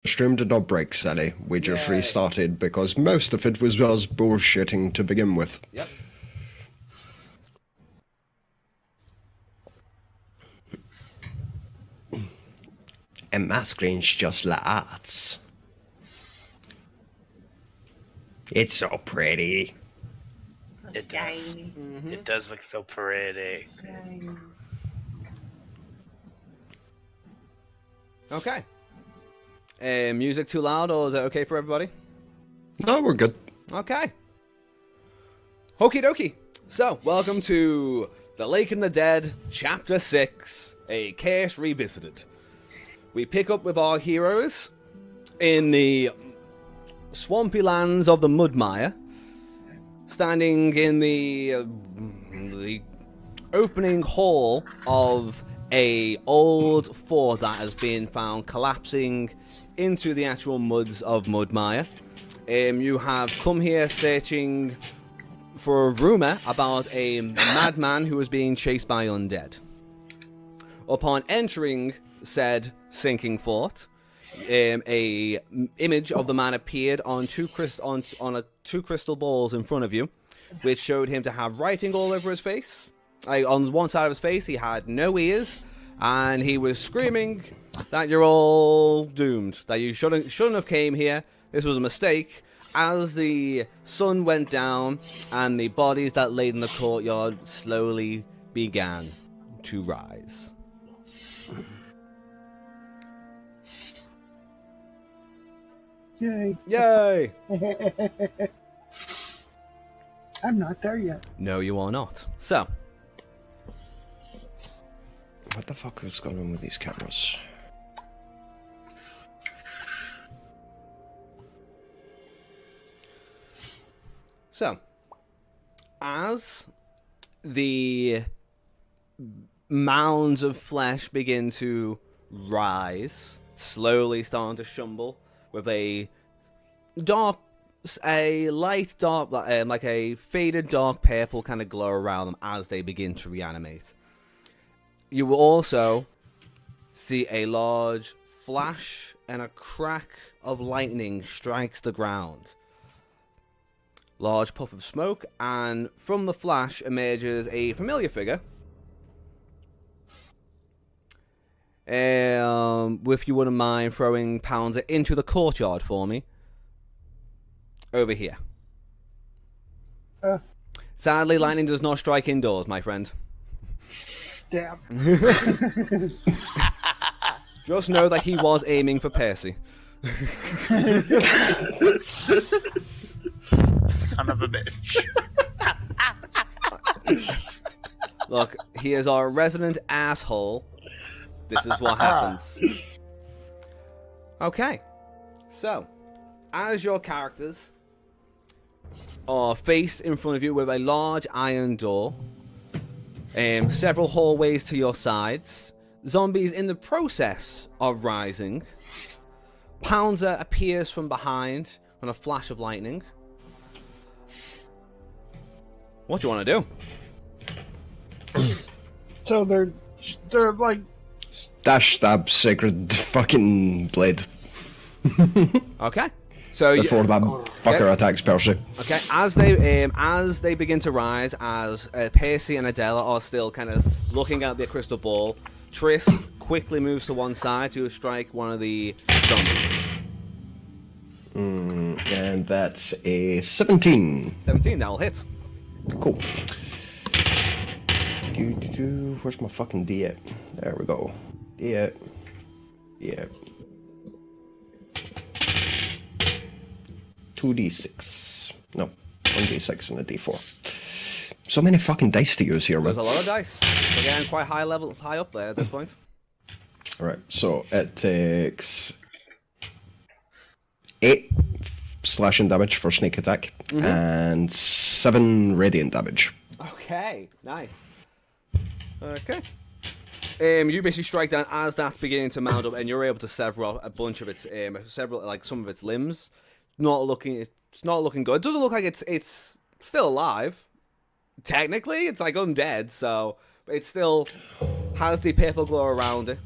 stream did not break, Sally. We just restarted because most of it was us bullshitting to begin with. Yep. And my screen's just lots. It's so pretty. It does. It does look so pretty. Okay. Music too loud, or is that okay for everybody? No, we're good. Okay. Okie dokie. So, welcome to The Lake and the Dead, Chapter 6, A Case Revisited. We pick up with our heroes in the swampy lands of the Mudmire, standing in the opening hall of a old fort that has been found collapsing into the actual muds of Mudmire. You have come here searching for a rumour about a madman who is being chased by undead. Upon entering said sinking fort, a image of the man appeared on two crystal balls in front of you, which showed him to have writing all over his face. On one side of his face, he had no ears, and he was screaming that you're all doomed, that you shouldn't have came here. This was a mistake. As the sun went down, and the bodies that laid in the courtyard slowly began to rise. Yay. Yay! I'm not there yet. No, you are not. So, What the fuck is going on with these cameras? as the mounds of flesh begin to rise, slowly starting to shumble, with a light dark, like a faded dark purple kind of glow around them as they begin to reanimate. You will also see a large flash and a crack of lightning strikes the ground. Large puff of smoke, and from the flash emerges a familiar figure. If you wouldn't mind throwing Pounder into the courtyard for me. Over here. Sadly, lightning does not strike indoors, my friend. Damn. Just know that he was aiming for Percy. Son of a bitch. Look, he is our resident asshole. This is what happens. Okay. So, as your characters are faced in front of you with a large iron door, several hallways to your sides, zombies in the process of rising, Pouncer appears from behind on a flash of lightning. What do you want to do? So they're like Dash, stab, sacred fucking blade. Okay. So Before that fucker attacks Percy. Okay, as they begin to rise, as Percy and Adela are still kind of looking at their crystal ball, Triss quickly moves to one side to strike one of the zombies. And that's a 17. 17, that'll hit. Cool. Where's my fucking D8? There we go. D8. Yeah. 2d6. No, 1d6 and a d4. So many fucking dice to use here, man. There's a lot of dice. We're getting quite high up there at this point. Alright, so it takes 8 slashing damage for sneak attack and 7 radiant damage. Okay, nice. Okay. You basically strike down as that's beginning to mount up, and you're able to sever off a bunch of its, some of its limbs. It's not looking good. It doesn't look like it's still alive. Technically, it's like undead, so but it still has the purple glow around it,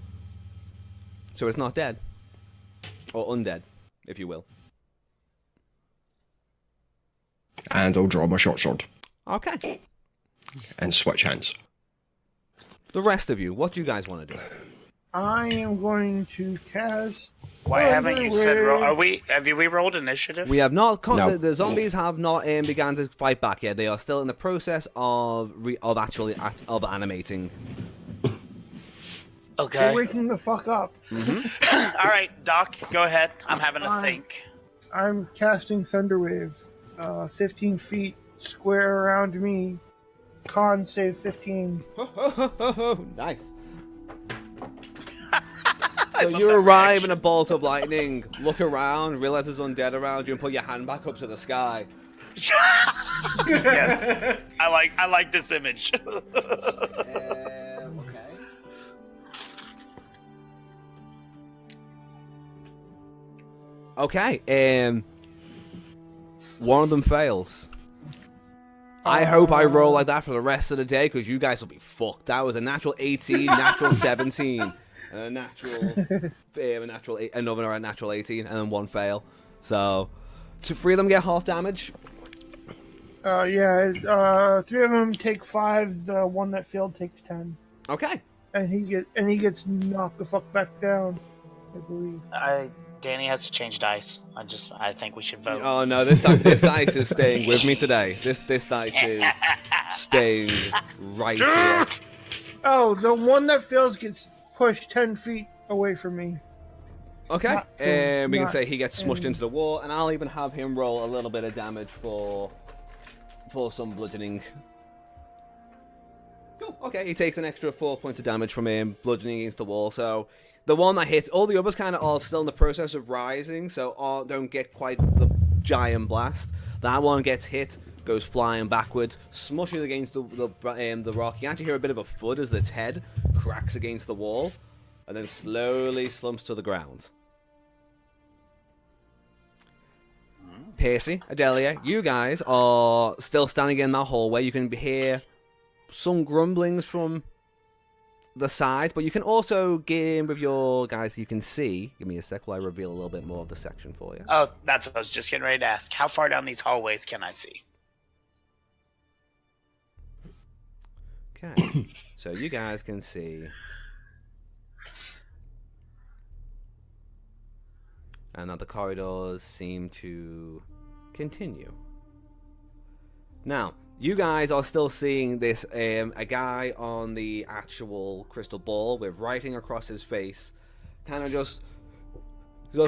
so it's not dead. or undead, if you will. And I'll draw my short sword Okay. and switch hands. The rest of you, what do you guys want to do? I am going to cast. Why haven't you said roll? Thunderwave. Have we rolled initiative? We have not. No. The zombies have not began to fight back yet. They are still in the process of animating. Okay. They're waking the fuck up. All right, Doc, go ahead. I'm having a think. I'm casting Thunderwave. 15 feet square around me. Con save 15. Nice. So you arrive in a bolt of lightning, look around, realize there's undead around you, and put your hand back up to the sky. Yes, I like this image. Okay. One of them fails. I hope I roll like that for the rest of the day, because you guys will be fucked. That was a natural 18, natural 17, and another natural 18, and then one fail. So, 3 of them get half damage. Yeah. 3 of them take 5. The one that failed takes 10. Okay. And he gets knocked the fuck back down, I believe. Danny has to change dice. I think we should vote. Oh no, this dice is staying with me today. This dice is staying right here. Oh, the one that fails gets pushed 10 feet away from me. Okay, we can not- say he gets smushed into the wall, and I'll even have him roll a little bit of damage for some bludgeoning. Cool. Okay, he takes an extra 4 points of damage from him bludgeoning against the wall. So the one that hits, all the others kind of are still in the process of rising, so don't get quite the giant blast. That one gets hit, goes flying backwards, smushes against the rock. You actually hear a bit of a thud as its head cracks against the wall, and then slowly slumps to the ground. Percy, Adelia, you guys are still standing in that hallway. You can hear some grumblings from the side, but you can also game with your guys. You can see. Give me a sec while I reveal a little bit more of the section for you. Oh, that's what I was just getting ready to ask. How far down these hallways can I see? Okay, so you guys can see, and now the corridors seem to continue. Now, you guys are still seeing this, a guy on the actual crystal ball with writing across his face, he's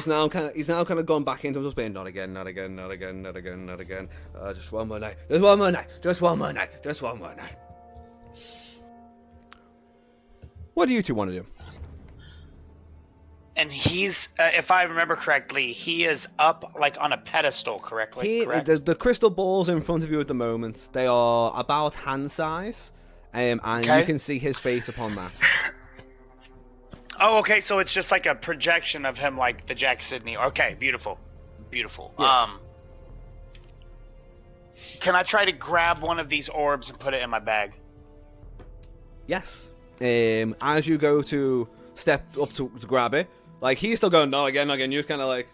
now kind of gone back into just being not again, not again, not again, not again, not again. Just one more night, just one more night, just one more night, just one more night. What do you two want to do? And he's, if I remember correctly, he is up like on a pedestal, correct? The crystal balls in front of you at the moment, they are about hand size, and Okay. you can see his face upon that. Oh, okay, so it's just like a projection of him like the Jack Sidney. Okay, beautiful. Beautiful. Yeah. Can I try to grab one of these orbs and put it in my bag? Yes. As you go to step up to grab it, like he's still going, no again, you're just kind of like,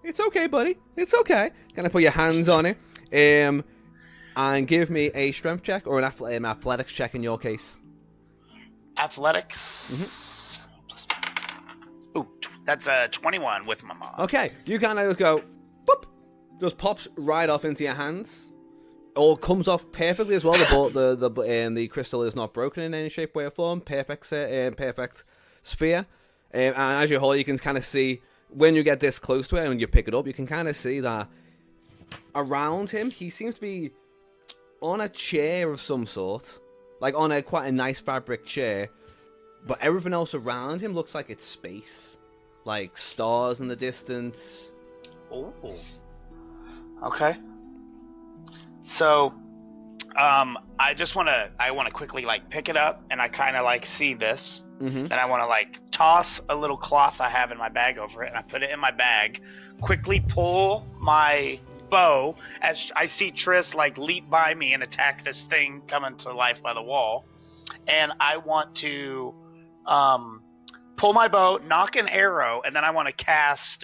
it's okay, buddy, it's okay. Kind of put your hands on it, and give me a strength check or an athletics check in your case. Athletics. Ooh, that's a 21 with my mom. Okay, you kind of go, boop, just pops right off into your hands. All comes off perfectly as well. The crystal is not broken in any shape, way, or form. Perfect sphere. And as you hold, you can kind of see when you get this close to it and when you pick it up, you can kind of see that around him, he seems to be on a chair of some sort, like on quite a nice fabric chair. But everything else around him looks like it's space, like stars in the distance. Oh. Okay. So, I want to quickly like pick it up, and I kind of like see this. Mm-hmm. Then I want to like toss a little cloth I have in my bag over it, and I put it in my bag. Quickly pull my bow as I see Triss like leap by me and attack this thing coming to life by the wall, and I want to pull my bow, knock an arrow, and then I want to cast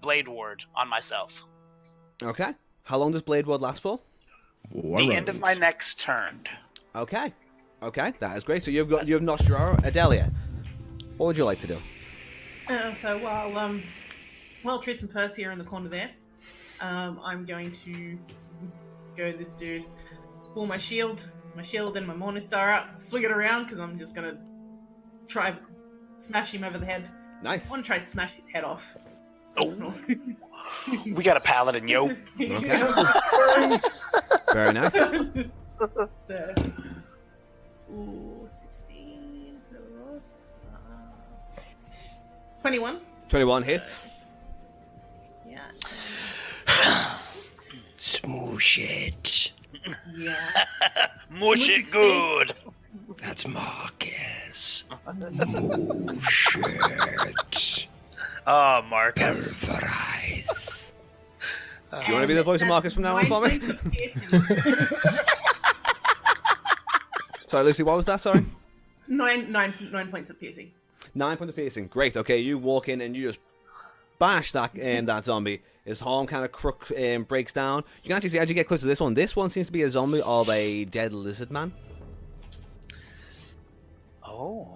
Blade Ward on myself. Okay. How long does Blade Ward last for? One The end of round. my next turn. Okay. Okay, that is great. So you've notched your arrow. Adelia, what would you like to do? So while Tris and Percy are in the corner there, I'm going to go this dude, pull my shield and my Morningstar out, swing it around because I'm just gonna try smash him over the head. Nice. I want to try to smash his head off. Oh. We got a paladin, yo. Okay. Very nice. So, ooh, 16. 21. 21 hits. Yeah. Smoosh it. Yeah. Mush it good. That's Marcus. Smoosh it. Oh, Marcus. Pulverize. Do you want to be the voice of Marcus from now on for me? Sorry, Lucy, what was that? Sorry? 9 points of piercing. 9 points of piercing. Great. Okay, you walk in and you just bash that zombie. His arm kind of breaks down. You can actually see as you get close to this one. This one seems to be a zombie of a dead lizard man. Oh.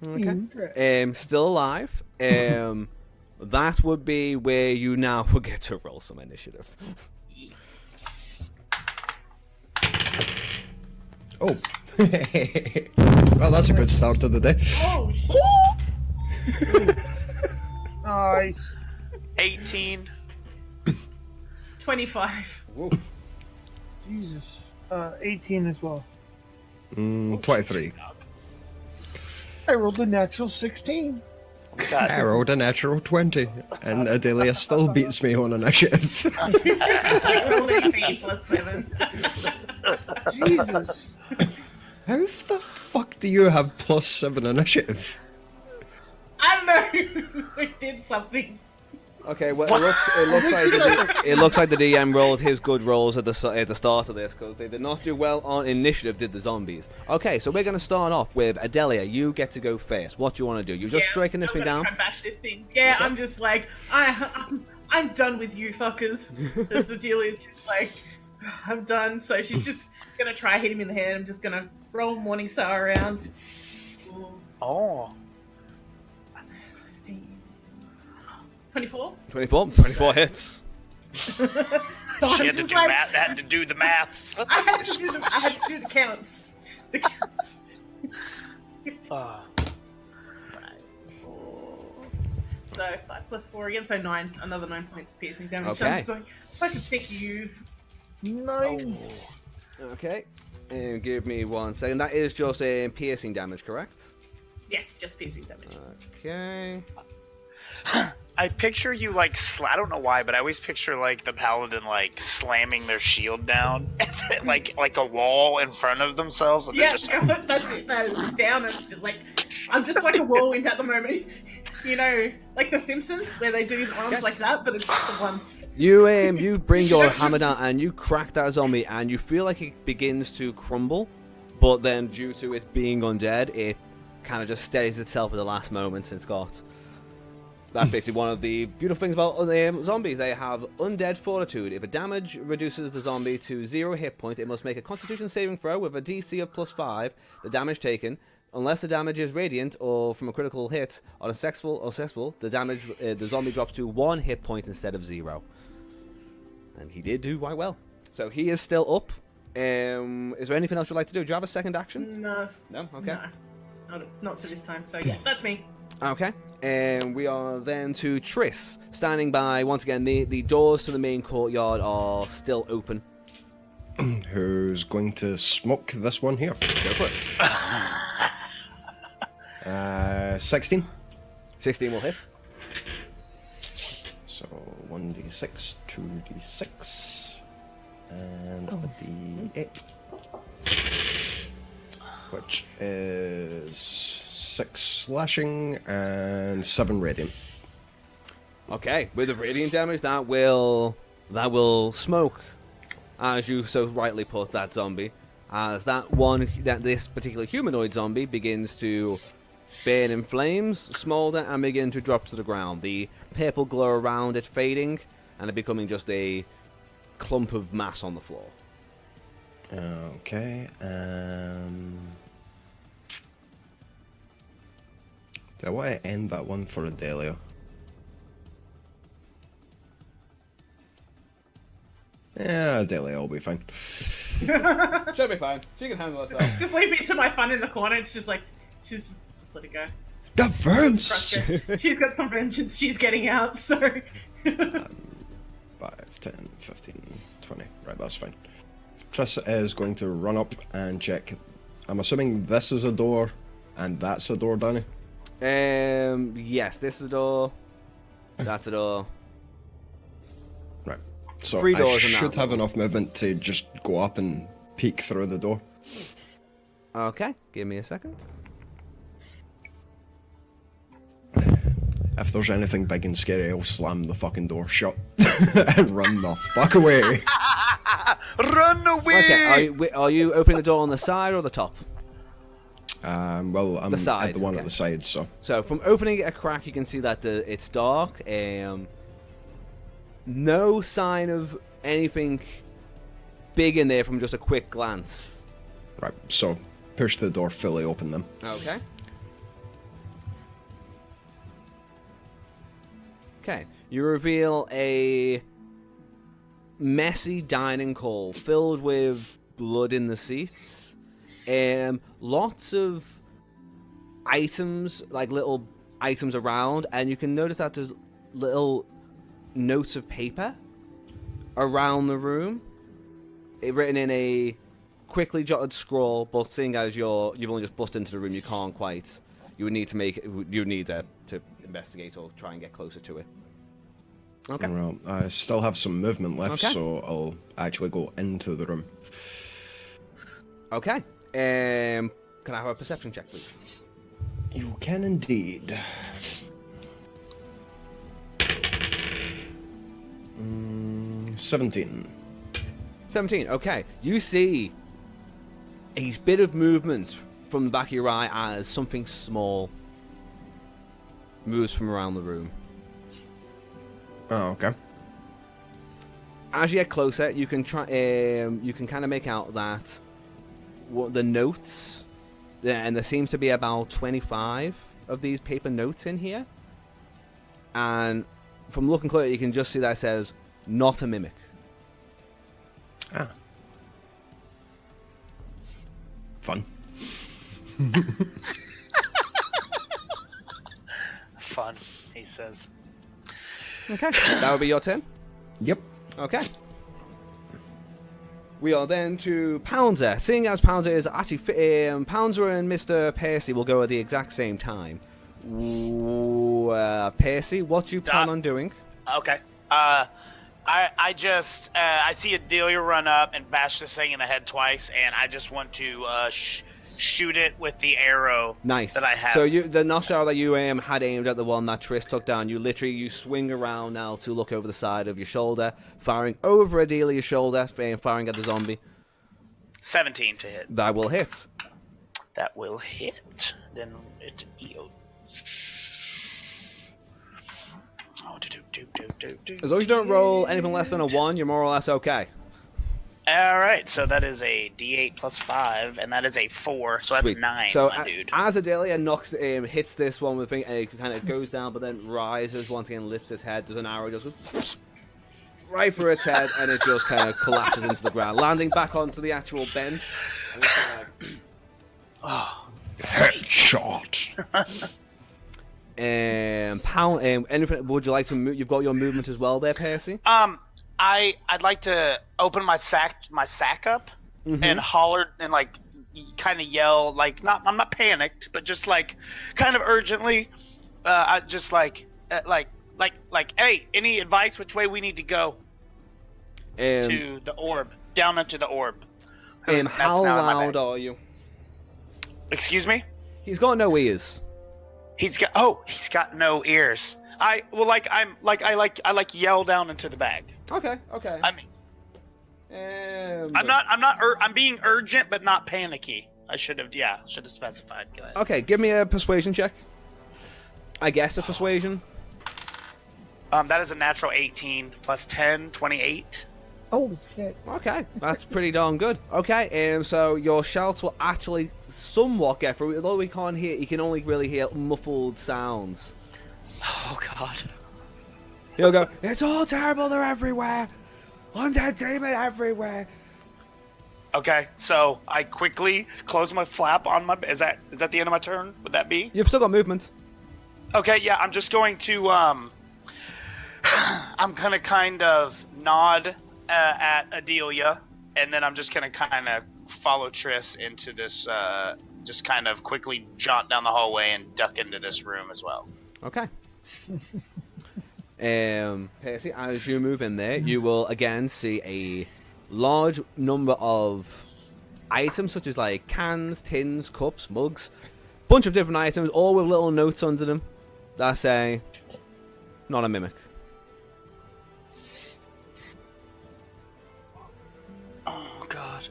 Okay. Still alive. That would be where you now will get to roll some initiative. Oh. Well, that's a good start to the day. Oh, shit. Nice. 18. 25. Whoa. Jesus. 18 as well. 23. I rolled a natural 16. God. I rolled a natural 20, and Adelia still beats me on initiative. I rolled 18 plus 7. Jesus. How the fuck do you have +7 initiative? I don't know. I did something. Okay, well, it looks like the DM rolled his good rolls at the start of this, because they did not do well on initiative, did the zombies. Okay, so we're going to start off with Adelia. You get to go first. What do you want to do? You're just striking this I'm thing gonna down? Try and bash this thing. Yeah, I'm just like, I'm done with you fuckers. As the deal is just like, I'm done. So she's just going to try hit him in the head. I'm just going to roll Morningstar around. Ooh, Oh. 24? 24 hits. She had to do math. Had to do the maths. I had to do the counts. The counts. Oh. 5 plus 4 again, so 9. Another 9 points of piercing damage. Okay. I'm just going, fucking sick use. Nice. Okay. And give me 1 second. That is just piercing damage, correct? Yes, just piercing damage. Okay. I picture you like I don't know why, but I always picture like the paladin like slamming their shield down, like a wall in front of themselves, and Yeah, they're just that's it. That is down, and it's just like I'm just like a whirlwind at the moment. You know, like The Simpsons, where they do the arms like that, but it's just the one. You bring your hammer down and you crack that zombie, and you feel like it begins to crumble, but then due to it being undead, it kind of just steadies itself at the last moment. It's got. That's basically one of the beautiful things about zombies. They have undead fortitude. If a damage reduces the zombie to 0 hit point, it must make a Constitution saving throw with a DC of +5. The damage taken, unless the damage is radiant or from a critical hit on a successful, the zombie drops to 1 hit point instead of 0. And he did do quite well. So he is still up. Is there anything else you'd like to do? Do you have a second action? No. No. Okay. No, not for this time. So yeah, that's me. Okay, and we are then to Triss, standing by. Once again, the doors to the main courtyard are still open. Who's going to smoke this one here? Go for it. 16. 16 will hit. So 1d6, 2d6, and a d8. Which is 6 slashing and 7 radiant. Okay, with the radiant damage, that will smoke, as you so rightly put, that zombie. As this particular humanoid zombie begins to burn in flames, smolder, and begin to drop to the ground. The purple glow around it fading, and it becoming just a clump of mass on the floor. Okay. Do I want to end that one for Adelia? Yeah, Adelia will be fine. She'll be fine. She can handle herself. Just leave me to my fun in the corner. It's just like, just let it go. Defense! She's got some vengeance she's getting out, so... 5, 10, 15, 20. Right, that's fine. Triss is going to run up and check. I'm assuming this is a door, and that's a door, Danny? Yes, this is a door. That's a door. Right. So 3 I doors in that should have one. enough movement to just go up and peek through the door. Okay, give me a second. If there's anything big and scary, I'll slam the fucking door shut and run the fuck away. Run away! Okay, are you opening the door on the side or the top? Well, I'm The side, at the one okay. at the side, so. So from opening a crack, you can see that it's dark. No sign of anything big in there from just a quick glance. Right, so push the door fully open then. Okay. Okay, you reveal a messy dining hall filled with blood in the seats. Lots of items, like little items around, and you can notice that there's little notes of paper around the room, written in a quickly jotted scroll. But seeing as you've only just bust into the room, you can't quite. You would need to investigate or try and get closer to it. Okay. Well, I still have some movement left, Okay. so I'll actually go into the room. Okay. Can I have a perception check, please? You can indeed. 17. 17. Okay. You see a bit of movement from the back of your eye as something small moves from around the room. Oh, okay. As you get closer, you can try. You can kind of make out that the notes, and there seems to be about 25 of these paper notes in here. And from looking closer, you can just see that it says "not a mimic." Ah. Fun. Fun, he says. Okay, that would be your turn. Yep. Okay. We are then to Pouncer. Seeing as Pouncer is actually Pouncer and Mr. Percy will go at the exact same time. Percy, what do you plan on doing? Okay. I just I see Adelia run up and bash this thing in the head twice, and I just want to shoot it with the arrow Nice. that I have. So the nostril that you had aimed at the one that Triss took down, you swing around now to look over the side of your shoulder, firing over Adelia's shoulder, and firing at the zombie. 17 to hit. That will hit. That will hit. Then it's deal. Oh, do. As long as you don't roll anything less than a 1, you're more or less okay. All right, so that is a D8 plus 5, and that is a 4, so that's Sweet. 9, So my dude. as Adelia hits this one with the thing, and it kind of goes down, but then rises once again, lifts its head. There's an arrow just goes right through its head, and it just kind of collapses into the ground, landing back onto the actual bench. And it's kind of like, Oh, Headshot. anything? Would you like to move? You've got your movement as well, there, Percy. I'd like to open my sack up and holler and like kind of yell, like I'm not panicked, but just like kind of urgently, I just like hey, any advice which way we need to go to the orb, down into the orb. How loud are you? Excuse me? He's got no ears. He's got no ears. I yell down into the bag. Okay. I mean, I'm being urgent but not panicky. I should have specified. Go ahead. Okay, give me a persuasion check. I guess a persuasion. That is a natural 18 plus 10, 28. Holy shit. Okay, that's pretty darn good. Okay, so your shouts will actually somewhat get through. Although we can't hear, you can only really hear muffled sounds. Oh God. He'll go, it's all terrible, they're everywhere. Undead demon everywhere. Okay, so I quickly close my flap on my. Is that the end of my turn? Would that be? You've still got movement. Okay, yeah. I'm just going to I'm gonna kind of nod at Adelia, and then I'm just gonna kind of follow Triss into this. Just kind of quickly jaunt down the hallway and duck into this room as well. Okay. Percy, as you move in there, you will again see a large number of items such as like cans, tins, cups, mugs, bunch of different items, all with little notes under them that say, "Not a mimic." Oh God.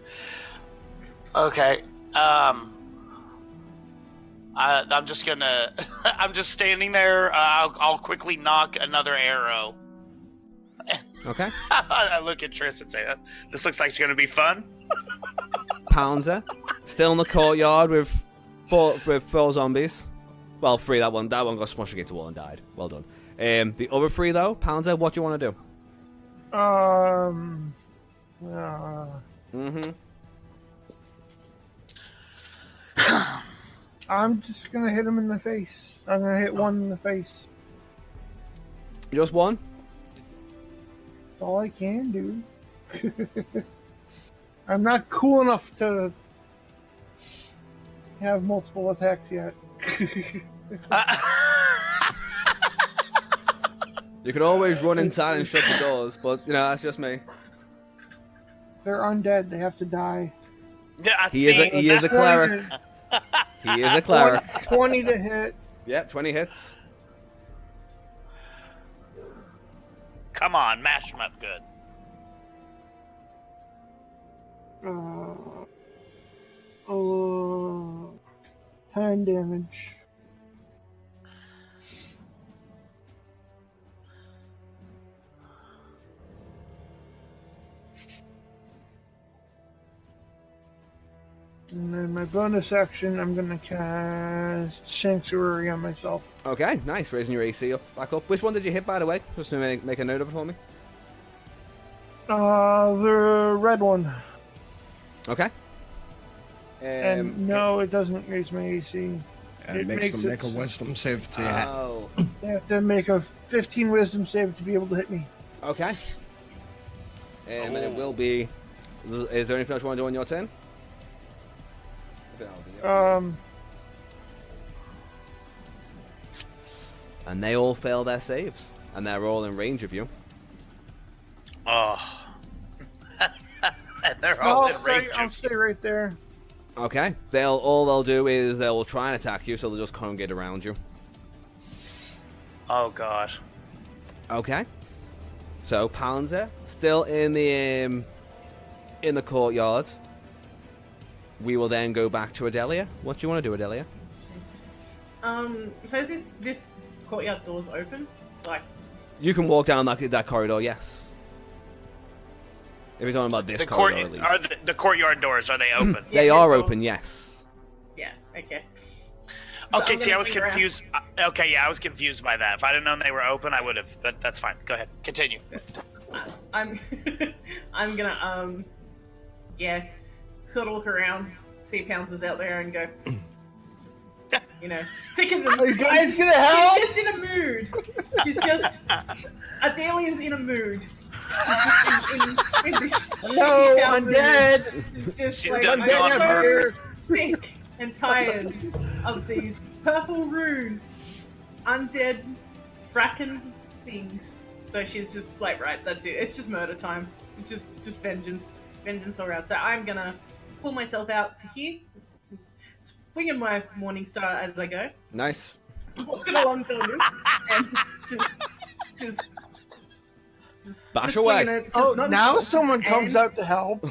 Okay. I'm just gonna. I'm just standing there. I'll quickly knock another arrow. Okay. I look at Triss and say, "This looks like it's gonna be fun." Pouncer, still in the courtyard with four zombies. Well, 3. That one got smushed against the wall and died. Well done. The other 3 though, Pouncer, what do you want to do? I'm just gonna hit him in the face. I'm gonna hit one in the face. Just one? That's all I can do. I'm not cool enough to have multiple attacks yet. You can always run inside and shut the doors, but that's just me. They're undead. They have to die. Yeah, He is a cleric. He is a cleric. 20 to hit. Yep, 20 hits. Come on, mash them up good. 10 damage. And then my bonus action, I'm gonna cast Sanctuary on myself. Okay, nice. Raising your AC back up. Which one did you hit, by the way? Just to make a note of it for me. The red one. Okay. And no, it doesn't raise my AC. It makes them make a wisdom save to hit. Oh. They have to make a 15 wisdom save to be able to hit me. Okay. And it will be... Is there anything else you want to do on your turn? And they all fail their saves. And they're all in range of you. Oh. They're all in range. I'll stay right there. Okay. All they'll do is they'll try and attack you, so they'll just congregate around you. Oh gosh. Okay. So Panzer still in the courtyard. We will then go back to Adelia. What do you want to do, Adelia? So is this courtyard doors open? Like, You can walk down that corridor, yes. If you're talking about this corridor, at least. Are the courtyard doors, are they open? They are open, yes. yeah, okay. Okay, I'm see, gonna I was swing around. confused. Okay, yeah, I was confused by that. If I'd have known they were open, I would have. But that's fine. Go ahead. Continue. I'm gonna sort of look around, see Pounces out there, and go, just, sick of them. Are you guys gonna help? She's just in a mood. Adelia's in a mood. She's just in this No, shitty I'm mood. dead. It's just She's like, done I'm gone so murder. sick and tired of these purple rune undead fracking things. So she's just like, right, that's it. It's just murder time. It's just vengeance all around. So I'm gonna pull myself out to here, swinging my morning star as I go, Nice. walking along the loop, and just Bash just away. swinging it, just Oh, not- now someone comes and- out to help.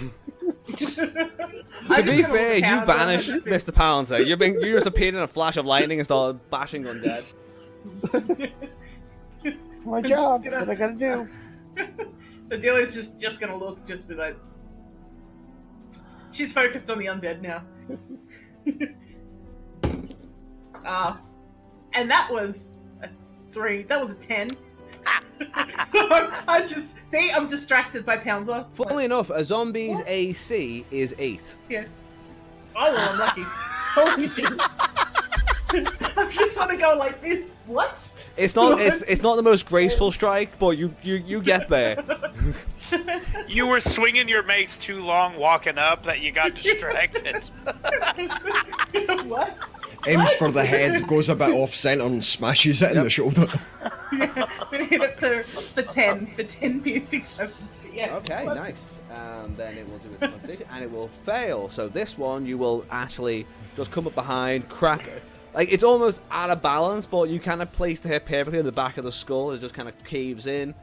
To be fair, you vanished, Mr. Pouncer. You just appeared in a flash of lightning and started bashing undead. My job. That's what I gotta do. The dealer's just gonna look, just be like, she's focused on the undead now. And that was a 3. That was a 10. So I'm distracted by Pouncer. Funnily enough, a zombie's AC is 8. Yeah. Oh, well, I'm lucky. Holy shit. I'm just sort of going like this. What? It's not the most graceful strike, but you get there. You were swinging your mace too long walking up that you got distracted. What? Aims for the head, goes a bit off centre and smashes it in the shoulder. We hit it for 10. For 10 piercing damage. Yeah. Okay, nice. And then it will do its constitution, and it will fail. So this one, you will actually just come up behind, crack it. Like, it's almost out of balance, but you kind of place the hit perfectly in the back of the skull. It just kind of caves in,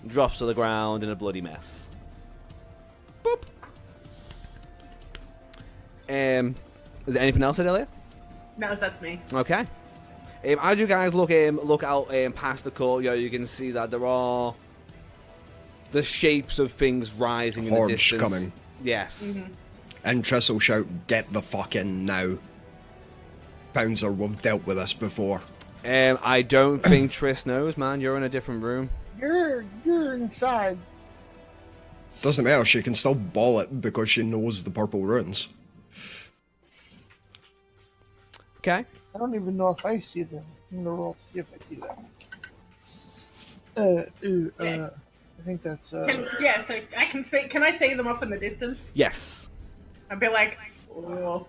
drops to the ground in a bloody mess. Boop. Is there anything else, Adelia? No, that's me. Okay. As you guys look out past the courtyard, you can see that there are the shapes of things rising in the Hordes distance. coming. Yes. Mm-hmm. And Triss will shout, "Get the fuck in now." Pouncer, we've dealt with this before. I don't think Triss knows, man. You're in a different room. You're inside. Doesn't matter, she can still ball it because she knows the purple runes. Okay. I don't even know if I see them. I'm gonna roll to see if I see them. I think that's So I can say. Can I see them off in the distance? Yes. I'd be like, oh,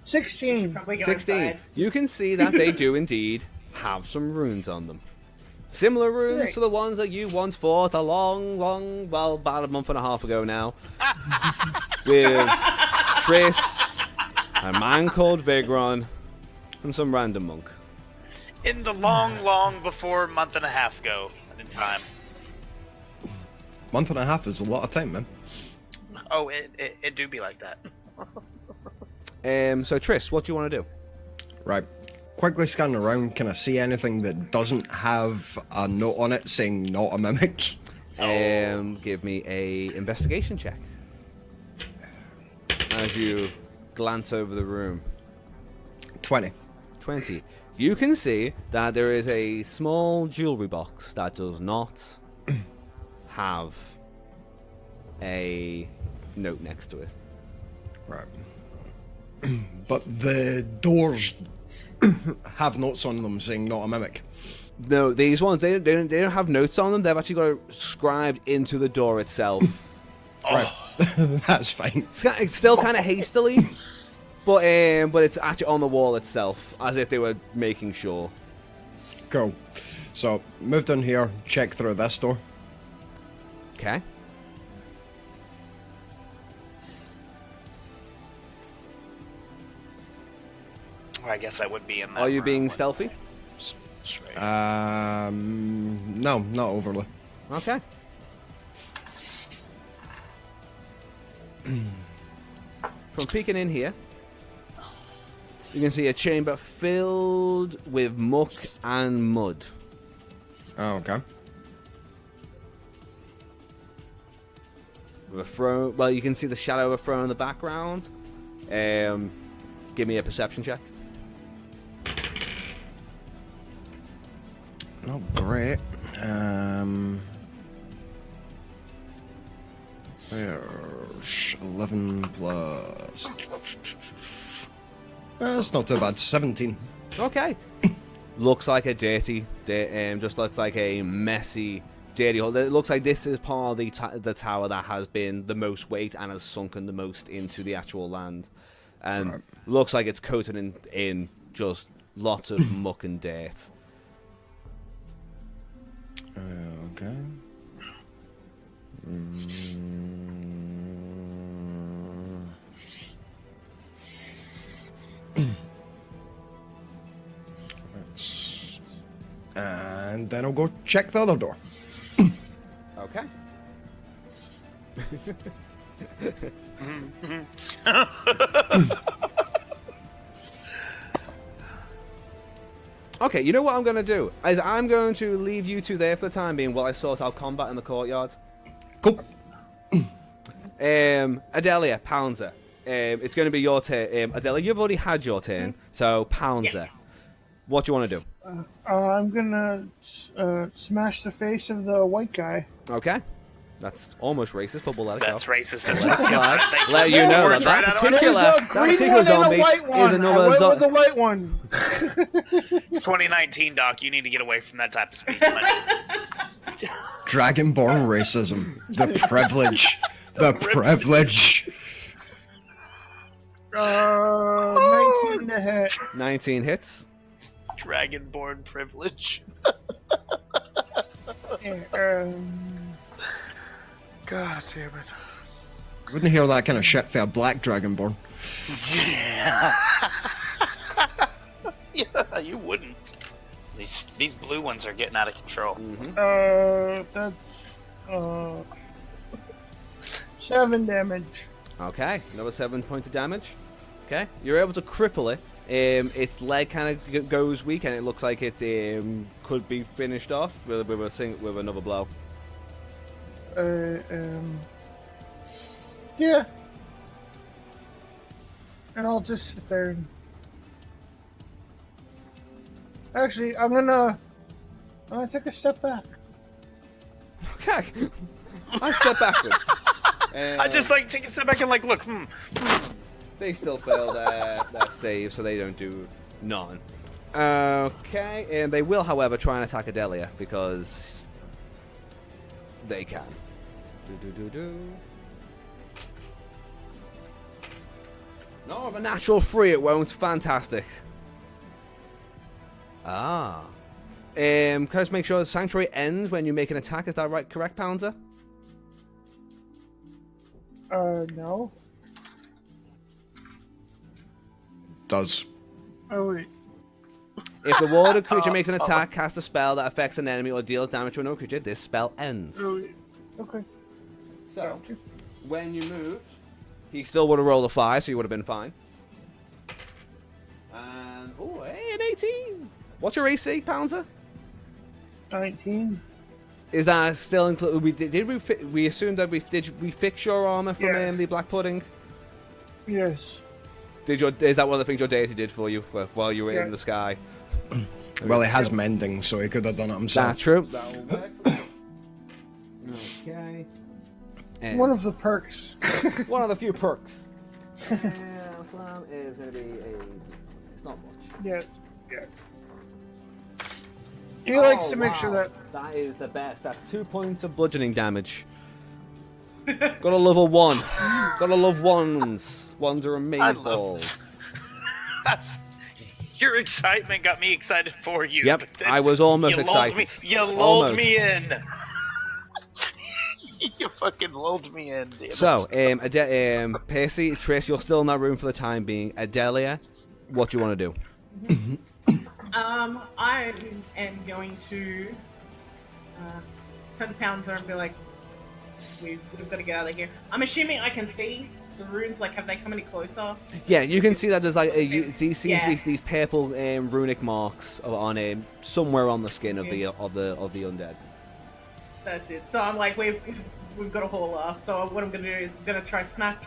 16. probably go 16. inside. You can see that they do indeed have some runes on them. Similar runes Great. to the ones that you once fought a long, well, about a month and a half ago now. With Triss, a man called Vigron, and some random monk. In the long before month and a half ago in time. Month and a half is a lot of time, man. Oh, it do be like that. So Triss, what do you want to do? Right. Quickly scan around, can I see anything that doesn't have a note on it saying not a mimic? Give me a investigation check. As you glance over the room. 20. 20. You can see that there is a small jewelry box that does not have a note next to it. Right. But the doors have notes on them saying not a mimic. No, these ones, they don't have notes on them. They've actually got it scribed into the door itself. Right. That's fine. It's still kind of hastily, but it's actually on the wall itself, as if they were making sure. Cool. So, move down here, check through this door. Okay. Well, I guess I would be in that Are you room being when- stealthy? Straight. No, not overly. Okay. From peeking in here, you can see a chamber filled with muck and mud. Oh, okay. With a throne, well, you can see the shadow of a throne in the background. Give me a perception check. Not great. There's 11 plus. That's not too bad. 17. Okay. Looks like a dirty, just looks like a messy, dirty hole. It looks like this is part of the tower that has been the most weight and has sunken the most into the actual land. And Right. looks like it's coated in just lots of muck and dirt. Okay. And then I'll go check the other door. Okay. Okay, you know what I'm going to do? Is I'm going to leave you two there for the time being while I sort out combat in the courtyard. Cool. Adelia, Pouncer. It's going to be your turn. Adelia, you've already had your turn, so Pouncer. What do you want to do? I'm gonna smash the face of the white guy. Okay. That's almost racist, but we'll let it That's go. racist as Let's well. slide. Let you know that that particular zombie is another I went zombie. with the white one. It's 2019, Doc. You need to get away from that type of speech. Dragonborn racism. The privilege. The privilege. 19 to hit. 19 hits. Dragonborn privilege. God damn it. Wouldn't hear that kind of shit for a black dragonborn. Yeah, you wouldn't. These blue ones are getting out of control. That's 7 damage. Okay, another 7 points of damage. Okay, you're able to cripple it. Its leg kind of goes weak, and it looks like it could be finished off with another blow. Yeah. And I'll just sit there and... Actually, I'm gonna take a step back. Okay, I step backwards. I just like take a step back and like look. They still fail their save, so they don't do none. Okay, and they will, however, try and attack Adelia because they can. No, of a natural 3 it won't. Fantastic. Ah. Can I just make sure the sanctuary ends when you make an attack? Is that right? Correct, Pounder? No. Does. Oh, wait. If the water creature makes an attack, casts a spell that affects an enemy, or deals damage to another creature, this spell ends. Oh, wait. Okay. So, when you moved, he still would have rolled a 5, so you would have been fine. And, oh, hey, an 18! What's your AC, Pouncer? 19. Is that still included? We assumed that we fix your armor from Yes. the black pudding? Yes. Is that one of the things your deity did for you while you were in Yeah. the sky? Well, he has mending, so he could have done it himself. That's true. That'll work. Okay. And One of the perks. one of the few perks. Slam is going to be it's not much. Yeah. Yeah. He likes to make sure wow. that... That is the best. That's 2 points of bludgeoning damage. Gotta love a 1. Gotta love ones. Ones are amazing balls. Your excitement got me excited for you. Yep, but then I was almost you lulled excited. You lulled Almost. me in. You fucking lulled me in, damn it. So, Percy, Trish, you're still in that room for the time being. Adelia, what do you want to do? I am going to turn to Pouncer and be like, we've got to get out of here. I'm assuming I can see the runes. Like, have they come any closer? Yeah, you can see that there's like these seems to be Yeah. these purple runic marks on somewhere on the skin of the undead. That's it. So I'm like, we've got a haul ass. So what I'm gonna do is I'm gonna try smack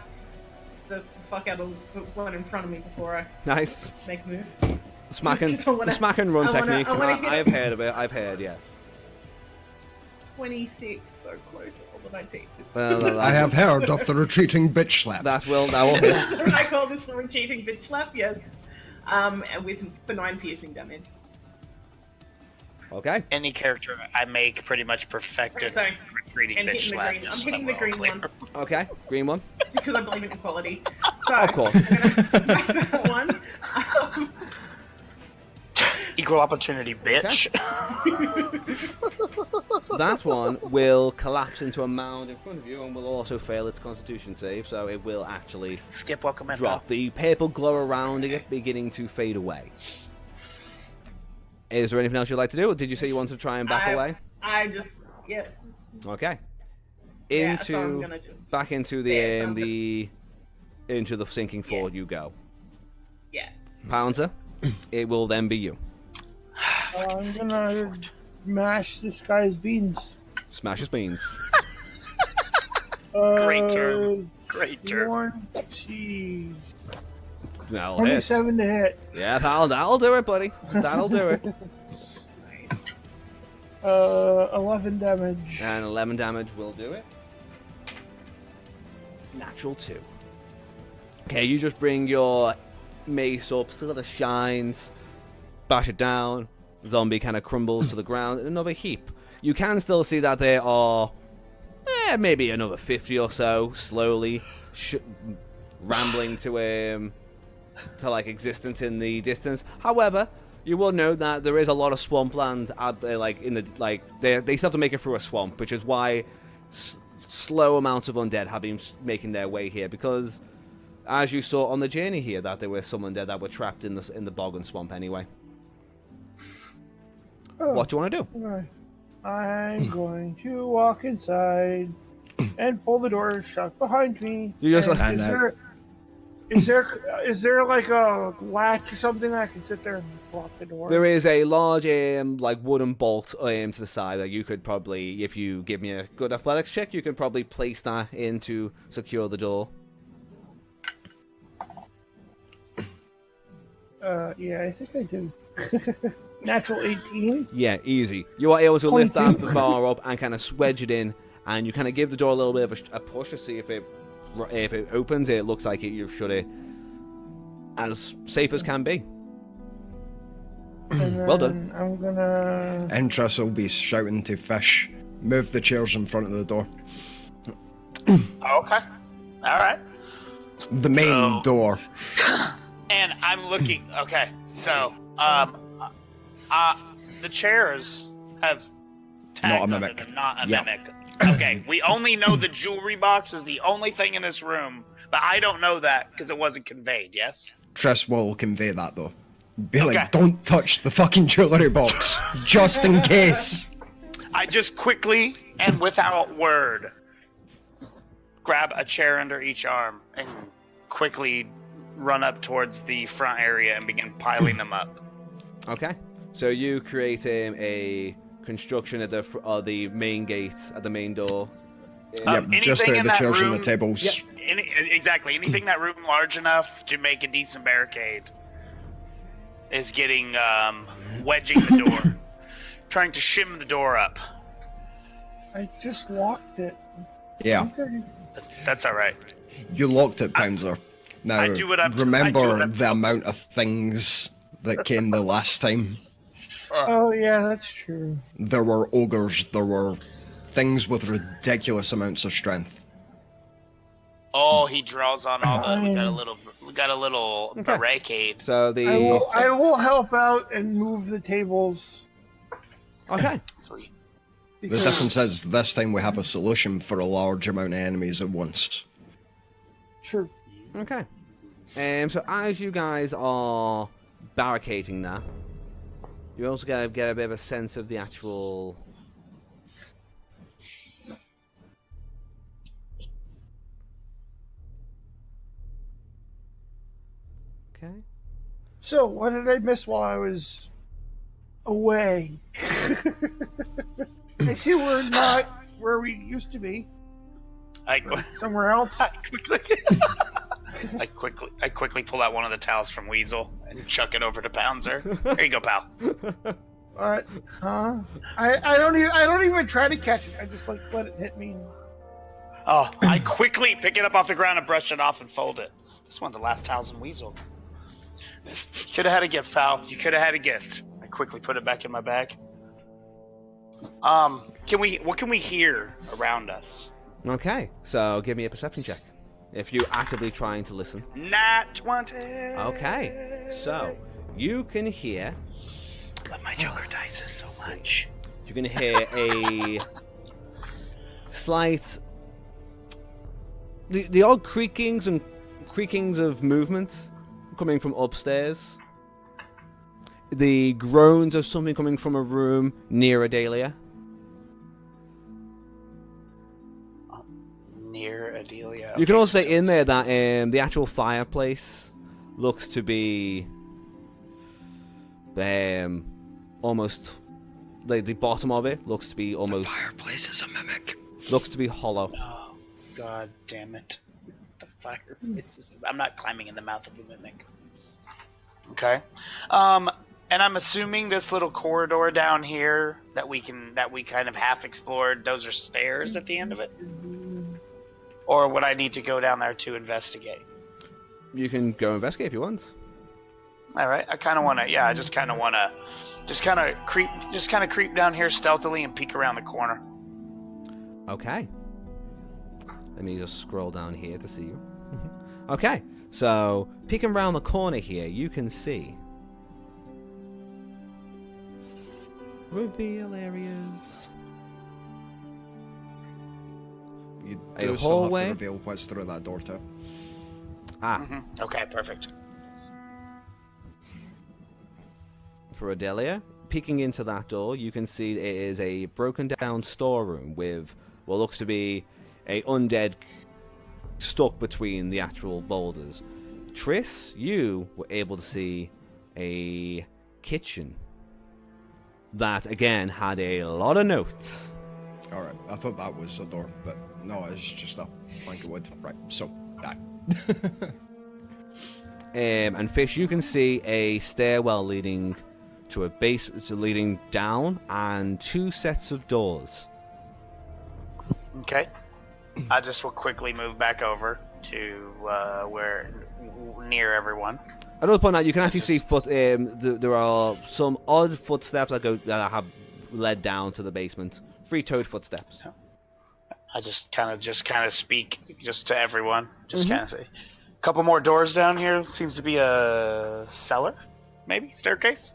the fuck out of the one in front of me before I Nice. make a move. Smack and, I wanna- the smack and run I wanna- technique. I wanna hit I have it. heard of it. I've heard, yes. 26, so close. All the 19. Well, I have heard of the retreating bitch slap. that will hit. I call this the retreating bitch slap. Yes. For 9 piercing damage. Okay. Any character I make pretty much perfected Sorry. retreating And bitch hitting the slap. green. just I'm so hitting the we're all green clear. one. Okay. Green one. Just because I believe in equality. So, Of course. I'm going to smack that one. Equal opportunity, bitch. That one will collapse into a mound in front of you and will also fail its constitution save, so it will actually Skip, welcome in. drop. The purple glow around it beginning to fade away. Is there anything else you'd like to do, or did you say you wanted to try and back away? I just, yeah. Okay. Yeah, so I'm into gonna just back into the Yeah, so I'm into the sinking ford you go. yeah. Pouncer, it will then be you. I'm gonna mash this guy's beans. Smash his beans. Great term. Great term. 20. That'll hit. 27 to hit. Yeah, that'll do it, buddy. That'll do it. 11 damage. And 11 damage will do it. Natural 2. Okay, you just bring your mace up, still it shines, bash it down, zombie kind of crumbles to the ground in another heap. You can still see that there are maybe another 50 or so, slowly rambling to like existence in the distance. However, you will know that there is a lot of swampland, like in the they still have to make it through a swamp, which is why slow amounts of undead have been making their way here, because as you saw on the journey here, that there were some undead that were trapped in the bog and swamp anyway. Oh, What do you want to do? right. I'm going to walk inside and pull the door shut behind me. You just And is there like a latch or something that I can sit there and lock the door? There is a large like wooden bolt to the side that you could probably, if you give me a good athletics check, you can probably place that in to secure the door. Yeah, I think I do. Natural 18. Yeah, easy. You are able to lift 22. that bar up and kind of wedge it in, and you kind of give the door a little bit of a push to see if it opens. It looks like you've shut it as safe as can be. And Well done. then I'm gonna. Interest will be shouting to Fish, move the chairs in front of the door. Okay. All right. The main door. And I'm looking. Okay. So, the chairs have tags Not a under mimic. them, not a Yeah. mimic. Okay. We only know the jewelry box is the only thing in this room, but I don't know that because it wasn't conveyed. Yes. Triss will convey that though. Be Okay. like, don't touch the fucking jewelry box, just in case. I just quickly and without word grab a chair under each arm and quickly run up towards the front area and begin piling them up. Okay. So you create a construction at the main gate, at the main door. Yep, just anything in the that chairs and the room- tables. Exactly. Anything that room large enough to make a decent barricade is getting wedging the door, trying to shim the door up. I just locked it. Yeah, Okay. That's all right. you locked it, Pouncer. Now, I do what I'm- I do remember what I'm the told. amount of things that came the last time. Oh yeah, that's true. There were ogres, there were things with ridiculous amounts of strength. Oh, he draws on all the. We got a little Okay. barricade. So I will help out and move the tables. okay. Sweet. The because- difference is this time we have a solution for a large amount of enemies at once. Sure. Okay. So as you guys are barricading that, you also get a bit of a sense of the actual. Okay. So, what did I miss while I was away? I see we're not where we used to be. Somewhere else. I quickly pull out one of the towels from Weasel and chuck it over to Pouncer. Here you go, pal. What? Huh? I don't even try to catch it. I just like let it hit me. Oh, I quickly pick it up off the ground and brush it off and fold it. This is one of the last towels in Weasel. You could have had a gift, pal. You could have had a gift. I quickly put it back in my bag. What can we hear around us? Okay. So give me a perception check. If you're actively trying to listen. Nat 20. Okay. So you can hear. But my Joker dice is so much. You can hear a slight, the odd creakings of movement coming from upstairs. The groans of something coming from a room near Adalia. Near Adelia. You can Okay, also so- say in there that the actual fireplace looks to be almost like the bottom of it looks to be almost Fireplace is a mimic. looks to be hollow. Oh, God damn it. The fireplace. I'm not climbing in the mouth of a mimic. Okay. And I'm assuming this little corridor down here that we kind of half explored, those are stairs at the end of it? Or would I need to go down there to investigate? You can go investigate if you want. All right. I kind of want to. Yeah, I just kind of want to. Just kind of creep down here stealthily and peek around the corner. Okay. Let me just scroll down here to see you. Okay. So peeking around the corner here, you can see reveal areas. You A do still hallway? have to reveal what's through that door too. Ah, Okay, perfect. for Adelia. Peeking into that door, you can see it is a broken down storeroom with what looks to be a undead stuck between the actual boulders. Triss, you were able to see a kitchen that again had a lot of notes. Alright, I thought that was a door, but no, it's just a plank of wood. Right, so that. And Fish, you can see a stairwell leading to a base, leading down, and 2 sets of doors. Okay. I just will quickly move back over to where near everyone. At other point, you can actually see Just- foot. There are some odd footsteps that have led down to the basement. 3-toed footsteps. I just kind of speak just to everyone. Just kind of say, a couple more doors down here. Seems to be a cellar, maybe staircase.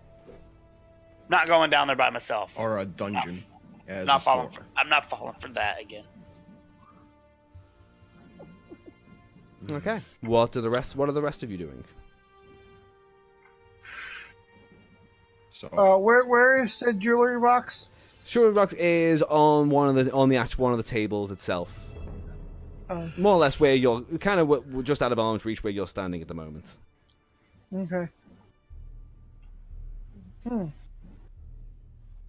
Not going down there by myself. Or a dungeon. Yeah, it's Not a falling fort. I'm not falling for that again. Okay. What are the rest of you doing? So, Where is the jewelry box? Jewelry box is on one of the tables itself. More or less where you're kind of just out of arm's reach where you're standing at the moment. Okay.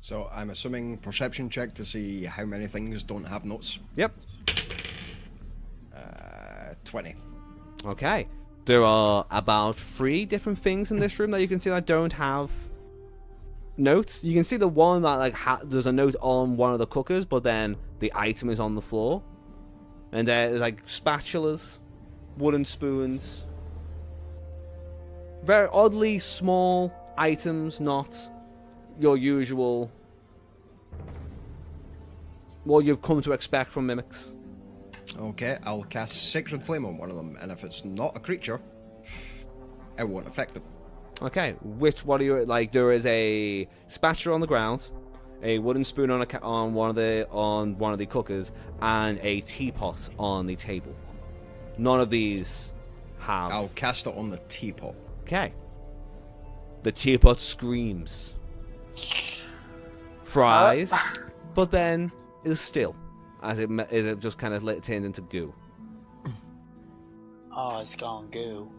so I'm assuming perception check to see how many things don't have notes. Yep. 20. Okay. There are about 3 different things in this room that you can see that don't have notes. You can see the one that there's a note on one of the cookers, but then the item is on the floor. And there's spatulas, wooden spoons, very oddly small items, not your usual what you've come to expect from mimics. Okay, I'll cast Sacred Flame on one of them, and if it's not a creature, it won't affect them. Okay, what are you like? There is a spatula on the ground, a wooden spoon on one of the cookers, and a teapot on the table. None of these have. I'll cast it on the teapot. Okay. The teapot screams, fries, but then is still, as it just kind of turns into goo. Oh, it's gone goo.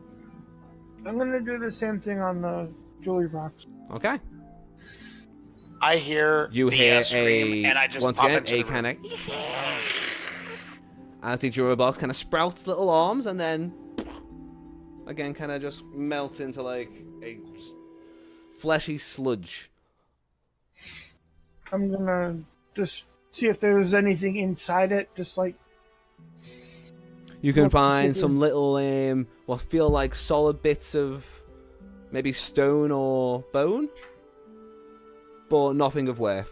I'm gonna do the same thing on the jewelry box. Okay. I hear You the, hear scream, a and I just once pop again into a the room. kind of as the jewelry box kind of sprouts little arms and then again kind of just melts into like a fleshy sludge. I'm gonna just see if there's anything inside it, just like You can What find does it some do? little what feel like solid bits of maybe stone or bone, but nothing of worth.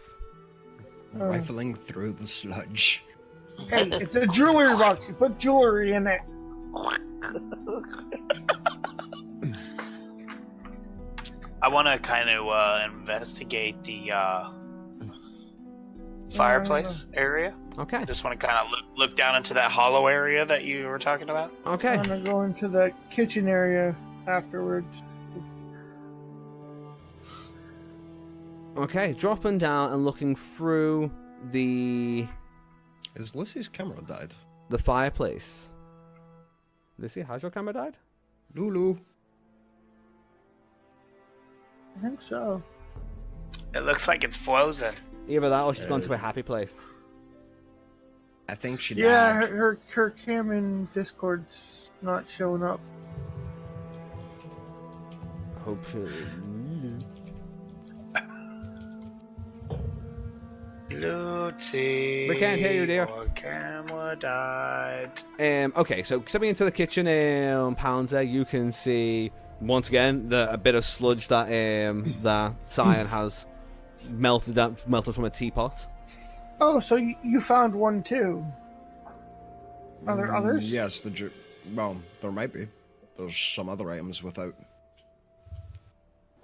Rifling through the sludge. hey, it's a jewelry box. You put jewelry in it. I want to kind of investigate the fireplace area. Okay. I just want to kind of look down into that hollow area that you were talking about. Okay. I'm gonna go into the kitchen area afterwards. Okay, dropping down and looking through the Is Lucy's camera died? The fireplace. Lucy, has your camera died? Lulu. I think so. It looks like it's frozen. Either that or she's gone to a happy place. I think she Yeah, died. her cam in Discord's not showing up. Hopefully. Lucy. We can't hear you, dear. Your camera died. Okay, so stepping into the kitchen, Pouncer, you can see once again a bit of sludge that that Cyan has melted from a teapot. Oh, so you found one too? Are there others? Yes, well, there might be. There's some other items without.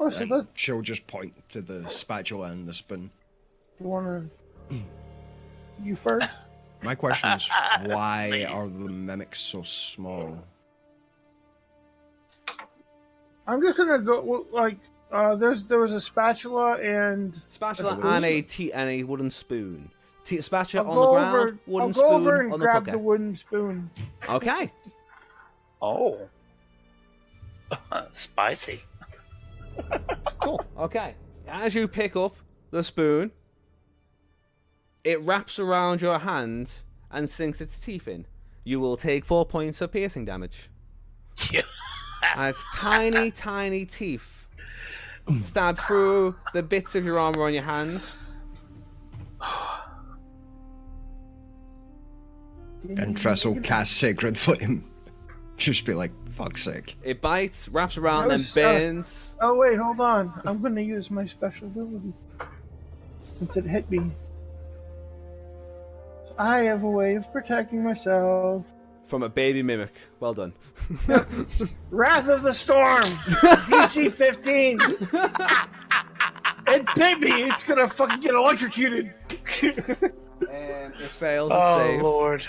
Oh, so that She'll just point to the spatula and the spoon. you wanna you first? My question is, why are the mimics so small? I'm just gonna go like there was a spatula and Spatula spoon? and a wooden spoon. Spatula I'll on go the ground, over. wooden I'll spoon go over and on the grab cooker. the wooden spoon. Okay. Oh. Spicy. Cool. Okay. As you pick up the spoon, it wraps around your hand and sinks its teeth in. You will take 4 points of piercing damage. And it's tiny, tiny teeth stab through the bits of your armor on your hand. And Tress will cast Sacred Flame. Just be like, fuck's sake. It bites, wraps around, That then was, bends. Oh wait, hold on. I'm gonna use my special ability since it hit me. So I have a way of protecting myself. From a baby mimic. Well done. Wrath of the Storm, DC 15. It bit me. It's gonna fucking get electrocuted. And it fails its Oh, save. Lord.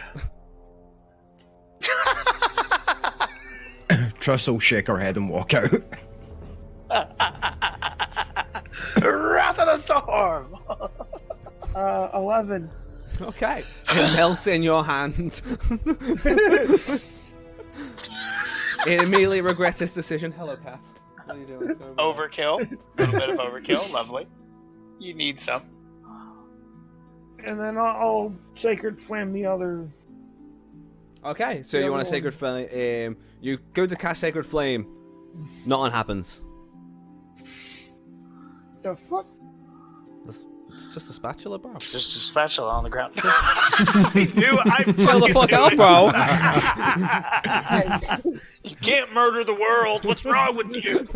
Tress will shake her head and walk out. Wrath of the Storm. 11. Okay. It melts in your hand. It immediately regrets its decision. Hello, cat. What are you doing? Overkill. A little bit of overkill. Lovely. You need some. And then I'll Sacred Flame the other. Okay, so The you want a other Sacred Flame. You go to cast Sacred Flame. Nothing happens. The fuck? It's just a spatula, bro. Just a spatula on the ground. I knew I Chill the fuck knew out, it. bro. You can't murder the world. What's wrong with you?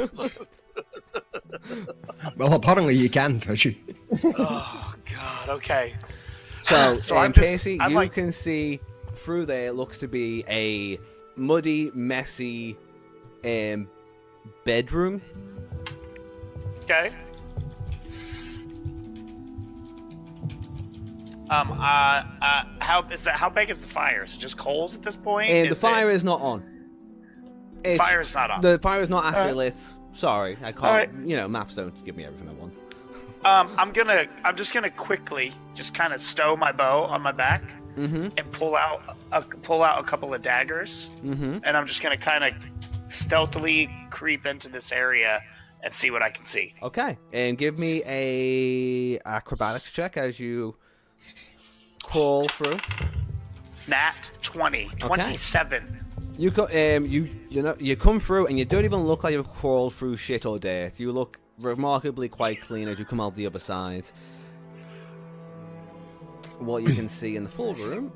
Well, apparently you can, Fishy. Oh, God. Okay. So, So I'm just- Pacey, I'm you like- can see through there. It looks to be a muddy, messy bedroom. Okay. How big is the fire? Is it just coals at this point? And the fire is not on. Fire is not on. The fire is not actually lit. Sorry, I can't. Alright. You know, maps don't give me everything I want. I'm just gonna quickly just kind of stow my bow on my back Mm-hmm. and pull out a couple of daggers, Mm-hmm. and I'm just gonna kind of stealthily creep into this area and see what I can see. Okay, and give me a acrobatics check as you crawl through. Nat 20, 27. You go, you come through and you don't even look like you've crawled through shit or dirt. You look remarkably quite clean as you come out the other side. What you can see in the full room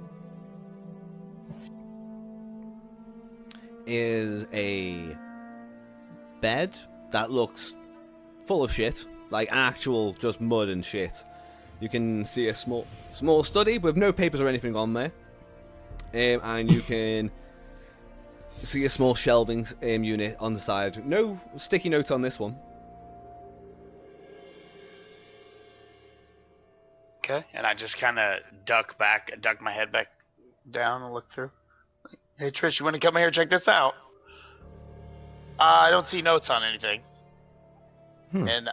is a bed that looks full of shit, like actual just mud and shit. You can see a small study with no papers or anything on there, and you can see a small shelving unit on the side. No sticky notes on this one. Okay, and I just kind of duck my head back down and look through. Hey Trish, you want to come here and check this out? I don't see notes on anything, and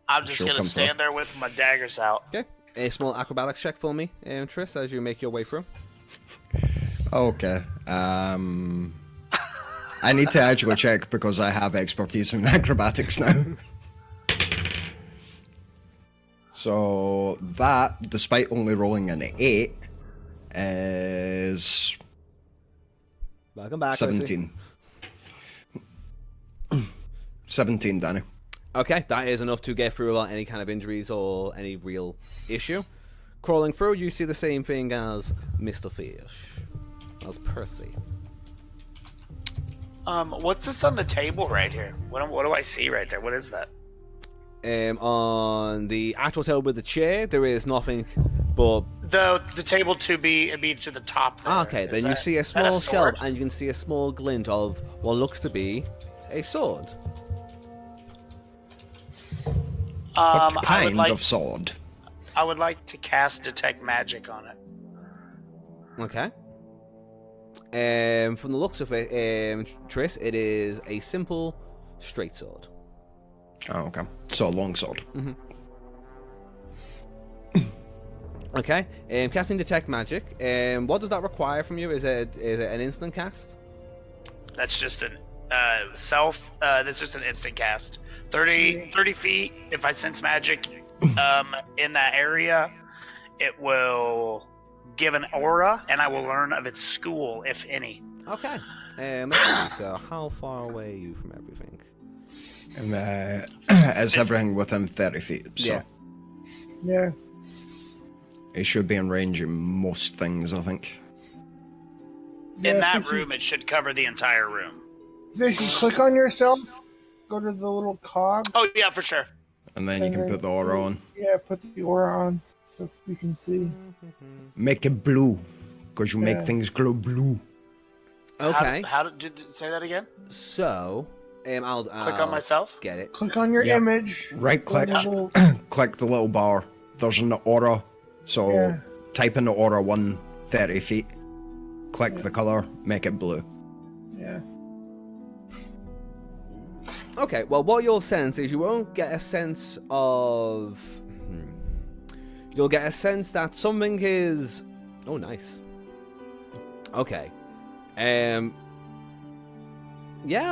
I'm just She'll gonna come stand there with my daggers out. Okay. A small acrobatics check for me, Triss, as you make your way through. Okay. I need to actually check because I have expertise in acrobatics now. So that, despite only rolling an 8, is Welcome back. 17. 17, Danny. Okay, that is enough to get through without any kind of injuries or any real issue. Crawling through, you see the same thing as Mr. Fish, as Percy. What's this on the table right here? What do I see right there? What is that? On the actual table with the chair, there is nothing but... The table to be to the top there. Okay, then you see a small shelf, and you can see a small glint of what looks to be a sword. What I kind would like, of sword? I would like to cast Detect Magic on it. Okay. From the looks of it, Triss, it is a simple straight sword. Oh, okay. So a long sword. Mm-hmm. Okay. Casting Detect Magic. What does that require from you? Is it an instant cast? That's just an that's just an instant cast. 30 feet. If I sense magic in that area, it will give an aura, and I will learn of its school, if any. Okay. Let's see. So, how far away are you from everything? Is everything within 30 feet? So Yeah. Yeah. it should be in range of most things, I think. In Yeah, that Fishy- room, it should cover the entire room. Fishy, click on yourself. Go to the little cog. Oh yeah, for sure. And then you can put the aura on. Yeah, put the aura on so you can see. Make it blue, because you make Yeah. things glow blue. Okay. How did you say that again? So, I'll Click on myself. get it. Click on your Yeah. image. Right click, Go to the little- click the little bar. There's an aura. So Yeah. type in the aura 30 feet. Click the color, make it blue. Yeah. Okay, well, what you'll sense is you won't get a sense of... You'll get a sense that something is... Oh, nice. Okay. Yeah,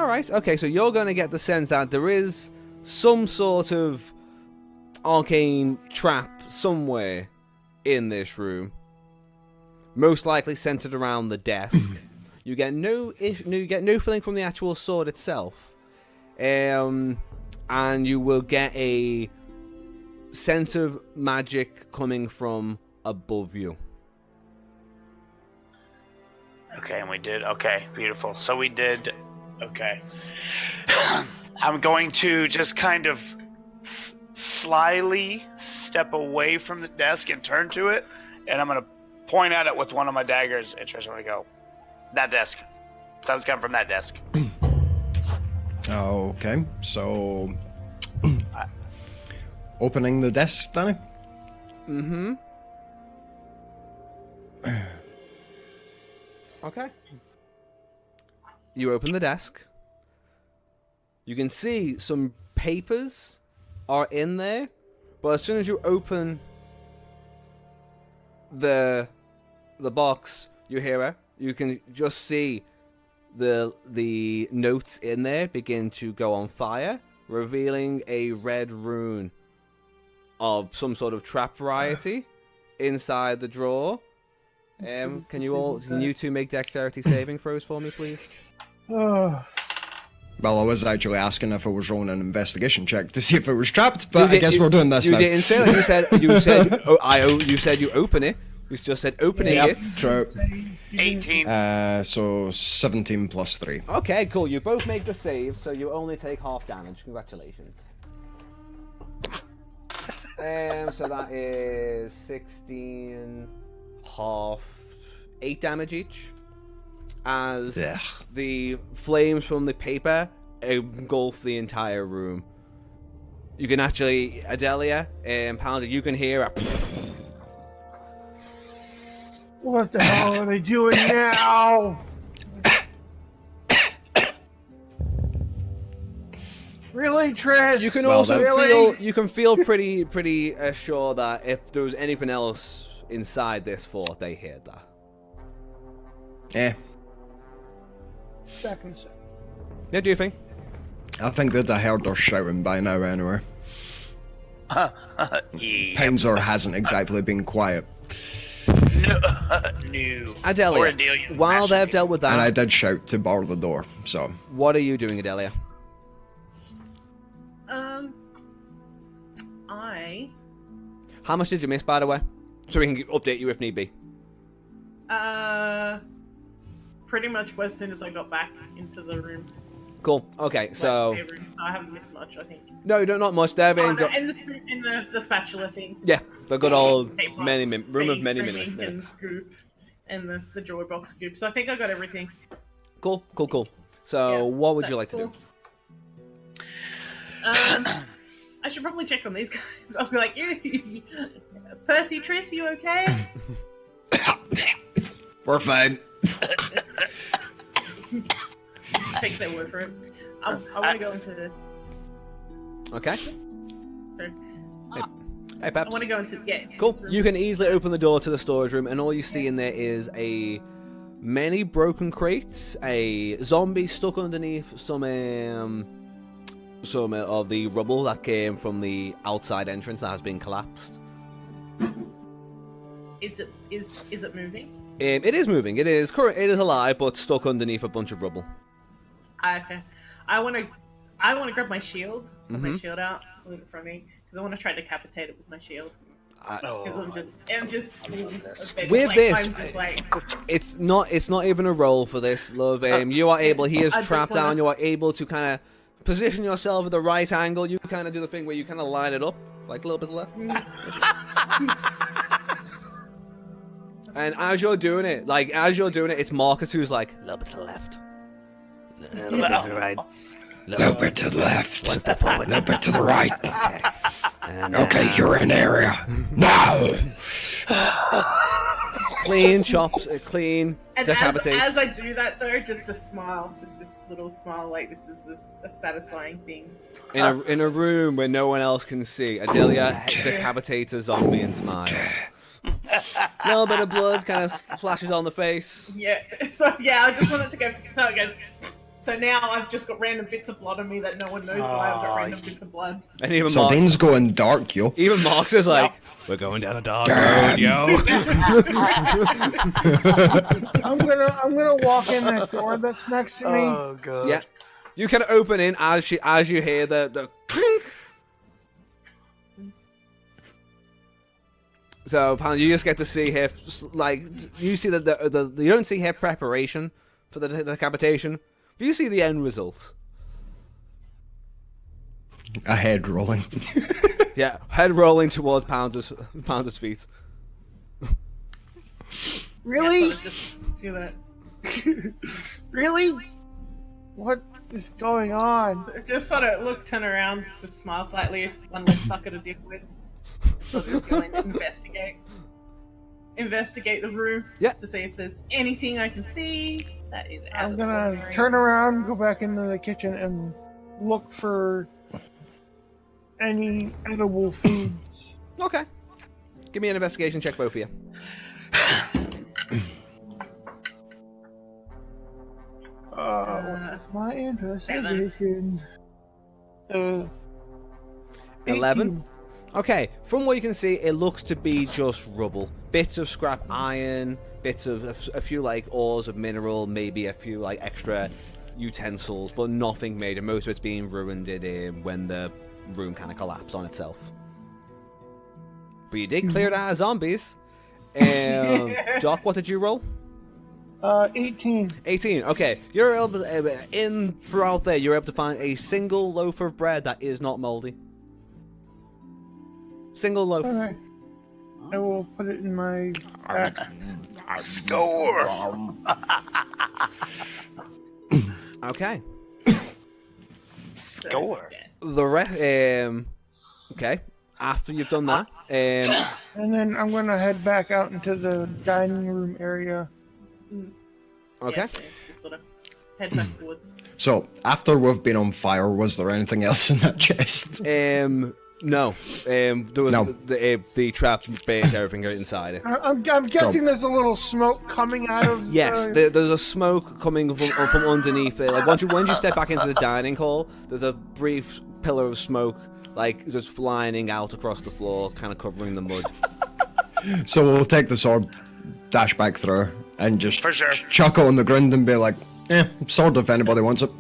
alright. Okay, so you're going to get the sense that there is some sort of arcane trap somewhere in this room. Most likely centered around the desk. You get no feeling from the actual sword itself. And you will get a sense of magic coming from above you. Okay, and we did. Okay, beautiful. So we did. Okay. I'm going to just kind of slyly step away from the desk and turn to it, and I'm going to point at it with one of my daggers. And Trish, I'm going to go, that desk. Sounds coming from that desk. Okay, so opening the desk, Danny. Mm-hmm. Okay. You open the desk. You can see some papers are in there, but as soon as you open the box, you hear it. You can just see the notes in there begin to go on fire, revealing a red rune of some sort of trap variety inside the drawer. Can you two make dexterity saving throws for me, please? Oh, Well, I was actually asking if I was rolling an investigation check to see if it was trapped, but You I did- guess you- we're doing this You now. didn't say that. You said you open it. You just said opening Yep, it. true. 18. So 17 plus 3. Okay, cool. You both make the save, so you only take half damage. Congratulations. So that is 16, half, 8 damage each. As Ugh. the flames from the paper engulf the entire room. You can actually, Adelia and Pounder, you can hear a... what the hell are they doing now? Really, Trish? You can Well, also then- feel pretty sure that if there was anything else inside this fort, they heard that. Eh, Back in a sec. Yeah, do you think? I think they'd have heard her shouting by now anyway. Yeah. Pouncer hasn't exactly been quiet. No. Adelia, Or Adelia, while they've actually. dealt with And I that, did shout to bar the door, so... what are you doing, Adelia? I How much did you miss, by the way? So we can update you if need be. pretty much as soon as I got back into the room. Cool. Okay, so... Like, room. I haven't missed much, I think. No, not much. They've Oh, got... and the spatula thing. Yeah, the good old Tape rock, room of face, many rimming, and minutes. goop, and the joy box goop. So I think I got everything. Cool. So, Yeah, what would you like that's to do? cool. I should probably check on these guys. I'll be like, you, Percy, Triss, you okay? We're fine. Take their word for it. I want to go into. Okay. Sorry. Hey, I Peps. want to go into Cool. this room. You can easily open the door to the storage room, and all you see in there is many broken crates, a zombie stuck underneath some of the rubble that came from the outside entrance that has been collapsed. Is it moving? It is moving. It is alive, but stuck underneath a bunch of rubble. Okay. I want to grab my shield. Put my Mhm. shield out, put it in front of me, because I want to try to decapitate it with my shield. Oh, Because I'm just With this, I'm just like, It's not even a roll for this, love. You are able. He is I just trapped wanna- down. You are able to kind of position yourself at the right angle. You kind of do the thing where you kind of line it up, like a little bit left. And as you're doing it, it's Marcus who's like, a little bit to the left. A little bit to the right. A little bit to the left. One step forward. A little bit to the right. Okay. And, Okay, you're in area. Now! Clean chops, clean and decapitates. as I do that though, just a smile, just this little smile, like this is a satisfying thing. In a room where no one else can see, Adelia decapitates a zombie and smiles. A little bit of blood kind of flashes on the face. Yeah. So yeah, I just want it to go. So it goes. So now I've just got random bits of blood on me that no one knows why I've got random bits of blood. And even Mark, Sardine's going dark, yo. even Mark's is like, we're going down a dark road, yo. I'm gonna walk in that door that's next to me. Oh god. Yeah. You can open in as you hear the clink. So, Pan, you just get to see here, like, you see that you don't see here preparation for the decapitation, but you see the end result. A head rolling. Yeah, head rolling towards Pounder's feet. Really? Yeah, so just do that. Really? What is going on? Just sort of turn around, just smile slightly. One less bucket of dickwood. So just go and investigate the room Yeah. just to see if there's anything I can see that is out I'm of the gonna ordinary. turn around, go back into the kitchen, and look for any edible foods. Okay. Give me an investigation check, both of you. What is my investigation? 11? 18. Okay, from what you can see, it looks to be just rubble. Bits of scrap iron, bits of a few like ores of mineral, maybe a few like extra utensils, but nothing major. Most of it's being ruined when the room kind of collapsed on itself. But you did clear it out of zombies. Jock, what did you roll? 18. 18. Okay, you're able to, throughout there, you're able to find a single loaf of bread that is not moldy. Single loaf. Alright. I will put it in my back. Score. Okay. Score. The rest. Okay. After you've done that, And then I'm gonna head back out into the dining room area. okay. Yeah, just sort of head back towards. So, after we've been on fire, was there anything else in that chest? No. There was No. the trap burnt everything right inside it. I'm guessing there's a little smoke coming out of. Yes, there's a smoke coming from underneath it. Like once you step back into the dining hall, there's a brief pillar of smoke, like just flying out across the floor, kind of covering the mud. So we'll take the sword, dash back through, and just For sure. chuck it on the ground and be like, sword if anybody wants it.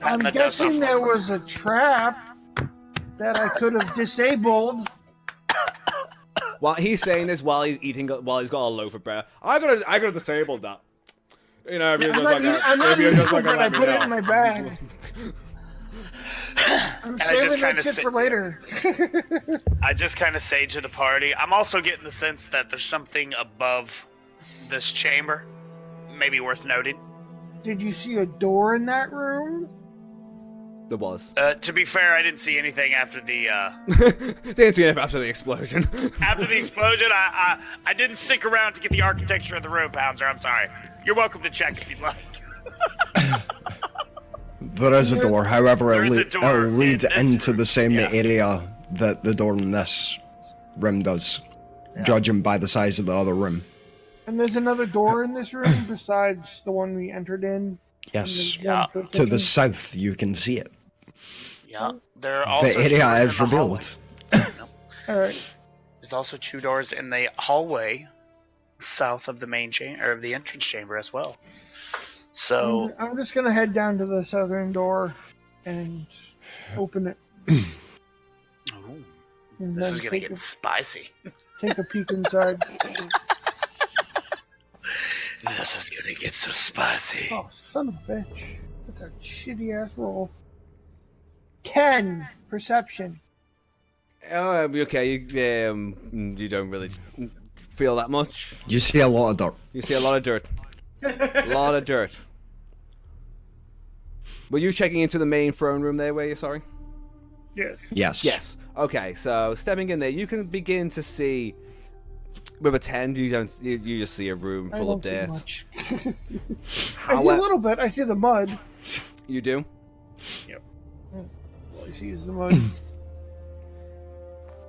I'm guessing there was a trap that I could have disabled. While he's saying this, while he's got a loaf of bread, I could have disabled that. You know, if you're just like I'm not eating just food, like but I put it in my bag. I'm saving that shit for later. I just kind of say to the party, I'm also getting the sense that there's something above this chamber, maybe worth noting. Did you see a door in that room? There was. To be fair, I didn't see anything after the Didn't see it after the explosion. after the explosion. I didn't stick around to get the architecture of the room, Pouncer. I'm sorry. You're welcome to check if you'd like. There is a door, however, There is a it'll door lead in this into room, the same yeah. area that the door in this room does, judging by the size of the other room. And there's another door in this room besides the one we entered in. Yes, And the one Yeah. for the to the kitchen? south you can see it. Yeah, there are also The area doors is in the hallway. revealed. Alright. There's also 2 doors in the hallway south of the main chamber, or the entrance chamber as well. So I'm just gonna head down to the southern door and open it. Ooh, And this then is gonna take get spicy. take a peek inside. This is gonna get so spicy. Oh, son of a bitch. That's a shitty ass roll. 10 perception. Oh, okay. You don't really feel that much. You see a lot of dirt. You see a lot of dirt. A lot of dirt. Were you checking into the main throne room there, were you? Sorry? Yes. Yes. Yes. Okay, so stepping in there, you can begin to see. With a 10, you just see a room I full of don't see dirt. much. I see a little bit. I see the mud. You do? All I see is the mud.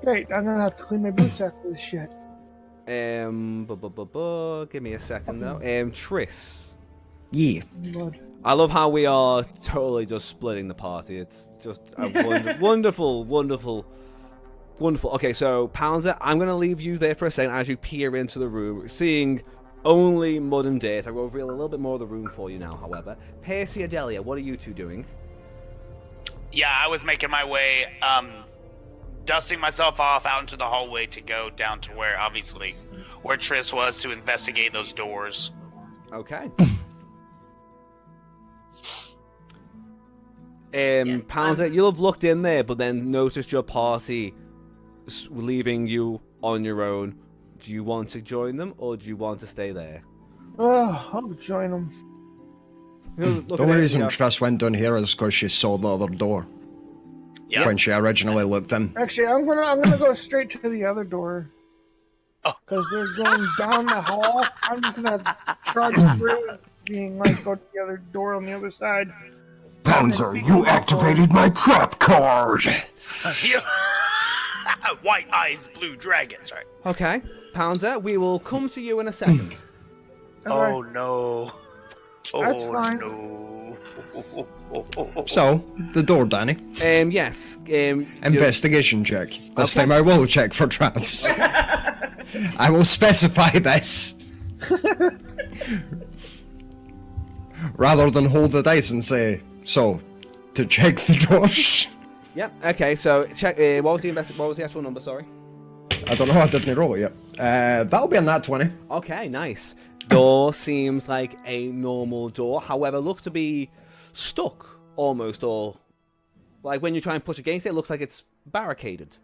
Great, I'm gonna have to clean my boots after this shit. Give me a second though. Tris. Yeah. Mud. I love how we are totally just splitting the party. It's just a wonderful. Okay, so Pounder, I'm going to leave you there for a second as you peer into the room, seeing only mud and dirt. I will reveal a little bit more of the room for you now, however. Percy, Adelia, what are you two doing? Yeah, I was making my way, dusting myself off out into the hallway to go down to where, obviously, where Triss was to investigate those doors. Okay. Yeah, Pounder, you'll have looked in there, but then noticed your party leaving you on your own. Do you want to join them, or do you want to stay there? Oh, I'll join them. The only reason Triss went down here is because she saw the other door Yeah. when she originally looked in. Actually, I'm gonna go straight to the other door. Oh. Because they're going down the hall. I'm just gonna trudge through, being like, go to the other door on the other side. Panzer, you activated my trap card! White eyes, blue dragon. Sorry. Okay, Pounder, we will come to you in a second. Oh no. That's Oh fine. no. So, the door, Danny. Yes. Investigation check. This Okay. time I will check for traps. I will specify this. Rather than hold the dice and say, so, to check the doors. Yep. Okay. So check. What was the actual number? Sorry. I don't know, I didn't roll it yet. That'll be a nat 20. Okay. Nice. Door seems like a normal door. However, looks to be stuck almost, or like when you try and push against it, it looks like it's barricaded.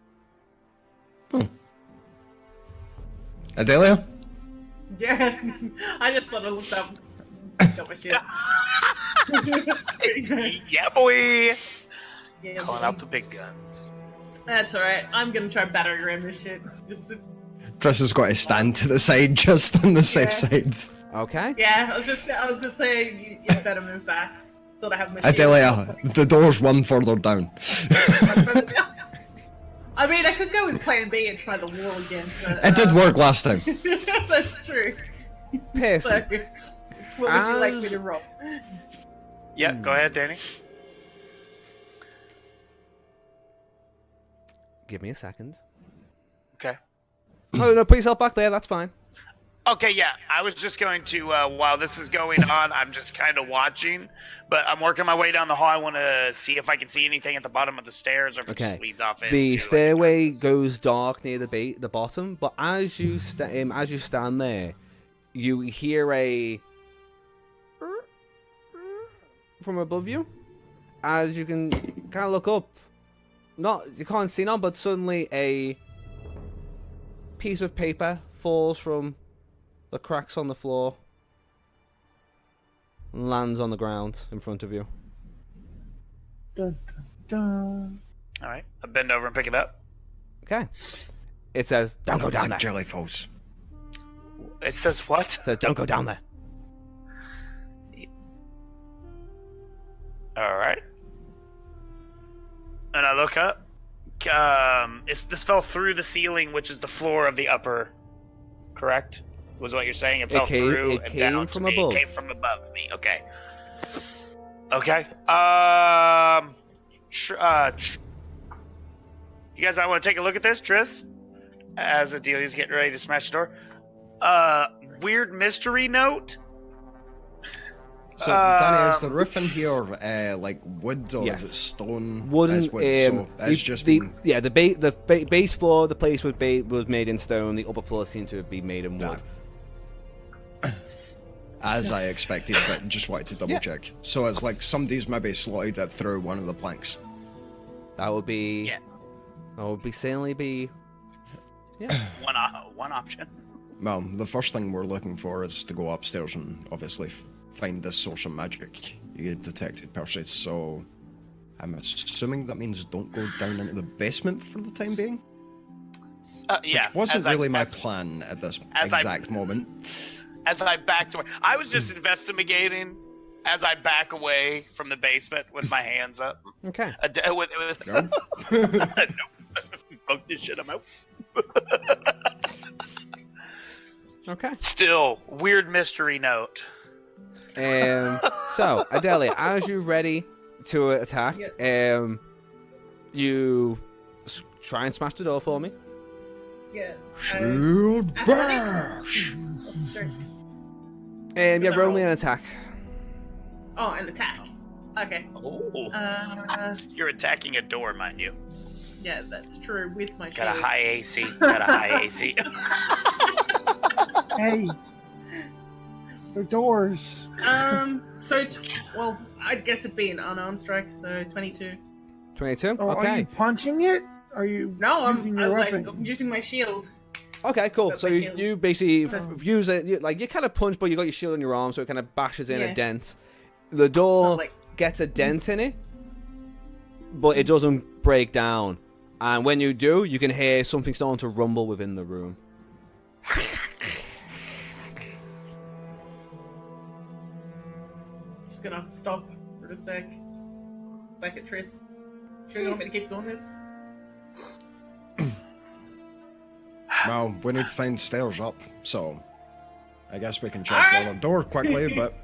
Adelia? Yeah, I just thought I looked up. Got my shit. Yeah, boy. Yeah, Calling out the big guns. That's alright. I'm gonna try battering ram this shit. Just to... Triss has got to stand to the side, just on the safe Yeah. side. Okay. Yeah, I was just saying you better move back so that I have my shield. Adelia, the door's one further down. I mean, I could go with plan B and try the wall again. But, It did work last time. That's true. Pierce. So, what would you like me to roll? Yeah, go ahead, Danny. Give me a second. Okay. Oh, no, put yourself back there. That's fine. Okay, yeah. I was just going to, while this is going on, I'm just kind of watching, but I'm working my way down the hall. I want to see if I can see anything at the bottom of the stairs or if it just leads off into, The like, stairway darkness. goes dark near the bottom, but as you stand there, you hear a from above you. As you can kind of look up, you can't see none, but suddenly a piece of paper falls from the cracks on the floor and lands on the ground in front of you. Dun, dun, dun. All right. I bend over and pick it up. Okay. It says, "Don't go down there." Jellyfalls. It says what? It says, "Don't go down there." All right. And I look up. This fell through the ceiling, which is the floor of the upper. Correct? Was what you're saying? It fell through it and came down from to me. above. It came from above me. Okay. Okay. You guys might want to take a look at this, Triss. As Adelia's getting ready to smash the door. Weird mystery note. So, Danny, is the roof in here like wood or Yes. is it stone? Wooden. It's wood, so it's just been... the base floor, the place was made in stone. The upper floor seemed to be made in wood. As I expected, but just wanted to double Yeah. check. So it's like somebody's maybe slotted it through one of the planks. That would be. Yeah. That would be certainly be. Yeah. One option. Well, the first thing we're looking for is to go upstairs and obviously find this source of magic you detected, Percy. So I'm assuming that means don't go down into the basement for the time being? Yeah. Which wasn't really my plan at this exact moment. As I backed away, I was just investigating. As I back away from the basement with my hands up. Okay. No? Nope. Fuck this shit, I'm out. Okay. Still, weird mystery note. So, Adelia, as you're ready to attack, you try and smash the door for me. Yeah. Shield bash! Sorry. Yeah, roll me an attack. Oh, an attack. Okay. Oh. You're attacking a door, mind you. Yeah, that's true. With my Got a shield. high AC. Got a high AC. Hey, the doors. Well, I'd guess it'd be an unarmed strike, so 22. 22? Oh, Are Okay. you punching it? Are you No, using your weapon? I'm using my shield. Okay, cool. But So my you, shield- you basically use it, you kind of punch, but you got your shield on your arm, so it kind of bashes in a Yeah. dent. The door Like- gets a dent in it, but it doesn't break down. And when you do, you can hear something starting to rumble within the room. Just gonna stop for a sec. Back at Triss. Sure you want me to keep doing this? Well, we need to find stairs up, so I guess we can check the other door quickly, but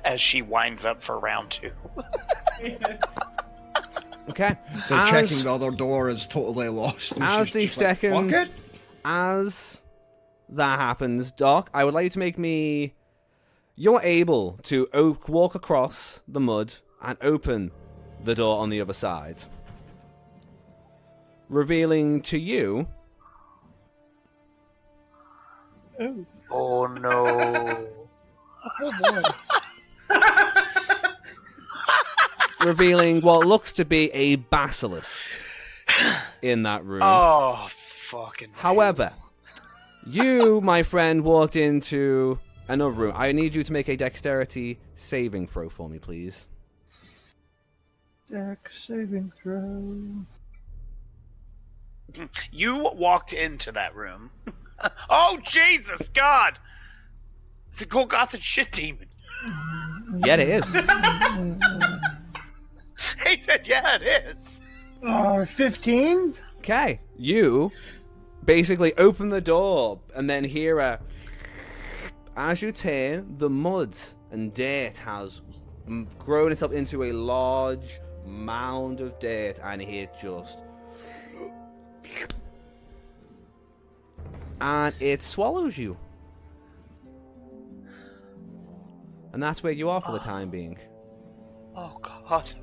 As she winds up for round 2. Okay. the checking the other door is totally lost. And as she's the just like, second- fuck it. As that happens, Doc, I would like you to make me... You're able to walk across the mud and open the door on the other side. Revealing to you... Oh, Oh no. oh boy. revealing what looks to be a basilisk in that room. Oh, fucking. However, you, my friend, walked into another room. I need you to make a dexterity saving throw for me, please. Dex saving throw. You walked into that room. Oh, Jesus, God! It's a Golgotha shit demon. Yeah, it is. He said, yeah, it is. 15? Okay, you basically open the door and then hear a. As you turn, the mud and dirt has grown itself into a large mound of dirt, and it just. And it swallows you. And that's where you are for the time being. Oh, God.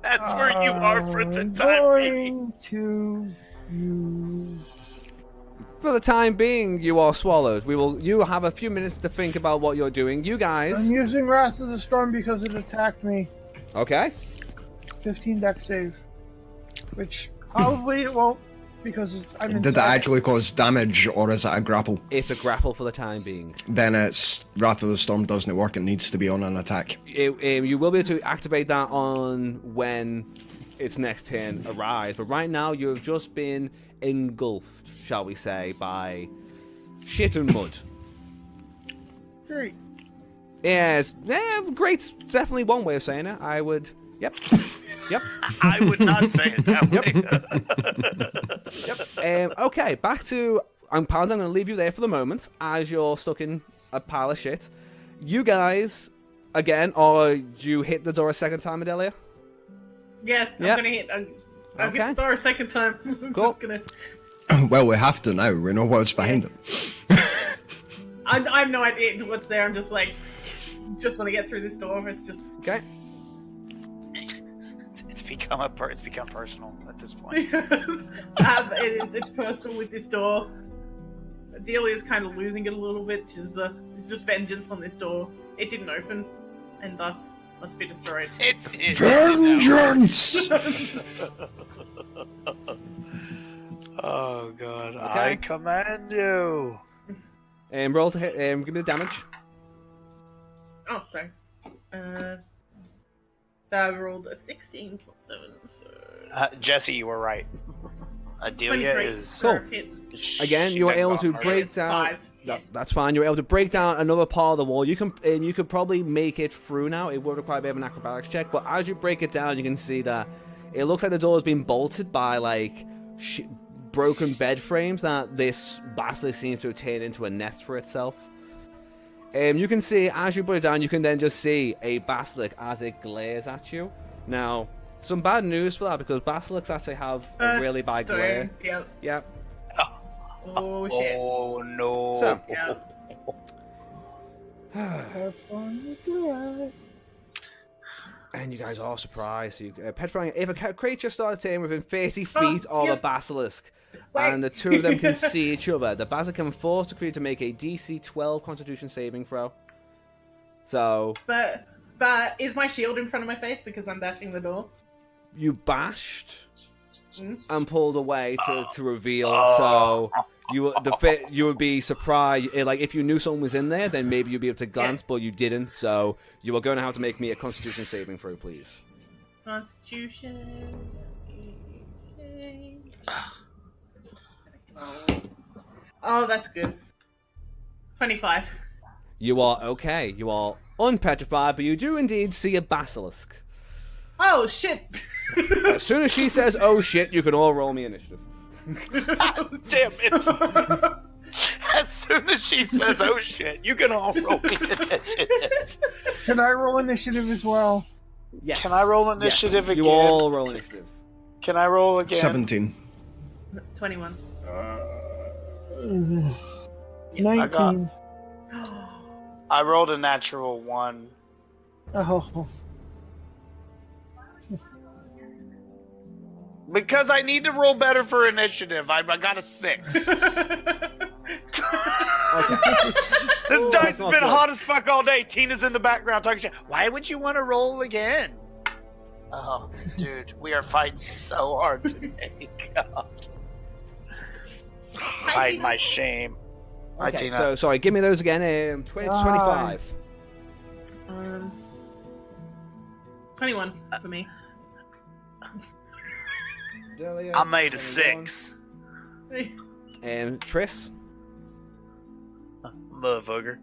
That's where you are for the I'm time being. going to use... For the time being, you are swallowed. You have a few minutes to think about what you're doing. You guys. I'm using Wrath of the Storm because it attacked me. Okay. 15 deck save. Which probably it won't because I'm inside. Did that actually cause damage, or is it a grapple? It's a grapple for the time being. Then it's Wrath of the Storm doesn't work, it needs to be on an attack. You will be able to activate that on when its next turn arrives. But right now, you have just been engulfed, shall we say, by shit and mud. Great. Yes, great's definitely one way of saying it. I would. Yep. Yep. I would not say it that way. Yep. Okay, back to. I'm going to leave you there for the moment as you're stuck in a pile of shit. You guys, again, or you hit the door a second time, Adelia? Yeah, I'm gonna hit. I'll Okay. hit the door a second time. I'm Cool. just gonna. Well, we have to now, we know what's behind it. I have no idea what's there. I'm just like, just want to get through this door. It's just. Okay. It's become personal at this point. It's personal with this door. Delia's kind of losing it a little bit. It's just vengeance on this door. It didn't open, and thus must be destroyed. It is. Vengeance! Oh, God. Okay. I command you. Roll to hit. Give me the damage. Oh, sorry. So I rolled a 16.7. So Jesse, you were right. Adelia 23. is. Cool. Hit. Again, you were able to Shit, break It's down. 5. That's fine. You were able to break down another part of the wall. You could probably make it through now. It would require a bit of an acrobatics check, but as you break it down, you can see that it looks like the door has been bolted by like broken bed frames that this basilisk seems to have turned into a nest for itself. You can see as you put it down, you can then just see a basilisk as it glares at you. Now, some bad news for that because basilisks actually have a really bad glare. Yep. Yep. Oh shit. Oh, no. So. Yeah. Have fun with that. And you guys are surprised. Petrifying. If a creature started turning within 30 feet of a basilisk, Wait. and the two of them can see each other, the basilisk can force the creature to make a DC 12 Constitution saving throw. So But is my shield in front of my face because I'm bashing the door? you bashed Mm. and pulled away to reveal. So you would be surprised. Like if you knew someone was in there, then maybe you'd be able to glance, but you didn't. So you are going to have to make me a Constitution saving throw, please. Constitution. Oh, that's good. 25. You are okay. You are unpetrified, but you do indeed see a basilisk. Oh shit! As soon as she says, "Oh shit," you can all roll me initiative. Damn it. As soon as she says, oh shit, you can all roll initiative. Can I roll initiative as well? Yes. Can I roll initiative again? You all roll initiative. Can I roll again? 17. 21. 19. I rolled a natural 1. Oh. Because I need to roll better for initiative. I got a 6. This dice has not been good. hot as fuck all day. Tina's in the background talking shit. Why would you want to roll again? Oh, dude, we are fighting so hard today. God. Hide my shame. Hi, Okay, Tina. so sorry, give me those again. 20 to 25. 21 for me. I made a 6. Triss. Motherfucker.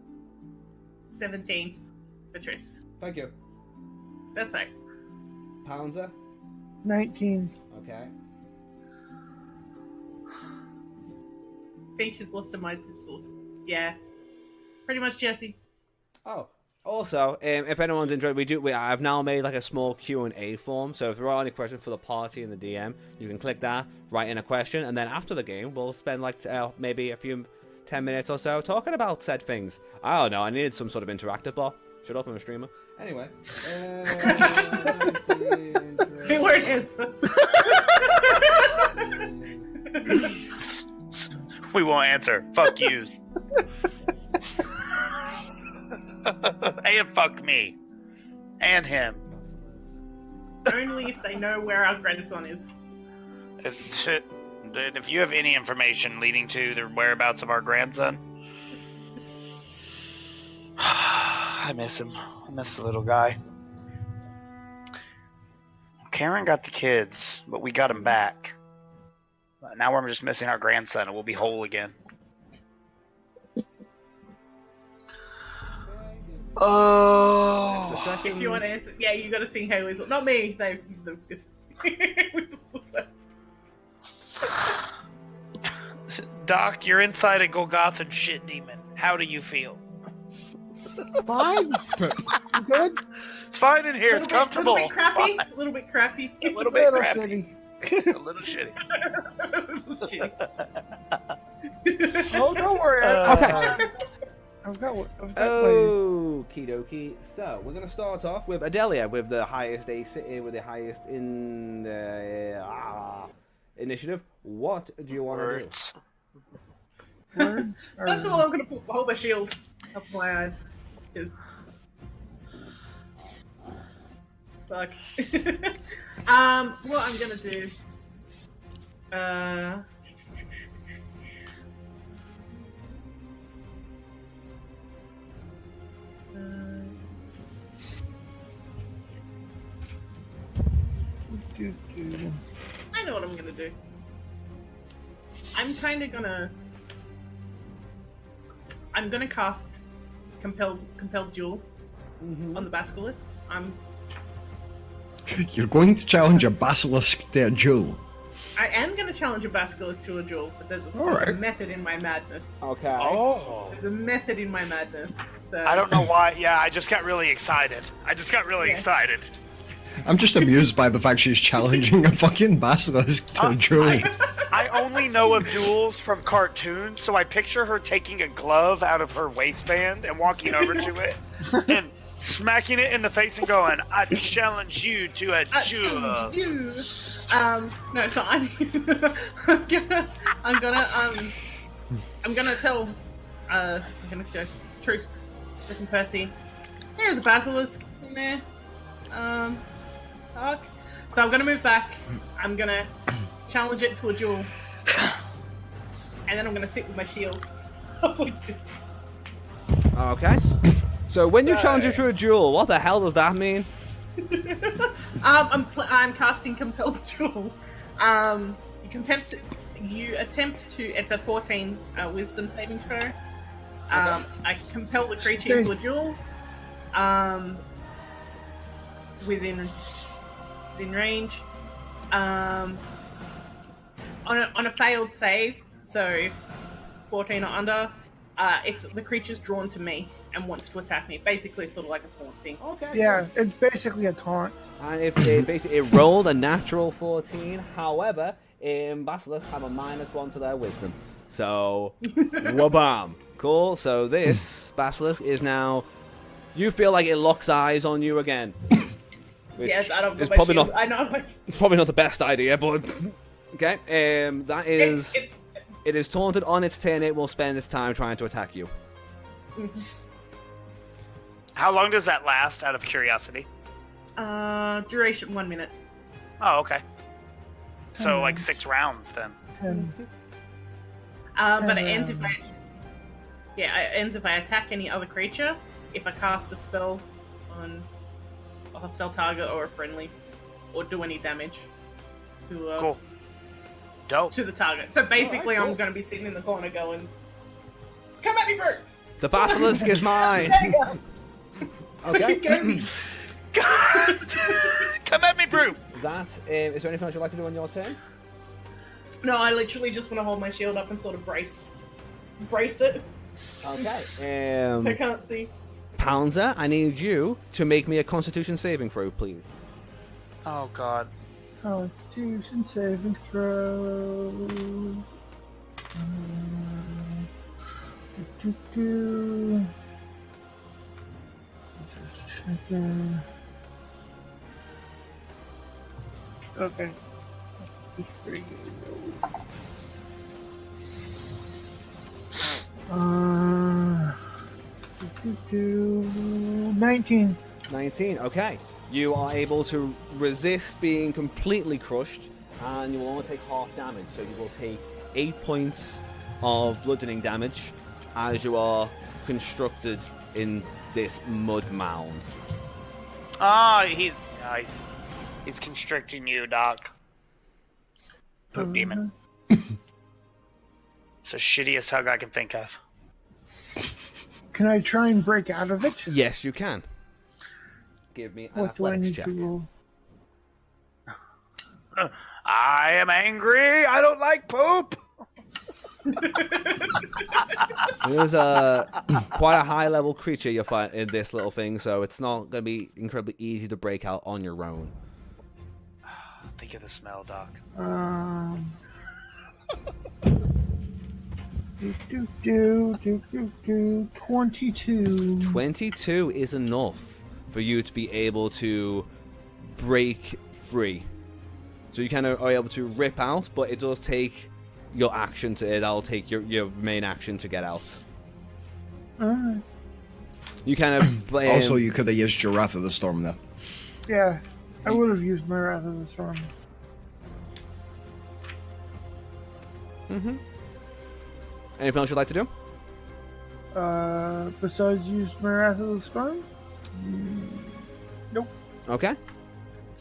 17. Patrice. Thank you. That's right. Pouncer. 19. Okay. I think she's lost her mind since. Yeah. Pretty much Jesse. Oh, also, if anyone's interested, I've now made like a small Q&A form. So if there are any questions for the party and the DM, you can click that, write in a question, and then after the game, we'll spend like maybe 10 minutes or so talking about said things. I don't know. I needed some sort of interactive bar. Shut up, I'm a streamer. Anyway. They weren't answer. We won't answer. Fuck you. And fuck me. And him. Only if they know where our grandson is. If you have any information leading to the whereabouts of our grandson, I miss him. I miss the little guy. Karen got the kids, but we got him back. Now we're just missing our grandson, and we'll be whole again. Oh. If you want to answer, yeah, you got to sing "Hey Weasel." Not me. Doc, you're inside a Golgothan shit demon. How do you feel? Fine. Good. It's fine in here. It's comfortable. A little bit crappy. A little bit crappy. A little bit Little crappy. shitty. A little shitty. Oh, don't worry. Okay. I've got Okie dokie. So we're gonna start off with Adelia with the highest with the highest initiative. What do you want to do? words. First of all, I'm going to hold my shield up my eyes. Because... Fuck. What I'm going to do... I know what I'm gonna do. I'm kind of gonna... I'm gonna cast Compelled Duel on the Basilisk. You're going to challenge a basilisk to a duel. I am gonna challenge a Basilisk to a duel, but there's a method in my madness. Okay. Oh. There's a method in my madness. So... I don't know why. Yeah, I just got really excited. Excited. I'm just amused by the fact she's challenging a fucking basilisk to a duel. I only know of duels from cartoons, so I picture her taking a glove out of her waistband and walking over to it and smacking it in the face and going, "I challenge you to a duel." No, so I'm gonna tell I'm gonna go Truce, listen, Percy. There's a basilisk in there. Fuck. So I'm gonna move back. I'm gonna challenge it to a duel, and then I'm gonna sit with my shield. Okay. So when you challenge it to a duel, what the hell does that mean? I'm casting Compelled Duel. You attempt to. It's a 14 Wisdom saving throw. I compel the creature into a duel. Within range. On a failed save, so if 14 or under, if the creature's drawn to me and wants to attack me, basically sort of like a taunt thing. Okay. Yeah, it's basically a taunt. And if it rolled a natural 14, however, Basilisks have a -1 to their wisdom. So, wabam. Cool. So this Basilisk is now. You feel like it locks eyes on you again. Yes, I don't know. Probably not. I know. It's probably not the best idea, but okay. That is. It is taunted on its turn. It will spend its time trying to attack you. How long does that last, out of curiosity? Duration 1 minute. Oh, okay. So like 6 rounds then. But it ends if I. Yeah, it ends if I attack any other creature. If I cast a spell on a hostile target or a friendly, or do any damage. Cool. dope. to the target. So basically, I'm going to be sitting in the corner going, "Come at me, bro!" The basilisk is mine. There you go. Okay. Get me. Come at me, Brew. That is there anything else you'd like to do on your turn? No, I literally just want to hold my shield up and sort of brace it. Okay. So I can't see. Pouncer, I need you to make me a Constitution saving throw, please. Oh God. Constitution saving throw. Just checking. Okay. Just reading. 19. 19, okay. You are able to resist being completely crushed, and you will only take half damage, so you will take 8 points of bludgeoning damage as you are constructed in this mud mound. Ah, he's nice. He's constricting you, Doc. Poop demon. It's the shittiest hug I can think of. Can I try and break out of it? Yes, you can. Give me an What do I athletics need check. to roll? I am angry. I don't like poop. There's quite a high level creature you find in this little thing, so it's not going to be incredibly easy to break out on your own. Think of the smell, Doc. 22. 22 is enough for you to be able to break free. So you kind of are able to rip out, but it does take your action to it. I'll take your main action to get out. Alright. You kind of Also, you could have used your Wrath of the Storm there. Yeah, I would have used my Wrath of the Storm. Mm-hmm. Anything else you'd like to do? Besides use my Wrath of the Storm? Nope. Okay.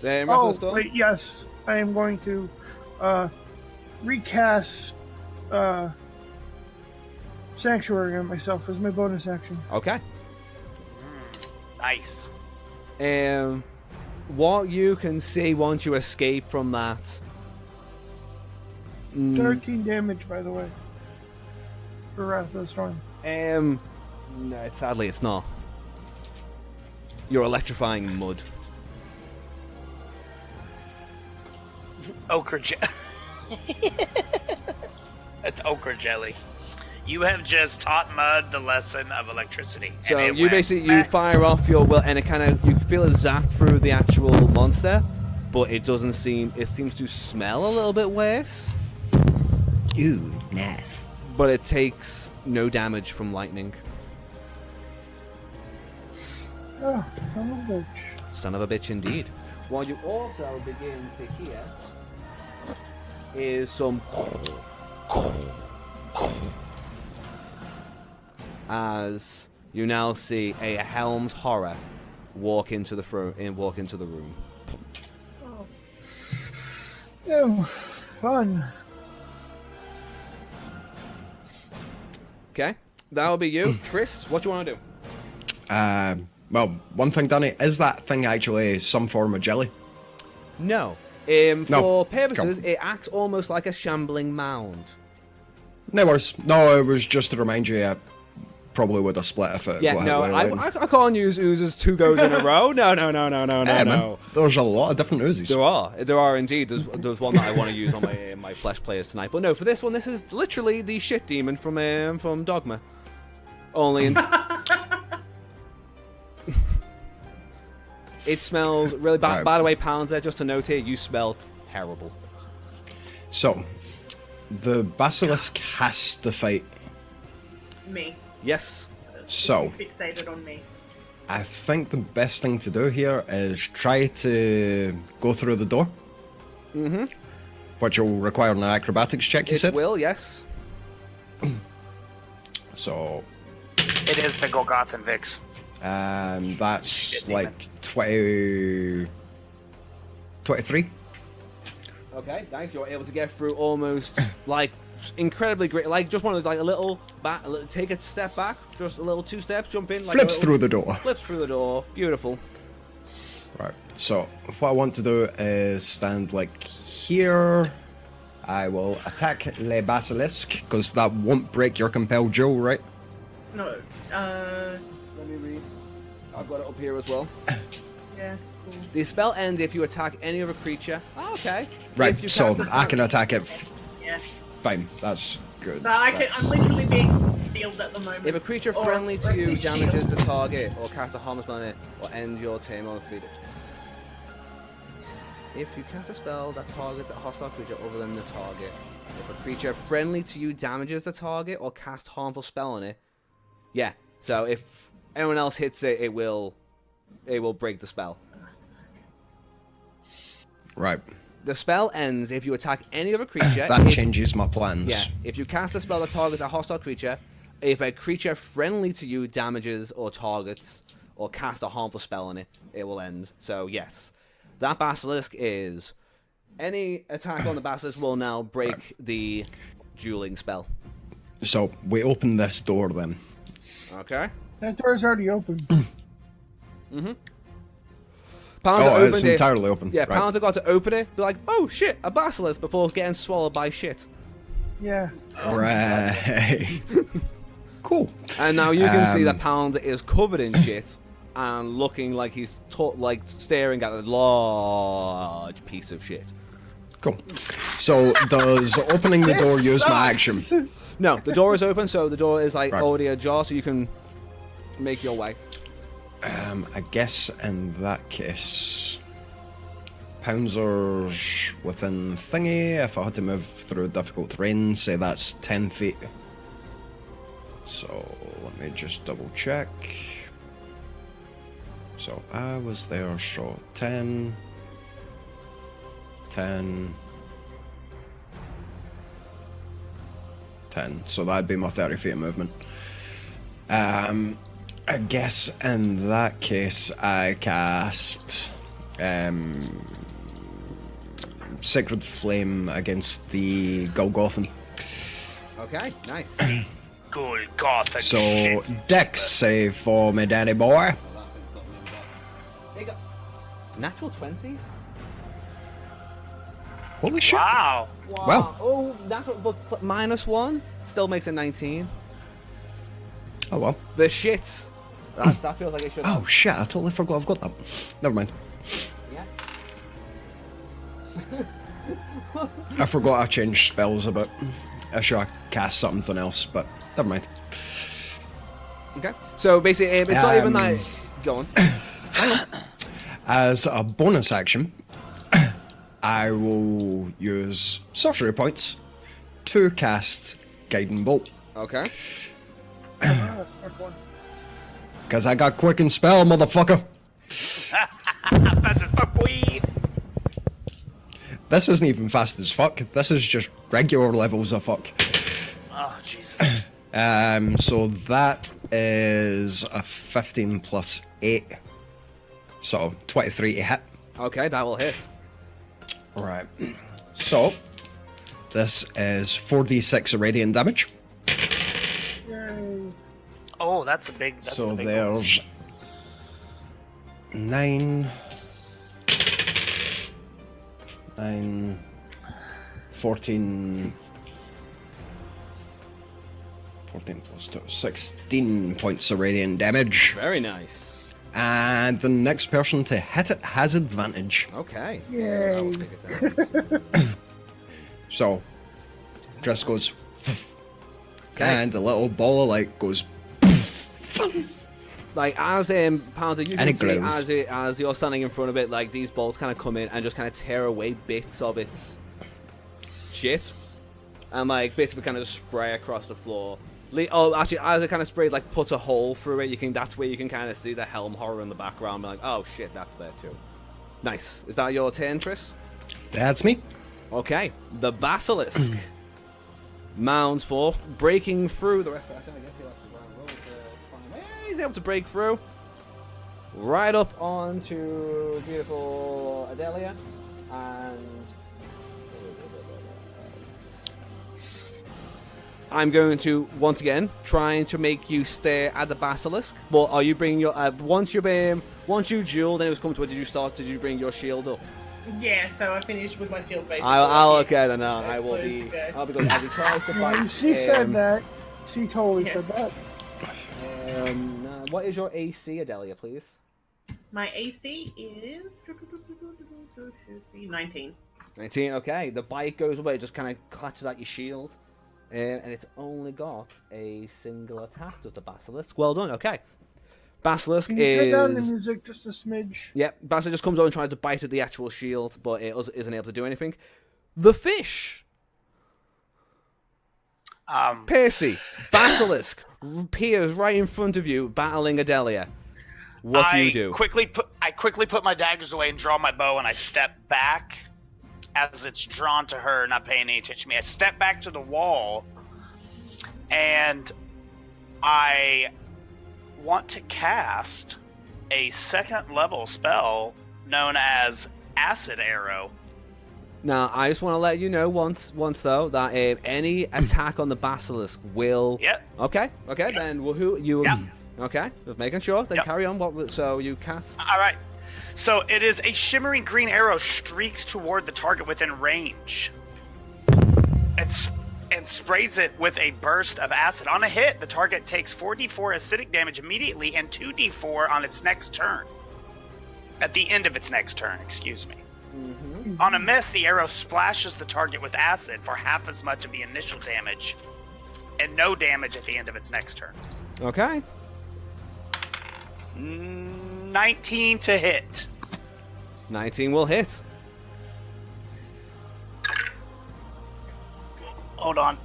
Then Oh, Wrath of the Storm? wait, yes. I am going to recast Sanctuary on myself as my bonus action. Okay. Nice. What you can see once you escape from that. 13 damage, by the way. For Wrath of the Storm. No, sadly it's not. You're electrifying mud. Ochre jelly. That's ochre jelly. You have just taught mud the lesson of electricity. So and it you went basically back. fire off your will, and it kind of you feel it zap through the actual monster, but it doesn't seem. It seems to smell a little bit worse. Ooh, nice. But it takes no damage from lightning. Oh, son of a bitch. Son of a bitch, indeed. What you also begin to hear is some. As you now see a helmed horror walk into the room. Ew, fun. Okay, that'll be you, Chris. What do you want to do? Well, one thing, Danny, is that thing actually some form of jelly? No. No, For purposes, come. it acts almost like a shambling mound. No worries. No, it was just to remind you. Probably would have split if it. Yeah, got no, hit by lightning. I can't use oozes 2 goes in a row. No. Hey, man, there's a lot of different oozes. There are indeed. There's one that I want to use on my flesh players tonight. But no, for this one, this is literally the shit demon from Dogma. Only in... It smells really bad. Right. By the way, Pounds, just to note here, you smell terrible. So, the basilisk has to fight. Me. Yes. So, Fixated on me. I think the best thing to do here is try to go through the door. Mm-hmm. Which will require an acrobatics check, you It said? will, yes. So, It is the Golgothan Vix. that's Shit, like 20... 23? Okay, thanks. You're able to get through almost like incredibly great. Like just one of like a little back, take a step back, just a little 2 steps, jump in. Like Flips through the door. Flips through the door. Beautiful. Right. So what I want to do is stand like here. I will attack Le Basilisk because that won't break your compelled duel, right? No. Let me read. I've got it up here as well. Yeah. Cool. The spell ends if you attack any other creature. Oh, okay. Right. If you So cast a I spell- can attack it. Yeah. Fine. That's good. But I'm That's- literally being healed at the moment. If a creature Or- friendly or to if you we damages shield. the target or cast a harmless spell on it, or end your turn on defeated. If you cast a spell that targets a hostile creature other than the target, if a creature friendly to you damages the target or cast harmful spell on it, yeah. So if anyone else hits it, it will break the spell. Right. The spell ends if you attack any other creature. That if- changes my plans. Yeah, if you cast a spell that targets a hostile creature, if a creature friendly to you damages or targets or cast a harmful spell on it, it will end. So yes, that basilisk is any attack on the basilisk will now break the dueling spell. So we open this door then. Okay. That door's already open. Pounder Oh, it's opened it. entirely open. Yeah, Right. Pounder got to open it, be like, oh shit, a basilisk, before getting swallowed by shit. Yeah. Right. Cool. And now you can see that Um, Pounder is covered in shit and looking like he's like staring at a large piece of shit. Cool. So does opening the door This use my sucks. action? No, the door is open, so the door is like Right. already ajar, so you can make your way. I guess in that case, Pouncer's within thingy. If I had to move through difficult terrain, say that's 10 feet. So let me just double check. So I was there, so 10, 10, 10. So that'd be my 30 feet of movement. I guess in that case I cast Sacred Flame against the Golgothan. Okay, nice. Good gothic So shit. Dex save for me, Danny boy. Natural 20? Holy shit. Wow. Wow. Well. Oh, natural, but -1 still makes it 19. Oh well. The shit. That feels like it should. Oh shit, I totally forgot I've got that. Never mind. Yeah. I forgot I changed spells a bit. I should have cast something else, but never mind. Okay. So basically, it's not even that. Go on. As a bonus action, I will use sorcery points to cast Guiding Bolt. Okay. That's not one. Because I got quick and spell, motherfucker. Fast as fuck, boy. This isn't even fast as fuck. This is just regular levels of fuck. Oh, Jesus. So that is a 15 plus 8. So 23 to hit. Okay, that will hit. Right. So this is 4d6 radiant damage. Yay. Oh, that's a big. That's So a big there's 9, 14 plus 2, 16 points of radiant damage. Very nice. And the next person to hit it has advantage. Okay. Yay. I will take it down. So, Driss goes, Okay. and a little ball of light goes, Like as Pounder, you And can it see glows. as you're standing in front of it, like these bolts kind of come in and just kind of tear away bits of its shit, and like bits of it kind of just spray across the floor. Oh, actually, as it kind of sprays, like puts a hole through it. That's where you can kind of see the helm horror in the background. Be like, oh shit, that's there too. Nice. Is that your turn, Chris? that's me. Okay. The basilisk mounds forth, breaking through the rest of the. I guess he'll have to roll to find where he's able to break through. Right up onto beautiful Adelia, and I'm going to, once again, trying to make you stare at the basilisk. But are you bringing your... once you duel, then it was coming to what did you bring your shield up? Yeah, so I finished with my shield basically. Okay, then I will be... I'll be going. As he tries to fight... She said that. She totally said that. What is your AC, Adelia, please? My AC is 19. 19, okay. The bite goes away, just kind of clutches at your shield. And it's only got a single attack, does the basilisk. Well done, okay. Basilisk Can you is... turn down the music just a smidge? Yep, Basilisk just comes over and tries to bite at the actual shield, but it isn't able to do anything. The fish! Percy, Basilisk appears right in front of you, battling Adelia. What do you do? I quickly put my daggers away and draw my bow, and I step back as it's drawn to her, not paying any attention to me. I step back to the wall, and I want to cast a 2nd level spell known as Acid Arrow. Now, I just want to let you know once though, that any attack on the basilisk will... Yep. Okay, Yep. then who you... Yep. Okay, just making sure. Then Yep. carry on. So you cast... All right. So it is a shimmering green arrow streaks toward the target within range. And sprays it with a burst of acid. On a hit, the target takes 4d4 acidic damage immediately and 2d4 on its next turn. At the end of its next turn, excuse me. Mm-hmm. On a miss, the arrow splashes the target with acid for half as much of the initial damage, and no damage at the end of its next turn. Okay. 19 to hit. 19 will hit. Hold on.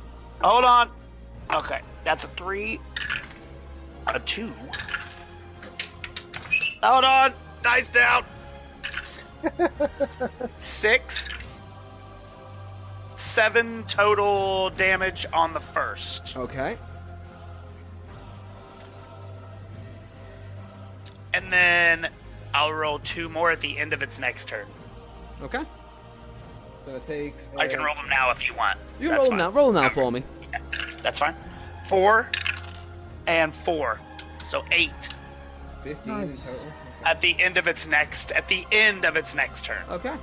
Okay, that's a 3, a 2. Hold on. Dice down. 6, 7 total damage on the first. Okay. And then I'll roll 2 more at the end of its next turn. Okay. So it takes... I can roll them now if you want. You That's roll fine. now. Roll now for me. Yeah, that's fine. 4 and 4. So 8 15 Nice. in total. at the end of its next turn. Okay.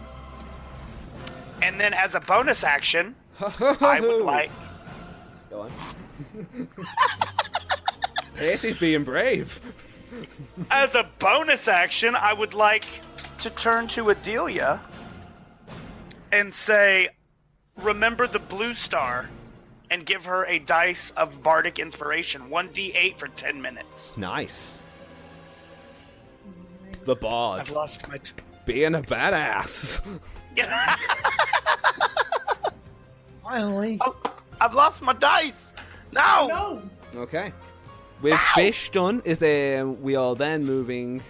And then as a bonus action, I would like... Go on. Percy's being brave. As a bonus action, I would like to turn to Adelia and say, remember the blue star, and give her a dice of bardic inspiration, 1d8 for 10 minutes. Nice. The bard. I've lost my... Being a badass. Finally. Oh, I've lost my dice! No! No! Okay. With fish done, we are then moving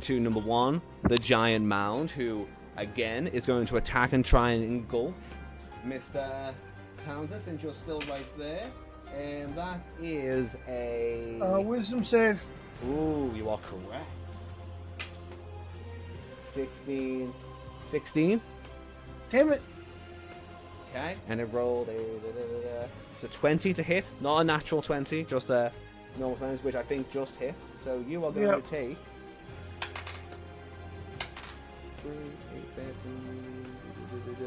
to number 1, the giant mound, who again is going to attack and try and engulf Mr. Townsend, since you're still right there. And that is a... Wisdom save. Ooh, you are correct. 16. 16? Damn it. Okay. And it rolled so 20 to hit. Not a natural 20, just a normal 20, which I think just hits. So you are going to take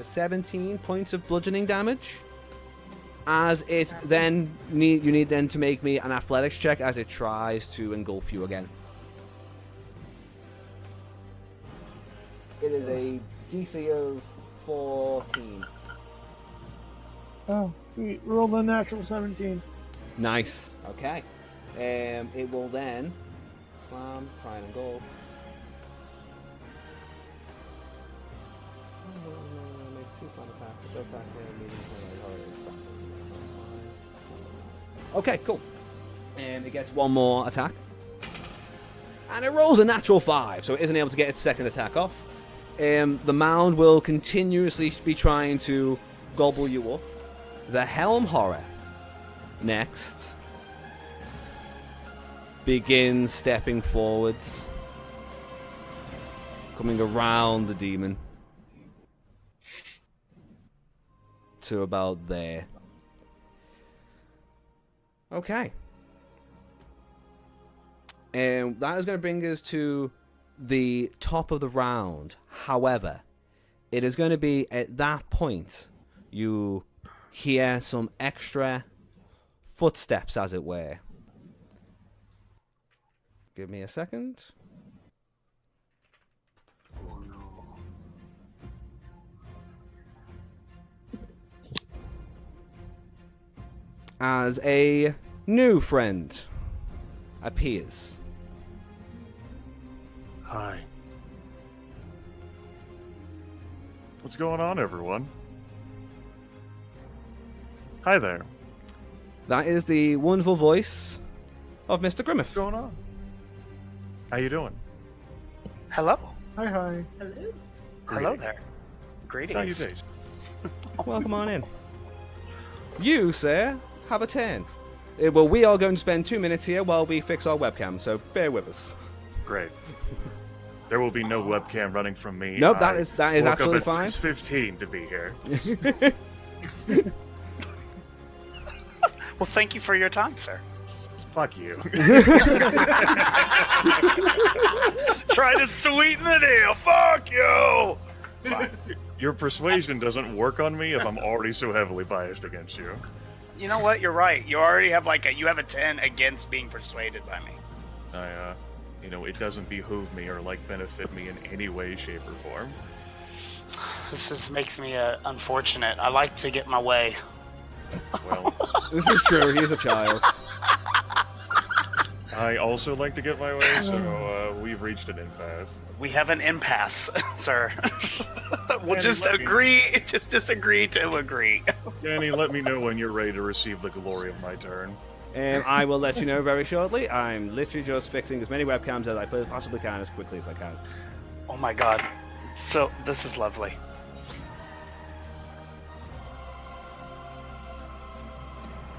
17 points of bludgeoning damage. As it then you need then to make me an athletics check as it tries to engulf you again. It is a DC of 14. Oh, we rolled a natural 17. Nice. Okay. It will then slam, try and engulf. Make 2 slam attacks. Okay, cool. It gets 1 more attack. And it rolls a natural 5, so it isn't able to get its second attack off. The mound will continuously be trying to gobble you up. The Helm Horror next begins stepping forwards, coming around the demon to about there. Okay. And that is going to bring us to the top of the round. However, it is going to be at that point you hear some extra footsteps, as it were. Give me a second. As a new friend appears. Hi. What's going on, everyone? Hi there. That is the wonderful voice of Mr. Grimmeth. What's going on? How you doing? Hello. Hi, hi. Hello. Hello there. Greetings. Salutations. Welcome on in. You, sir, have a turn. Well, we are going to spend 2 minutes here while we fix our webcam, so bear with us. Great. There will be no webcam running from me. Nope, that is woke up absolutely at fine. 6:15 to be here. Well, thank you for your time, sir. Fuck you. Try to sweeten the deal. Fuck you. Fine. Your persuasion doesn't work on me if I'm already so heavily biased against you. You know what? You're right. You already have you have a 10 against being persuaded by me. It doesn't behoove me or benefit me in any way, shape, or form. This makes me unfortunate. I like to get my way. Well, This is true, he's a child. I also like to get my way, so we've reached an impasse. We have an impasse, sir. We'll Danny, just disagree to agree. Danny, let me know when you're ready to receive the glory of my turn. And I will let you know very shortly. I'm literally just fixing as many webcams as I possibly can as quickly as I can. Oh my god. So, this is lovely.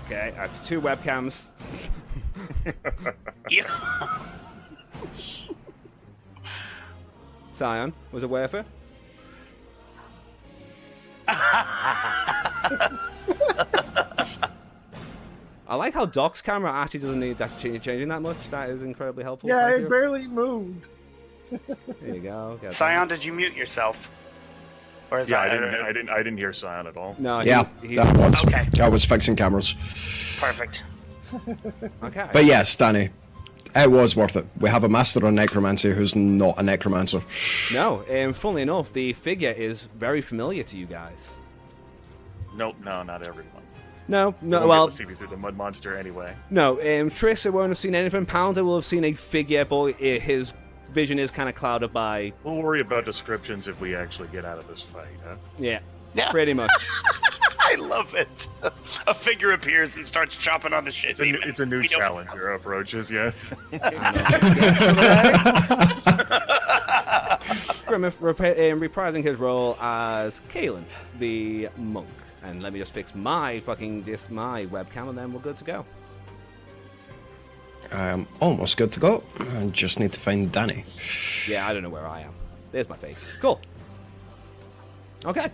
Okay, that's 2 webcams. Yeah. Scion, was it worth it? I like how Doc's camera actually doesn't need that changing that much. That is incredibly helpful. Yeah, Thank it you. barely moved. There you go. Get Scion, did you mute yourself? Or is Yeah, that I didn't hear Scion at all. that. No, Yeah, he, that was. Okay. I was fixing cameras. perfect? okay. But yes, Danny, it was worth it. We have a master of necromancy who's not a necromancer. No, funnily enough, the figure is very familiar to you guys. Nope, no, not everyone. No, You no, won't be well, able to see me through the mud monster anyway. no. Trissa won't have seen anything. Pounder will have seen a figure, but his vision is kind of clouded by. We'll worry about descriptions if we actually get out of this fight, huh? Yeah, Yeah. pretty much. I love it. A figure appears and starts chopping on the shit. It's a new We don't- challenger approaches, yes. Grimmeth reprising his role as Kalen, the monk. And let me just fix my webcam, and then we're good to go. I'm almost good to go. I just need to find Danny. Yeah, I don't know where I am. There's my face. Cool. Okay.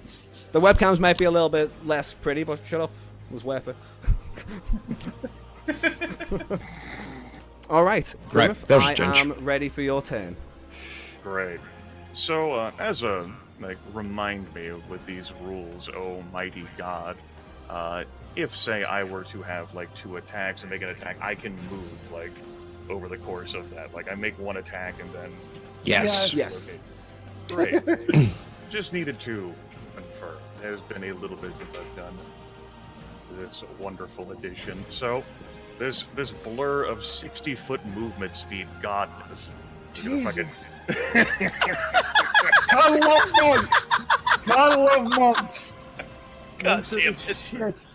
The webcams might be a little bit less pretty, but shut up. It was worth it. All right, Right, Grimmeth, there's I Ginge. am ready for your turn. Great. So, as a, remind me with these rules, oh mighty god, if, say, I were to have, 2 attacks and make an attack, I can move, over the course of that. I make 1 attack and then... Yes. Yes. Okay. Great. Just needed to confirm. There's been a little bit since I've done this wonderful addition. So, this blur of 60-foot movement speed godness. Jesus. Gotta love monks. Gotta love monks. God Monks are damn the it.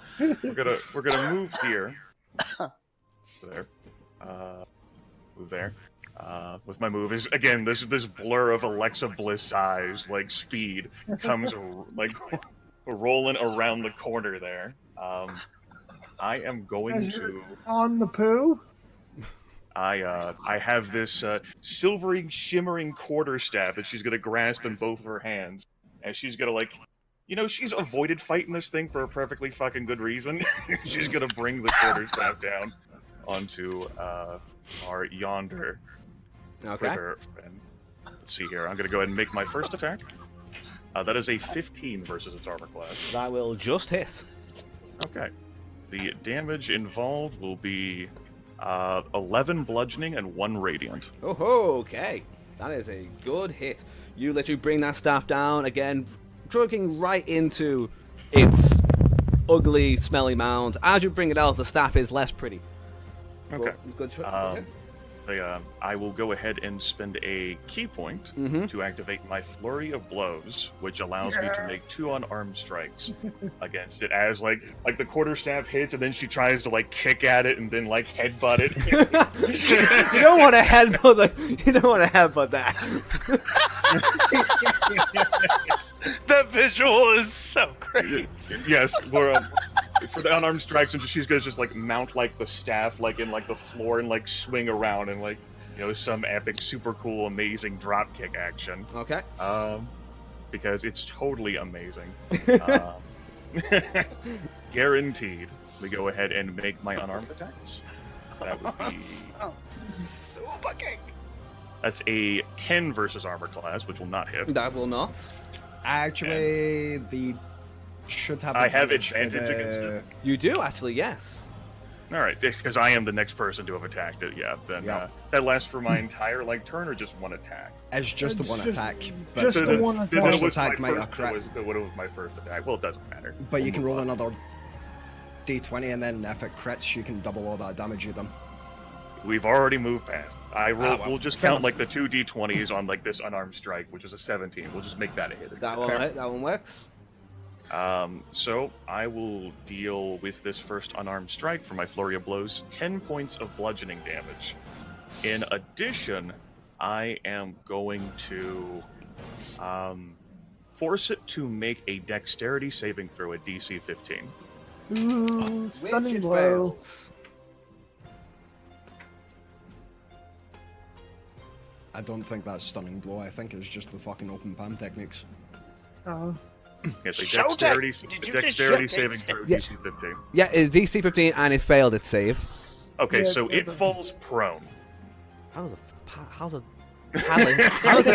shit. We're gonna move here. There. Move there. With my move is again this blur of Alexa Bliss size speed comes rolling around the corner there. I am going As to. you're on the poo. I have this silvery, shimmering quarterstaff that she's gonna grasp in both of her hands, and she's gonna you know, she's avoided fighting this thing for a perfectly fucking good reason. She's gonna bring the quarterstaff down onto our yonder critter. And let's see here. I'm gonna go ahead and make my first attack. That is a 15 versus its armor class. That will just hit. Okay. The damage involved will be 11 bludgeoning and 1 radiant. Oh, okay. That is a good hit. You literally bring that staff down again, drugging right into its ugly, smelly mound. As you bring it out, the staff is less pretty. Okay. Well, good shot. I will go ahead and spend a key point to activate my Flurry of Blows, which allows me to make 2 unarmed strikes against it. As like the quarterstaff hits, and then she tries to like kick at it and then like headbutt it. You don't want to headbutt You don't want to headbutt that. That visual is so great. Yes, we're for the unarmed strikes, and she's gonna just like mount like the staff like in like the floor and like swing around and like, you know, some epic, super cool, amazing drop kick action. Okay. Because it's totally amazing. Guaranteed. We go ahead and make my unarmed attacks. That would be. So fucking. That's a 10 versus armor class, which will not hit. That will not. Actually, the should have. I have advantage for advantage against it. You do, actually, yes. All right, because I am the next person to have attacked it. Yeah, then that lasts for my entire like turn or just one attack. It's just It's the one just- attack. But just the one attack. First was attack my might first- have crit. What was my first attack? Well, it doesn't matter. But you can We'll roll move on. another d20, and then if it crits, you can double all that damage you done. We've already moved past. well, We'll just fair count enough. like the 2 d20s on like this unarmed strike, which is a 17. We'll just make that a hit. That one, Fair. that one works. So I will deal with this first unarmed strike for my flurry of blows, 10 points of bludgeoning damage. In addition, I am going to force it to make a dexterity saving throw at DC 15. Ooh, stunning Which it blow. fails. I don't think that's stunning blow. I think it's just the fucking open palm techniques. Yes, a Show dexterity, Did you dexterity just saving show throw, Yeah. DC 15. Yeah, it's DC 15, and it failed its save. Okay, Yeah, so it's it over. falls prone. How's a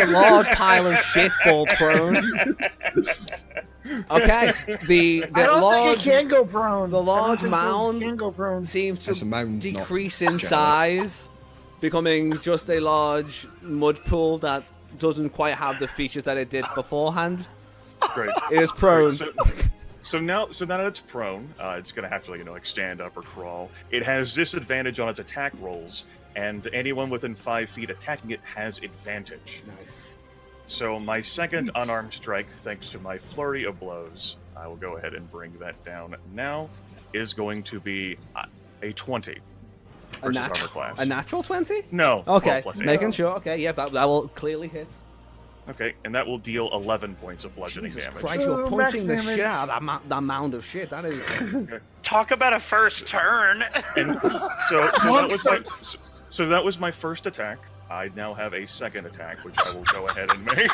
large pile of shit fall prone? Okay, the I don't large think it can go prone. the large I don't think those mound- can go prone. seems It's a to mound, decrease not in jelly. size, becoming just a large mud pool that doesn't quite have the features that it did beforehand. Great. It is prone. So now that it's prone, it's gonna have to like stand up or crawl. It has disadvantage on its attack rolls, and anyone within 5 feet attacking it has advantage. Nice. So my second unarmed strike, thanks to my flurry of blows, I will go ahead and bring that down now, is going to be a 20 versus armor class. A natural 20? No. Okay, 12 plus 8. making sure. Okay, yeah, that will clearly hit. Okay, and that will deal 11 points of bludgeoning Jesus damage. Christ, you're Ooh, max punching the damage. shit out of that mound of shit. That is. Talk about a first turn. And so that was my first attack. I now have a second attack, which I will go ahead and make.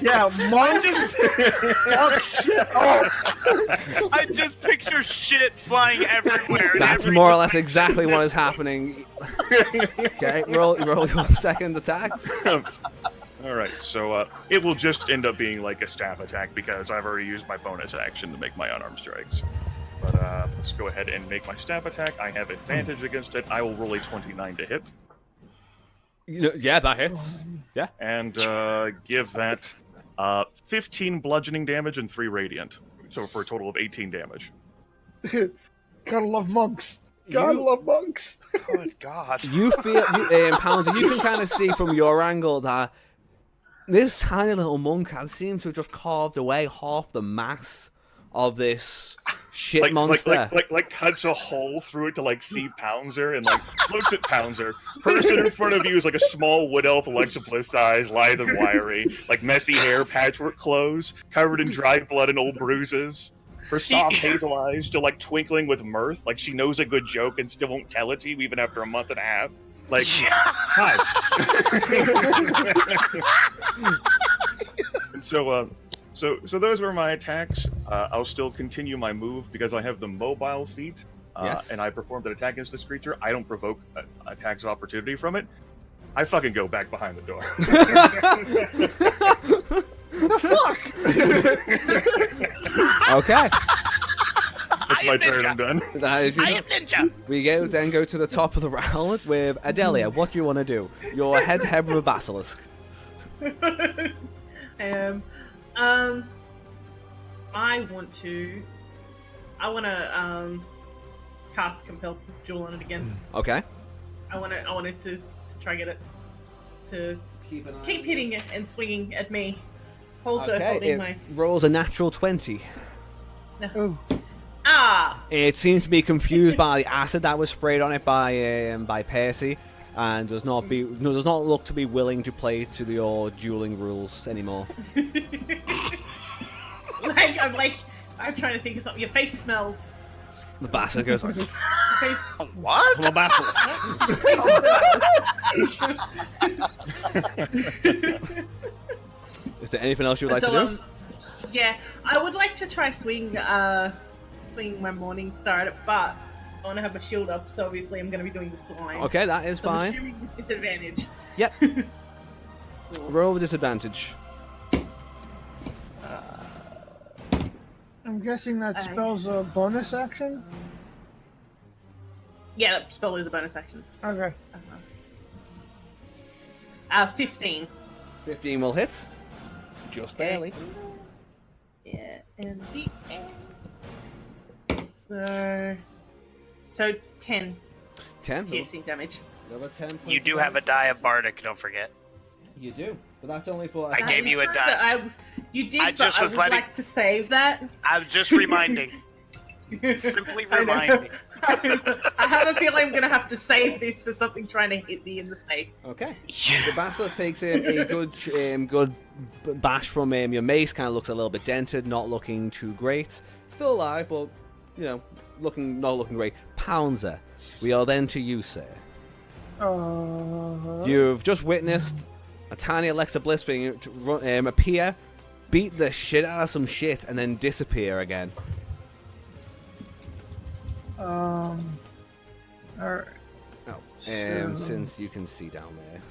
Yeah, monks. Fuck shit up. I just picture shit flying everywhere. and That's every- more or less exactly what is happening. Okay, roll your second attack. All right, so it will just end up being like a staff attack because I've already used my bonus action to make my unarmed strikes. But let's go ahead and make my staff attack. I have advantage against it. I will roll a 29 to hit, Yeah, that hits. Yeah. and give that 15 bludgeoning damage and 3 radiant. So for a total of 18 damage. Gotta love monks. Gotta love monks. Good God. You feel, Pounder, you can kind of see from your angle that this tiny little monk has seemed to have just carved away half the mass of this shit monster. Like cuts a hole through it to like see Pouncer and like looks at Pouncer. Person in front of you is like a small wood elf, Alexa Bliss size, lithe and wiry, like messy hair, patchwork clothes, covered in dried blood and old bruises. Her soft hazel eyes still like twinkling with mirth, like she knows a good joke and still won't tell it to you even after a month and a half. Like, hi. And so So those were my attacks. I'll still continue my move because I have the mobile feat. Yes. And I performed an attack against this creature. I don't provoke attacks of opportunity from it. I fucking go back behind the door. The fuck? Okay. That's my turn. I'm done. That is your I am ninja. We then go to the top of the round with Adelia. What do you want to do? You're head to head with a basilisk. I want to cast Compel Jewel on it again. Okay. I want it to try get it to keep hitting it and swinging at me. Also holding it my rolls a natural 20. Oh, It seems to be confused by the acid that was sprayed on it by Percy, and does not look to be willing to play to your dueling rules anymore. I'm trying to think of something. Your face smells. The bastard goes like, Your face. What? I'm a basilisk. Is there anything else you would like to do? Yeah, I would like to try swing my Morning Star at it, but I want to have my shield up, so obviously I'm going to be doing this blind. Okay, that is So I'm fine. assuming with disadvantage. Yep. Roll with disadvantage. I'm guessing that spell's a bonus action? Yeah, that spell is a bonus action. Okay. 15. 15 will hit. Just barely. Yeah, and the so 10 10. piercing damage. Another 10 points You do of have a die of Bardic, don't forget. You do, but that's only for. I gave you a True, die. but you did, I but just I was would letting- like to save that. I'm just reminding. Simply I know. reminding. I have a feeling I'm going to have to save this for something trying to hit me in the face. Okay. The basilisk takes a good bash from your mace. Kind of looks a little bit dented, not looking too great. Still alive, but not looking great. Pouncer, we are then to you, sir. You've just witnessed a tiny Alexa Bliss being appear, beat the shit out of some shit, and then disappear again. Alright. Since you can see down there.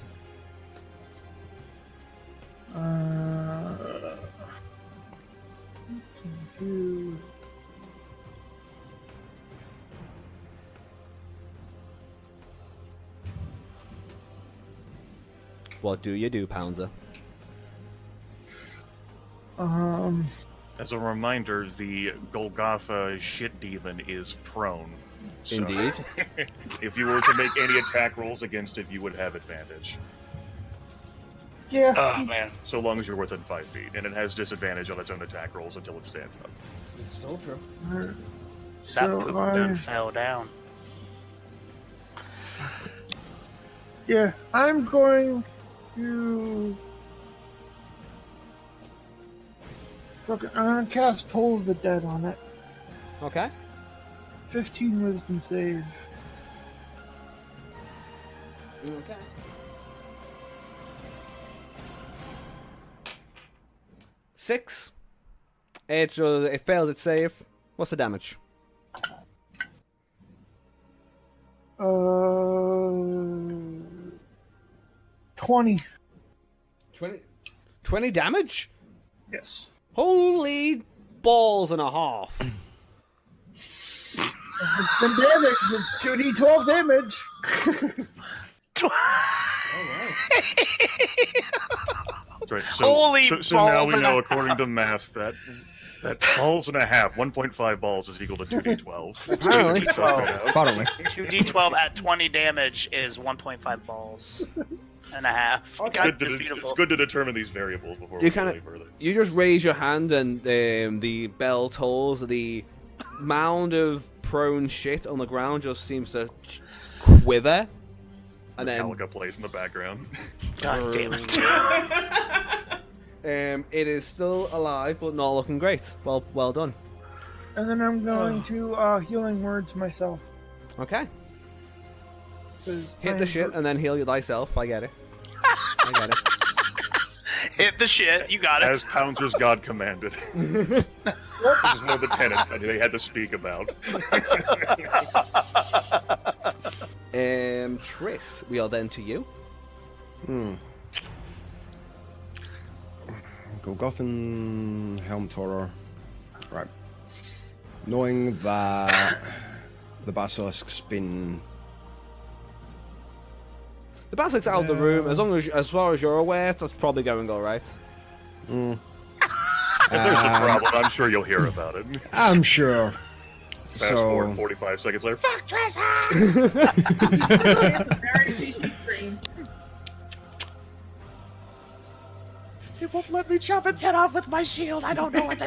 What do you do, Pouncer? As a reminder, the Golgotha shit demon is prone. So Indeed. if you were to make any attack rolls against it, you would have advantage. Yeah. Oh man. So long as you're within 5 feet. And it has disadvantage on its own attack rolls until it stands up. It's still true. Alright. That So poop I, done fell down. yeah, I'm going to. Look, I'm gonna cast Toll of the Dead on it. Okay. 15 Wisdom save. Okay. Six. It fails its save. What's the damage? 20. 20 damage? Yes. Holy balls and a half. If it's been damage, it's 2d12 damage. Right, Holy so now balls we and know, a according to math, that balls and a half, 1.5 balls is equal to 2d12. Apparently. So, Apparently. 2d12 at 20 damage is 1.5 balls and a half. Okay. God, it's good it's to- beautiful. it's good to determine these variables before You we kinda- go any further. You just raise your hand and the bell tolls. The mound of prone shit on the ground just seems to quiver. And then Metallica plays in the background. God damn it. it is still alive, but not looking great. Well done. And then I'm going to Healing Words myself. Okay. 'Cause Hit I the am shit and then heal you thyself. I get it. I get it. Hit the shit. You got it. As Pouncer's God commanded. This is one of the tenets that they had to speak about. Triss, we are then to you. Golgothan Helm Torer. Right. Knowing that the Basilisk's been... The Basilisk's out of the room. As far as you're aware, that's probably going all right. If there's a problem, I'm sure you'll hear about it. I'm sure. Fast forward 45 seconds later. Fuck Trisha! It's a very fishy scream. It won't let me chop its head off with my shield. I don't know what to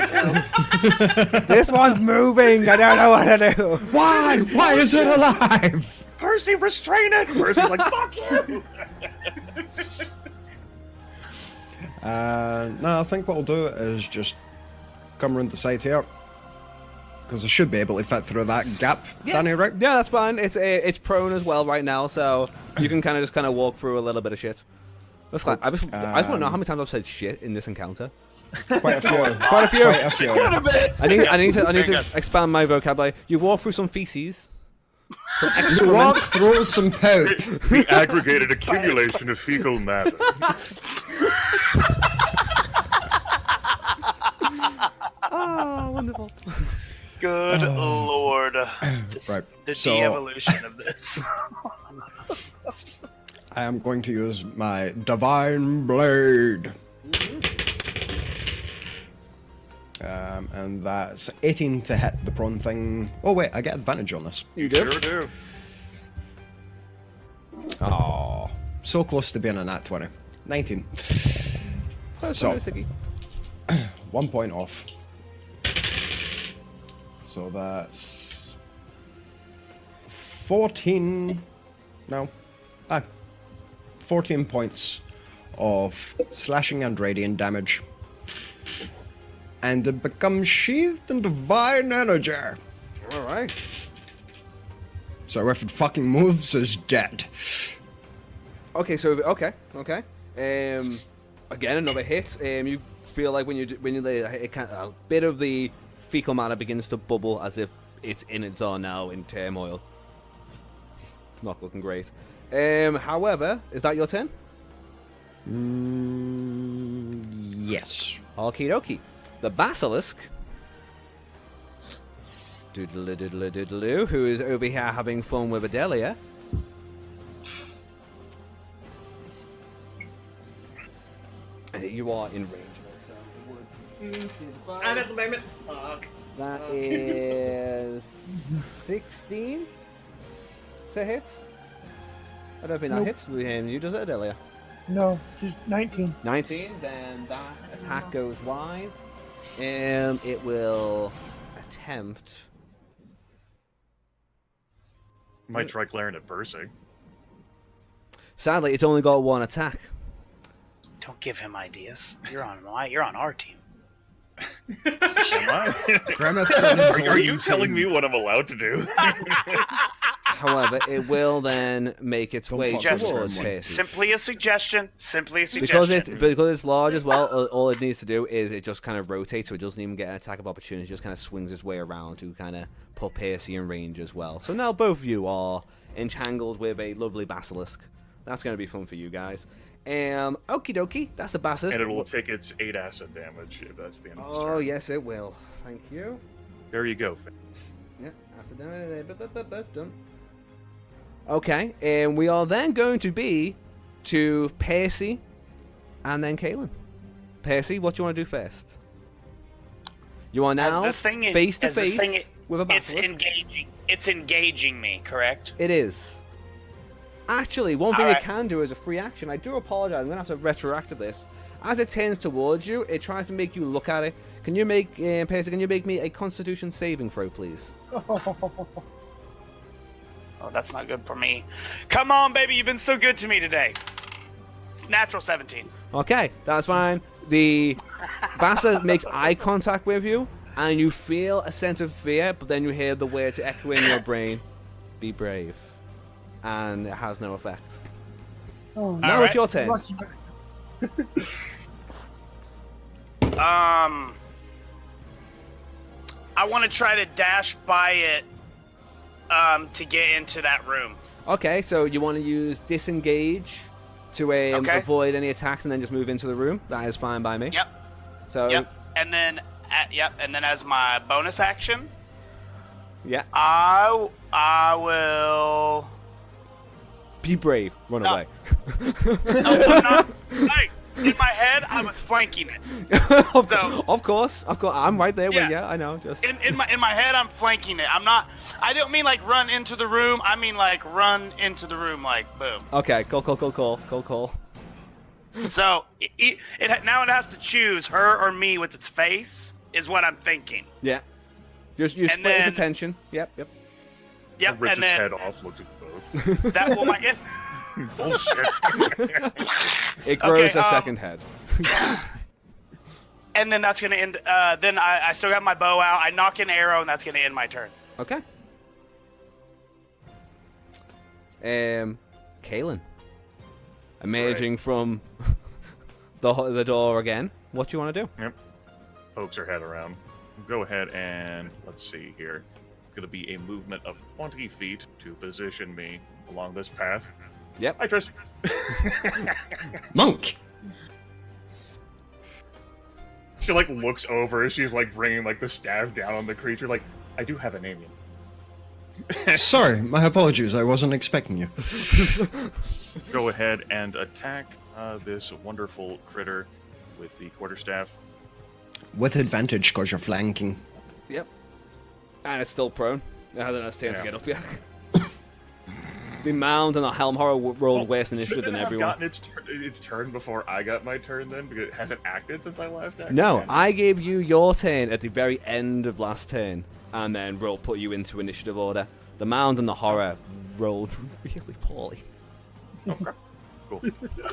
do. This one's moving. I don't know what to do. Why? Why is it alive? Percy, restrain it! Percy's like, fuck you! No, I think what we'll do is just come around the side here. Because I should be able to fit through that gap, Danny, right? Yeah, that's fine. It's prone as well right now, so you can kind of walk through a little bit of shit. That's fine. I just want to know how many times I've said shit in this encounter. Quite a few. Quite a few. Quite a few. I need to expand my vocabulary. You walk through some feces. Some You excrement. walk through some poop. The aggregated accumulation of fecal matter. Oh, wonderful. Good lord. Right. The So- de-evolution of this. I am going to use my Divine Blade. And that's 18 to hit the prone thing. Oh wait, I get advantage on this. You do? Sure do. Oh, so close to being a nat 20. 19. So, 1 point off. So that's 14. No. 14 points of slashing and radiant damage. And it becomes sheathed in divine energy. Alright. So if it fucking moves, it's dead. Okay, okay. Again, another hit. You feel like when you lay it a bit of the fecal matter begins to bubble as if it's in its own now in turmoil. Not looking great. However, is that your turn? Yes. Okie dokie. The Basilisk, doodle-doodle-doodle-doo, who is over here having fun with Adelia. And you are in range. And at the moment, fuck. That is 16 to hit. I don't think that Nope. hits with him. You does it, Adelia? No, she's 19. 19. Then that attack goes wide. It will attempt. Might try glaring at Percy. Sadly, it's only got one attack. Don't give him ideas. You're on our team. Am I? Grimmett Are you telling me what I'm allowed to do? However, it will then make its way fuck towards with him. Percy. Simply a suggestion. Because it's large as well, all it needs to do is it just kind of rotates, so it doesn't even get an attack of opportunity. It just kind of swings its way around to kind of put Percy in range as well. So now both of you are entangled with a lovely basilisk. That's going to be fun for you guys. Okie dokie, that's the basilisk. And it will take its 8 acid damage if that's the end of its Oh turn. yes, it will. Thank you. There you go. Yeah, after done. Okay, and we are then going to be to Percy and then Kaelin. Percy, what do you want to do first? You are now face to face with a basilisk. It's engaging me, correct? It is. Actually, one thing Alright. it can do is a free action. I do apologize. I'm going to have to retroactive this. As it turns towards you, it tries to make you look at it. Can you make, Percy, can you make me a Constitution saving throw, please? Oh, that's not good for me. Come on, baby, you've been so good to me today. It's natural 17. Okay, that's fine. The bastard makes eye contact with you, and you feel a sense of fear, but then you hear the words echo in your brain, be brave. And it has no effect. Oh, Now Alright. it's your turn. lucky bastard. I want to try to dash by it to get into that room. Okay, so you want to use disengage to Okay. avoid any attacks and then just move into the room. That is fine by me. Yep. So Yep. And then as my bonus action, yeah, I will. be brave, run No. away. No, I'm not. Hey, in my head, I was flanking it. Of course, I'm right there. Yeah. Yeah, I know. Just In my head, I'm flanking it. I'm not. I don't mean like run into the room. I mean like run into the room, like boom. okay. Cool. So now it has to choose her or me with its face. Is what I'm thinking. Yeah, you split its then- attention. Yep. Yep. Rips And its then head off, looks at both. that will my. Bullshit. It grows Okay, a second head. And then that's gonna end. Then I still got my bow out. I knock an arrow, and that's gonna end my turn. Okay. Kaelin, emerging from the door again. What do you want to do? Yep. Pokes her head around. Go ahead and let's see here. It's gonna be a movement of 20 feet to position me along this path. Yep. Hi, Trish. Monk! She like looks over as she's like bringing like the staff down on the creature. Like, I do have a name. Sorry, my apologies, I wasn't expecting you. Go ahead and attack this wonderful critter with the quarterstaff. With advantage, because you're flanking. Yep. And it's still prone. It hasn't had time to Yeah. get up yet. The mound and the helm horror rolled worse initiative than Shouldn't it have everyone. gotten its turn before I got my turn then? Because it hasn't acted since I last acted? No, Man. I gave you your turn at the very end of last turn, and then roll put you into initiative order. The mound and the horror rolled really poorly. Okay. Cool.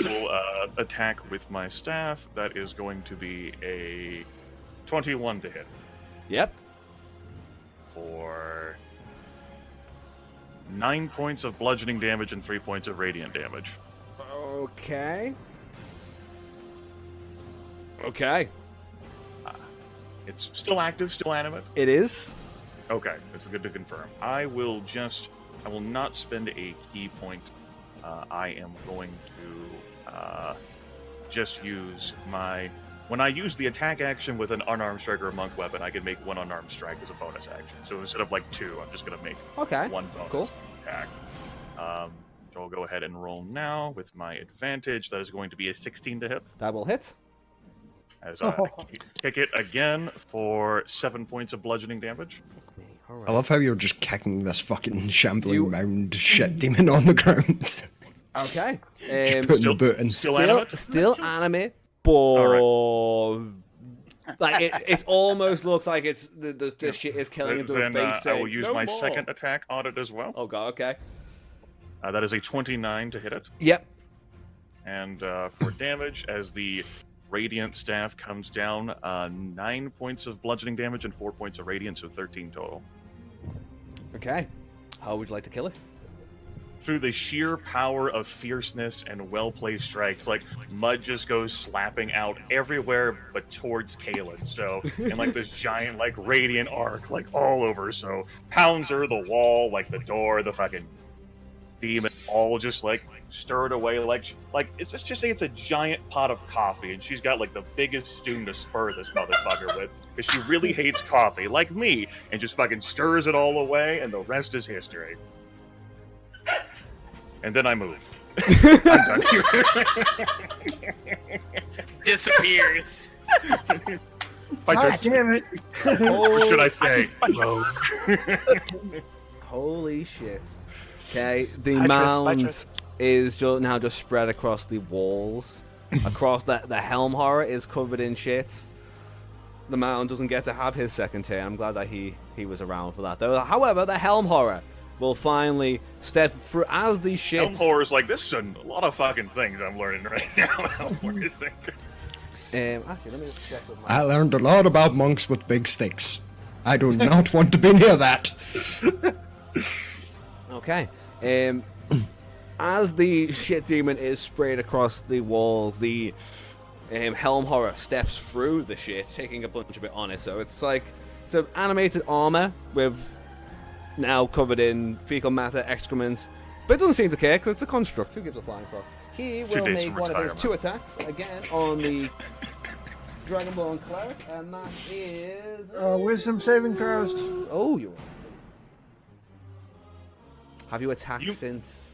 We'll attack with my staff. That is going to be a 21 to hit Yep. for 9 points of bludgeoning damage and 3 points of radiant damage. Okay. Okay. It's still active, still animate. It is. Okay, this is good to confirm. I will not spend a key point. I am going to just use my... When I use the attack action with an unarmed strike or a monk weapon, I can make one unarmed strike as a bonus action. So instead of like 2, I'm just going to make Okay. one bonus Cool. attack. So I'll go ahead and roll now with my advantage. That is going to be a 16 to hit. That will hit. As I kick it again for 7 points of bludgeoning damage. I love how you're just kicking this fucking shambling You- mound shit demon on the ground. Okay. Just putting the boot in. Still animate? Still anime, but like it almost looks like it's the shit is killing into the Then face. I saying, will use "No my more." second attack on it as well. Oh god. Okay. That is a 29 to hit it. Yep. And for damage, as the radiant staff comes down, 9 points of bludgeoning damage and 4 points of radiant, so 13 total. Okay. How would you like to kill it? Through the sheer power of fierceness and well-placed strikes, like mud just goes slapping out everywhere but towards Kaelin. So, in like this giant like radiant arc, like all over. So pounds her, the wall, like the door, the fucking demon, all just like stirred away. Like it's let's just say it's a giant pot of coffee, and she's got like the biggest spoon to spur this motherfucker with, because she really hates coffee, like me, and just fucking stirs it all away, and the rest is history. And then I move. I'm done here. Disappears. I God just, damn it! or should I say, rogue? Holy shit. Okay, the Hi, Tris. Bye, mound Tris. is now just spread across the walls. Across the helm horror is covered in shit. The mound doesn't get to have his second turn. I'm glad that he was around for that though. However, the helm horror will finally step through as the shit. Helm horror is like, this is a lot of fucking things I'm learning right now. Helm horror is like, Actually, let me just check with my. I learned a lot about monks with big sticks. I do not want to be near that. Okay. As the shit demon is sprayed across the walls, the Helm Horror steps through the shit, taking a bunch of it on it. So it's like it's an animated armor with now covered in fecal matter, excrement, but it doesn't seem to care because it's a construct. Who gives a flying fuck? He will make one of his 2 attacks again on the Dragonborn cleric, and that is Wisdom saving throws. Oh, you're. Have you attacked since?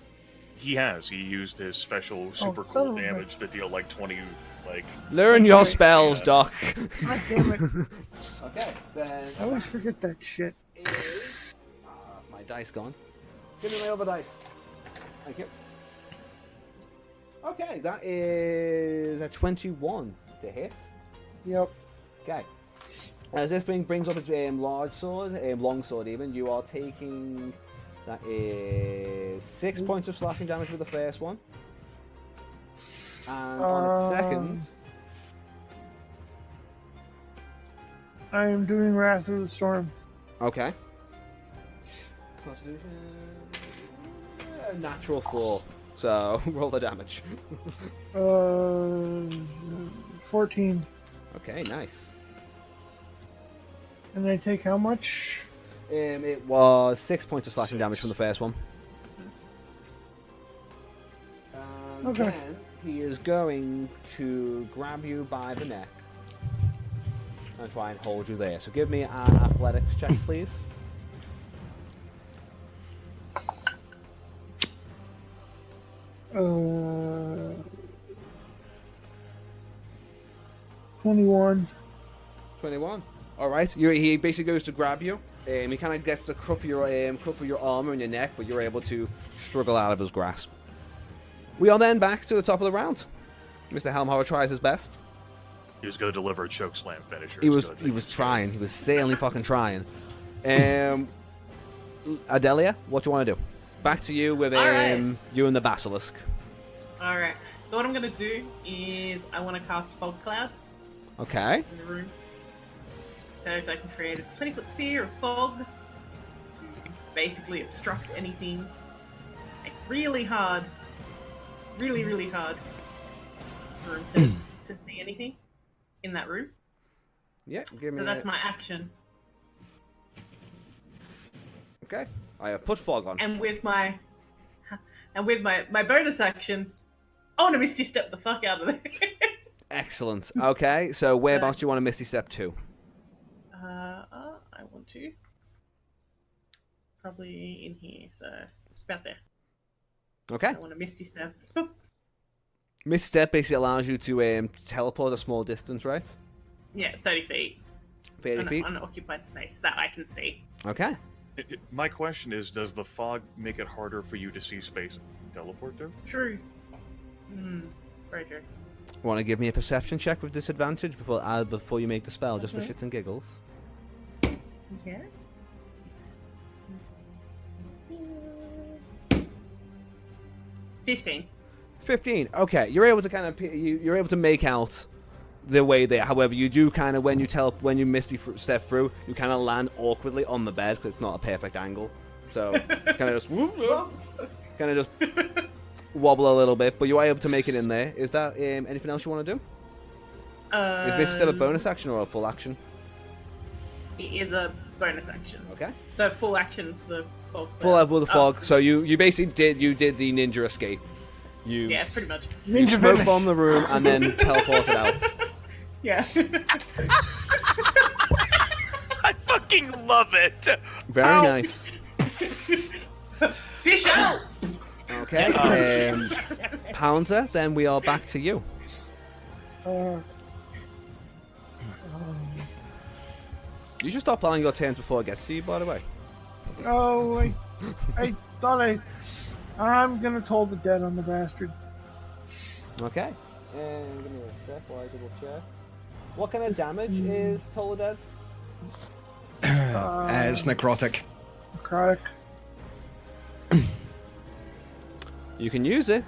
He has. He used his special super son cool of a damage to deal like 20, like... Learn your spells, Doc. God damn it. Okay, then. I always forget that shit. My dice gone. Give me my other dice. Thank you. Okay, that is a 21 to hit. Yep. Okay. As this brings up its large sword, long sword even, you are taking... That is 6 points of slashing damage with the first one. And on its second... I am doing Wrath of the Storm. Okay. Constitution... Natural 4. So, roll the damage. 14. Okay, nice. And I take how much? It was 6 points of slashing damage from the first one. And Okay. then he is going to grab you by the neck and try and hold you there. So give me an athletics check, please. Uh, 21. 21. All right. He basically goes to grab you. He kind of gets the cuff of your armor and your neck, but you're able to struggle out of his grasp. We are then back to the top of the round. Mr. Helmhauer tries his best. He was going to deliver a chokeslam finisher. He was trying. He was certainly fucking trying. Adelia, what do you want to do? Back to you with Alright. you and the basilisk. Alright, so what I'm going to do is I want to cast Fog Cloud Okay. in the room. So I can create a 20-foot sphere of fog to basically obstruct anything. Like really hard. Really, really hard for him to see anything in that room. Yeah, give me So that's my action. Okay. I have put fog on. And with my bonus action, I want to Misty Step the fuck out of there. Excellent. Okay, so whereabouts do you want to Misty Step to? I want to. Probably in here, so about there. Okay. I want to Misty Step. Boop. Misty Step basically allows you to teleport a small distance, right? Yeah, 30 feet. 30 feet? On occupied space that I can see. Okay. My question is, does the fog make it harder for you to see space and teleport to? True. Very true. Want to give me a perception check with disadvantage before you make the spell, just for Okay. shits and giggles? Yeah. $15. 15. Okay, you're able to kind of you're able to make out the way there. However, you do kind of when you Misty step through, you kind of land awkwardly on the bed because it's not a perfect angle. So kind of just kind of just wobble a little bit, but you are able to make it in there. Is that anything else you want to do? Is Misty Step a bonus action or a full action? It is a bonus action. Okay. So full action's the fog. Full level of the fog. So you basically did the ninja escape. You Yeah, pretty much. you Ninja smoke finish. bomb the room and then teleported out. Yeah. I fucking love it. Very Ow. nice. Fish out! Okay. Pouncer, then we are back to you. Uh, You should stop planning your turns before it gets to you, by the way. oh, I thought I'm gonna toll the dead on the bastard. Okay. And give me a sec while I double check. What kind of damage is Toll the Dead? It's necrotic. Necrotic. You can use it.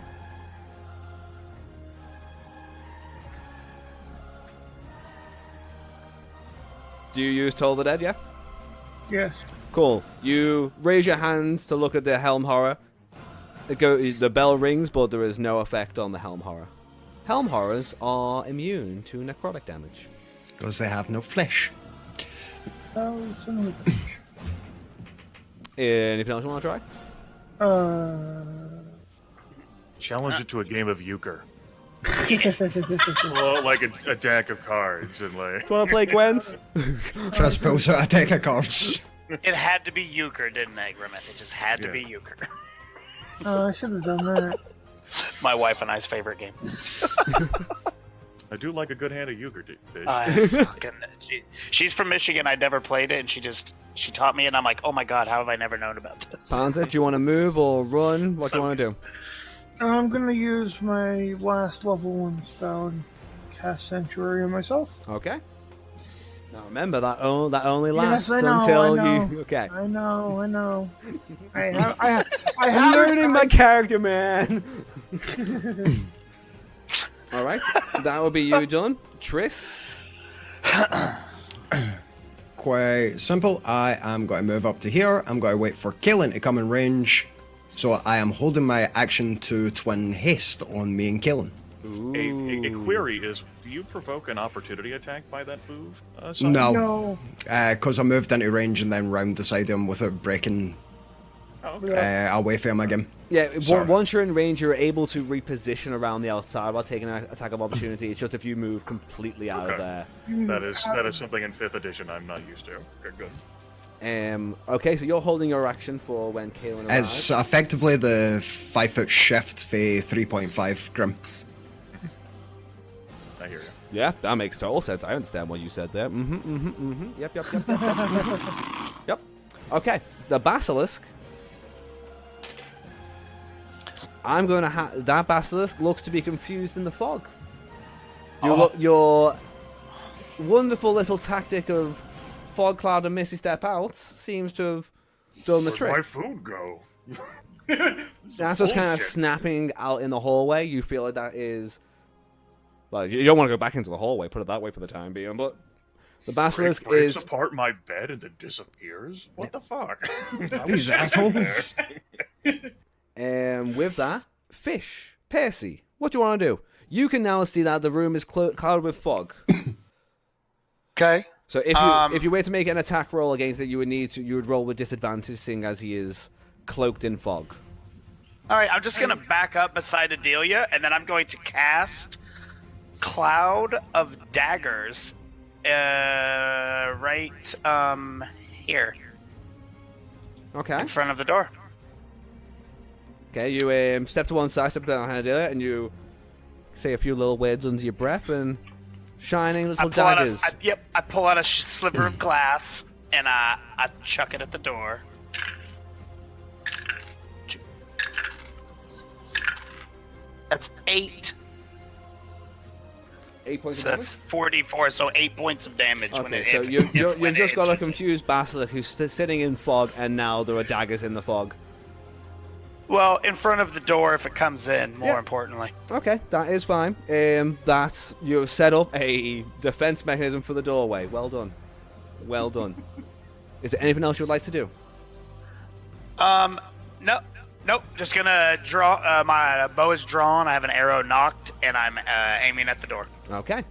Do you use Toll the Dead, yeah? Yes. Cool. You raise your hands to look at the Helm Horror. The bell rings, but there is no effect on the Helm Horror. Helm horrors are immune to necrotic damage. Because they have no flesh. Oh, son of a bitch. Anything else you want to try? Challenge it to a game of euchre. Well, like a deck of cards and like. Want to play Gwent? Trust pulls out a deck of cards. It had to be euchre, didn't it, Grimmett? It just had to be euchre. I should have done that. My wife and I's favorite game. I do like a good hand of euchre, fish. She's from Michigan. I never played it, and she taught me, and I'm like, oh my god, how have I never known about this? Panzer, do you want to move or run? What do you want to do? I'm gonna use my last level 1 spell and cast Sanctuary on myself. Okay. Now remember that only lasts Yes, I know, until I know. you. Okay. I know. I I'm have learning my character, man. All right, that will be you done, Triss. Quite simple. I am going to move up to here. I'm going to wait for Kaelin to come in range. So I am holding my action to twin haste on me and Kaelin. A query is: do you provoke an opportunity attack by that move? Simon? No, because I moved into range and then round the side of him without breaking Oh, okay. away from him again. Yeah, Sorry. once you're in range, you're able to reposition around the outside while taking an attack of opportunity. It's just if you move completely out of Okay. there. That is something in 5th edition I'm not used to. Okay, good. Okay, so you're holding your action for when Kaelin arrives. It's effectively the 5-foot shift for 3.5 Grim. I hear you. Yeah, that makes total sense. I understand what you said there. Yep. Yep. Okay, the basilisk. I'm going to that basilisk looks to be confused in the fog. Your wonderful little tactic of fog cloud and misty step out seems to have done the Where'd my trick. food go? That's just kind of snapping out in the hallway. You feel like that is. Well, you don't want to go back into the hallway, put it that way for the time being, but the basilisk Breaks is. apart my bed and then disappears? What the fuck? These assholes. With that, Fish, Percy, what do you want to do? You can now see that the room is clouded with fog. Okay. So if you were to make an attack roll against it, you would roll with disadvantage, seeing as he is cloaked in fog. All right, I'm just gonna back up beside Adelia, and then I'm going to cast Cloud of Daggers, right here Okay. in front of the door. Okay, you step to one side, step down, and you say a few little words under your breath, and shining little daggers. I pull out a sliver of glass and I chuck it at the door. That's 8. 8 points So of that's damage. 44. So 8 points of damage. When Okay, it, so if- you've when just it got a enters. confused basilisk who's sitting in fog, and now there are daggers in the fog. Well, in front of the door if it comes in. More Yeah. importantly. Okay, that is fine. That you've set up a defense mechanism for the doorway. Well done. Well done. Is there anything else you'd like to do? Nope. Just gonna draw. My bow is drawn. I have an arrow knocked, and I'm aiming at the door. Okay.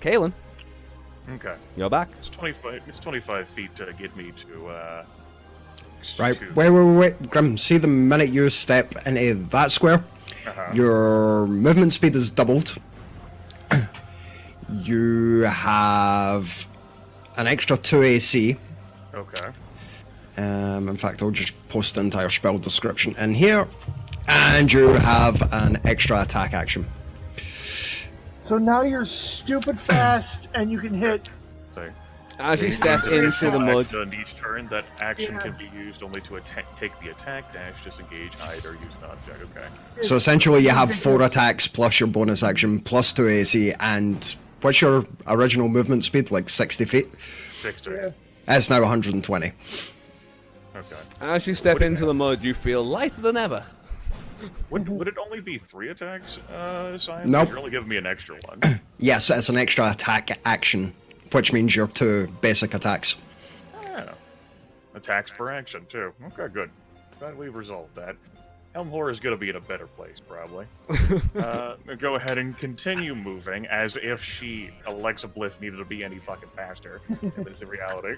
Kaelin, Okay. you're back. It's 25 feet to get me to, Right, to- wait, Grim, see the minute you step into that square, Uh-huh. your movement speed is doubled. You have an extra 2 AC. Okay. In fact, I'll just post the entire spell description in here. And you have an extra attack action. So now you're stupid fast, and you can hit. So, As you It step means an into the action mud, On each turn, that action Yeah. can be used only to take the attack, dash, disengage, hide, or use an object. Okay. So essentially, you have 4 attacks plus your bonus action plus 2 AC. And what's your original movement speed? Like 60 feet? 60. Yeah. It's now 120. Okay. as you step into the mud, you feel lighter than ever. Would it only be 3 attacks, Simon? Nope. You're only giving me an extra one. Yes, it's an extra attack action, which means your 2 basic attacks. Yeah. Attacks per action, too. Okay, good. Glad we've resolved that. Helm Horror is going to be in a better place, probably. Go ahead and continue moving as if Alexa Bliss, needed to be any fucking faster. This is reality.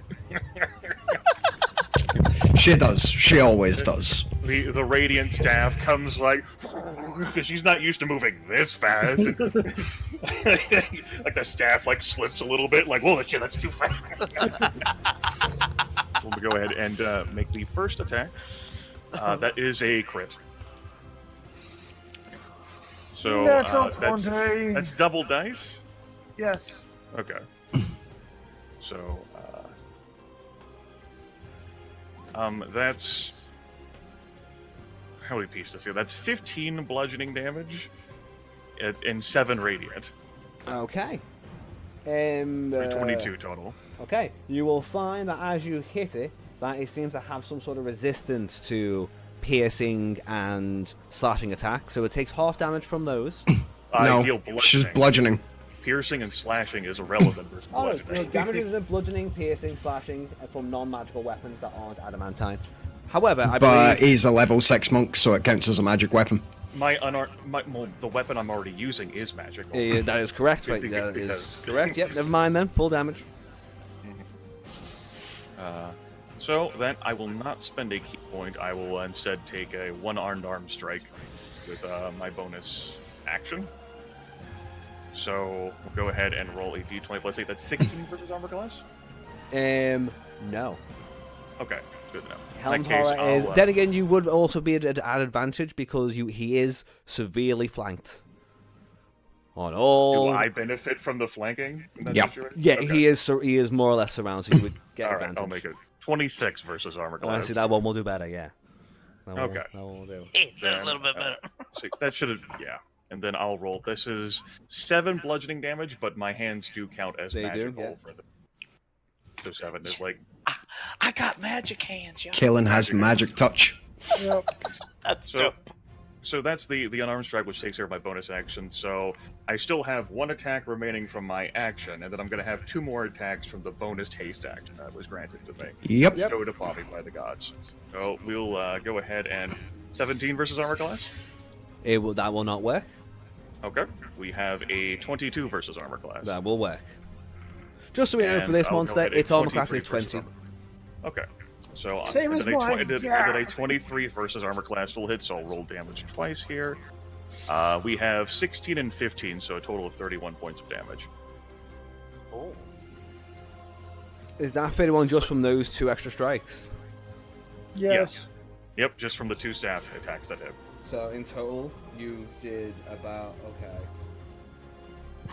She does. She always does. The Radiant staff comes like, because she's not used to moving this fast. Like the staff like slips a little bit, like, whoa, shit, that's too fast. We'll go ahead and make the first attack. That is a crit. So Natural that's 20. double dice. Yes. Okay. So that's how we piece this here. That's 15 bludgeoning damage and 7 radiant. Okay. 22 total. Okay. You will find that as you hit it, that it seems to have some sort of resistance to piercing and slashing attacks, so it takes half damage from those. No, Deal bludgeoning. she's bludgeoning. Piercing and slashing is irrelevant versus bludgeoning. Damage is bludgeoning, piercing, slashing from non-magical weapons that aren't adamantine. However, I But believe... he's a level 6 monk, so it counts as a magic weapon. The weapon I'm already using is magical. that is correct, right? That is correct. Yep, never mind then. Full damage. So then I will not spend a key point. I will instead take a one-armed arm strike with my bonus action. So we'll go ahead and roll a d20 plus 8. That's 16 versus armor class? No. Okay, good enough. Helm In that case, Horror is... I'll, Then again, you would also be at advantage because he is severely flanked. On all... Do I benefit from the flanking? In that Yep. situation? Yeah, Okay. he is more or less surrounded, so you would get All right, advantage. I'll make it 26 versus armor class. Honestly, that one will do better, yeah. Okay. That one will do. It's a little bit better. See, that should have, yeah. And then I'll roll. This is 7 bludgeoning damage, but my hands do count as They do, magical yeah. for the. So 7 is like. I got magic hands, yo. Kaelin has the magic touch. Yep. That's So, dope. so that's the unarmed strike, which takes care of my bonus action. So I still have 1 attack remaining from my action, and then I'm going to have 2 more attacks from the bonus haste action that was granted to me. Yep. Bestowed upon me by the gods. So we'll go ahead and 17 versus armor class. That will not work. Okay. We have a 22 versus armor class. That will work. Just so we know, And for this I'll go monster, ahead and its armor class 23 is versus 20. armor. Okay. So Same as mine. I did a 23 versus armor class will hit, so I'll roll damage twice here. We have 16 and 15, so a total of 31 points of damage. Oh. Is that 31 just from those 2 extra strikes? Yes. Yep, just from the 2 staff attacks that hit. So in total, you did about... Okay.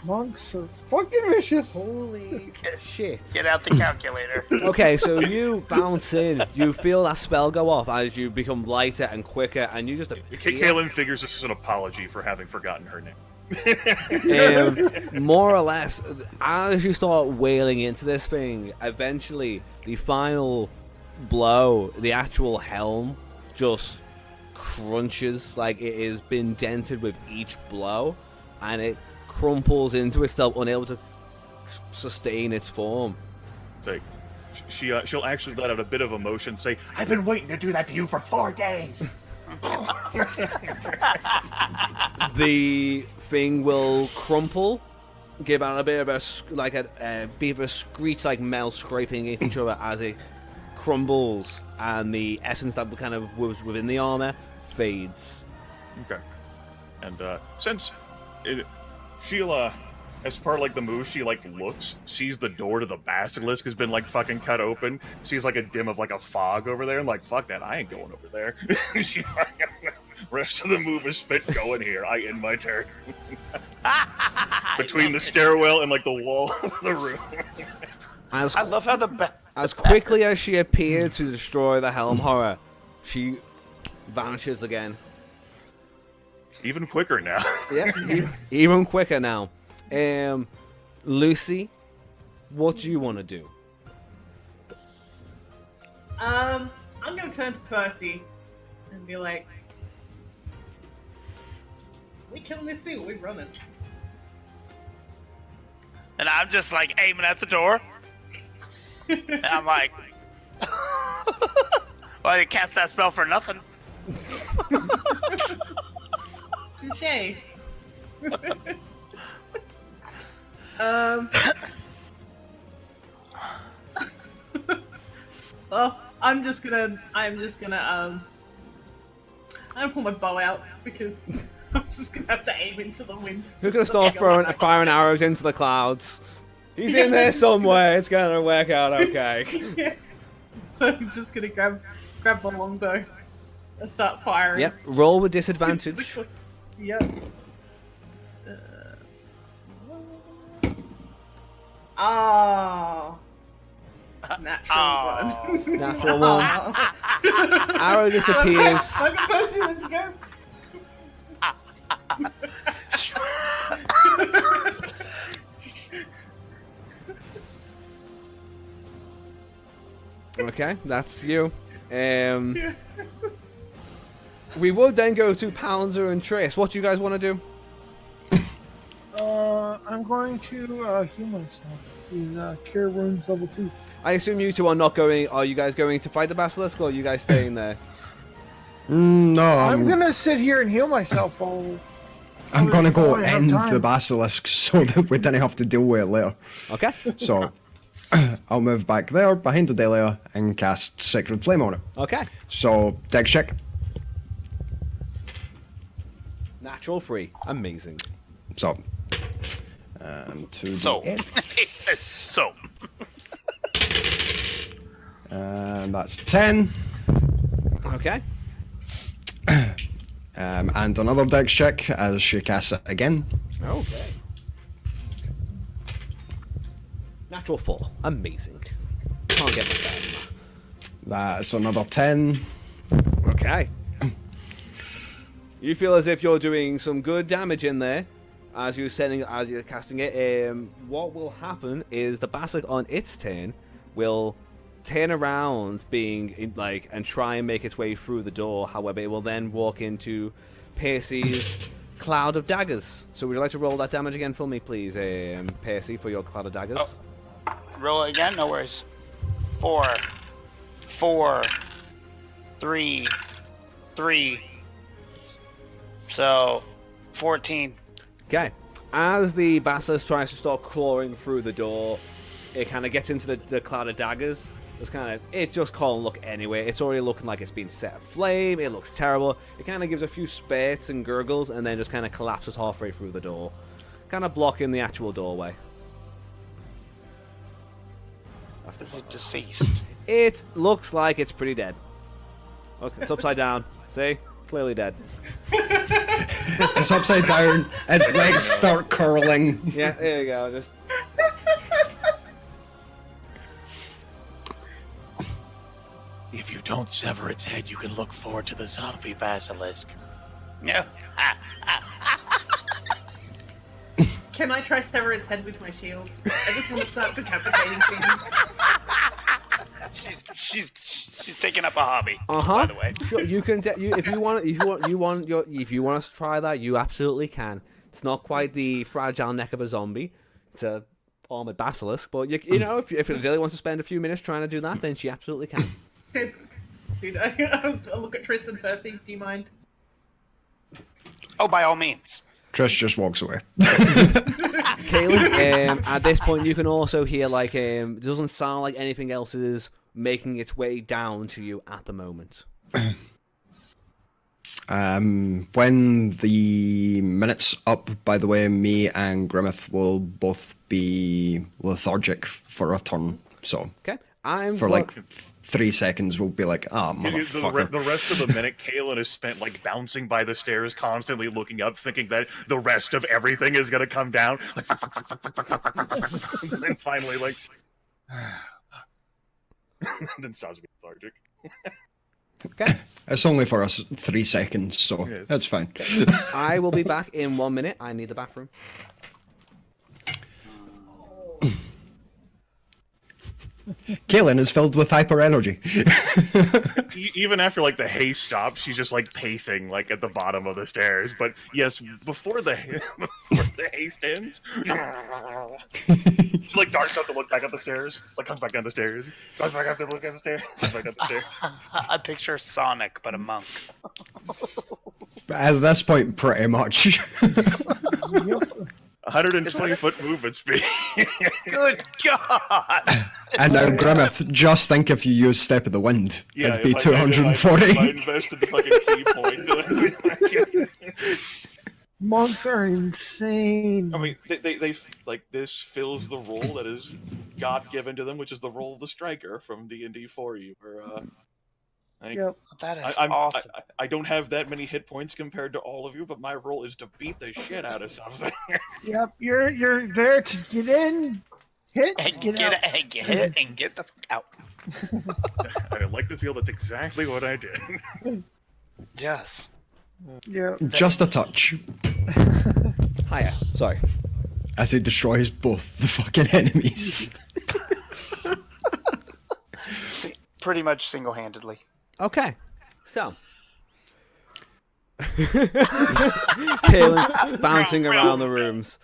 Monks are fucking vicious. Holy shit. Get out the calculator. Okay, so you bounce in, you feel that spell go off as you become lighter and quicker, and you just appear. Kaelin figures this is an apology for having forgotten her name. More or less, as you start wailing into this thing, eventually the final blow, the actual helm, just crunches like it has been dented with each blow, and it crumples into itself, unable to sustain its form. It's like, she'll actually let out a bit of emotion, say, "I've been waiting to do that to you for 4 days." The thing will crumple, give out a bit of a screech, like metal scraping against each other as it crumbles, and the essence that kind of was within the armor fades. Okay. And since she'll as part of like the move, she like looks, sees the door to the basilisk has been like fucking cut open, sees like a dim of like a fog over there, and like, fuck that, I ain't going over there. She rest of the move is spent going here. I end my turn. Between the stairwell and like the wall of the room. I love how As quickly as she appeared to destroy the Helm Horror, she vanishes again. Even quicker now. Yeah, even quicker now. Lucy, what do you want to do? I'm gonna turn to Percy and be like, "We killing this thing? Or we running?" And I'm just like aiming at the door. And I'm like, well, I didn't cast that spell for nothing. Touche. Well, I'm gonna pull my bow out because I'm just gonna have to aim into the wind. Who's gonna start firing arrows into the clouds? He's in there somewhere. It's gonna work out okay. Yeah. So I'm just gonna grab my longbow and start firing. Yep. Roll with disadvantage. Yep. Oh. Natural one. Natural one. Arrow disappears. Like a Percy, let's go. Okay, that's you. We would then go to Pouncer and Trace. What do you guys want to do? I'm going to heal myself. Is Cure Wounds level 2. I assume you two are not going. Are you guys going to fight the basilisk, or are you guys staying there? No, I'm gonna sit here and heal myself while. I'm gonna go I have in time. the basilisk so that we don't have to deal with it later. Okay. So I'll move back there behind the Delia and cast Sacred Flame on it. Okay. So dex check. Natural 3. Amazing. So 2d8. So. And that's 10. Okay. And another dex check as she casts it again. Okay. Natural 4. Amazing. Can't get much better than That's another 10. that. Okay. You feel as if you're doing some good damage in there as you're casting it. What will happen is the basilisk on its turn will turn around and try and make its way through the door. However, it will then walk into Percy's cloud of daggers. So would you like to roll that damage again for me, please, Percy, for your cloud of daggers? Oh. Roll it again? No worries. 4, 3. So, 14. Okay. As the basilisk tries to start clawing through the door, it kind of gets into the cloud of daggers. It just can't look anywhere. It's already looking like it's been set aflame. It looks terrible. It kind of gives a few spurts and gurgles and then just kind of collapses halfway through the door, kind of blocking the actual doorway. Is it deceased? It looks like it's pretty dead. Okay, it's upside down. See? Clearly dead. It's upside down. Its legs start curling. Yeah, there you go. Just If you don't sever its head, you can look forward to the zombie basilisk. No. Can I try sever its head with my shield? I just want to start decapitating things. She's taking up a hobby. Uh-huh. By the way. Sure, you can. If you want us to try that, you absolutely can. It's not quite the fragile neck of a zombie. It's a armored basilisk, but you know, if Adelia wants to spend a few minutes trying to do that, then she absolutely can. Dude, I'll look at Tris and Percy. Do you mind? Oh, by all means. Trish just walks away. Kaylin, at this point, you can also hear it doesn't sound like anything else is making its way down to you at the moment. When the minute's up, by the way, me and Grimmeth will both be lethargic for a turn. So Okay, for 3 seconds, we'll be like, "Ah, motherfucker." The rest of the minute, Kaelin is spent bouncing by the stairs, constantly looking up, thinking that the rest of everything is gonna come down. And then finally, then Saz's lethargic. Okay, It's only for us 3 seconds, so Yes. that's fine. I will be back in 1 minute. I need the bathroom. Kaelin is filled with hyper energy. Even after like the haste stops, she's just like pacing like at the bottom of the stairs. But yes, before the haste ends, she like darts out to look back up the stairs, like comes back down the stairs, goes back up to look at the stairs, comes back up the stairs. I picture Sonic, but a monk. At this point, pretty much. 120-foot movement speed. Good God! And now, Grimmeth, just think if you use Step of the Wind, it'd be 240. If I invested the fucking key point. Monks are insane. I mean, they like this fills the role that is God given to them, which is the role of the striker from D&D 4e. Yep. That is I'm- awesome. I don't have that many hit points compared to all of you, but my role is to beat the shit out of something. Yep. You're there to get in, hit, And get get out. it, and get hit, and get the fuck out. I like to feel that's exactly what I did. Yes. Yeah. Just a touch. Hiya. Sorry. As he destroys both the fucking enemies. Pretty much single-handedly. Okay. So. Kaelin bouncing around the rooms.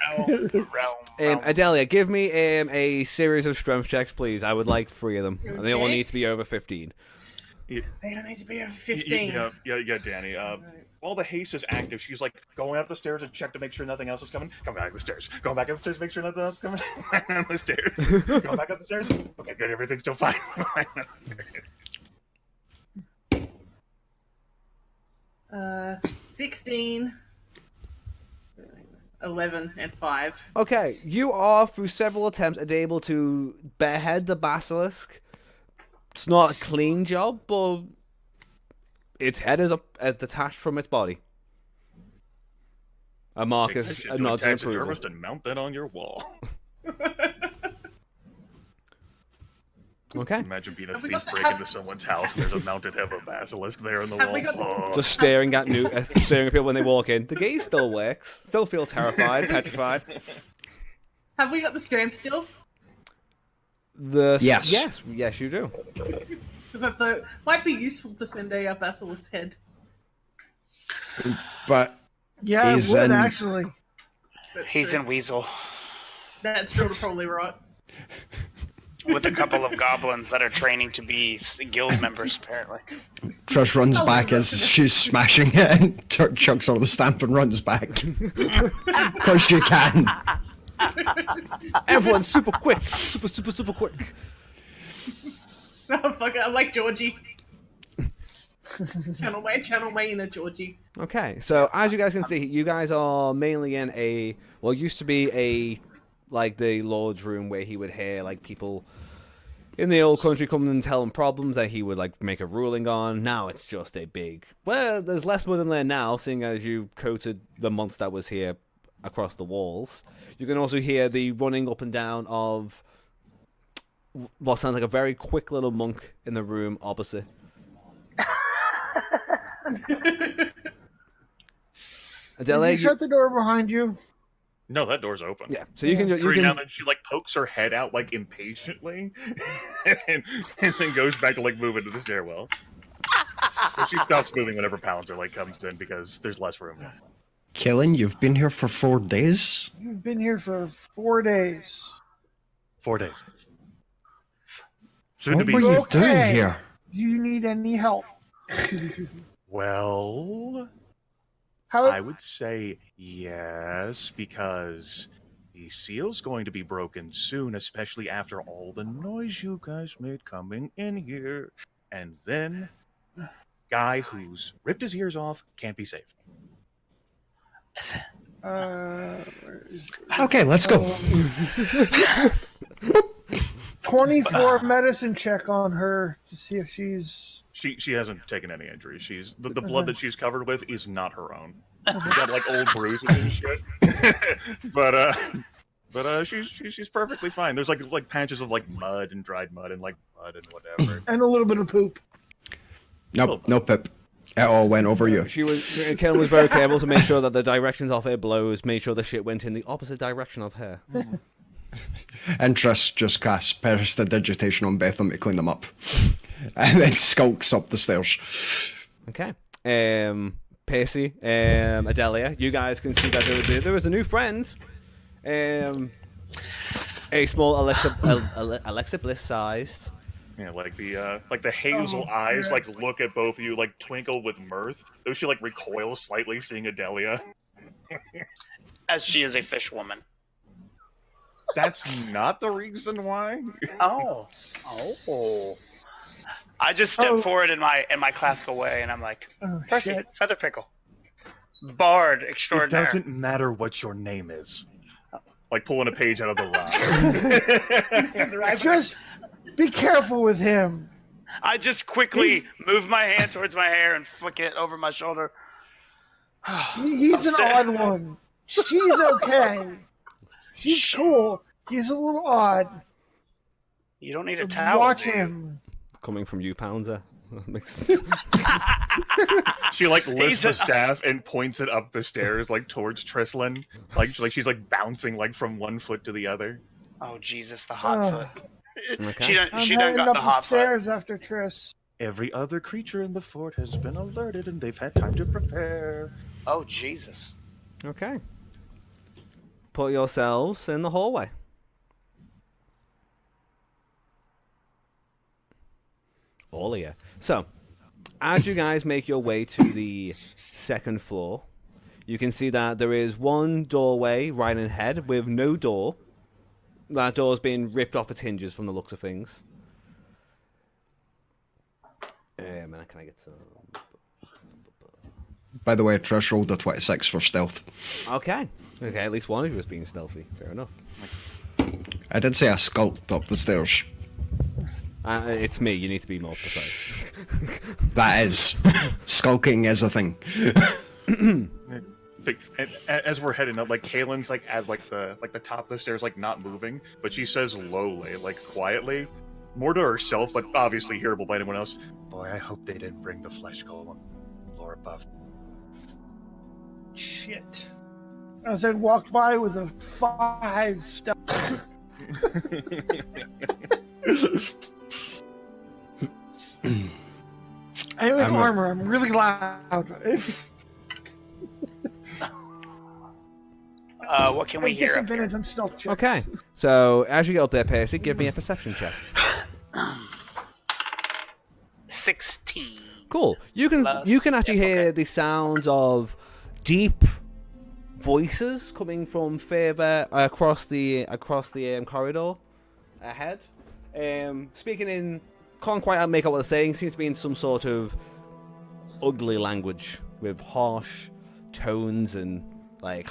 Adelia, give me a series of strength checks, please. I would like 3 of them. And they all Okay. need to be over 15. They don't need to be over 15. Yeah, Danny. While the haste is active, she's like going up the stairs and check to make sure nothing else is coming. Come back up the stairs. Going back up the stairs, make sure nothing else is coming. Down the stairs. Going back up the stairs. Okay, good. Everything's still fine. 16, 11, and 5. Okay, you are, through several attempts, able to behead the basilisk. It's not a clean job, but its head is detached from its body. A Marcus Take that shit to a nods in approval. taxidermist and mount that on your wall. Okay. Imagine being a Have we thief got the- breaking have- into someone's house and there's a mounted head of a basilisk there in the Have wall. we got the- Oh. Just staring at staring at people when they walk in. The gaze still works. Still feel terrified, petrified. Have we got the stream still? Yes. Yes, you do. Because I thought it might be useful to send a basilisk head. But Yeah, it He's would in- actually. He's in Weasel That's probably right. with a couple of goblins that are training to be guild members, apparently. Trish runs back as she's smashing it and chucks all the stamp and runs back. Because she can. Everyone's super quick. Super quick. Oh, fuck it, I'm like Georgie. channel my inner Georgie. Okay, so as you guys can see, you guys are mainly in used to be like the Lord's room where he would hear like people in the old country coming and tell him problems that he would like make a ruling on. Now it's just a big, there's less mud in there now, seeing as you coated the monster that was here across the walls. You can also hear the running up and down of what sounds like a very quick little monk in the room opposite. Adele, Did you shut the door behind you? No, that door's open. yeah. So you can Every now and then she like pokes her head out like impatiently, and then goes back to like move into the stairwell. So she stops moving whenever Palantir like comes in because there's less room. Kaelin, you've been here for 4 days? You've been here for 4 days. 4 days. Soon What to were be. you doing here? Do you need any help? Well, How? I would say yes, because the seal's going to be broken soon, especially after all the noise you guys made coming in here. And then, guy who's ripped his ears off can't be saved. Where is Okay, let's go. 24 medicine check on her to see if she's. She hasn't taken any injuries. She's the blood that she's covered with is not her own. She's got like old bruises and shit. but she's perfectly fine. There's like patches of like mud and dried mud and like mud and whatever. And a little bit of poop. Nope, no Pip. It all went over you. Kaelin was very careful to make sure that the directions of her blows made sure the shit went in the opposite direction of her. And Triss just casts Prestidigitation on Betham to clean them up. And then skulks up the stairs. Okay. Pacey, Adelia, you guys can see that there was a new friend. A small Alexa Bliss sized. Yeah, like the hazel eyes like look at both of you, like twinkle with mirth. Though she like recoils slightly seeing Adelia. As she is a fish woman. That's not the reason why. Oh. I just step forward in my classical way, and I'm like, Oh, Percy, shit. Feather Pickle, Bard It extraordinaire. doesn't matter what your name is. Like pulling a page out of the rock. Just be careful with him. I just quickly move my hand towards my hair and flick it over my shoulder. He's an odd one. She's okay. She's cool. He's a little odd. You don't need a towel. Watch dude. him. Coming from you, Pounder. She like lifts the staff and points it up the stairs, like towards Trislan, like she's like bouncing like from one foot to the other. Oh Jesus, the hot foot. Okay. She I'm done heading got up the the hot foot. stairs after Triss. Every other creature in the fort has been alerted, and they've had time to prepare. Oh Jesus. Okay. Put yourselves in the hallway. All of you. So, as you guys make your way to the second floor, you can see that there is one doorway right ahead with no door. That door's been ripped off its hinges from the looks of things. Man, can I get some? By the way, Trish rolled a 26 for stealth. Okay. Okay, at least one of you was being stealthy. Fair enough. I did say I skulked up the stairs. It's me. You need to be more precise. That is. Skulking is a thing. As we're heading up, like Kaylin's like at like the top of the stairs, like not moving, but she says lowly, like quietly, more to herself, but obviously hearable by anyone else. Boy, I hope they didn't bring the flesh golem floor above. Shit. As I walk by with a 5 step. I'm in armor. I'm really loud. What can we hear? Up here? Disadvantage on stealth checks. Okay. So, as you get up there, Percy, give me a perception check. 16. Cool. You can actually hear the sounds of deep voices coming from further across the corridor ahead. Speaking in, can't quite make out what they're saying. Seems to be in some sort of ugly language with harsh tones and like.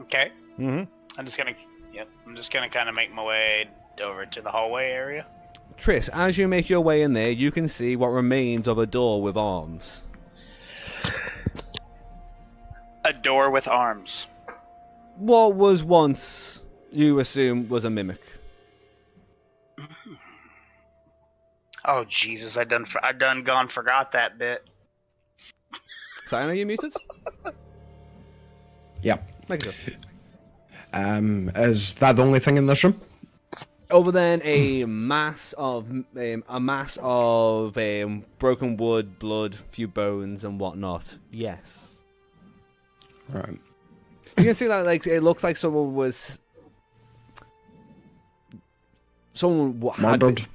Okay. Mm-hmm. I'm just gonna kind of make my way over to the hallway area. Triss, as you make your way in there, you can see what remains of a door with arms. A door with arms. What was once, you assume, was a mimic. Oh Jesus! I done forgot that bit. Simon, are you muted? Yep. Make it up. Is that the only thing in this room? Over then, a mass of broken wood, blood, few bones, and whatnot. Yes. Right. You can see that, like, it looks like someone had Murdered.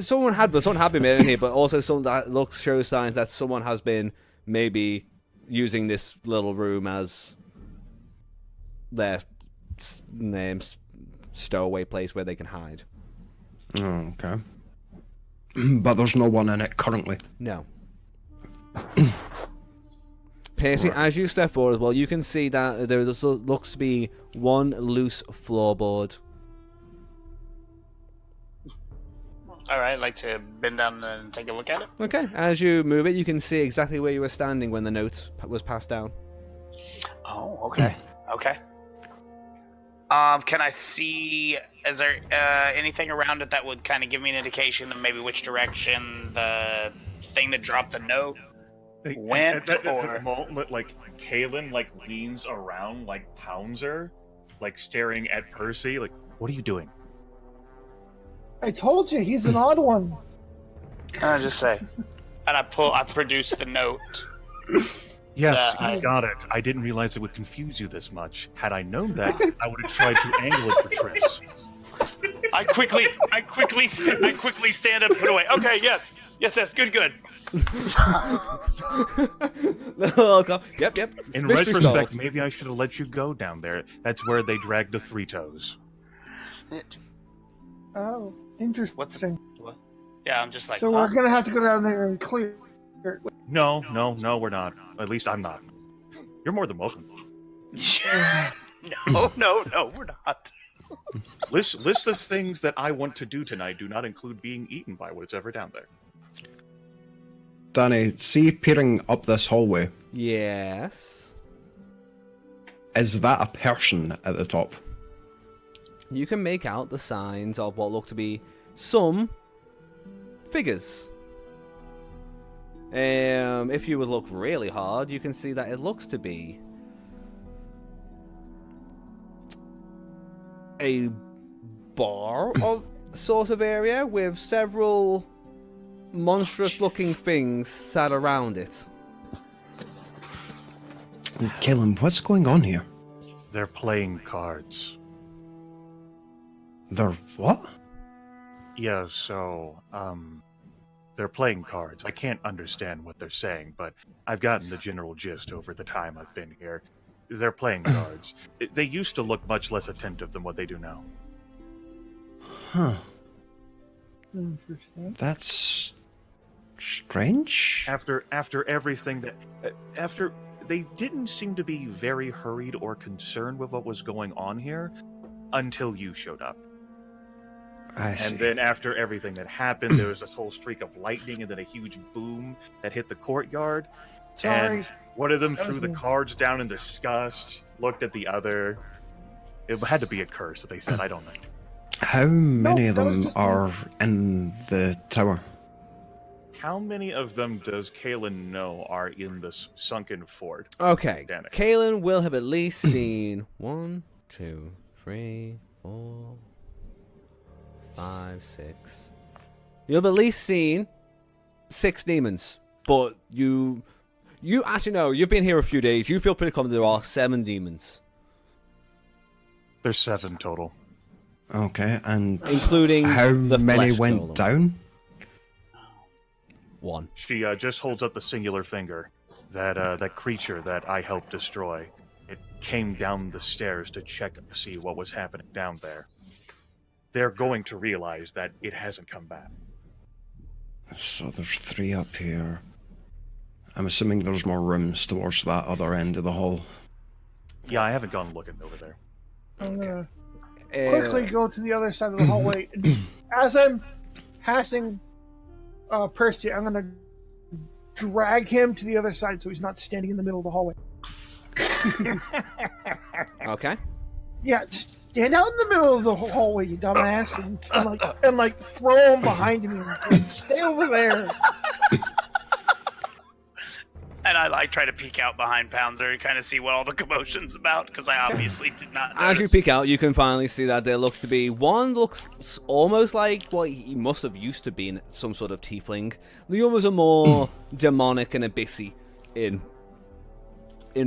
someone had been made in here, but also someone that shows signs that someone has been maybe using this little room as their stowaway place where they can hide. Oh, okay. But there's no one in it currently. No. Percy, as you step forward as well, you can see that there looks to be one loose floorboard. All right, I'd like to bend down and take a look at it. Okay, as you move it, you can see exactly where you were standing when the note was passed down. Oh, okay. Okay. Can I see? Is there anything around it that would kind of give me an indication of maybe which direction the thing that dropped the note Went at or the moment, like Kalen like leans around like Pouncer, like staring at Percy, like, what are you doing? I told you he's an odd one. I just say, and I produce the note. Yes, I got it. I didn't realize it would confuse you this much. Had I known that, I would have tried to angle it for Triss. I quickly stand up and put away. Okay, yes, good. Yep. In Mystery retrospect, solved. maybe I should have let you go down there. That's where they dragged the Three Toes. Oh, interesting. Yeah, I'm just like. So we're gonna have to go down there and clear it. No, we're not. At least I'm not. You're more than welcome. No, we're not. List of things that I want to do tonight do not include being eaten by what's ever down there. Danny, see peering up this hallway. Yes. Is that a person at the top? You can make out the signs of what look to be some figures. If you would look really hard, you can see that it looks to be a bar of sort of area with several monstrous-looking things sat around it. Caleb, what's going on here? They're playing cards. They're what? Yeah, so, they're playing cards. I can't understand what they're saying, but I've gotten the general gist over the time I've been here. They're playing cards. They used to look much less attentive than what they do now. Huh. Interesting. That's strange. After everything that... after... They didn't seem to be very hurried or concerned with what was going on here until you showed up. I see. And then after everything that happened, there was this whole streak of lightning and then a huge boom that hit the courtyard. Sorry. And one of them That threw was the me. cards down in disgust, looked at the other. It had to be a curse that they said, I don't know. How many of that was them just me. are in the tower? How many of them does Kalen know are in this sunken fort? Okay, Danny. Kalen will have at least seen 1, 2, 3, 4, 5, 6. You'll have at least seen 6 demons, but you actually know you've been here a few days. You feel pretty confident there are 7 demons, There's 7 total. Okay, and including how the many flesh went golem. down? 1. She just holds up the singular finger. That creature that I helped destroy. It came down the stairs to check to see what was happening down there. They're going to realize that it hasn't come back. So there's 3 up here. I'm assuming there's more rooms towards that other end of the hall. Yeah, I haven't gone looking over there. I'm gonna quickly go to the other side of the hallway. As I'm passing Percy, I'm gonna drag him to the other side so he's not standing in the middle of the hallway. Okay. Yeah, stand out in the middle of the hallway, you dumbass, and like throw him behind me. Like, stay over there. And I try to peek out behind Pouncer and kind of see what all the commotion's about because I obviously did not notice. As you peek out, you can finally see that there looks to be one looks almost like what he must have used to be in some sort of tiefling. The others are more demonic and abyssy in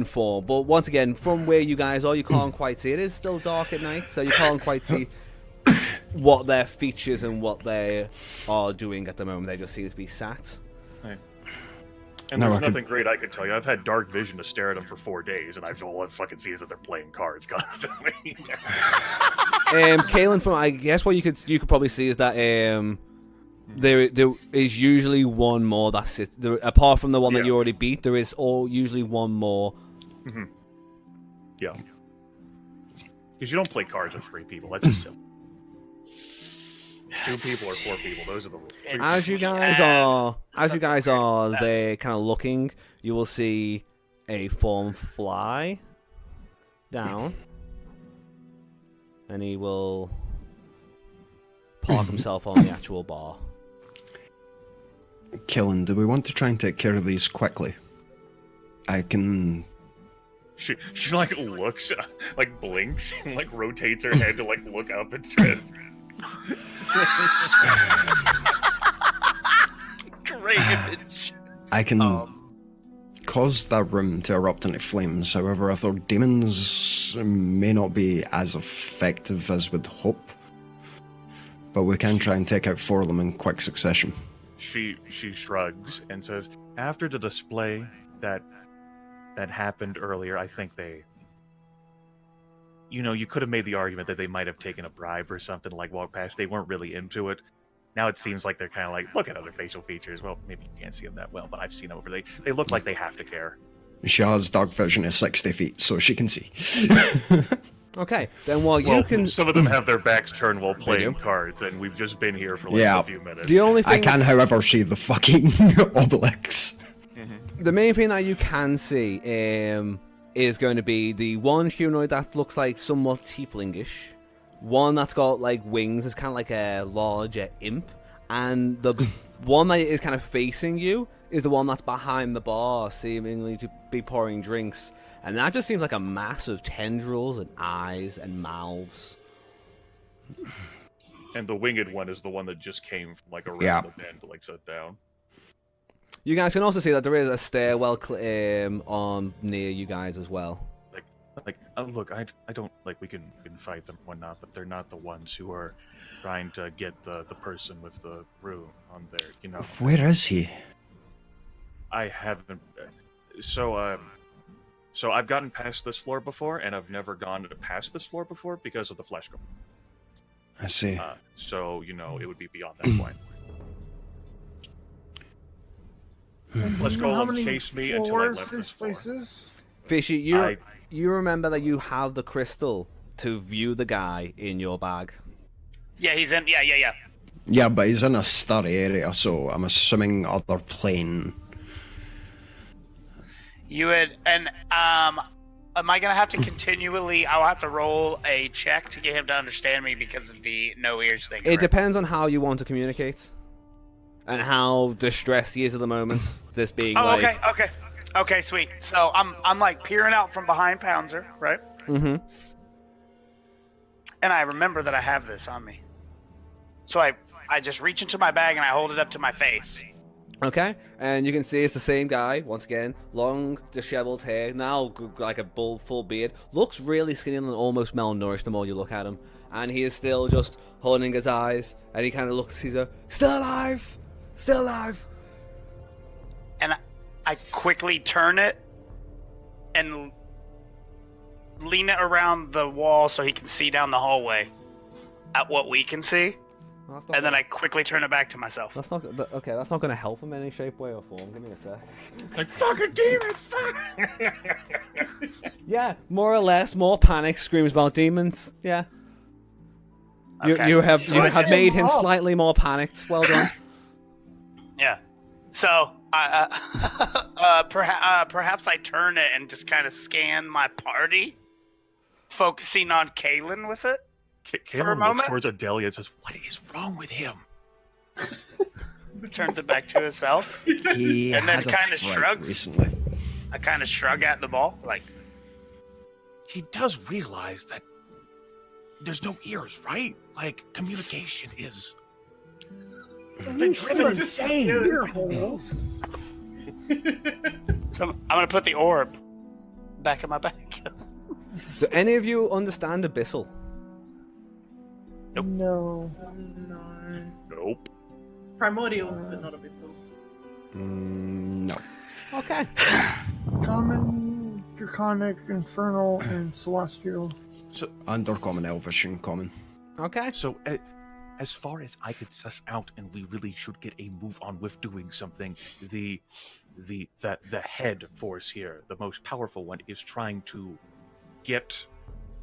form. But once again, from where you guys are, you can't quite see. It is still dark at night, so you can't quite see what their features and what they are doing at the moment. They just seem to be sat. And No, there's I could- nothing great I could tell you. I've had dark vision to stare at them for 4 days, and all I fucking see is that they're playing cards constantly. Kalen, from I guess what you could probably see is that there is usually one more that sits there, apart from the one that Yeah. you already beat. There is usually one more. Yeah. Because you don't play cards with 3 people. That's just silly. It's 2 people or 4 people. Those are the rules. As you guys are there, kind of looking, you will see a form fly down, and he will park himself on the actual bar. Kellen, do we want to try and take care of these quickly? I can... She like looks, like blinks, and like rotates her head to like look up and try. Great image. I can cause that room to erupt into flames. However, if they're demons, may not be as effective as we'd hope. But we can try and take out 4 of them in quick succession. She shrugs and says, "After the display that happened earlier, I think they... you could have made the argument that they might have taken a bribe or something, like walk past. They weren't really into it. Now it seems like they're kind of like, look at other facial features. Well, maybe you can't see them that well, but I've seen over. They look like they have to care." She has dark vision of 60 feet, so she can see. Okay, then while Well, you can... some of them have their backs turned while They playing do. cards, and we've just been here for like Yeah. a few minutes. The only thing... I can, however, see the fucking Obelix. The main thing that you can see is going to be the one humanoid that looks like somewhat tieflingish, one that's got like wings, is kind of like a larger imp, and the one that is kind of facing you is the one that's behind the bar, seemingly to be pouring drinks, and that just seems like a mass of tendrils and eyes and mouths. And the winged one is the one that just came from like around Yeah. the bend to like sit down. You guys can also see that there is a stairwell on near you guys as well. Look, I don't like we can fight them and whatnot, but they're not the ones who are trying to get the person with the room on there. Where is he? I haven't. So I've gotten past this floor before, and I've never gone past this floor before because of the flesh golem. I see. So it would be beyond that point. Flesh How golem many chased me until I floors left this this floor. place is? Fishy, you remember that you have the crystal to view the guy in your bag. Yeah, he's in. Yeah. Yeah, but he's in a starry area, so I'm assuming other plane. You would, and am I gonna have to continually? I'll have to roll a check to get him to understand me because of the no ears thing. It correct? depends on how you want to communicate and how distressed he is at the moment. This being Oh, like, okay, sweet. So I'm like peering out from behind Pouncer, right? mm-hmm. And I remember that I have this on me. So I just reach into my bag and I hold it up to my face. Okay, and you can see it's the same guy once again. Long, disheveled hair, now like a full beard. Looks really skinny and almost malnourished the more you look at him. And he is still just holding his eyes, and he kind of looks. He's still alive, still alive. And I quickly turn it and lean it around the wall so he can see down the hallway at what we can see. Well, And then I quickly turn it back to myself. That's not okay. That's not going to help him in any shape, way, or form. Give me a sec. Like fucking demons! Fuck! Yeah, more or less, more panic screams about demons. Yeah. Okay. You have made him Oh. slightly more panicked. Well done. Yeah. So perhaps I turn it and just kind of scan my party, focusing on Kalen with it. Caleb a looks moment? towards Adelia and says, "What is wrong with him?" Turns it back to himself. He And then had a kinda fright shrugs. recently. I kind of shrug at the ball, like, He does realize that there's no ears, right? Like, communication is... been driven insane. Ear holes. so I'm gonna put the orb back in my bag. Do any of you understand Abyssal? No. No. Nope. Primordial, but not abyssal. No. Okay. Common, Draconic, Infernal, and Celestial. Under common, elvish, and common. Okay. So, as far as I could suss out, and we really should get a move on with doing something, the head force here, the most powerful one, is trying to Get,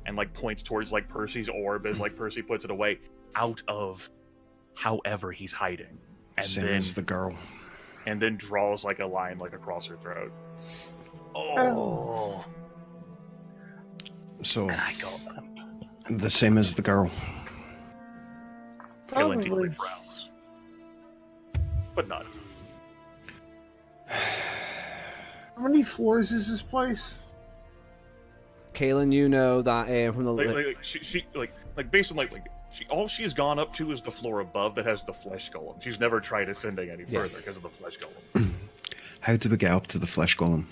and like points towards like Percy's orb as like Percy puts it away, out of however he's hiding. and Same then as the girl. and then draws like a line like across her throat. Oh. So, And I go, the same as the girl. Kalen deeply Probably. frowns, but nods. many floors is this place? Kaylin, you know that from the she based on all she's gone up to is the floor above that has the flesh golem. She's never tried ascending any further because of the flesh golem. How do we get up to the flesh golem?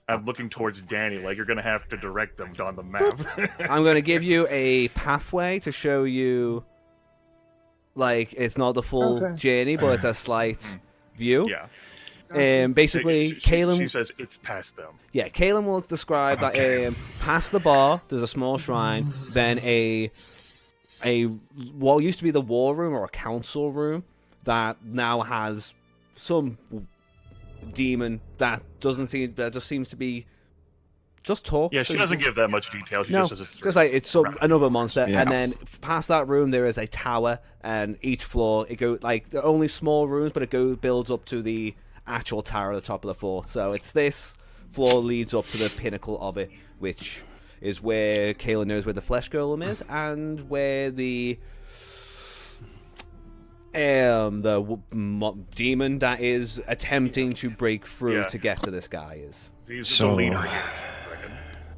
I'm looking towards Danny, like you're gonna have to direct them on the map. I'm going to give you a pathway to show you, like, it's not the full journey, but it's a slight view. Yeah. Basically, Kaylin... She says it's past them. Yeah, Kaylin will describe that past the bar, there's a small shrine, then what used to be the war room or a council room that now has some demon that just seems to be just talk. Yeah, she doesn't give that much detail. She just says because it's another monster, and then past that room there is a tower, and each floor it goes like they're only small rooms, but it builds up to the actual tower at the top of the fort. So it's this floor leads up to the pinnacle of it, which is where Kaylin knows where the flesh golem is, and where the demon that is attempting to break through to get to this guy is. He's the leader here, I reckon.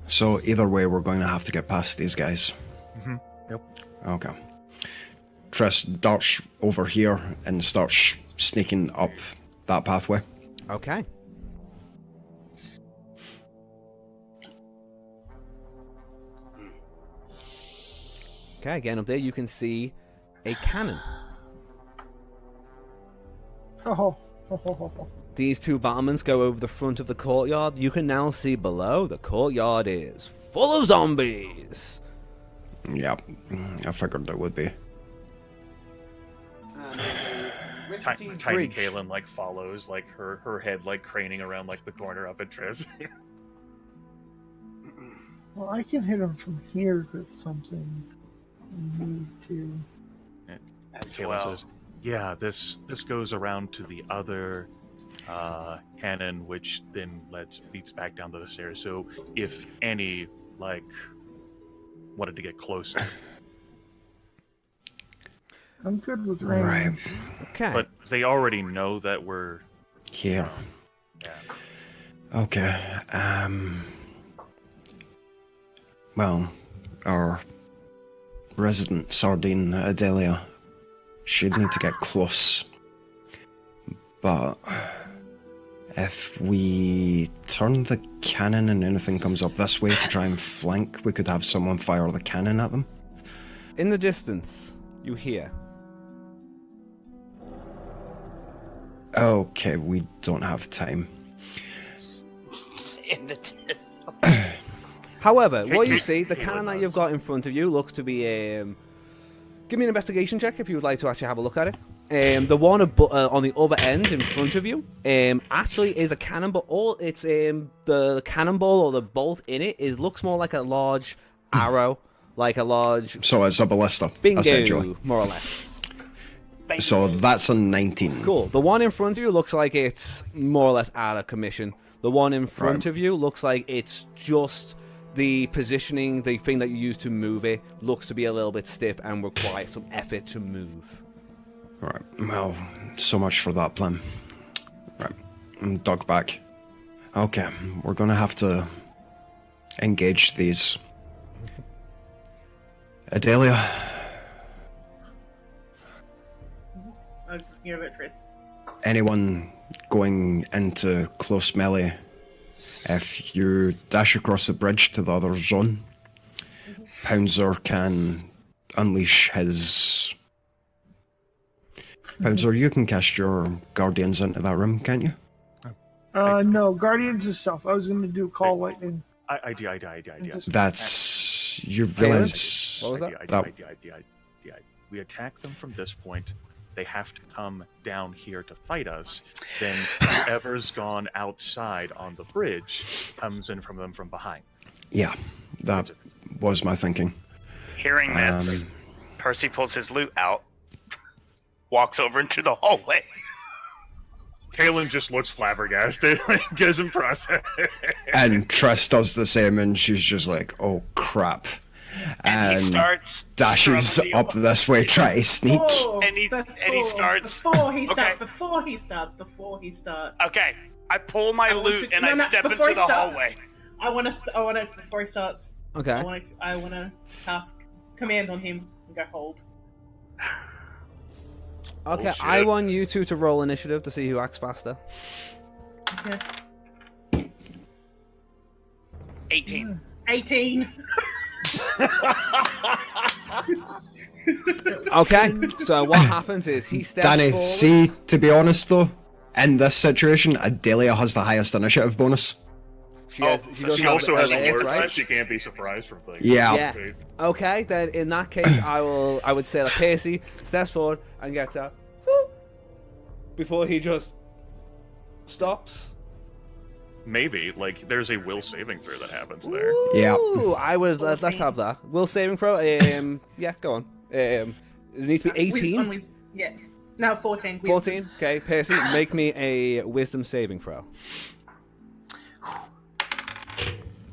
So either way, we're going to have to get past these guys. Mm-hmm. Yep. Okay. Triss darts over here and starts sneaking up that pathway. Okay. Okay, again up there you can see a cannon. These two battlements go over the front of the courtyard. You can now see below the courtyard is full of zombies. Yeah, I figured there would be. Tiny Kaylin follows her head craning around the corner up at Triss. Well, I can hit him from here with something. I need to. Kaylin says, "Yeah, this goes around to the other cannon, which then leads back down to the stairs. So if any wanted to get closer." I'm good with range. Right. Okay. But they already know that we're here. Yeah. Okay. Well, our resident sardine, Adelia, she'd need to get close. But if we turn the cannon and anything comes up this way to try and flank, we could have someone fire the cannon at them. In the distance, you hear. Okay, we don't have time. In the However, what you see, the cannon that you've got in front of you looks to be give me an investigation check if you would like to actually have a look at it. The one on the other end in front of you actually is a cannon, but it's the cannonball or the bolt in it looks more like a large arrow, like a large. So it's a ballista, bingo, essentially. More or less. So that's a 19. Cool. The one in front of you looks like it's more or less out of commission. The one in front of you looks like it's just the positioning, the thing that you use to move it, looks to be a little bit stiff and requires some effort to move. Right. Well, so much for that plan. Right. Dug back. Okay, we're gonna have to engage these. Adelia. I was just thinking about Triss. Anyone going into close melee, if you dash across the bridge to the other zone, Pouncer can unleash his... Pouncer, you can cast your guardians into that room, can't you? No, Guardians is self. I was going to do Call Lightning. Idea. That's... You realize... What was that? Idea. We attack them from this point. They have to come down here to fight us. Then whoever's gone outside on the bridge comes in from them from behind. Yeah, that was my thinking. Hearing this, Percy pulls his loot out, walks over into the hallway. Kaylin just looks flabbergasted, gives him process. And Triss does the same, and she's just like, oh crap. And he starts dashes strumming up this way, try to sneak. And he starts. Before he Okay. starts. Okay, I pull my loot and I step into the hallway. I want to. Before he starts, Okay. I want to cast command on him and go hold. Okay, shit. I want you two to roll initiative to see who acts faster. Okay. 18. 18. Okay, so what happens is he steps Danny, forward. see, to be honest though, in this situation, Adelia has the highest initiative bonus. She, has, Oh, she, so does she have also has alert, alerts, right? so she can't be surprised from things. Yeah. Yeah. Okay, then in that case, I would say that Pacey steps forward and gets a whoop before he just stops. Maybe, like, there's a will saving throw that happens there. Yeah. Ooh, let's have that. Will saving throw. Yeah, go on. It needs to be 18. Yeah. No, 14. 14. Okay, Pacey, make me a wisdom saving throw.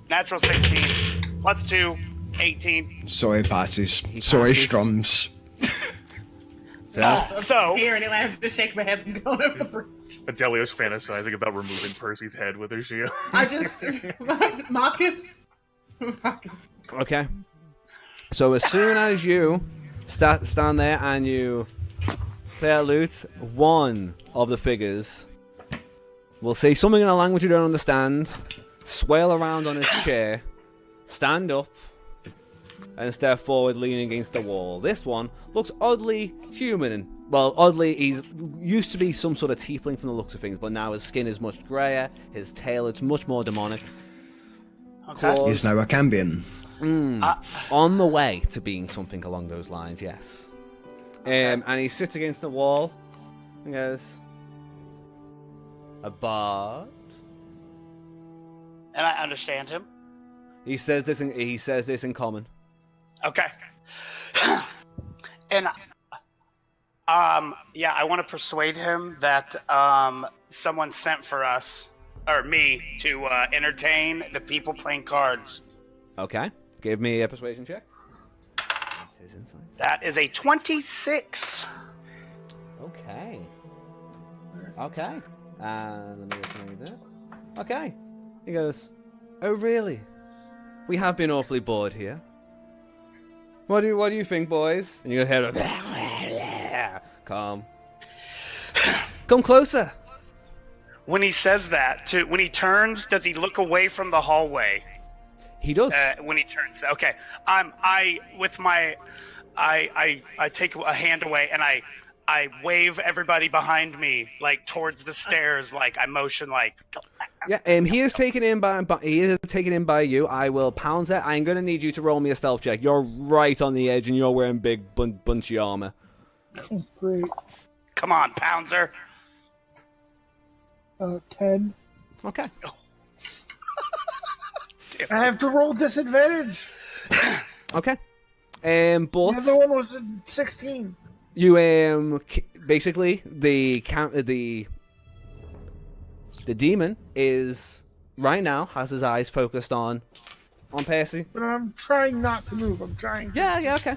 Natural 16. Plus 2. 18. So he passes. He So he passes. strums. So, Here, anyway, I have to shake my head and go over the bridge. Adelia's fantasizing about removing Percy's head with her shield. I just. Marcus. Okay. So as soon as you stand there and you clear loot, one of the figures will say something in a language you don't understand, swirl around on his chair, stand up, and step forward leaning against the wall. This one looks oddly human. Well, oddly, he's used to be some sort of tiefling from the looks of things, but now his skin is much greyer, his tail is much more demonic. okay. Claws He's now a Cambion. on the way to being something along those lines, yes. And he sits against the wall and goes, "A bard?" And I understand him. He says this in common. Okay. And yeah, I want to persuade him that someone sent for us or me to entertain the people playing cards. Okay, give me a persuasion check. His insight. That is a 26. Okay. Okay. And let me get that. Okay. He goes, "Oh really? We have been awfully bored here. What do you think, boys?" And you hear calm. Come closer. When he says that, when he turns, does he look away from the hallway? He does. When he turns, okay. I take a hand away and I wave everybody behind me like towards the stairs, like I motion like. Yeah, he is taken in by you. I will pound it. I'm gonna need you to roll me a stealth check. You're right on the edge, and you're wearing big bunchy armor. Great. Come on, Pouncer. 10. Okay. I have to roll disadvantage. Okay. The But other one was a 16. you basically the demon is right now has his eyes focused on Percy. But I'm trying not to move. I'm trying. Yeah, okay.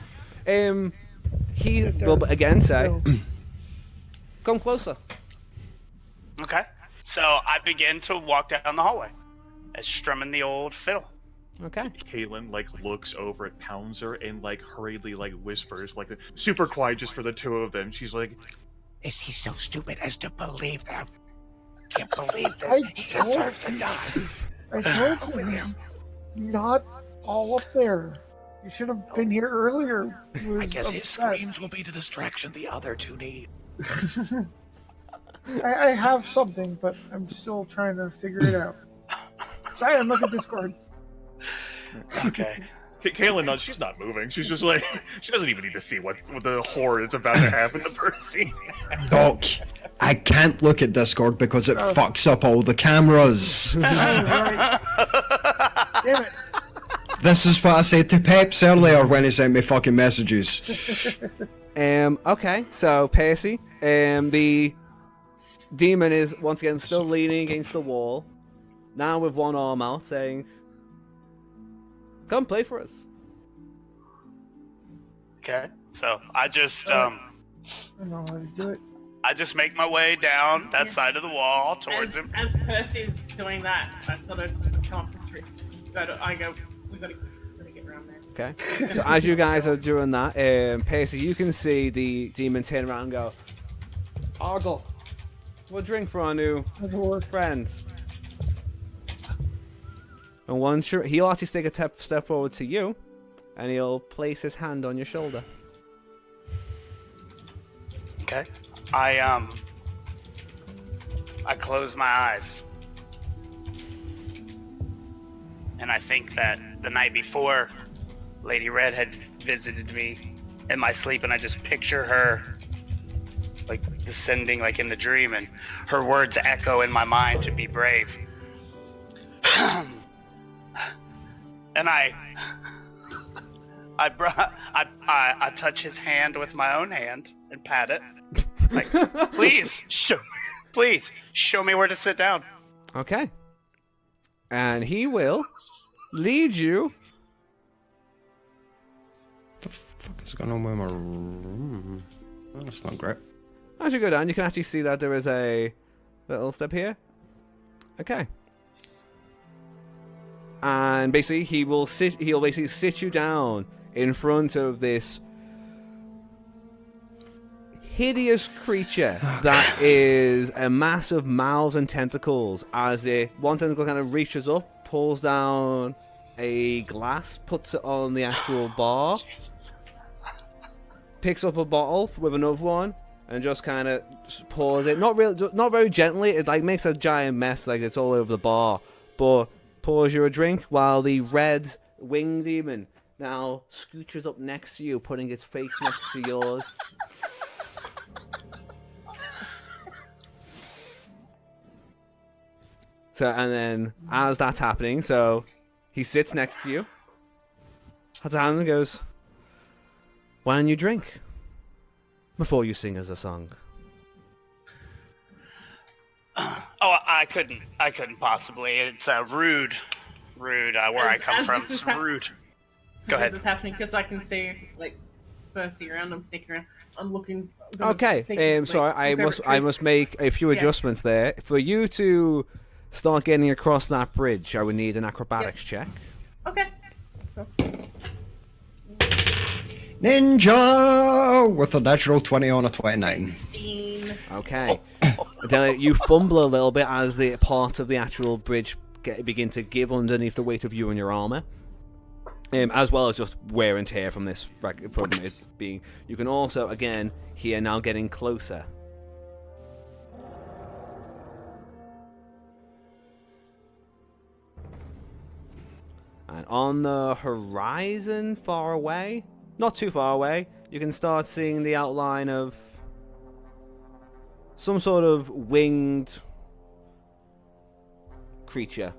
He Sit will down. again say, Still. "Come closer." Okay. So I begin to walk down the hallway, as strumming the old fiddle. Okay. Caitlin, like, looks over at Pouncer and, like, hurriedly, like, whispers, like, super quiet just for the two of them. She's like, Is he so stupid as to believe them? Can't believe I this. He deserves to die. I told you he's not all up there. You should have been here earlier. He I was guess his obsessed. screams will be the distraction the other two need. I have something, but I'm still trying to figure it out. Simon, look at Discord. Okay. Caitlin, no, she's not moving. She's just like, she doesn't even need to see what the horror is about to happen to Percy. Doc, I can't look at Discord because it fucks up all the cameras. Oh, right. Damn it. This is what I said to Peps earlier when he sent me fucking messages. Okay, so Percy, the demon is once again still leaning against the wall, now with one arm out, saying, "Come play for us." Okay, so I just I don't know how to do it. I just make my way down that side of the wall towards him. As Percy's doing that, I sort of come up to Trist. We gotta get around there. Okay. So as you guys are doing that, Percy, you can see the demon turn around and go, Argle, we'll drink for our new friend. And once he'll actually take a step forward to you, and he'll place his hand on your shoulder. Okay. I close my eyes. And I think that the night before, Lady Red had visited me in my sleep, and I just picture her like descending like in the dream, and her words echo in my mind to be brave. And I touch his hand with my own hand and pat it. Like, please show me where to sit down. Okay. And he will lead you. What the fuck is going on with my room? Oh, that's not great. As you go down, you can actually see that there is a little step here. Okay. And basically, he'll basically sit you down in front of this hideous creature that is a mass of mouths and tentacles. As one tentacle kind of reaches up, pulls down a glass, puts it on the actual bar, picks up a bottle with another one, and just kind of pours it. Not very gently. It like makes a giant mess, like it's all over the bar, but pours you a drink while the red winged demon now scooches up next to you, putting its face next to yours. So, and then as that's happening, so he sits next to you, has a hand and goes, "Why don't you drink before you sing us a song?" Oh, I couldn't possibly. It's rude. Where I come from. It's rude. Go ahead. This is happening because I can see like Percy around. I'm sneaking around. I'm looking. Okay. Sorry, I must make a few adjustments there. For you to start getting across that bridge, I would need an acrobatics check. Okay. Ninja with a natural 20 on a 29. 16. Okay. Then you fumble a little bit as the parts of the actual bridge begin to give underneath the weight of you and your armor, as well as just wear and tear from this. From it being, you can also again hear now getting closer. And on the horizon, far away, not too far away, you can start seeing the outline of some sort of winged creature.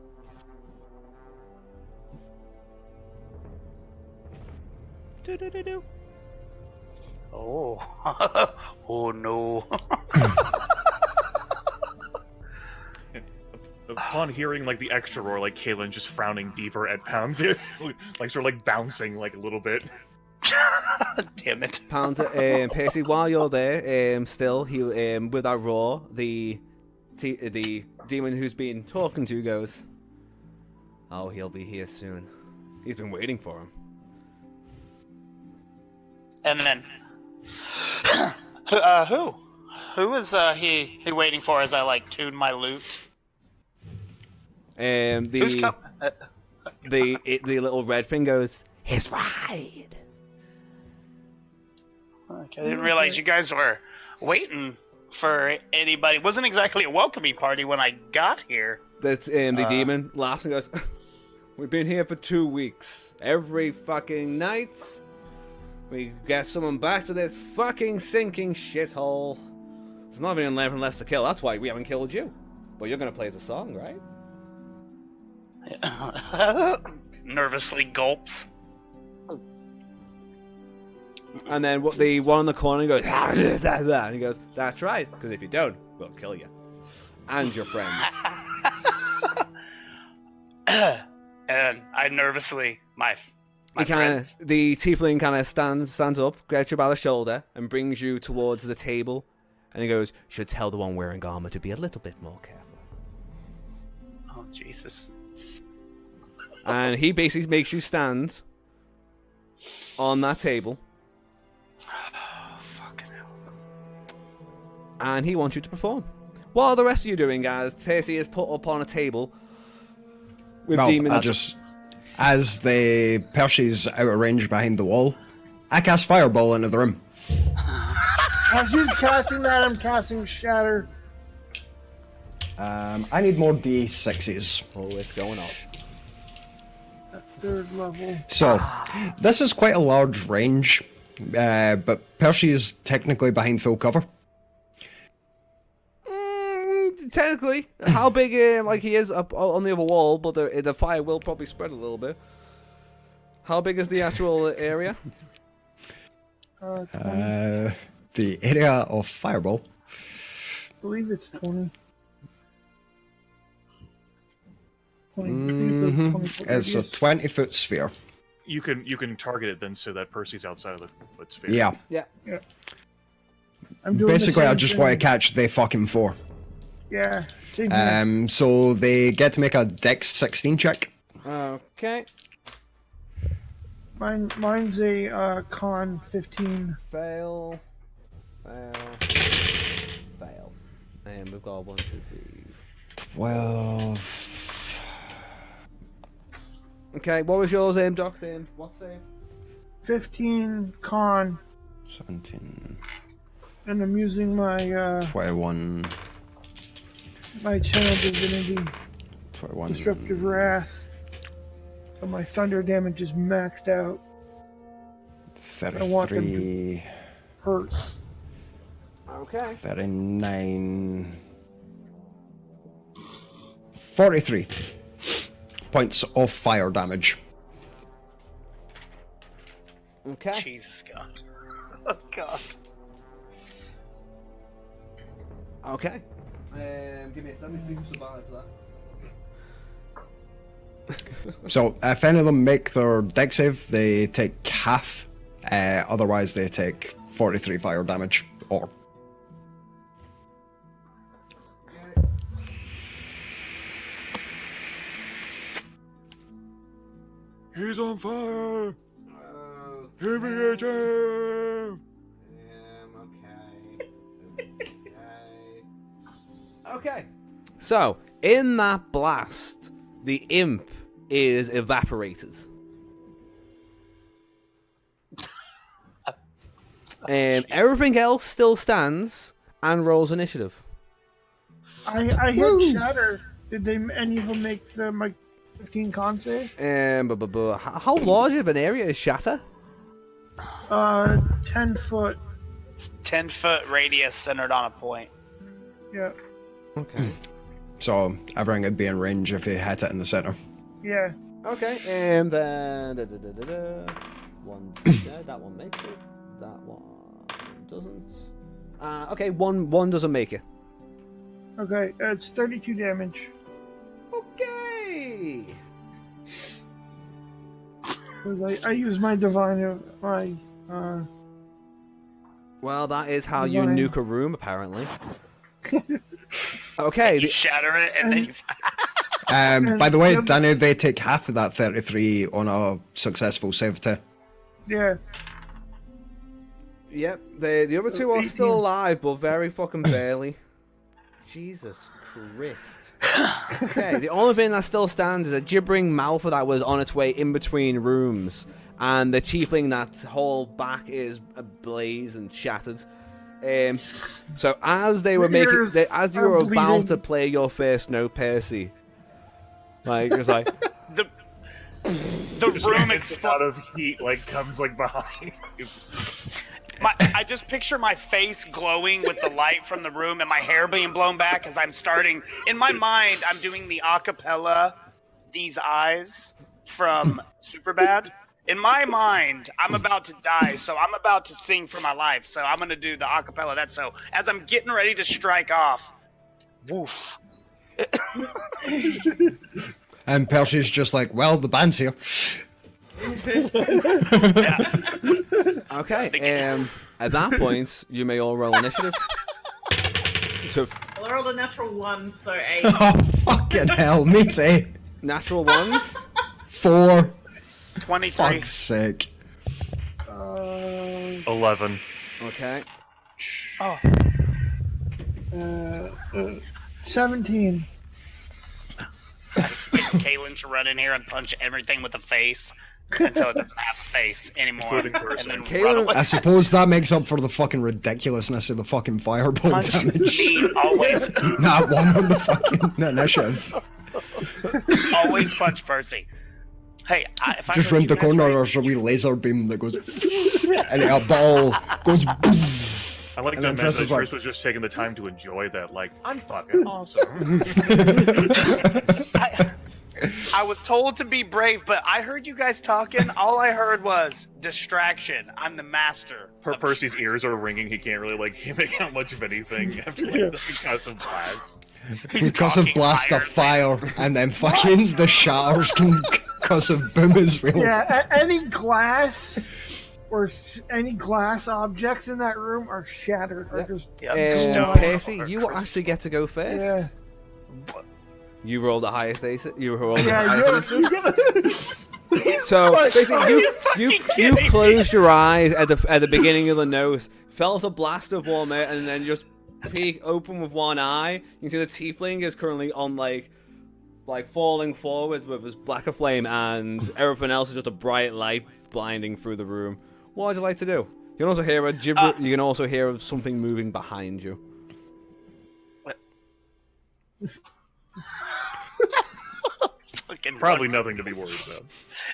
Do-do-do-do. Oh. Oh no. Upon hearing like the extra roar, like Kaylin just frowning deeper at Pounds, like sort of like bouncing like a little bit. Damn it. Pounds it. Percy, while you're there, still he with that roar, the demon who's been talking to goes, "Oh, he'll be here soon. He's been waiting for him." And then, who is he waiting for? As I like tune my lute. Who's the little red thing goes, "His ride." Okay, I didn't realize you guys were waiting for anybody. It wasn't exactly a welcoming party when I got here. That's the demon laughs and goes, "We've been here for 2 weeks. Every fucking night, we get someone back to this fucking sinking shithole. There's not even anything left to kill. That's why we haven't killed you. But you're gonna play the song, right?" Nervously gulps. And then the one in the corner goes, and he goes, "That's right, because if you don't, we'll kill you. And your friends." And I nervously, My friends. The tiefling kind of stands up, grabs you by the shoulder, and brings you towards the table. And he goes, "Should tell the one wearing armor to be a little bit more careful." Oh Jesus! And he basically makes you stand on that table. Oh, fucking hell! And he wants you to perform. What are the rest of you doing, guys? Percy is put up on a table with demons. As the Percy's out of range behind the wall, I cast Fireball into the room. As he's casting that, I'm casting Shatter. I need more D6s. Oh, it's going up. At 3rd level. So, this is quite a large range, but Percy is technically behind full cover. Technically, how big? Like he is up on the other wall, but the fire will probably spread a little bit. How big is the actual area? 20. The area of Fireball. I believe it's 20. 20. It's a 20-foot sphere. You can target it then, so that Percy's outside of the foot sphere. Yeah. Yeah. I'm doing Basically, I just want to to catch the fucking 4. Yeah. Same here. So they get to make a Dex 16 check. Okay. Mine's a Con 15. Fail. And we've got 1, 2, 3. 12. Okay, what was yours, Doc? What save? 15 Con. 17. And I'm using my 21. my channel divinity 21. disruptive wrath. So my thunder damage is maxed out. 33. I want them to hurt. Okay. 39. 43 points of fire damage. Okay. Jesus God! Oh God! Okay. Give me a second. Let me see who survives that. So if any of them make their dex save, they take half. Otherwise, they take 43 fire damage. Or He's on fire! Here we go! Okay. So, in that blast, the imp is evaporated. Everything else still stands and rolls initiative. I hit Shatter. Did any of them make my 15 con save? How large of an area is Shatter? 10 foot. 10-foot radius centered on a point. Yeah. Okay. so everything would be in range if he hit it in the center. Yeah. Okay, and then one there, that one makes it. That one doesn't. Okay, one doesn't make it. Okay, it's 32 damage. Okay. Because I use my divine Well, that is how you Divine. nuke a room, apparently. Okay. You shatter it and then you. By the way, Danny, they take half of that 33 on a successful save too. Yeah. Yep, the other two are 18. still alive, but very fucking barely. Jesus Christ. Okay, the only thing that still stands is a gibbering mouth that was on its way in between rooms, and the tiefling that whole back is ablaze and shattered. So as they were as you were about to play your first note, Percy, like it was like The room Out explodes. of heat, like comes like behind you. I just picture my face glowing with the light from the room and my hair being blown back as I'm starting. In my mind, I'm doing the acapella, These Eyes from Superbad. In my mind, I'm about to die, so I'm about to sing for my life. So I'm going to do the acapella. That's so. As I'm getting ready to strike off, woof. And Percy's just like, well, the band's here. Okay. At that point, you may all roll initiative. Well, I rolled a natural 1, so 8. Oh, fucking hell, me too. Natural ones. 4. 23. Fuck's sake. 11. Okay. 17. Kaylin to run in here and punch everything with a face until it doesn't have a face anymore. Including person. And then Kaylin- run away. I suppose that makes up for the fucking ridiculousness of the fucking fireball Punch damage. me, always, Not one on the fucking initiative. always punch Percy. Hey, if I Just heard round you the guys corner, right- there's a wee laser beam that goes, and a ball goes. I like And that then Chris Chris is like- was just taking the time to enjoy that. Like, I'm fucking awesome. I was told to be brave, but I heard you guys talking. All I heard was distraction. I'm the master. of Percy's ears are ringing. He can't really like make out much of anything after like, the concussive blast. He's Concussive talking blast of higher fire, and then fucking the shatters concussive boom as well. Yeah, any glass or any glass objects in that room are shattered. Or just Stone. Percy, you actually get to go first. yeah. You rolled the highest ace. You rolled the Yeah, highest. you're So like, basically, you fucking kidding me? closed your eyes at the beginning of the nose, felt a blast of warm air, and then just peek open with one eye. You can see the tiefling is currently on like falling forwards with his blacker flame, and everything else is just a bright light blinding through the room. What would you like to do? You can also hear you can also hear something moving behind you. Fucking Probably run. nothing to be worried about.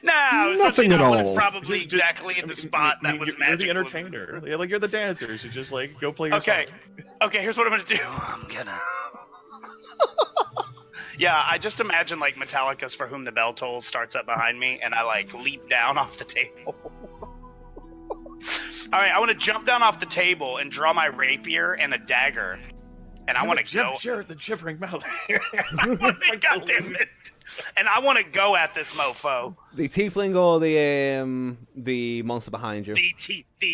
No, I was Nothing nothing at at all. all. Probably exactly in the spot that was you're magic. the entertainer. Yeah, like you're the dancers. You just like go play your Okay. song. Okay, here's what I'm gonna do. I'm gonna. Yeah, I just imagine like Metallica's "For Whom the Bell Tolls" starts up behind me, and I like leap down off the table. All right, I want to jump down off the table and draw my rapier and a dagger, and I want to go. Jared, the gibbering mouth. God damn it! And I want to go at this mofo, The tiefling or the monster behind you? the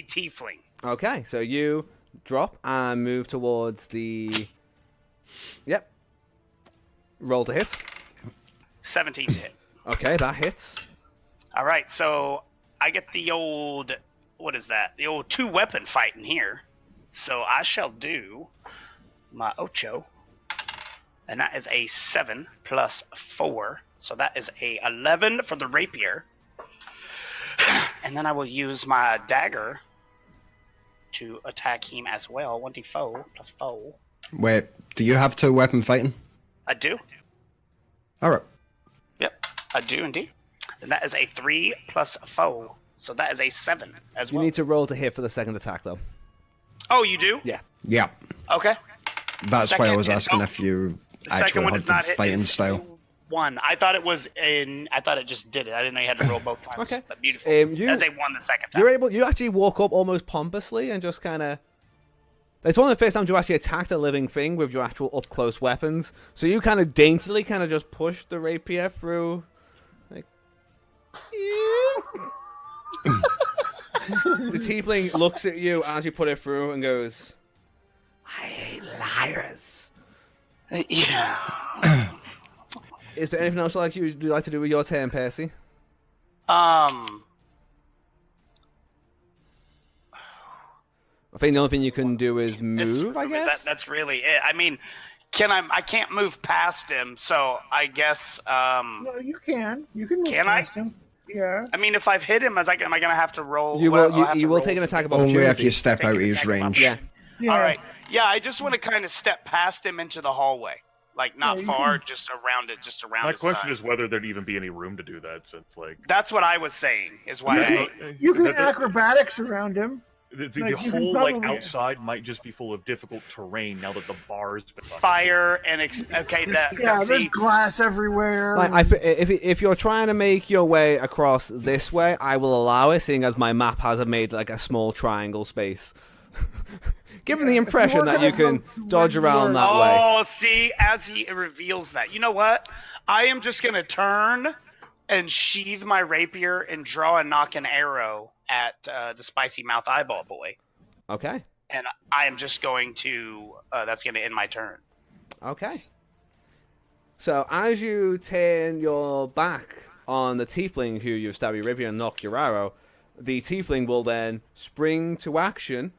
tiefling. Okay, so you drop and move towards the. Yep. Roll to hit. 17 to hit. Okay, that hits. All right, so I get the old, what is that? The old 2-weapon fight in here. So I shall do my ocho, and that is a 7 plus 4. So that is a 11 for the rapier. And then I will use my dagger to attack him as well. 1d4 plus 4. Wait, do you have 2-weapon fighting? I do. Alright. Yep, I do indeed. And that is a 3 plus 4. So that is a 7 as You well. need to roll to hit for the second attack, though. Oh, you do? Yeah. Yeah. Okay. That's why I Second was hit, asking no. if you The second actually one had does not the hit. fighting It's style. 1. I thought it was in. I thought it just did it. I didn't know you had to roll both times. Okay. But beautiful. You- As a 1 the second time. You're able. You actually walk up almost pompously and just kind of. It's one of the first times you actually attacked a living thing with your actual up close weapons. So you kind of daintily kind of just push the rapier through. Like. The tiefling looks at you as you put it through and goes, "I hate liars." Yeah. Is there anything else you'd like to do with your turn, Percy? I think the only thing you can do is move, I guess? That's really it. I mean, I can't move past him, so I guess. No, you can. You can move Can I? past him. Yeah. I mean, if I've hit him, am I going to have to roll? You well, will, I'll have you to will roll take an to- attack of Only opportunity. if you step Take out an of his attack of range. Yeah. Yeah. All right. Yeah, I just want to kind of step past him into the hallway. Like, not Yeah, you far, can- just around it, just around My his question side. is whether there'd even be any room to do that, since like That's what I was saying, is why You can that- acrobatics around him. the like, you can whole like probably- outside might just be full of difficult terrain now that the bar's been fucking- fire and okay, that Yeah, now there's see, glass everywhere. Like, if you're trying to make your way across this way, I will allow it, seeing as my map has made like a small triangle space. Given the impression more that you gonna can go dodge around that way. Oh, see, as he reveals that, you know what? I am just gonna turn and sheathe my rapier and draw and knock an arrow at the spicy mouth eyeball boy. Okay. And I am just going to. That's going to end my turn. Okay. So as you turn your back on the tiefling who you stab your rapier and knock your arrow, the tiefling will then spring to action,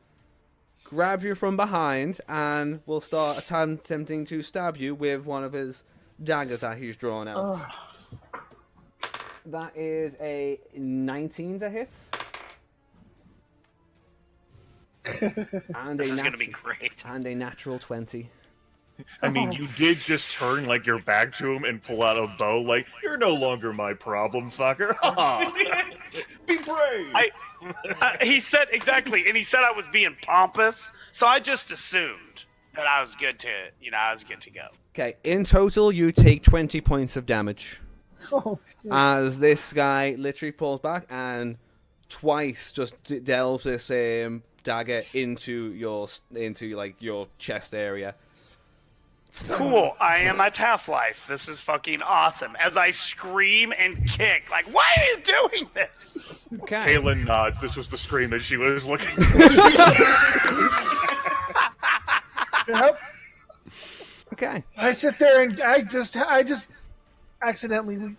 grab you from behind, and will start attempting to stab you with one of his daggers that he's drawn out. That is a 19 to hit. And This is going to be great. And a natural 20. I mean, you did just turn like your back to him and pull out a bow. Like, you're no longer my problem, fucker. Be brave. He said exactly, and he said I was being pompous, so I just assumed that I was good to, I was good to go. Okay, in total, you take 20 points of damage. Oh, shit. As this guy literally pulls back and twice just delves this dagger into your chest area. Cool, I am at Half-Life. This is fucking awesome. As I scream and kick, like, why are you doing this? Okay. Kaylin nods. This was the screen that she was looking Yep. Okay. I sit there and I just accidentally,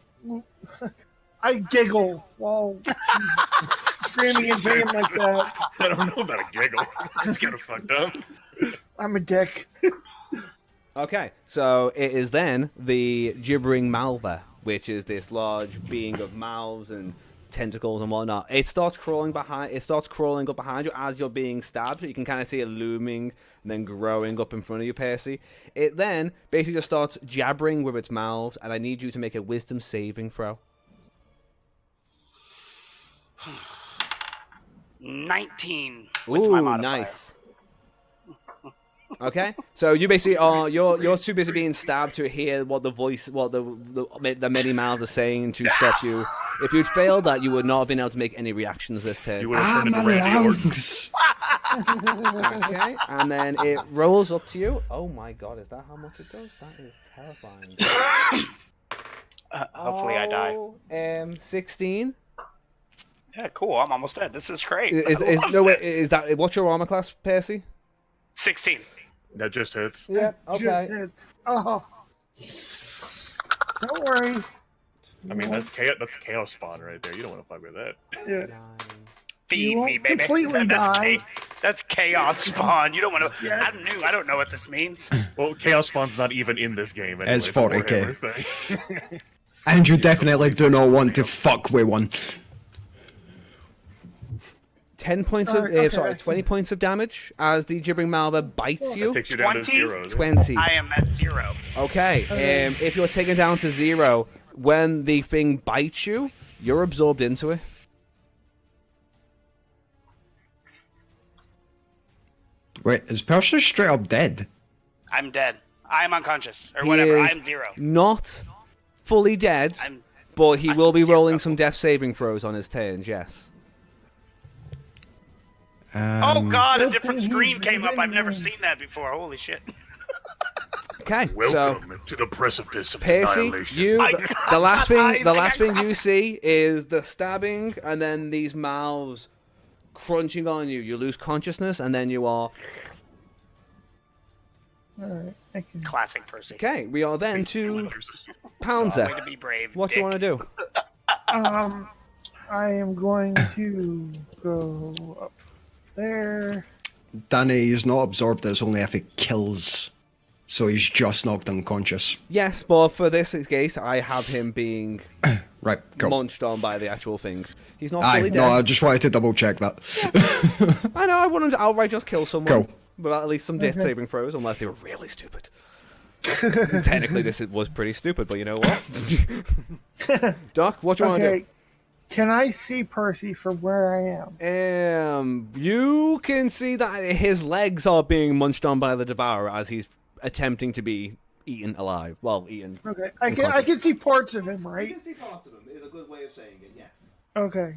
I giggle while she's screaming and saying like that. I don't know about a giggle. It's kind of fucked up. I'm a dick. Okay, so it is then the gibbering malva, which is this large being of mouths and tentacles and whatnot. It starts crawling up behind you as you're being stabbed. So you can kind of see it looming and then growing up in front of you, Percy. It then basically just starts jabbering with its mouths, and I need you to make a wisdom saving throw. 19 with my modifier. Nice. Okay, so you basically you're too busy being stabbed to hear what the many mouths are saying to stop you. If you'd failed that, you would not have been able to make any reactions this turn. You would have turned into Randy Orton. Okay, and then it rolls up to you. Oh my god, is that how much it does? That is terrifying. Hopefully I die. 16. Yeah, cool. I'm almost dead. This is great. Is that what's your armor class, Percy? 16. That just hits. Yeah. Just Okay. hit. Oh. Don't worry. I mean, that's chaos spawn right there. You don't want to fuck with that. Yeah. Feed You me, won't baby. completely die. That's chaos spawn. You don't want to. I don't know what this means. Well, chaos spawn's not even in this game. Anyway. It's a Warhammer 40k. thing. And you definitely do not want to fuck with one. 10 points of okay. 20 points of damage as the gibbering malva bites you. That takes you down to 20? 0. 20. I am at 0. Okay. If you're taken down to 0, when the thing bites you, you're absorbed into it. Wait, is Percy straight up dead? I'm dead. I'm unconscious or He whatever. is I'm 0. Not fully dead, but he will be rolling some death saving throws on his turns. Yes. Oh god, a Good different thing screen he's came up. I've never living. seen that before. Holy shit. Okay. Welcome to the precipice of Percy, annihilation. the last thing you see is the stabbing, and then these mouths crunching on you. You lose consciousness, and then you are. Alright, I can. Classic Percy. Okay, we are then to Way Pouncer. to be brave. What do you want to do? I am going to go up there. Danny is not absorbed, it's only if he kills. So he's just knocked unconscious. Yes, but for this case, I have him being Right, go. munched on by the actual thing. He's not Aye, fully no, I dead. just wanted to double check that. I know, I wouldn't outright just kill someone Go. without at least some death saving throws, unless they were really stupid. Technically, this was pretty stupid, but you know what? Doc, what do you want to do? Okay. Can I see Percy from where I am? You can see that his legs are being munched on by the devourer as he's attempting to be eaten alive. Well, eaten. Okay. I can see parts of him, right? see parts of him. Is a good way of saying it. Yes. Okay.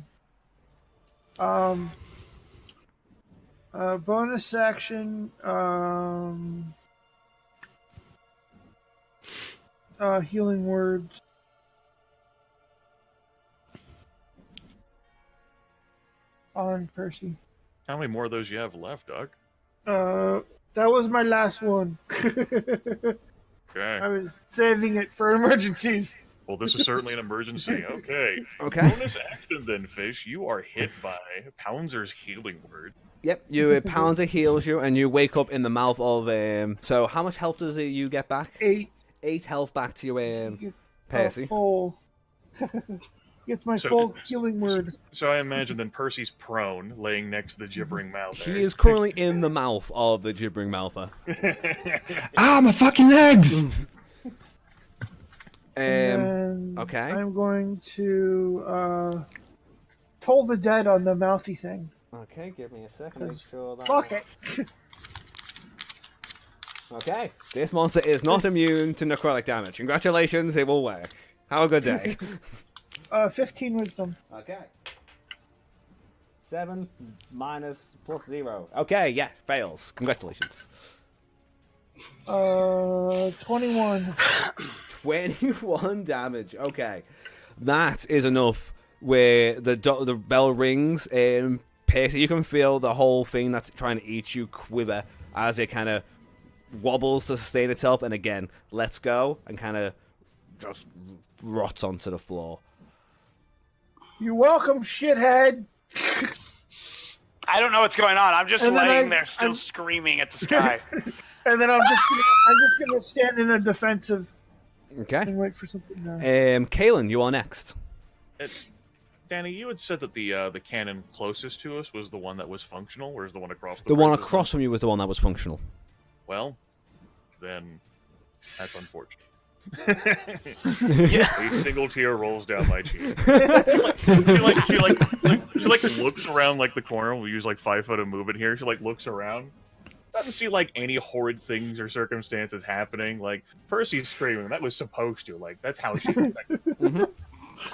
Bonus action. Healing words. on Percy. How many more of those you have left, Doug? That was my last one. Okay. I was saving it for emergencies. Well, this is certainly an emergency. Okay. Okay. Bonus action then, Fish. You are hit by Pouncer's healing word. Yep, you Pouncer heals you, and you wake up in the mouth of So, how much health does you get back? 8. 8 health back to you, Gets Percy. full. Gets my full healing word. So I imagine then Percy's prone, laying next to the gibbering mouth. He is currently in the mouth of the gibbering mouther. My fucking legs! Okay. I'm going to toll the dead on the mouthy thing. Okay, give me a second. Make sure that. Fuck it. Okay, this monster is not immune to necrotic damage. Congratulations, it will work. Have a good day. 15 wisdom. Okay. 7 minus plus 0. Okay, yeah, fails. Congratulations. 21. 21 damage. Okay, that is enough. Where the bell rings, Percy, you can feel the whole thing that's trying to eat you quiver as it kind of wobbles to sustain itself, and again lets go and kind of just rots onto the floor. You're welcome, shithead. I don't know what's going on. I'm just And then laying there, still screaming at the sky. And then I'm just gonna stand in a defensive Okay. and wait for something. Kalen, you are next. Danny, you had said that the cannon closest to us was the one that was functional, whereas the one across The one bridge was across from you was the one that was functional. Well, then that's unfortunate. Yeah. A single tear rolls down my cheek. She looks around like the corner. We use like 5 foot of movement here. She looks around. Doesn't see any horrid things or circumstances happening. Percy's screaming. That was supposed to. That's how she expected.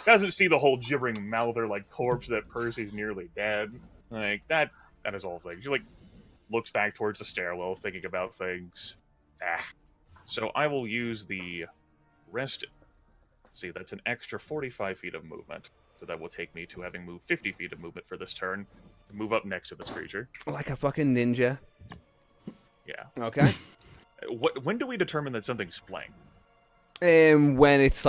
Doesn't see the whole gibbering mouther corpse that Percy's nearly dead. That is all things. She looks back towards the stairwell, thinking about things. So I will use the rest. See, that's an extra 45 feet of movement. So that will take me to having moved 50 feet of movement for this turn to move up next to this creature. Like a fucking ninja. Yeah. Okay. When do we determine that something's flanked? When it's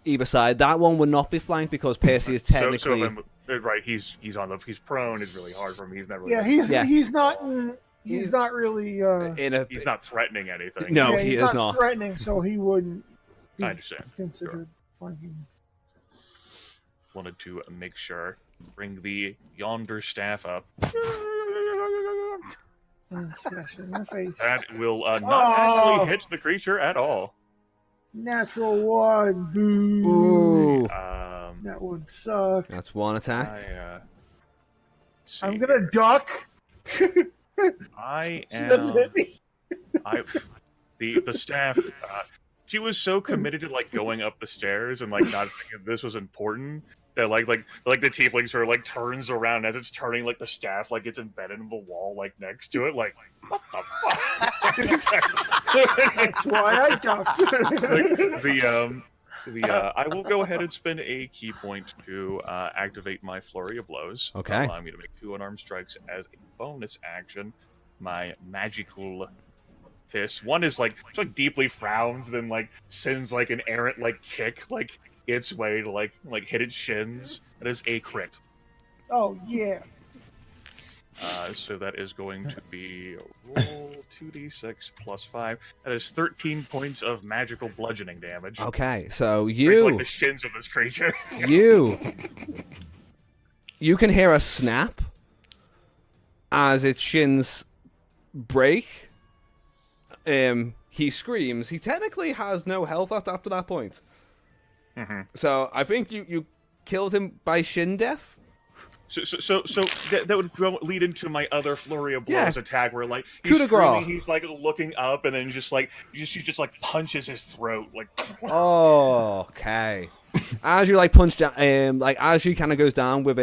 either side. That one would not be flanked because Percy is technically. So if right, he's prone. It's really hard for him. He's never. Yeah, he's not really. He's not threatening anything. No, yeah, he he's is not threatening, so he wouldn't. Be I understand. Considered flanking. Wanted to make sure. Bring the yonder staff up. And smash it in the face. That will not actually hit the creature at all. Natural 1. Boo. Ooh. That would suck. That's one attack. I'm gonna duck. I She doesn't hit me. The staff. She was so committed to going up the stairs and not thinking this was important that the tiefling sort of turns around as it's turning the staff it's embedded in the wall next to it what the fuck. That's why I ducked. I will go ahead and spend a key point to activate my flurry of blows. Okay. Allowing me to make 2 unarmed strikes as a bonus action. My magical fist. One is deeply frowns, then sends an errant kick its way to hit its shins. That is a crit. Oh yeah. So that is going to be roll 2d6 plus 5. That is 13 points of magical bludgeoning damage. Okay, so The shins of this creature. you can hear a snap as its shins break. He screams. He technically has no health after that point. Mm-hmm. So I think you killed him by shin death. So that would lead into my other flurry of blows attack, where Coup de grace. he's looking up, and then she just punches his throat Oh, okay. As you punch down, as he kind of goes down with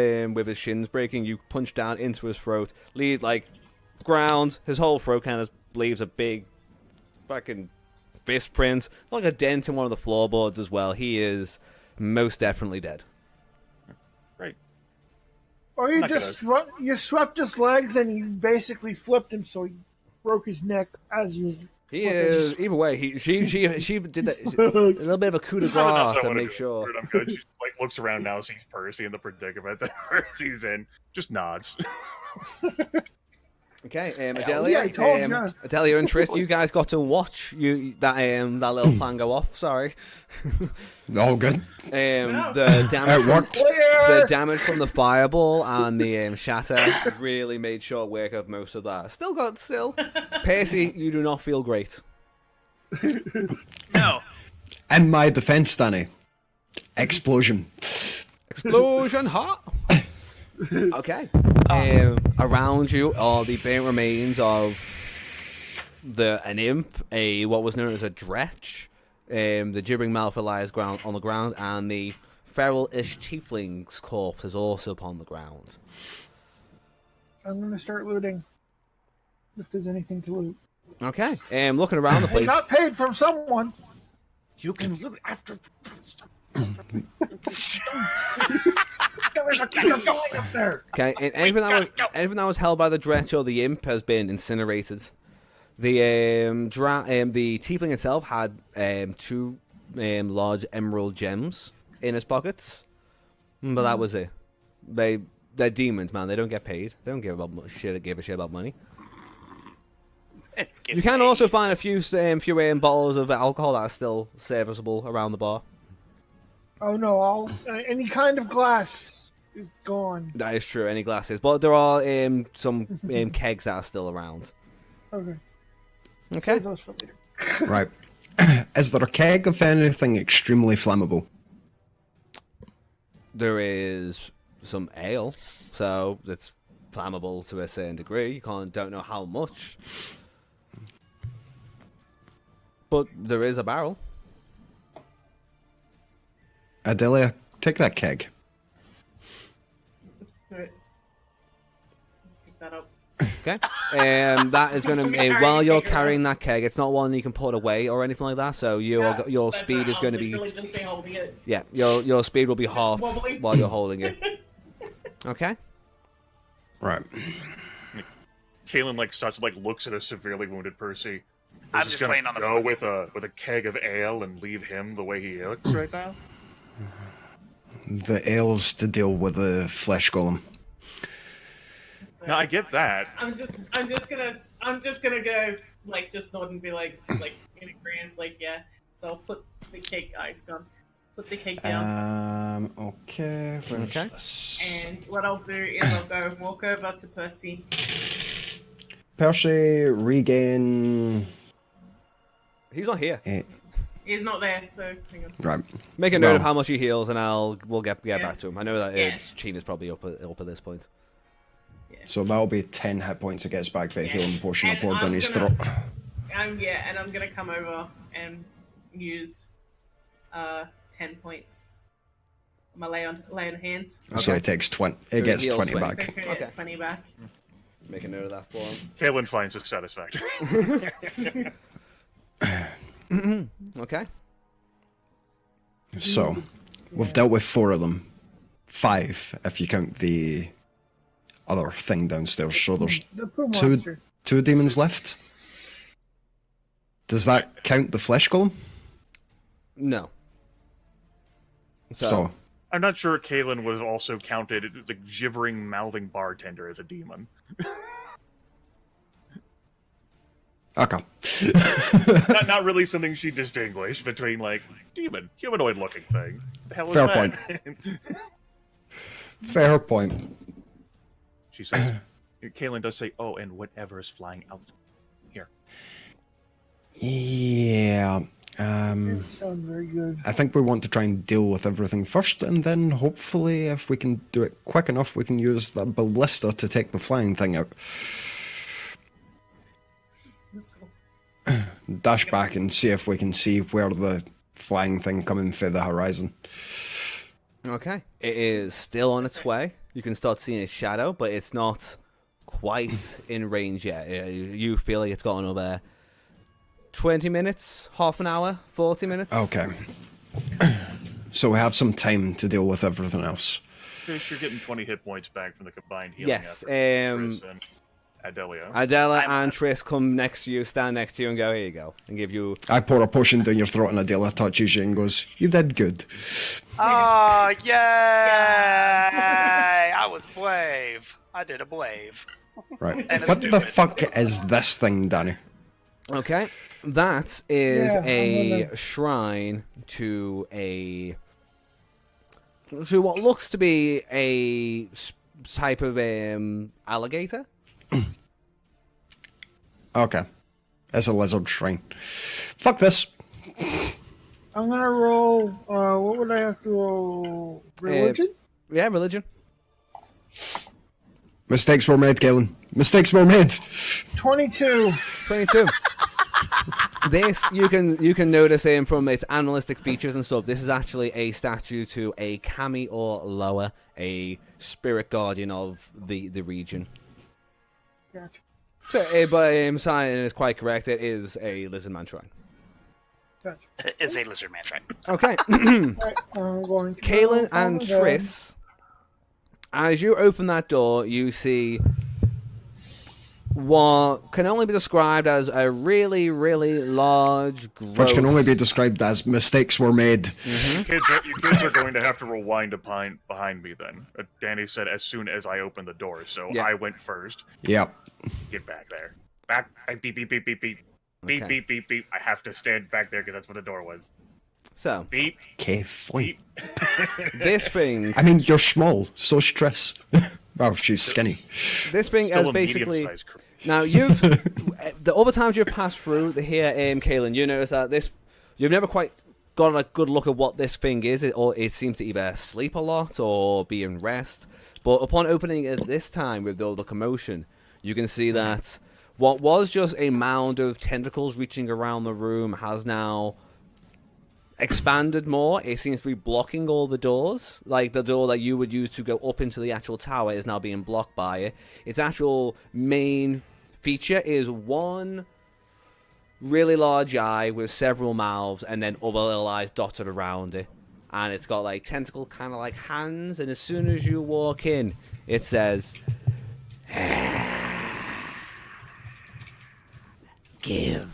his shins breaking, you punch down into his throat, lead ground. His whole throat kind of leaves a big fucking fist print, a dent in one of the floorboards as well. He is most definitely dead. Right. Or you just you swept his legs and you basically flipped him, so he broke his neck as you was. He is either way. She did that, a little bit of a coup de grace to make sure. I'm good. She like looks around now, sees Percy in the predicament that Percy's in, just nods. Okay, Adelia, I told you. Adelia and Trist, you guys got to watch that little plan go off. Sorry. All good. The damage. It worked. The damage from the fireball and the shatter really made short work of most of that. Still. Percy, you do not feel great. No. In my defense, Danny, explosion. Explosion hot. Okay. Around you are the burnt remains of an imp, what was known as a dretch. The gibbering Malfoy lies on the ground, and the feral-ish tiefling's corpse is also upon the ground. I'm gonna start looting. If there's anything to loot. Okay. Looking around the I place. got paid from someone. You can loot after. There's a killer going up there. Okay, and anything that was held by the dretch or the imp has been incinerated. The tiefling itself had 2 large emerald gems in his pockets, but that was it. They're demons, man. They don't get paid. They don't give a shit about money. You can also find a few bottles of alcohol that are still serviceable around the bar. Oh no! Any kind of glass is gone. That is true. Any glasses, but there are some kegs that are still around. Okay. Okay. Save those for later. Right. Is there a keg of anything extremely flammable? There is some ale, so it's flammable to a certain degree. You don't know how much, but there is a barrel. Adelia, take that keg. Alright. Pick that up. Okay. That is going to while you're carrying that keg, it's not one you can put away or anything like that. So your That's speed right, is going to I'll be literally just be holding it. yeah. Your speed will be half wobbly. while you're holding it. Okay. Right. Kaelin starts looks at a severely wounded Percy. I'm We're just gonna laying on the go floor. with a keg of ale and leave him the way he looks right now. The ale's to deal with the flesh golem. So No, I get that. I'm just gonna go just nod and be like in agreement, yeah. So I'll put the cake put the cake down. Okay. Where's Okay. this? And what I'll do is I'll go walk over to Percy. Percy, regain. He's not here. He's not there, so hang on. Right. Make a note Well- of how much he heals, and we'll get back to him. I know that Yeah. China's probably up at this point. So that'll be 10 hit points it gets back for a healing potion And poured down I'm his gonna- throat. And I'm gonna come over and use 10 points. My lay on hands. So Okay. it takes 20. So It he gets heals 20 20. back. So Okay. 20 back. Make a note of that for him. Kaelin finds it satisfactory. Okay. So, we've dealt with 4 of them. 5, if you count the other thing downstairs. So there's The poo two, monster. 2 demons left. Does that count the flesh golem? No. So, I'm not sure Kaelin was also counted the gibbering, mouthing bartender as a demon. okay. not really something she distinguished between demon, humanoid looking thing. The hell is Fair that? Fair point. She says, Kaelin does say, "Oh, and whatever is flying out here." Yeah. Didn't sound very good. I think we want to try and deal with everything first, and then hopefully, if we can do it quick enough, we can use the ballista to take the flying thing out. Let's go. Dash back and see if we can see where the flying thing coming through the horizon. Okay. It is still on its way. You can start seeing its shadow, but it's not quite in range yet. You feel like it's got another 20 minutes, half an hour, 40 minutes. Okay. So we have some time to deal with everything else. Trish, you're getting 20 hit points back from the combined healing Yes. effort. Chris and Adelia. Adela and Triss come next to you, stand next to you, and go, here you go, and give you... I pour a potion down your throat and Adela touches you and goes, you did good. Oh, yay! I was brave. I did a brave. Right. And it's What the stupid. fuck is this thing, Danny? Okay. That is Yeah, a shrine to what looks to be a type of alligator. Okay. It's a lizard shrine. Fuck this. I'm gonna roll. What would I have to roll? Religion? Yeah, religion. Mistakes were made, Galen. Mistakes were made. 22. 22. This you can notice from its animalistic features and stuff. This is actually a statue to a kami or lower, a spirit guardian of the region. Gotcha. So, but Simon is quite correct. It is a lizard man shrine. Gotcha. It is a lizard man shrine. Okay. Right, I'm going to Kaelin follow and them. Triss, as you open that door, you see what can only be described as a really, really large, gross... Which can only be described as mistakes were made. You kids are going to have to rewind behind me then. Danny said as soon as I opened the door, so Yeah. I went first. Yep. Get back there. Back. Beep, beep, beep, beep, beep. Beep, Okay. beep, beep, beep. I have to stand back there because that's what the door was. So, Beep, Okay, fine. beep. this thing... I mean, you're small, so's Triss. Well, she's skinny. This thing Still is a basically... medium-sized crew. Now, the other times you've passed through here, Kaelin, you notice that you've never quite got a good look at what this thing is, or it seems to either sleep a lot or be in rest. But upon opening it this time with all the commotion, you can see that what was just a mound of tentacles reaching around the room has now expanded more. It seems to be blocking all the doors. Like the door that you would use to go up into the actual tower is now being blocked by it. Its actual main feature is one really large eye with several mouths and then other little eyes dotted around it. And it's got like tentacle kind of like hands, and as soon as you walk in, it says, give.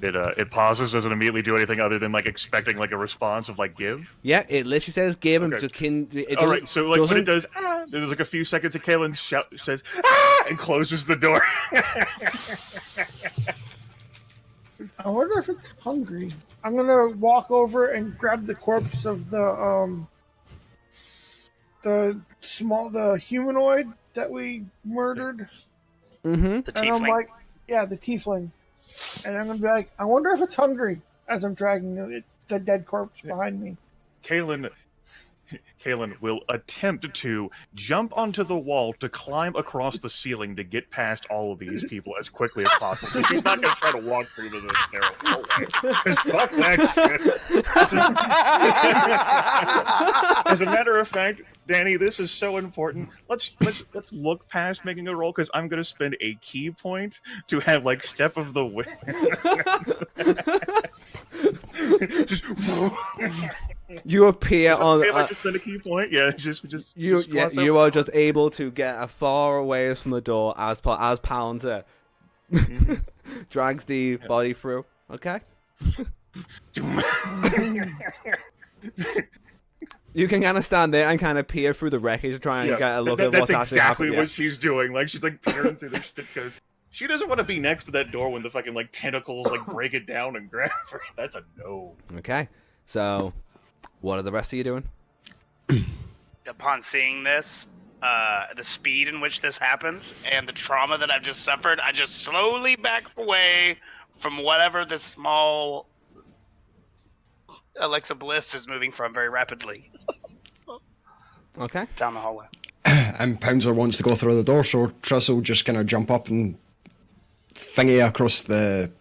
It pauses, doesn't immediately do anything other than like expecting like a response of like give. Yeah, it literally says give, and Okay. All right, so like when it does, there's like a few seconds, and Kaelin says and closes the door. I wonder if it's hungry. I'm gonna walk over and grab the corpse of the humanoid that we murdered. Mm-hmm. The And I'm tiefling. like, yeah, the tiefling. And I'm gonna be like, I wonder if it's hungry as I'm dragging the dead corpse behind me. Kaelin will attempt to jump onto the wall to climb across the ceiling to get past all of these people as quickly as possible. So she's not going to try to walk through to this narrow hallway. 'Cause fuck that shit. As a matter of fact, Danny, this is so important. Let's look past making a roll because I'm going to spend a key point to have like step of the wind. Just You appear on. like to spend a key point. Yeah, just cross You out. are just able to get as far away from the door as Pouncer drags the body through. Okay. You can kind of stand there and kind of peer through the wreckage, try and get a look at what's that's actually exactly happening. what she's doing. Like she's like peering through this shit because she doesn't want to be next to that door when the fucking like tentacles like break it down and grab her. That's a no. Okay. So, what are the rest of you doing? Upon seeing this, the speed in which this happens, and the trauma that I've just suffered, I just slowly back away from whatever this small Alexa Bliss is moving from very rapidly Okay. down the hallway. And Pouncer wants to go through the door, so Triss will just kind of jump up and thingy across the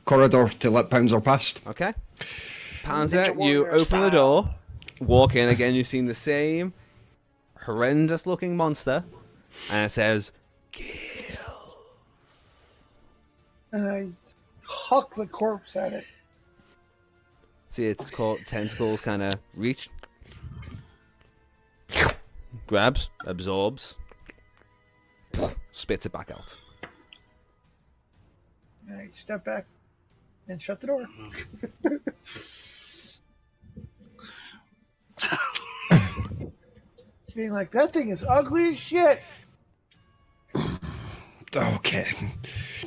corridor to let Pouncer past. Okay. Panzer, Ninja you Warrior open the style. door, walk in again, you've seen the same horrendous looking monster, and it says, And I huck the corpse at it. See its tentacles kind of reach, grabs, absorbs, spits it back out. All right, step back and shut the door. Being like, that thing is ugly as shit. Okay.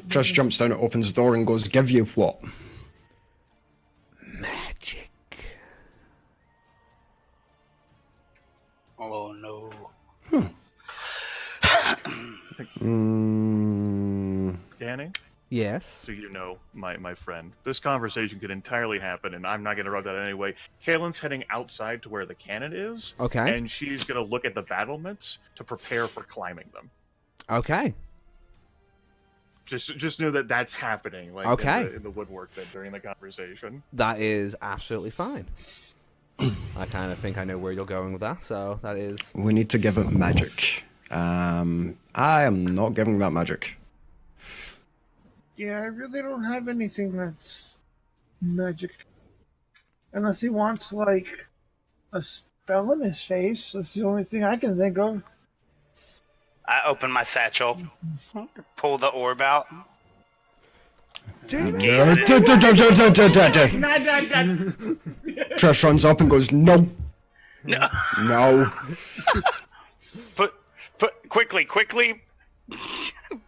Trish jumps down, opens the door, and goes, "Give you what?" Magic. Oh no. Danny? Yes. So you know, my friend, this conversation could entirely happen, and I'm not going to rub that anyway. Kaylin's heading outside to where the cannon is, Okay. and she's going to look at the battlements to prepare for climbing them. Okay. Just know that that's happening, like Okay. in the woodwork then during the conversation. That is absolutely fine. I kind of think I know where you're going with that, so that is... We need to give it magic. I am not giving that magic. Yeah, I really don't have anything that's magic. Unless he wants, like, a spell in his face. That's the only thing I can think of. I open my satchel, pull the orb out. Trish runs up and goes, "No, No. no." Put quickly,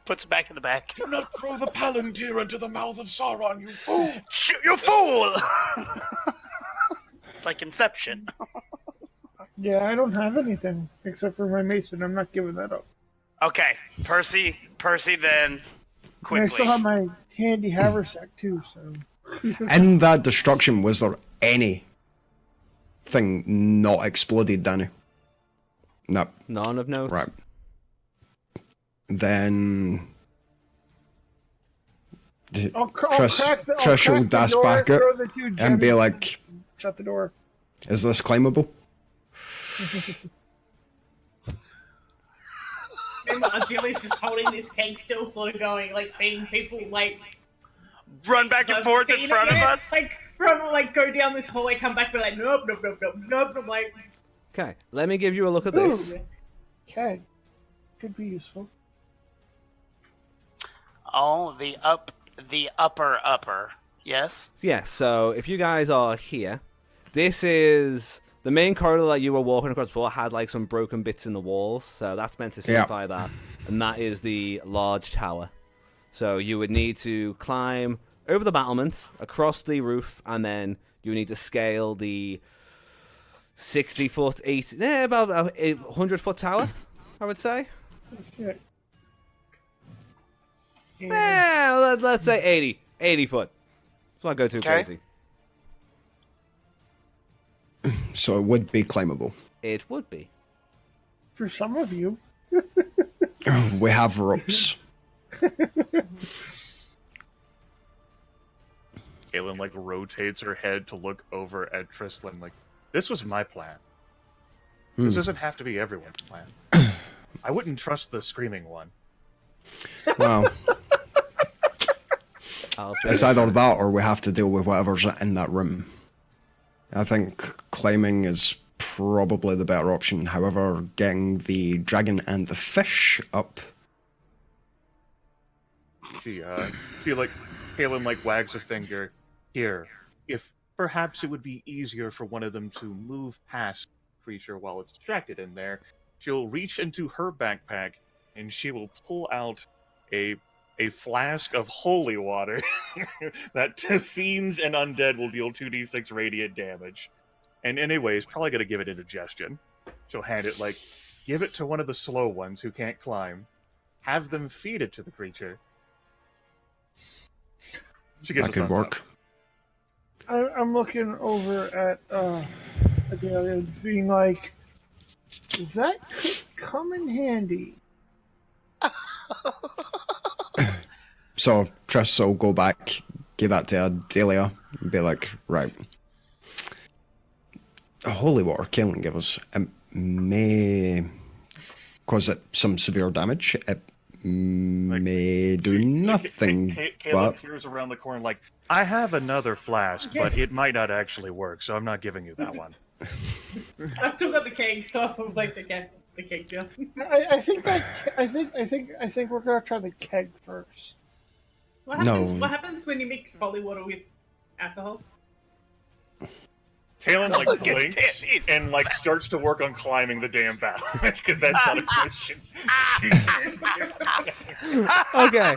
puts it back in the bag. Do not throw the palantir into the mouth of Sauron, you fool! You fool! It's like Inception. Yeah, I don't have anything except for my mason. I'm not giving that up. Okay, Percy, then And quickly. I still have my handy haversack too, so. In that destruction, was there anything not exploded, Danny? No. None of note. Right. Then I'll Trish crack will the dash door, back throw out the two and be gems, like, shut the door. "Is this climbable?" Remember, Julie's just holding this tank still, sort of going, like, seeing people, like... Run back and forth in front of us. Like, from, like, go down this hallway, come back, be like, nope. I'm like... Okay, let me give you a look at this. Ooh. Okay. Could be useful. Oh, the upper. Yes. Yeah, so if you guys are here, this is... The main corridor that you were walking across before had like some broken bits in the walls, so that's meant to signify that. And that is the large tower. So you would need to climb over the battlements, across the roof, and then you would need to scale the 60-foot, about a 100-foot tower, I would say. Shit. Yeah, let's say 80 foot. Let's not go too Okay. crazy. So it would be climbable. It would be. For some of you. We have ropes. Kaylin like rotates her head to look over at Tristan like, "This was my plan. This doesn't have to be everyone's plan. I wouldn't trust the screaming one." Well, I'll it's either that or we have to deal with whatever's in that room. I think climbing is probably the better option. However, getting the dragon and the fish up. She like Kaylin like wags a finger. "Here, if perhaps it would be easier for one of them to move past the creature while it's distracted in there." She'll reach into her backpack and she will pull out a flask of holy water that to fiends and undead will deal 2d6 radiant damage. And anyways, probably gonna give it indigestion. She'll hand it like, "Give it to one of the slow ones who can't climb. Have them feed it to the creature." She gives That a could thumbs work. up. I'm looking over at Adelia and being like, that could come in handy. So Trish will go back, give that to Adelia, and be like, "Right. Holy water Kaelin give us. It may cause it some severe damage. It May do nothing, Caleb but peers around the corner like, I have another flask, but it might not actually work, so I'm not giving you that one. I've still got the keg, so I'll like the keg deal. I think we're gonna try the keg first. What happens? No. What happens when you mix holy water with alcohol? Caleb like Look at blinks Danny. and like starts to work on climbing the damn balance because that's not a question. Okay.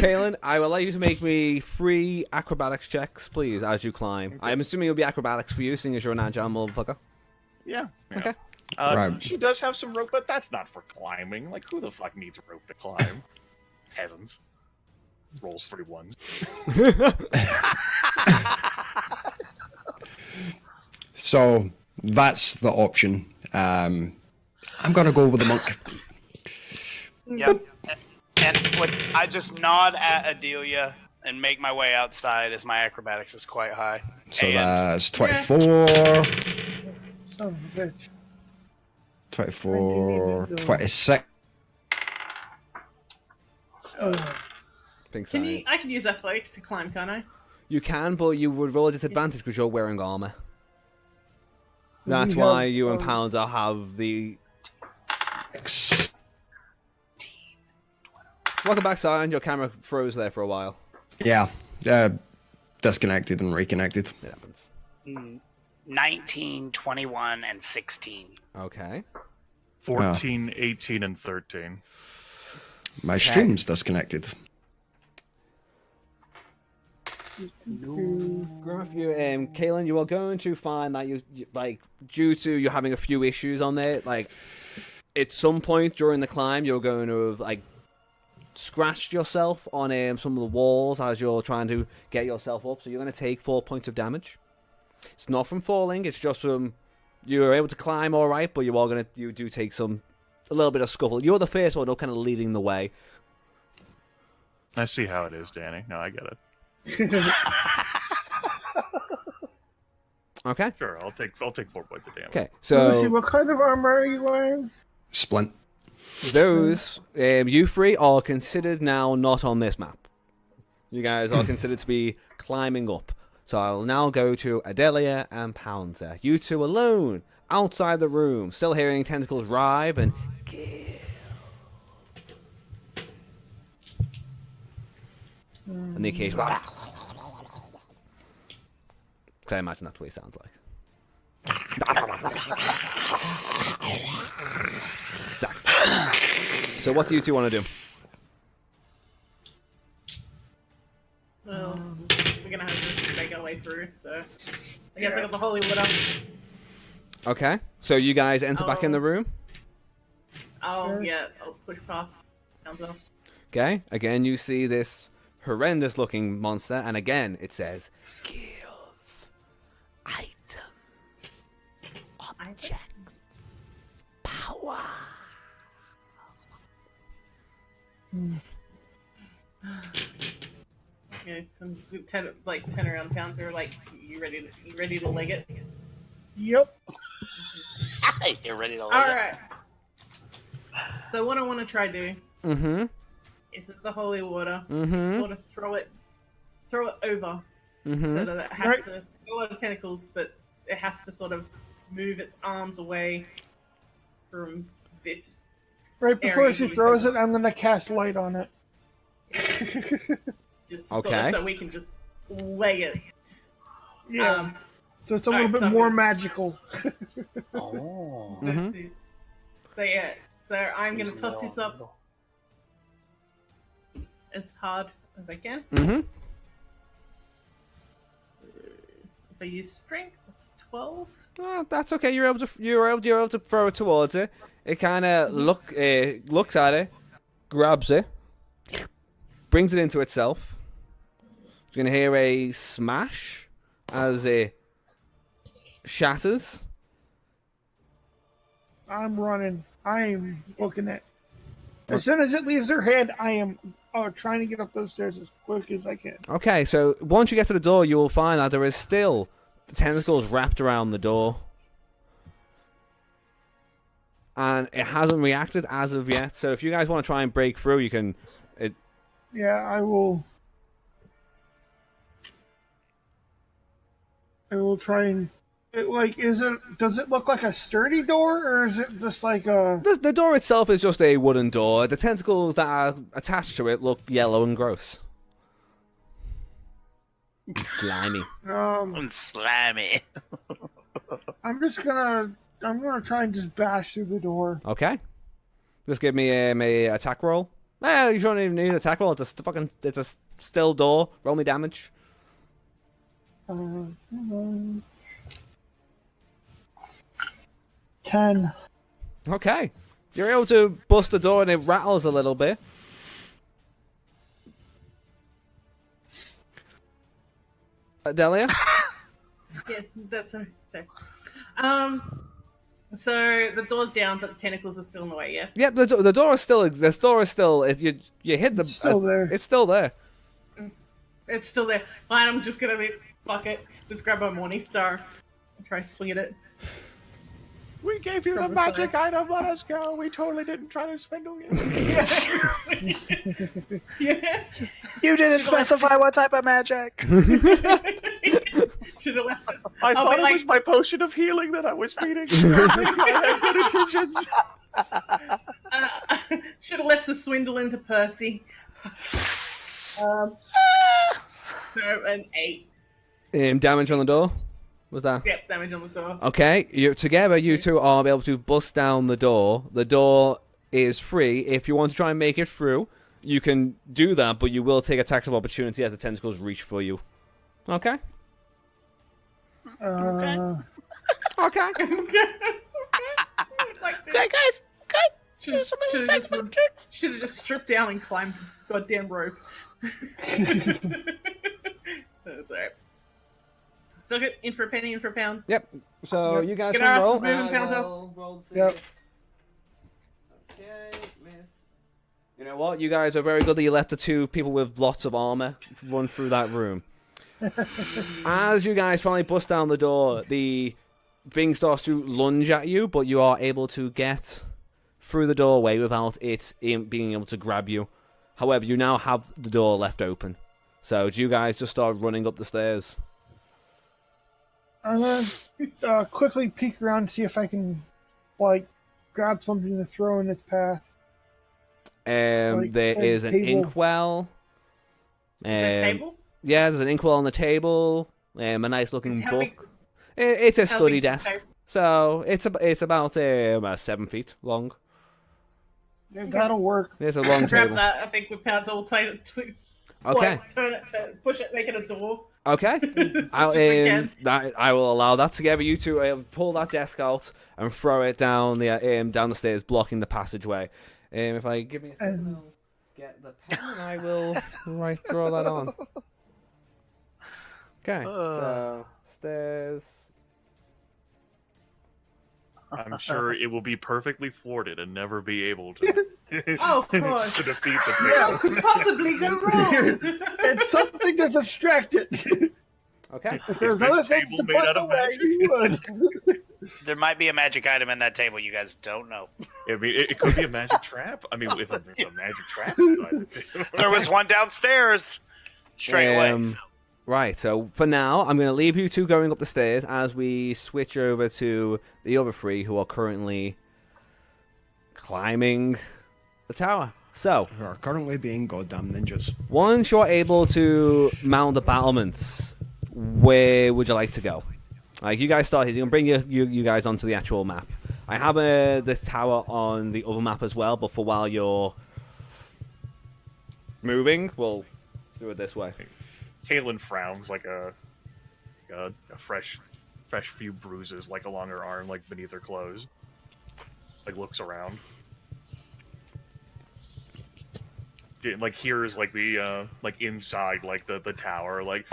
Kaylin, I will allow you to make me 3 acrobatics checks, please, as you climb. Okay. I'm assuming it'll be acrobatics for you, seeing as you're an agile motherfucker. Yeah. Okay. Right. She does have some rope, but that's not for climbing. Like, who the fuck needs rope to climb? Peasants. Rolls 3 ones. so that's the option. I'm gonna go with the monk. Yep. And I just nod at Adelia and make my way outside as my acrobatics is quite high. So And- that's 24, Son of a bitch. 24, 26. Think Can so. you? I can use athletics to climb, can't I? You can, but you would roll a disadvantage because you're wearing armor. That's We why have, you and Pounds have the... Welcome back, Siren. Your camera froze there for a while. Yeah, disconnected and reconnected. It happens. 19, 21, and 16. Okay. 14, 18, and 13. My stream's disconnected. Kaylin, you are going to find that like, due to you having a few issues on there, like, at some point during the climb, you're going to have, like, scratched yourself on some of the walls as you're trying to get yourself up, so you're going to take 4 points of damage. It's not from falling, it's just from, you're able to climb alright, but you do take a little bit of scuffle. You're the first one, kind of leading the way. I see how it is, Danny. No, I get it. Okay. Sure, I'll take 4 points of damage. Okay, Lucy, so what kind of armor are you wearing? Splint. those, you three are considered now not on this map. You guys are considered to be climbing up. So I'll now go to Adelia and Pouncer. You two alone, outside the room, still hearing tentacles writhe and kill. And the occasional... Because I imagine that's what he sounds like. Exactly. So what do you two want to do? Well, we're gonna have to make our way through. So I guess I got the holy water. Okay, so you guys enter back in the room. I'll push past. Council. Okay, again you see this horrendous looking monster, and again it says, give items, objects, power. Yeah, I'm just gonna turn around, Pouncer. Like, you ready to leg it? Yep. You're ready to All right. So what I want to try to do is with the holy water, sort of throw it over, so that it has to a lot of tentacles, but it has to sort of move its arms away from this. Right before area she you throws said. it, I'm gonna cast light on it. Just Okay. sort of so we can just lay it. Yeah. So it's a little alright, bit so I'm more gonna- magical. Oh. Let's see. So yeah, so I'm gonna toss this up as hard as I can. If I use strength, that's 12. That's okay. You're able to throw it towards it. It kind of looks at it, grabs it, brings it into itself. You're gonna hear a smash as it shatters. I'm running. I'm looking at. As soon as it leaves her hand, I am trying to get up those stairs as quick as I can. Okay, so once you get to the door, you will find that there is still tentacles wrapped around the door. and it hasn't reacted as of yet. So if you guys want to try and break through, you can. Yeah, I will. I will try and. Does it look like a sturdy door, or is it just like a? The door itself is just a wooden door. The tentacles that are attached to it look yellow and gross. Slimy. Slimy. I'm gonna try and just bash through the door. Okay. Just give me a attack roll. You don't even need an attack roll. It's a still door. Roll me damage. 10. Okay. You're able to bust the door and it rattles a little bit. Delia? Yeah, that's all right. So the door's down, but the tentacles are still in the way. Yeah. Yep. The door is still. The door is still. You hit the. It's still there. It's still there. It's still there. Fine. I'm just gonna fuck it. Just grab my morning star and try to swing at it. We gave you the Probably magic fine. item. Let us go. We totally didn't try to swindle you. Yeah. You didn't Should I- specify what type of magic. Should have left it. I I'll thought be it like- was my potion of healing that I was feeding. I had good intentions. Should have left the swindle into Percy. No, an 8. Damage on the door. Was that? Yep, damage on the door. Okay. Together, you two are able to bust down the door. The door is free. If you want to try and make it through, you can do that, but you will take attacks of opportunity as the tentacles reach for you. Okay. Okay. Like this. Okay, guys. Okay. Should have just stripped down and climbed the goddamn rope. That's alright. Look it, in for a penny, in for a pound. Yep. So Yep. you guys Get can our roll. asses moving, pounds up. Roll to see. Yep. Okay, miss. You know what? You guys are very good that you let the two people with lots of armor run through that room. As you guys finally bust down the door, the thing starts to lunge at you, but you are able to get through the doorway without it being able to grab you. However, you now have the door left open. So do you guys just start running up the stairs? I'm gonna quickly peek around and see if I can, grab something to throw in its path. Like, There say, is an table. inkwell. The table? Yeah, there's an inkwell on the table. A nice looking How book. big's- It's a how study big's the desk. table? So it's about 7 feet long. Yeah, that'll work. It's a long Grab table. that. I think with pounds all tight. Okay. Turn it, push it, make it a door. Okay. I'll, I will allow that. Together, you two pull that desk out and throw it down the stairs, blocking the passageway. If I give me a second, I'll get the pen and I will draw that on. Okay. So stairs. I'm sure it will be perfectly thwarted and never be able to, Oh, of course. to defeat the What table. could possibly go wrong? It's something to distract it. Okay. If there's Is other this things to table made put out of away, magic? you would. There might be a magic item in that table you guys don't know. I mean, it could be a magic trap. I mean, if it's a magic trap. There was one downstairs. Straight away. Right, so for now, I'm going to leave you two going up the stairs as we switch over to the other three who are currently climbing the tower. So, Who are currently being goddamn ninjas. once you're able to mount the battlements, where would you like to go? Like, you guys started, you can bring you guys onto the actual map. I have this tower on the other map as well, but for while you're moving, we'll do it this way. Caitlin frowns like a fresh few bruises like along her arm, like beneath her clothes. Like looks around. Like hears like the like inside like the tower like.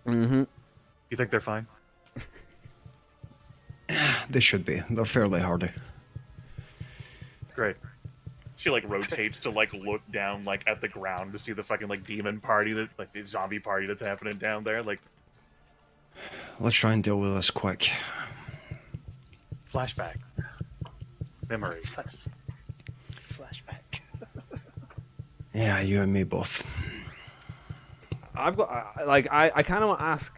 Mm-hmm. You think they're fine? They should be. They're fairly hardy. Great. She like rotates to like look down like at the ground to see the fucking like demon party that like the zombie party that's happening down there. Like Let's try and deal with this quick. Flashback. Memory. Flashback. Yeah, you and me both. I've got I kind of want to ask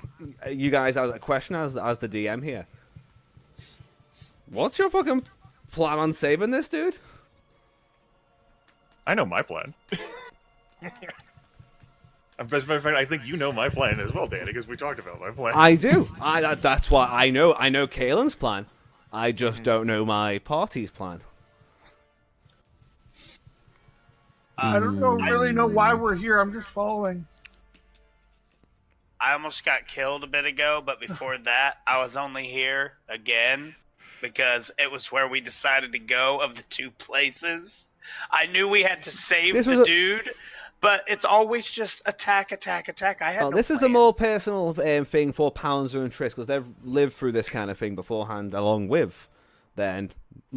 you guys a question as the DM here. What's your fucking plan on saving this dude? I know my plan. As a matter of fact, I think you know my plan as well, Danny, because we talked about my plan. I do. That's why I know Kaelin's plan. I just don't know my party's plan. I don't really know why we're here. I'm just following. I almost got killed a bit ago, but before that, I was only here again because it was where we decided to go of the two places. I knew we had to save the dude, but it's always just attack. I had this is a more personal thing for Pouncer and Triss because they've lived through this kind of thing beforehand, along with their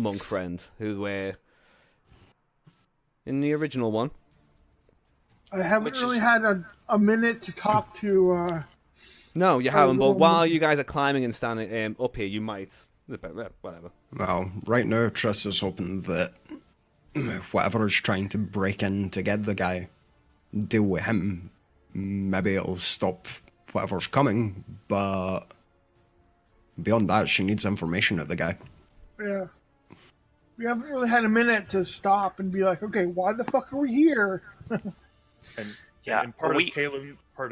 monk friend, who were in the original one. I haven't really had a minute to talk to. No, you haven't. But while you guys are climbing and standing up here, you might. Whatever. Well, right now, Triss is hoping that whatever is trying to break in to get the guy, deal with him. Maybe it'll stop whatever's coming, but beyond that, she needs information of the guy. Yeah. We haven't really had a minute to stop and be like, okay, why the fuck are we here? And part of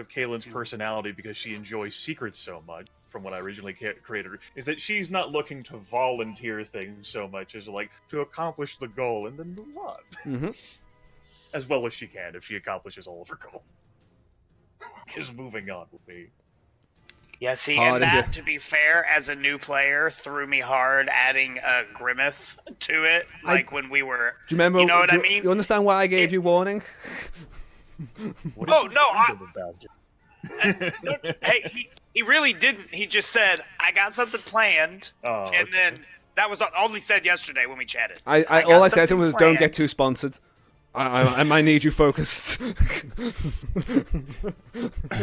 Kaylin's personality, because she enjoys secrets so much, from what I originally created her, is that she's not looking to volunteer things so much as like to accomplish the goal and then move on. Mm-hmm. As well as she can if she accomplishes all of her goals. Because moving on will be... Yeah, see, and that, to be fair, as a new player, threw me hard adding a Grimmeth to it, like when we were... Do you remember? You know what I mean? You understand why I gave you warning? Hey, he really didn't. He just said, I got something planned, and then that was all he said yesterday when we chatted. All I said to him was, don't get too sponsored. I might need you focused.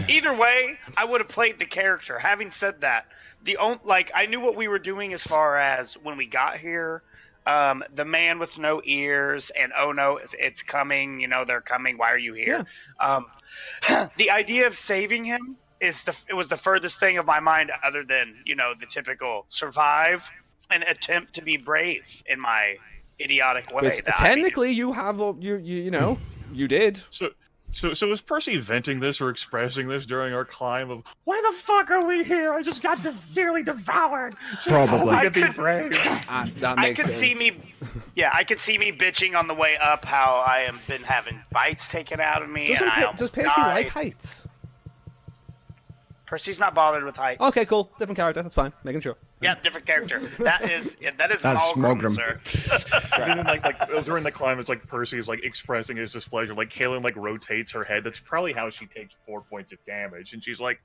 Either way, I would have played the character. Having said that, I knew what we were doing as far as when we got here. The man with no ears, and oh no, it's coming. You know they're coming. Why are you here? Yeah. The idea of saving him it was the furthest thing of my mind, other than the typical survive and attempt to be brave in my idiotic way. Technically, you have you did. So was Percy venting this or expressing this during our climb of why the fuck are we here? I just got nearly devoured. Probably. I that makes sense. I could see me bitching on the way up how I have been having bites taken out of me. Does Percy like heights? Percy's not bothered with heights. Okay, cool. Different character. That's fine. Making sure. Yeah, different character. That is That's Smogrum, Smogrum. sir. And then, like during the climb, it's like Percy is like expressing his displeasure. Like Kaylin like rotates her head. That's probably how she takes 4 points of damage. And she's like,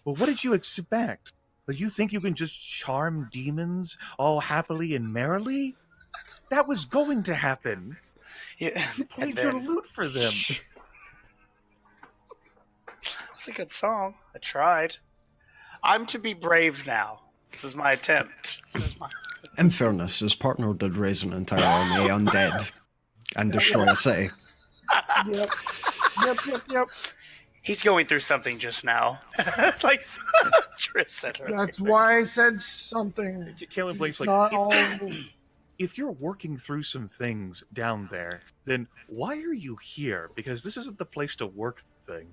Well, what did you expect? You think you can just charm demons all happily and merrily? That was going to happen. Yeah. You played your lute for them. It's a good song. I tried. I'm to be brave now. This is my attempt. In fairness, his partner did raise an entire army undead and destroy a city. Yep. He's going through something just now. It's like Triss said earlier. That's why I said something. Kaylin Blake's like, Not all. If you're working through some things down there, then why are you here? Because this isn't the place to work thing.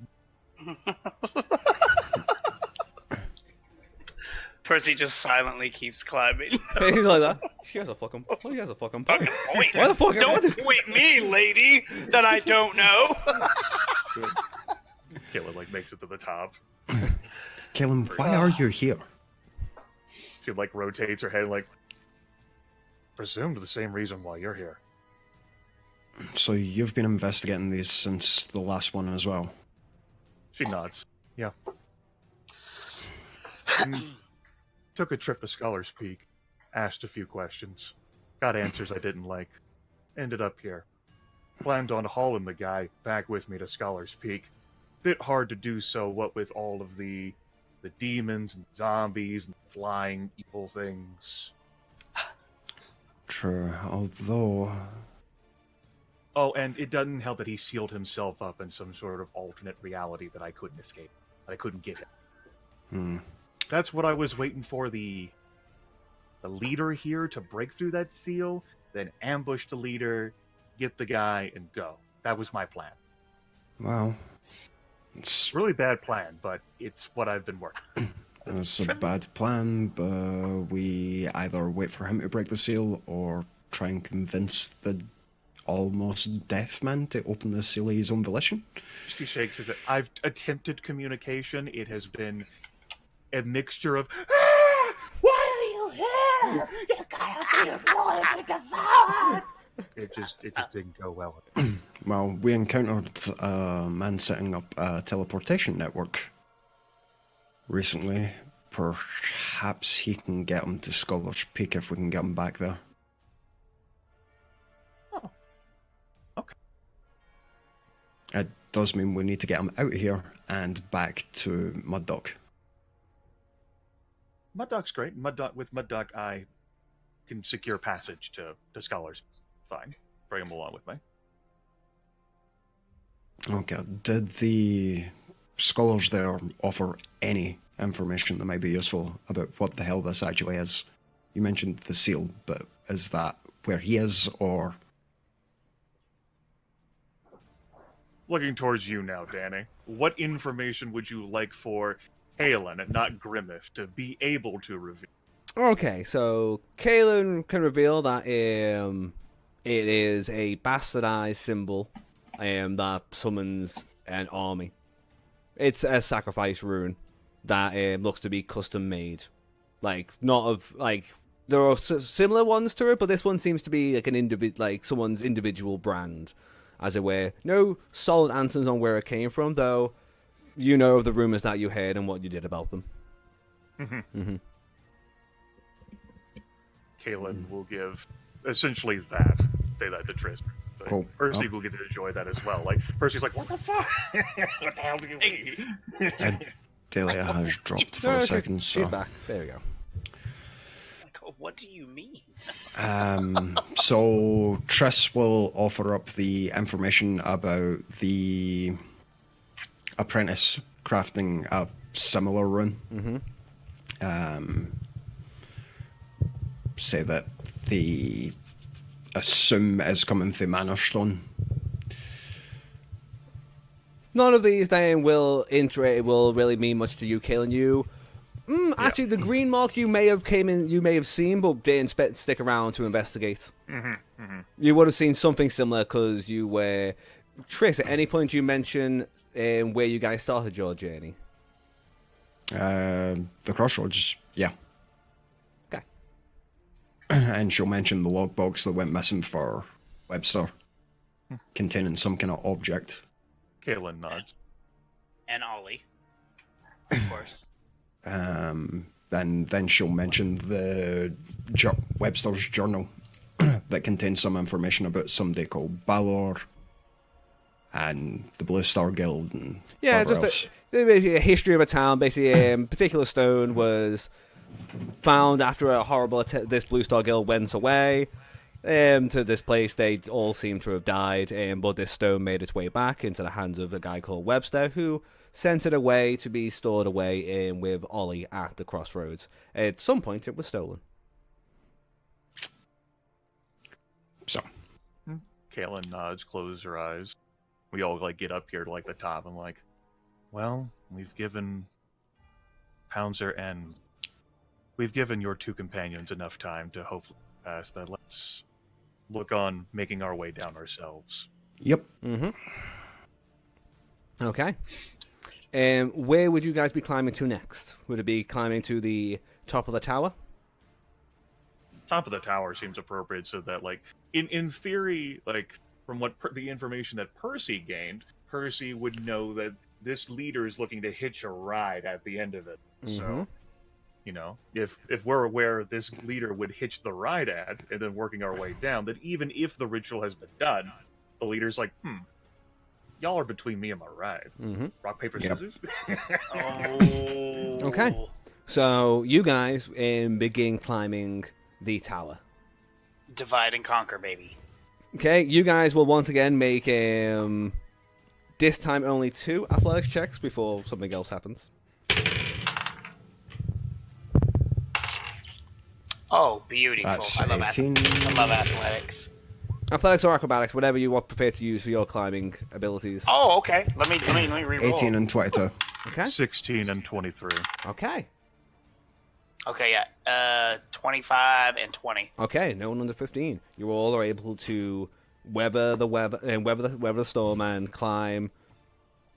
Percy just silently keeps climbing. He's like that. She has a fucking point. Why the fuck? Don't point me, lady, that I don't know. Kaylin like makes it to the top. Kaylin, why are you here? She like rotates her head like, presumed the same reason why you're here. So you've been investigating these since the last one as well? She nods. Yeah. Took a trip to Scholar's Peak. Asked a few questions. Got answers I didn't like. Ended up here. Planned on hauling the guy back with me to Scholar's Peak. Bit hard to do so, what with all of the demons and zombies and flying evil things. True, although... Oh, and it doesn't help that he sealed himself up in some sort of alternate reality that I couldn't escape. That I couldn't get him. That's what I was waiting for, the leader here to break through that seal, then ambush the leader, get the guy, and go. That was my plan. Well... It's a really bad plan, but it's what I've been working. It's a bad plan, but we either wait for him to break the seal or try and convince the almost deaf man to open the seal of his own volition. She shakes his head. I've attempted communication. It has been a mixture of, why are you here? You gotta be going to devour. It just didn't go well. Well, we encountered a man setting up a teleportation network recently. Perhaps he can get him to Scholar's Peak if we can get him back there. Oh. Okay. It does mean we need to get him out of here and back to Mud Duck. Mud Duck's great. With Mud Duck, I can secure passage to Scholar's. Fine. Bring him along with me. Okay. Did the scholars there offer any information that might be useful about what the hell this actually is? You mentioned the seal, but is that where he is, or... Looking towards you now, Danny. What information would you like for Halen and not Grimmith to be able to reveal? Okay, so Kalen can reveal that it is a bastardized symbol that summons an army. It's a sacrifice rune that looks to be custom made. Like, not of, like, there are similar ones to it, but this one seems to be like someone's individual brand, as it were. No solid answers on where it came from, though you know of the rumors that you heard and what you did about them. Kalen will give essentially that. Say that to Tristan. But Cool. Percy will get to enjoy that as well. Like, Percy's like, what the fuck? What the hell do you mean? Delia has dropped for a second, so... She's back. There we go. What do you mean? So Triss will offer up the information about the apprentice crafting a similar rune. Say that the assume is coming from Manor Stone. None of these then will really mean much to you, Kalen. You, actually, the green mark you may have seen, but didn't stick around to investigate. You would have seen something similar because you were Triss. At any point, you mention where you guys started your journey. The crossroads, yeah. Okay. And she'll mention the logbox that went missing for Webster, containing some kind of object. Kalen nods. And Ollie, of course. And then she'll mention the Webster's journal that contains some information about somebody called Balor and the Blue Star Guild and just a history of a town. Basically, a particular stone was found after a horrible attack. This Blue Star Guild went away to this place. They all seem to have died, but this stone made its way back into the hands of a guy called Webster, who sent it away to be stored away with Ollie at the crossroads. At some point, it was stolen. So, Kalen nods, closes her eyes. We all get up here to the top. I'm like, well, we've given Pouncer and we've given your two companions enough time to hopefully pass that. Let's look on making our way down ourselves. Yep. Okay. Where would you guys be climbing to next? Would it be climbing to the top of the tower? Top of the tower seems appropriate, so that in theory, from what the information that Percy gained, Percy would know that this leader is looking to hitch a ride at the end of it. So, if we're aware this leader would hitch the ride at, and then working our way down, that even if the ritual has been done, the leader's like, y'all are between me and my ride. Rock, paper, scissors? Okay. So, you guys begin climbing the tower. Divide and conquer, baby. Okay, you guys will once again make this time only 2 athletics checks before something else happens. Oh, beautiful. That's I love 18. I love athletics. Athletics or acrobatics, whatever you want prefer to use for your climbing abilities. Oh, okay. Let me re-roll. 18 and 22. Okay. 16 and 23. Okay. Okay, yeah. 25 and 20. Okay. No one under 15. You all are able to weather the storm and climb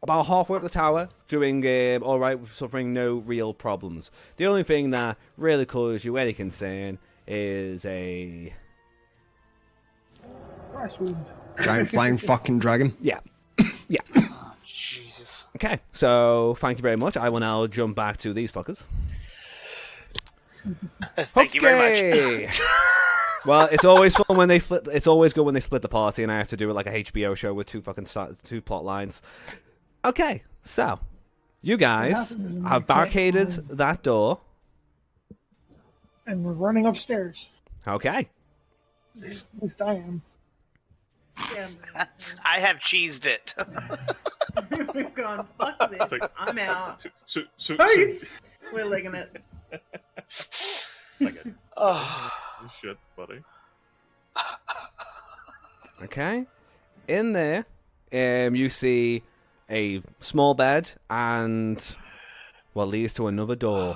about halfway up the tower, doing all right, suffering no real problems. The only thing that really causes you any concern is a Giant flying fucking dragon. yeah. Oh, Jesus. Okay, so thank you very much. I will now jump back to these fuckers. Thank you very much. Well, it's always fun when they split. It's always good when they split the party, and I have to do it like a HBO show with 2 plot lines. Okay, so you guys have barricaded that door. And we're running upstairs. Okay. At least I am. Yeah, I have cheesed it. we've gone, fuck this. Like- I'm out. So, Peace! We're legging it. Okay. Oh. Shit, buddy. Okay. In there, you see a small bed and what leads to another door.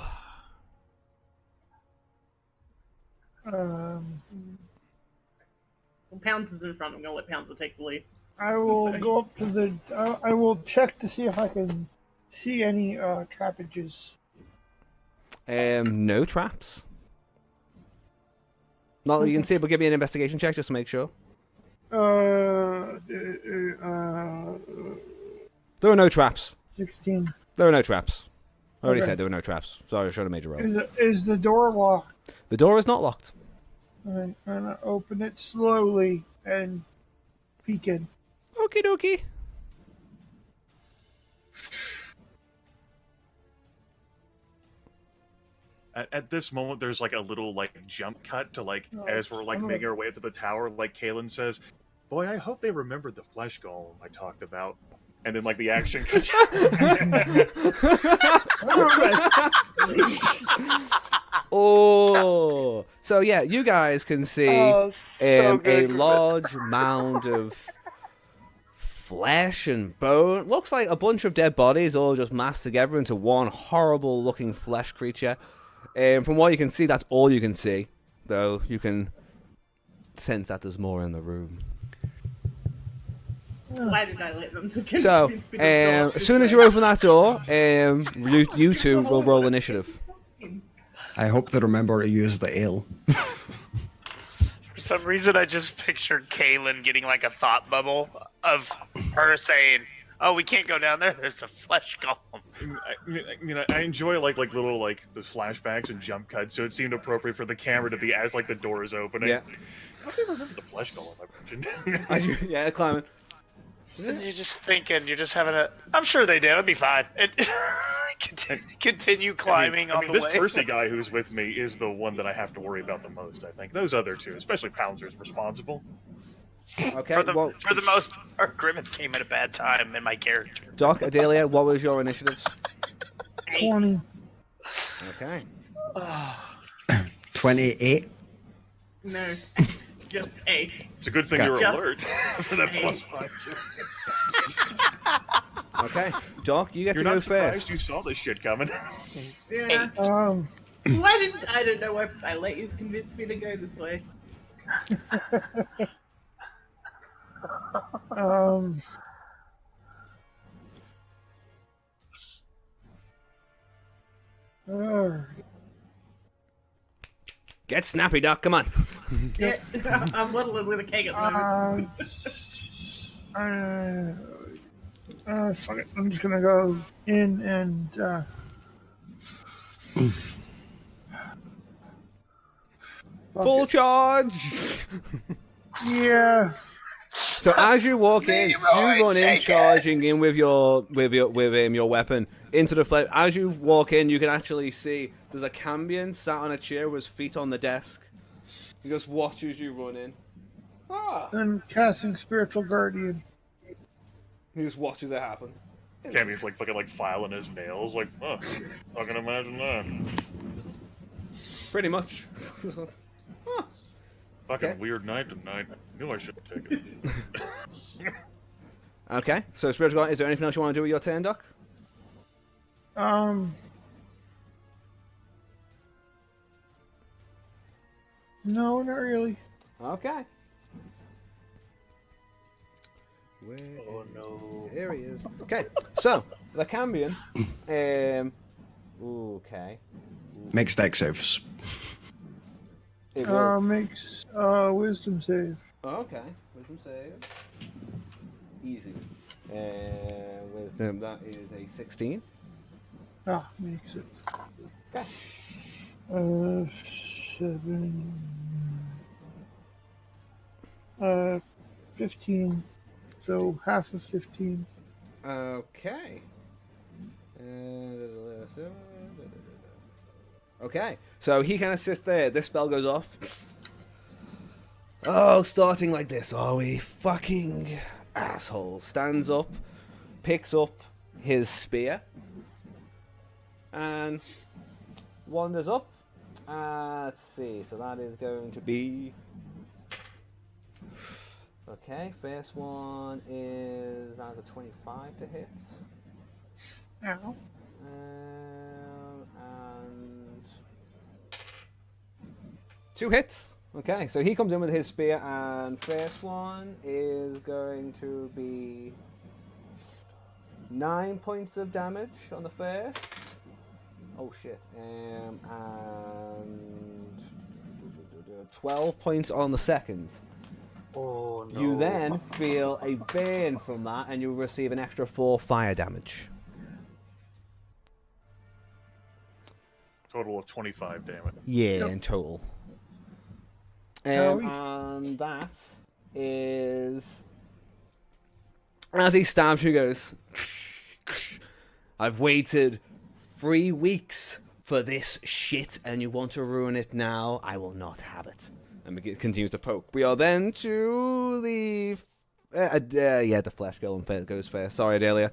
Well, Pounds is in front. I'm gonna let Pounds take the lead. I will go up to the. I will check to see if I can see any trappages. No traps. Not that you can see, but give me an investigation check just to make sure. There are no traps. 16. There are no traps. I already Okay. said there were no traps. Sorry, I should have made you roll. Is the door locked? The door is not locked. I'm gonna open it slowly and peek in. Okie dokie. At this moment, there's like a little like jump cut to like Oh, as we're like son of making a- our way up to the tower. Like Kaylin says, "Boy, I hope they remembered the flesh golem I talked about." And then like the action cuts. Oh, so yeah, you guys can see Oh, so a good. large mound of flesh and bone. Looks like a bunch of dead bodies all just massed together into one horrible-looking flesh creature. From what you can see, that's all you can see, though you can sense that there's more in the room. Why did I let them to So, convince me to go up as soon as you open that door, you two will roll initiative. I hope they remember to use the ale. For some reason, I just pictured Kaylin getting like a thought bubble of her saying, "Oh, we can't go down there. There's a flesh golem." I enjoy like little like the flashbacks and jump cuts, so it seemed appropriate for the camera to be as like the door is opening. Yeah. I don't remember the flesh golem I mentioned. Yeah, climbing. You're just thinking, you're just having a. I'm sure they did. It'll be fine. Continue climbing I mean, on the this way. Percy guy who's with me is the one that I have to worry about the most. I think those other two, especially Pouncer's, responsible. Okay, For the well, most part, Grimmett came at a bad time in my character. Doc, Adelia, what was your initiative? 20. Okay. 28. No, just 8. It's a good thing Okay. you're Just- alert for that +5. Okay, Doc, you get You're to go not surprised first. you saw this shit coming. Yeah. Why didn't I don't know why I let you convince me to go this way. Get snappy, Doc. Come on. Yeah, I'm waddling with a keg at the moment. Fuck it. I'm just gonna go in and Full charge. yeah. So as you walk in, you run in, charging in with your weapon into the flesh. As you walk in, you can actually see there's a Cambion sat on a chair with his feet on the desk, He just watches you run in. Ah! And casting Spiritual Guardian. He just watches it happen. Cammy's like fucking like filing his nails, like, oh, I can imagine that. Pretty much. Fucking Okay. weird night tonight. I knew I shouldn't take it. Okay, so Spiritual Guardian, is there anything else you want to do with your turn, Doc? No, not really. Okay. Oh no. Here he is. Okay, so the Cambion. Okay. Makes deck saves. It will. Makes Wisdom save. Okay. Wisdom save. Easy. Wisdom, that is a 16. Ah, makes it. Okay. 7. 15. So half of 15. Okay. Okay, so he kind of sits there. This spell goes off. Oh, starting like this, are we? Fucking asshole. Stands up, picks up his spear, and wanders up. Let's see, so that is going to be... Okay, first one is as a 25 to hit. Ow. And 2 hits. Okay, so he comes in with his spear, and first one is going to be 9 points of damage on the first. Oh shit. And 12 points on the second. Oh no. You then feel a burn from that, and you receive an extra 4 fire damage. Total of 25 damage. Yeah, in total. Oh, And that is... As he stabs, he goes, I've waited 3 weeks for this shit, and you want to ruin it now? I will not have it. And continues to poke. We are then to the... the flesh golem goes first. Sorry, Adelia.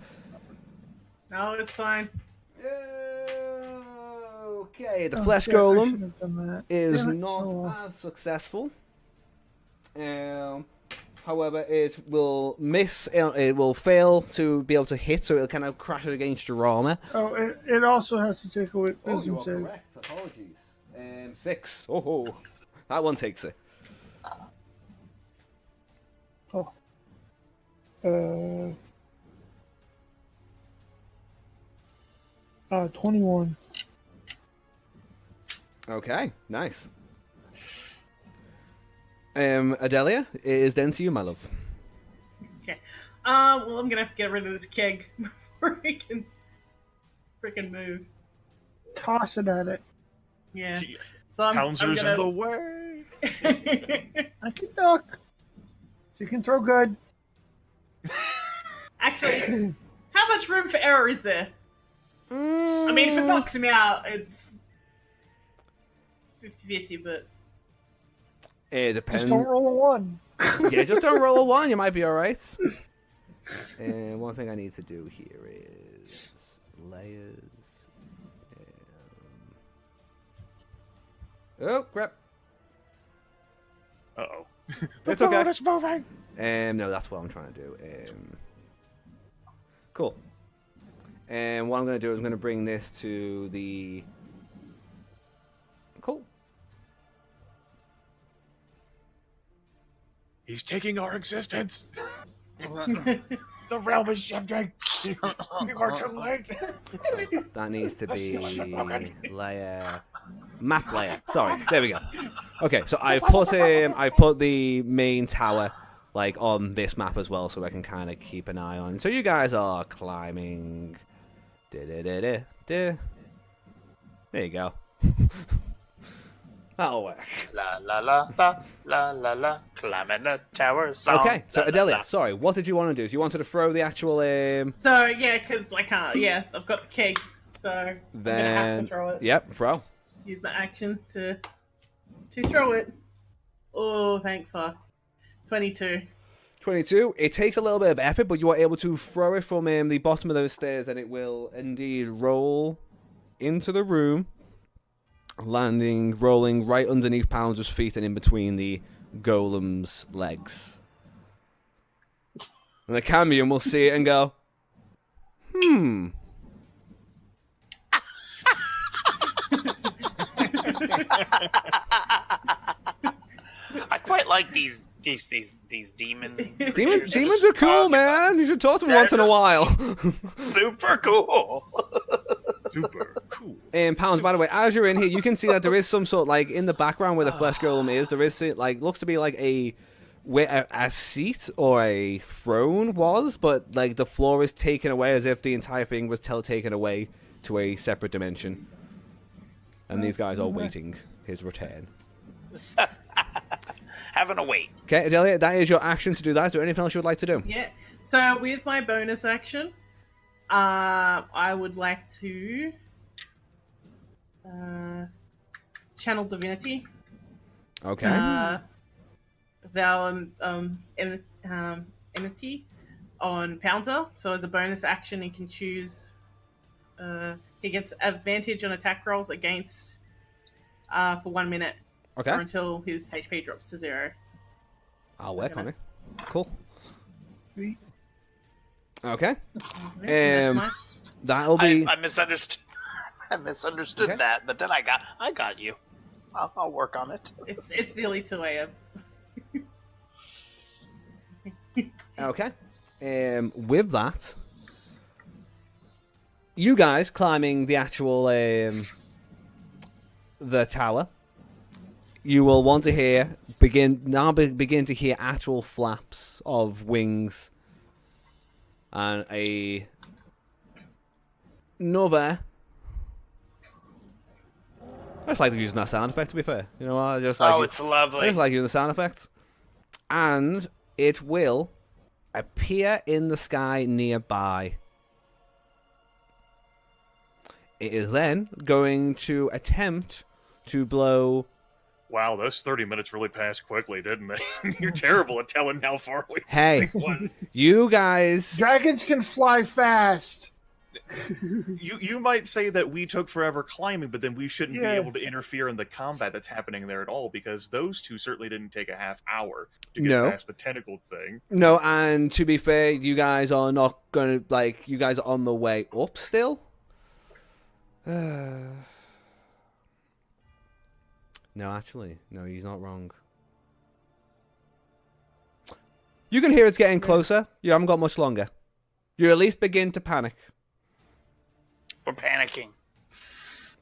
No, it's fine. Okay, the Oh, flesh shit, I golem should have done that. is Damn it. not Oh. as successful. However, it will miss. It will fail to be able to hit, so it'll kind of crash it against your armor. Oh, it also has to take a Wisdom save. correct. Apologies. 6. Oh, that one takes it. Oh. 21. Okay, nice. Adelia, it is then to you, my love. Okay. Well, I'm gonna have to get rid of this keg before I can freaking move. Toss it at it. Yeah. So I'm Hounser's gonna... in the way. I can duck. She can throw good. Actually, how much room for error is there? I mean, if it knocks him out, it's 50-50, but... It depends. Just don't roll a 1. Yeah, just don't roll a 1. You might be all right. And one thing I need to do here is layers. Oh crap! Uh-oh. It's okay. It's moving. No, that's what I'm trying to do. Cool. And what I'm going to do is I'm going to bring this to the... Cool. He's taking our existence. The realm is shifting. You are too late. That needs to be layer... Map layer. Sorry. There we go. Okay, so I've put the main tower like on this map as well, so I can kind of keep an eye on. So you guys are climbing. There you go. That'll work. La la la la la la la. Climbing the tower song. Okay, so La, la, Adelia, la. sorry, what did you want to do? So you wanted to throw the actual So, yeah, because I can't... Yeah, I've got the keg, so I'm gonna have then to throw it. yep, throw. Use my action to throw it. Oh, thank fuck. 22. 22. It takes a little bit of effort, but you are able to throw it from the bottom of those stairs, and it will indeed roll into the room, rolling right underneath Pounder's feet and in between the golem's legs. And the Camion will see it and go, I quite like these demon. Demons are cool, man. You should talk to me once in a while. Super cool. Super cool. And Pounds, by the way, as you're in here, you can see that there is some sort, like, in the background where the flesh golem is, there is, like, looks to be like where a seat or a throne was, but, like, the floor is taken away as if the entire thing was taken away to a separate dimension. And these guys are waiting his return. Having a wait. Okay, Adelia, that is your action to do that. Is there anything else you would like to do? Yeah. So with my bonus action, I would like to channel divinity. Okay. Vow enmity on Pounder. So as a bonus action, he can choose. He gets advantage on attack rolls against for 1 minute. Okay. Or until his HP drops to 0. I'll work on it. Cool. Sweet. Okay. That's mine. That'll be. I misunderstood. I misunderstood Okay. that, but then I got you. I'll work on it. It's the elite 2 AM. Okay. With that, you guys climbing the actual the tower, you will want to begin to hear actual flaps of wings and another. I just like using that sound effect. To be fair, you know, I just like. It's lovely. I just like using the sound effect, and it will appear in the sky nearby. It is then going to attempt to blow. Wow, those 30 minutes really passed quickly, didn't they? You're terrible at telling how far away Hey, this thing was. you guys. Dragons can fly fast. You might say that we took forever climbing, but then we shouldn't be Yeah. able to interfere in the combat that's happening there at all, because those two certainly didn't take a half hour to get No. past the tentacle thing. No, and to be fair, you guys are not gonna you guys are on the way up still. No, actually, no, he's not wrong. You can hear it's getting closer. You haven't got much longer. You at least begin to panic. We're panicking.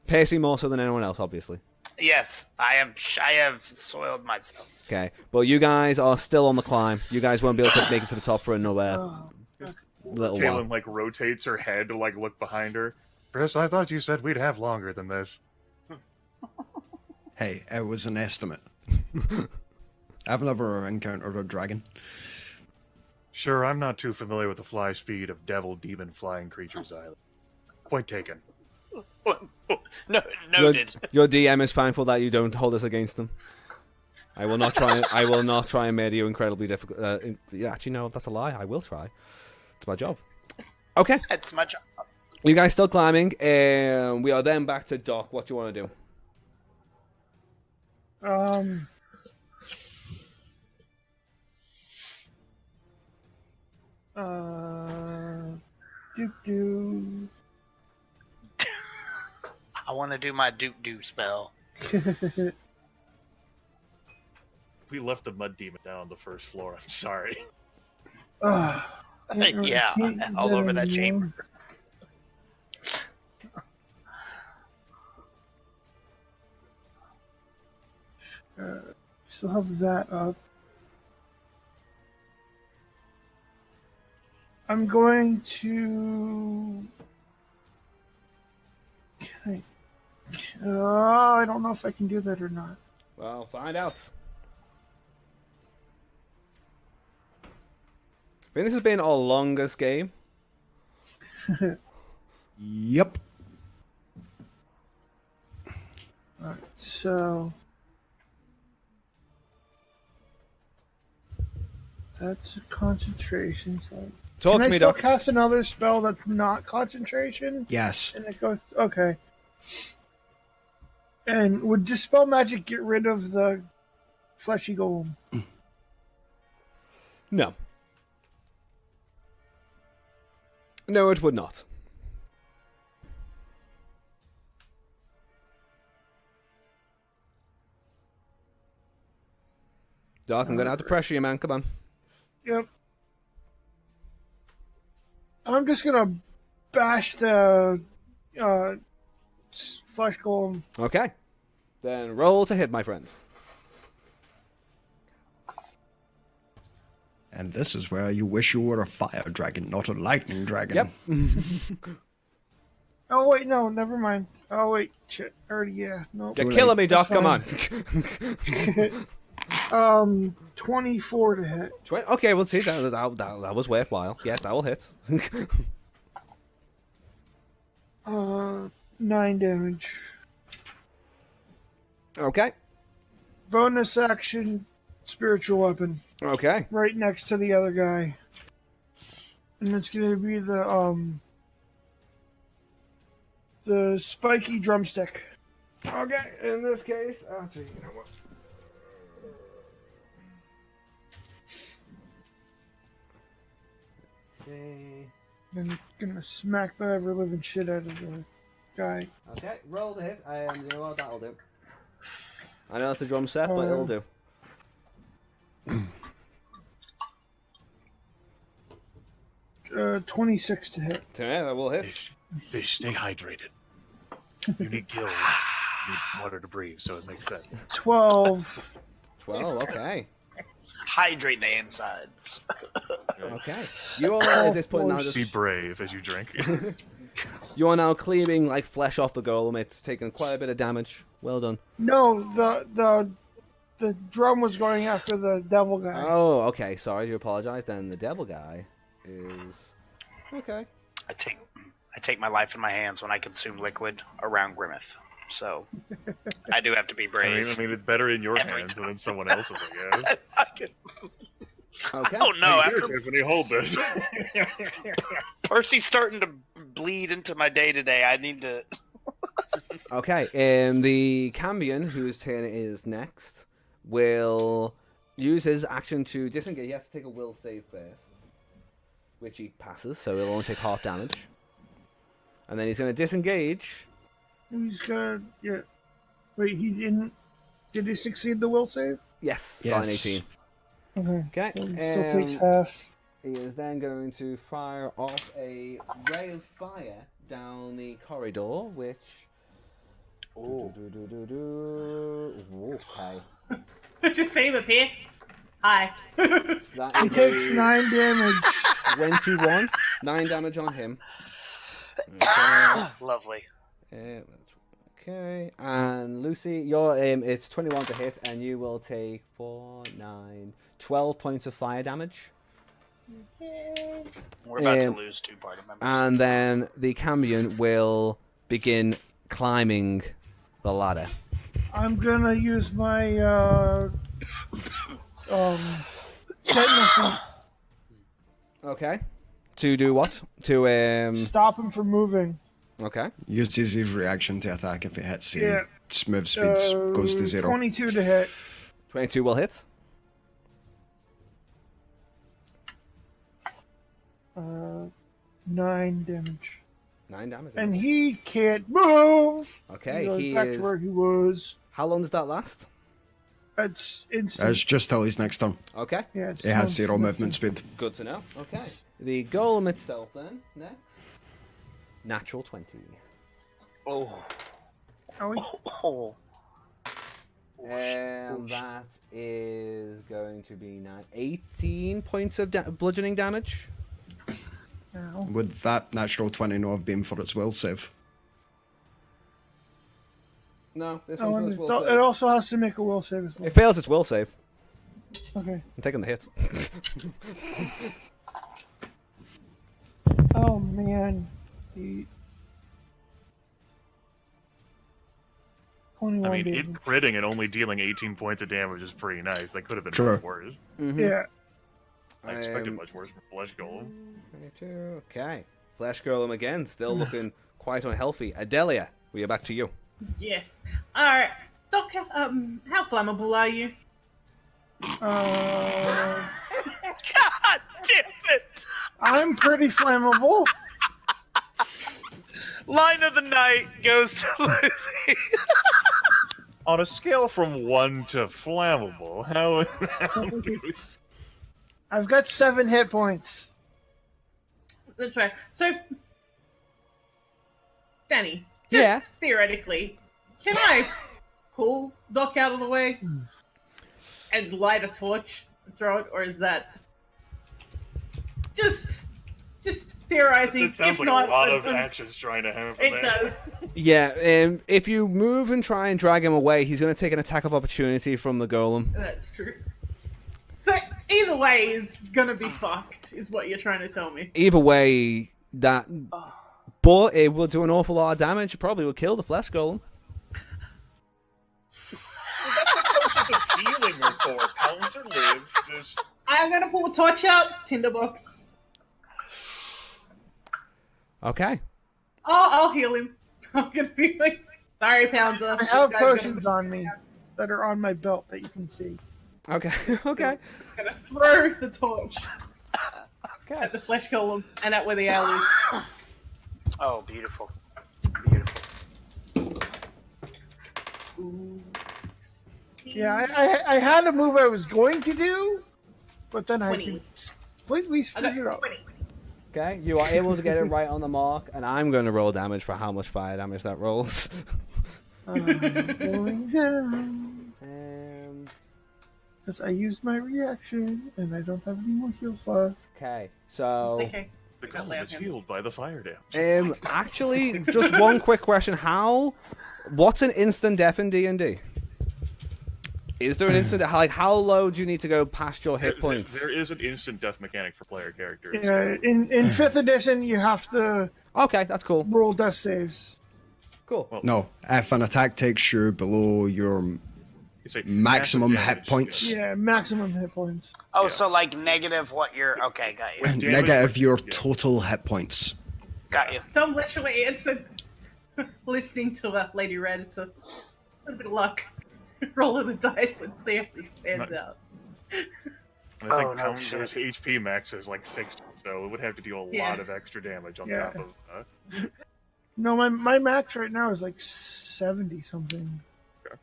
Percy more so than anyone else, obviously. Yes, I have soiled myself. Okay, but you guys are still on the climb. You guys won't be able to make it to the top for another little while. Kaylin, rotates her head to, look behind her. Chris, I thought you said we'd have longer than this. Hey, it was an estimate. I've never encountered a dragon. Sure, I'm not too familiar with the fly speed of devil demon flying creatures either. Point taken. No, noted. Your DM is thankful that you don't hold this against them. I will not try. I will not try and make you incredibly difficult. Actually, no, that's a lie. I will try. It's my job. Okay, It's much. you guys still climbing, and we are then back to Doc. What do you want to do? Do. I want to do my do spell. We left the mud demon down on the first floor. I'm sorry. Yeah, all over that chamber. Still have that up. I'm going to. I don't know if I can do that or not. Well, find out. I think this has been our longest game. Yep. Alright, so. That's a concentration. So Talk can to I me, still Doc. cast another spell that's not concentration? Yes. And it goes okay. And would dispel magic get rid of the fleshy golem? No. No, it would not. Doc, I'm gonna have to pressure you, man. Come on. Yep. I'm just gonna bash the flesh golem. Okay. Then roll to hit, my friend. And this is where you wish you were a fire dragon, not a lightning dragon. Yep. Oh wait, no, never mind. Oh wait, shit. Already, yeah, no. You're killing me, Doc. That's Come on. fine. 24 to hit. Okay, we'll see. That was worthwhile. Yes, that will hit. 9 damage. Okay. Bonus action, spiritual weapon, Okay. right next to the other guy, and it's gonna be the spiky drumstick. Okay. In this case, you know what? See. And gonna smack the ever living shit out of the guy. Okay, roll the hit. You know what? That'll do. I know it's a drum set, but it'll do. 26 to hit. Yeah, that will hit. Fish, stay hydrated. You need gills. You need water to breathe, so it makes sense. 12. 12. Okay. Hydrate the insides. Okay. You are at this point now Be just brave as you drink. you are now cleaving like flesh off the golem. It's taken quite a bit of damage. Well done. No, the drum was going after the devil guy. Oh, okay. Sorry to apologize. Then the devil guy is okay. I take my life in my hands when I consume liquid around Grimmeth. So I do have to be brave. I mean, it's better in your Every hands time. than in someone else's, I guess. Okay. Oh no! Hey, here, After Tiffany, hold this. Percy's starting to bleed into my day today. I need to. Okay. The Cambion, whose turn it is next, will use his action to disengage. He has to take a will save first, which he passes, so he'll only take half damage. And then he's going to disengage. He's gonna. Yeah. Wait, he didn't. Did he succeed the will save? Yes, Yes. got an 18. Okay. Okay. So he still takes half. He is then going to fire off a ray of fire down the corridor, which. Oh. Okay. Just save up here. Hi. That He is takes a 9 damage. 21. 9 damage on him. Lovely. Okay. And Lucy, your it's 21 to hit, and you will take 4, 9, 12 points of fire damage. We're about to lose 2 party members. And then the Cambion will begin climbing the ladder. I'm gonna use my sentinel feet. Okay. To do what? To Stop him from moving. Okay. Uses his reaction to attack if it hits. Yeah. Smooth speed goes to 0. 22 to hit. 22 will hit. 9 damage. 9 damage. And he can't move. Okay, He goes he back is. to where he was. How long does that last? It's instant. It's just till his next turn. Okay. Yeah, it's It has still 0 instant. movement speed. Good to know. Okay. The golem itself then, next. Natural 20. Oh. Oh, Oh. That is going to be 18 points of bludgeoning damage. no. Would that natural 20 not have been for its will save? No, this Oh, one's and will it's al- save. it also has to make a will save as well. It fails its will save. Okay. I'm taking the hit. Oh man. He... 21 I mean, it damage. critting and only dealing 18 points of damage is pretty nice. That could have been Sure. much worse. Mhm. Yeah. I expected much worse from Flesh Golem. 22. Okay. Flesh Golem again, still looking quite unhealthy. Adelia, we are back to you. Yes. All right, Doc. How flammable are you? God damn it! I'm pretty flammable. Line of the night goes to Lizzie. On a scale from 1 to flammable, how I've got 7 hit points. That's right. So, Danny, just theoretically, can I pull Doc out of the way and light a torch and throw it, or is that just theorizing? It sounds if like not, a lot of actions trying to happen it there. does. Yeah, if you move and try and drag him away, he's going to take an attack of opportunity from the golem. That's true. So either way is gonna be fucked, is what you're trying to tell me. Either way, that... But it will do an awful lot of damage. It probably will kill the flesh golem. Potions of healing are for. Pounds or live, just... I'm gonna pull a torch out, tinderbox. Okay. Oh, I'll heal him. I'm gonna be like, sorry, Pouncer. I have potions on me that are on my belt that you can see. Okay. Okay. I'm gonna throw the torch Okay. at the flesh golem and at where the owl is. Oh, beautiful. Beautiful. Ooh. Yeah, I had a move I was going to do, but then I 20. completely I screwed it got up. 20. Okay, you are able to get it right on the mark, and I'm going to roll damage for how much fire damage that rolls. I'm going down. Because I used my reaction, and I don't have any more heals left. Okay, so... It's okay. The I got golem lay is hands. healed by the fire damage. Actually, just one quick question. What's an instant death in D&D? Is there an instant death? Like, how low do you need to go past your hit points? There is an instant death mechanic for player characters. Yeah, in 5th edition, you have to Okay, that's cool. roll death saves. Cool. Well, No, if an attack takes you below your you say maximum massive hit damage, points, Yeah, maximum hit points. Oh, Yeah. so like negative what you're... Okay, got you. With damage, negative your yeah. total hit points. Got you. So I'm literally, it's a listening to Lady Red. It's a little bit of luck. Rolling the dice. Let's see if this pans out. I think Oh, no Pouncer's shit. HP max is like 60, so it would have to do a Yeah. lot of extra damage on Yeah. top of No, my max right now is like 70 something. Okay.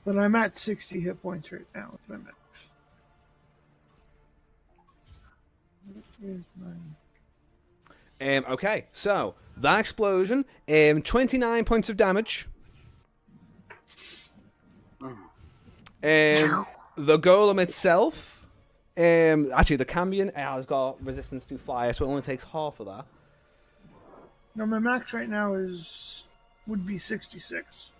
But I'm at 60 hit points right now with my max. Here's mine. Okay, so that explosion, 29 points of damage. The golem itself, actually the Cambion has got resistance to fire, so it only takes half of that. No, my max right now would be 66.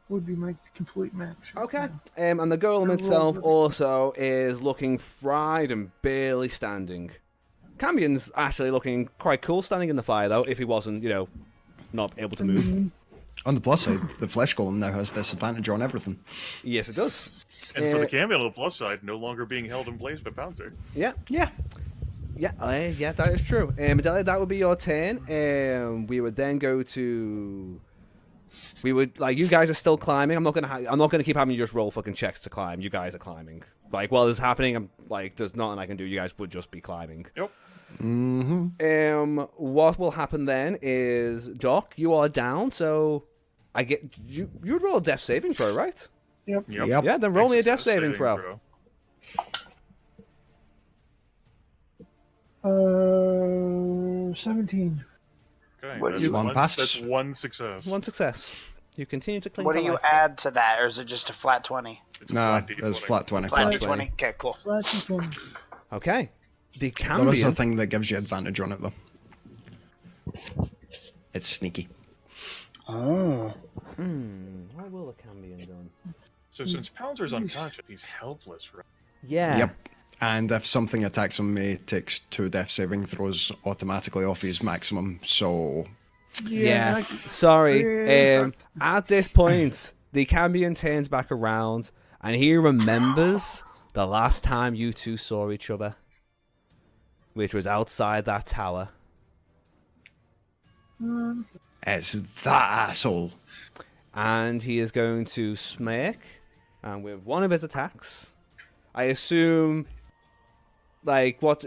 Would be my complete max. right Okay, now. and the golem Roll itself with it. also is looking fried and barely standing. Cambion's actually looking quite cool standing in the fire, though, if he wasn't, not able to move. On the plus side, the flesh golem now has disadvantage on everything. Yes, it does. And for the Cambion on the plus side, no longer being held in place by Pouncer. Yeah. Yeah. Yeah, that is true. Adelia, that would be your turn. We would then go to. We would you guys are still climbing. I'm not gonna keep having you just roll fucking checks to climb. You guys are climbing. While this is happening, I'm there's nothing I can do. You guys would just be climbing. Yep. Mm-hmm. What will happen then is Doc, you are down. So I get you'd roll a death saving throw, right? Yep. Yep. Yeah, then roll me a death saving throw. 17. Okay, What do that's you- One pass. That's one success. One success. You continue to cling What to do you life. add to that, or is it just a flat 20? It's a Nah, flat it's D20. flat 20. Flat Flat 20? Okay, cool. Flat D20. Okay. The There is a Cambion. thing that gives you advantage on it, though. It's sneaky. Oh. What will the Cambion done? So since Pouncer's unconscious, he's helpless, right? Yeah. Yep. And if something attacks him, he takes 2 death saving throws automatically off his maximum. So Yeah. I- Sorry. Yeah, At this point, the Cambion turns back around and he remembers the last time you two saw each other, which was outside that tower. It's that asshole. And he is going to smirk, and with one of his attacks, I assume, like, what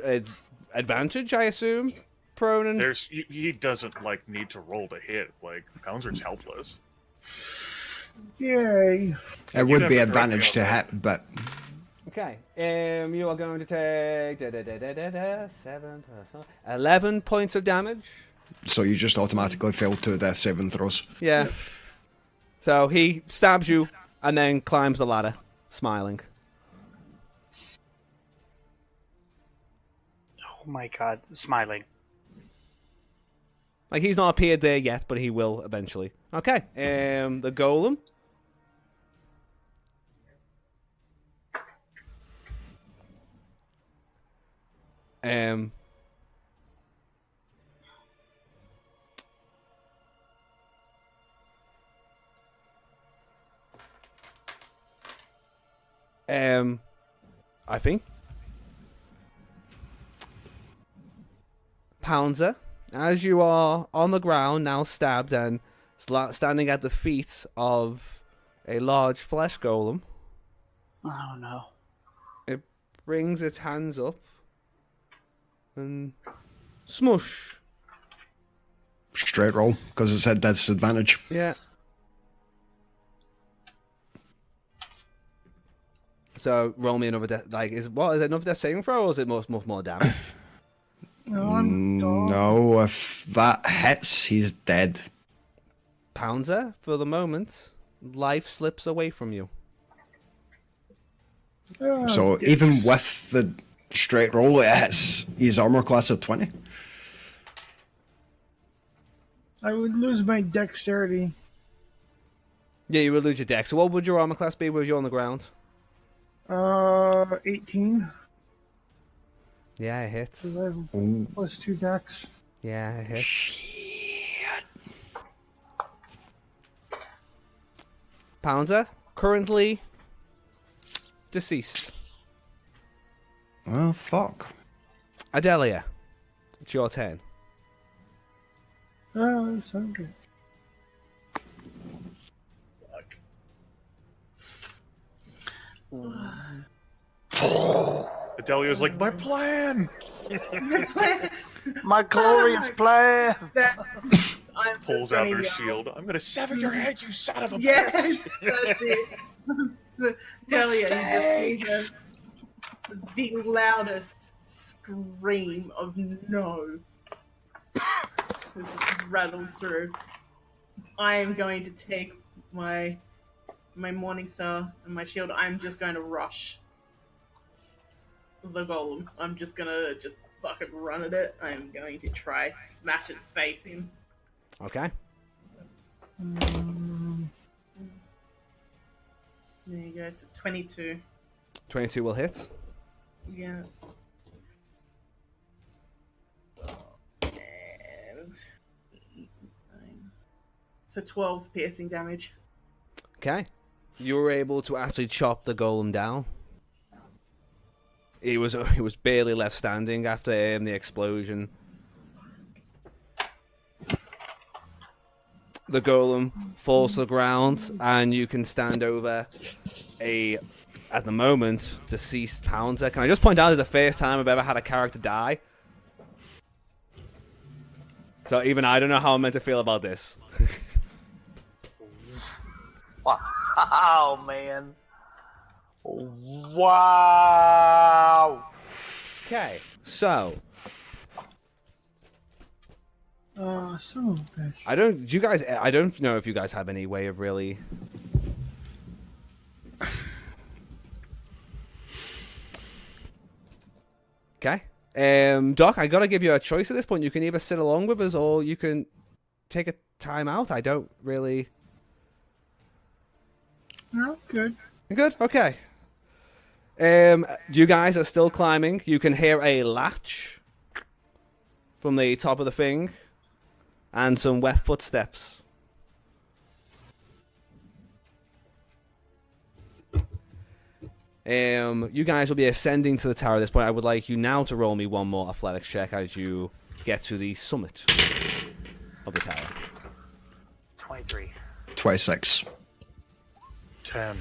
advantage? I assume, prone and he doesn't like need to roll to hit. Like Pouncer's helpless. Yay! It would be advantage to hit, but okay. You are going to take 11 points of damage. so you just automatically fail to the 7 throws. Yeah. So he stabs you and then climbs the ladder, smiling. Oh my god, smiling. Like, he's not appeared there yet, but he will eventually. Okay. The golem. I think Pouncer, as you are on the ground now, stabbed and standing at the feet of a large flesh golem, Oh no. it brings its hands up and smush. Straight roll, because it's at disadvantage. Yeah. So roll me another is it another death saving throw, or is it much more damage? No, if that hits, he's dead. Pouncer, for the moment, life slips away from you. So even with the straight roll, it hits his armor class of 20. I would lose my dexterity. Yeah, you would lose your dex. So what would your armor class be with you on the ground? 18. Yeah, it hits. Because I have +2 dex. Yeah, it hits. Shit. Pouncer, currently deceased. Well, fuck. Adelia, it's your turn. Oh, sounds good. Adelia's like, my plan! My glorious plan! I'm Pulls just out gonna her yell. shield. I'm gonna sever your head, you son of a Yes, bitch! that's it. Delia, you just need the loudest scream of no. As it rattles through. I am going to take my Morningstar and my shield. I'm just going to rush the golem. I'm just gonna fucking run at it. I'm going to try smash its face in. Okay. There you go. It's a 22. 22 will hit. Yeah. And 8, 9. So 12 piercing damage. Okay. You were able to actually chop the golem down. He was barely left standing after the explosion. The golem falls to the ground, and you can stand over at the moment, deceased Pouncer. Can I just point out, it's the first time I've ever had a character die? So even I don't know how I'm meant to feel about this. Wow, man. Wow. Okay, so Son of a bitch. I don't know if you guys have any way of really. Okay. Doc, I gotta give you a choice at this point. You can either sit along with us or you can take a time out. I don't really. No, good. Good? Okay. You guys are still climbing. You can hear a latch from the top of the thing and some wet footsteps. You guys will be ascending to the tower at this point. I would like you now to roll me one more athletics check as you get to the summit of the tower. 23. 26. 10.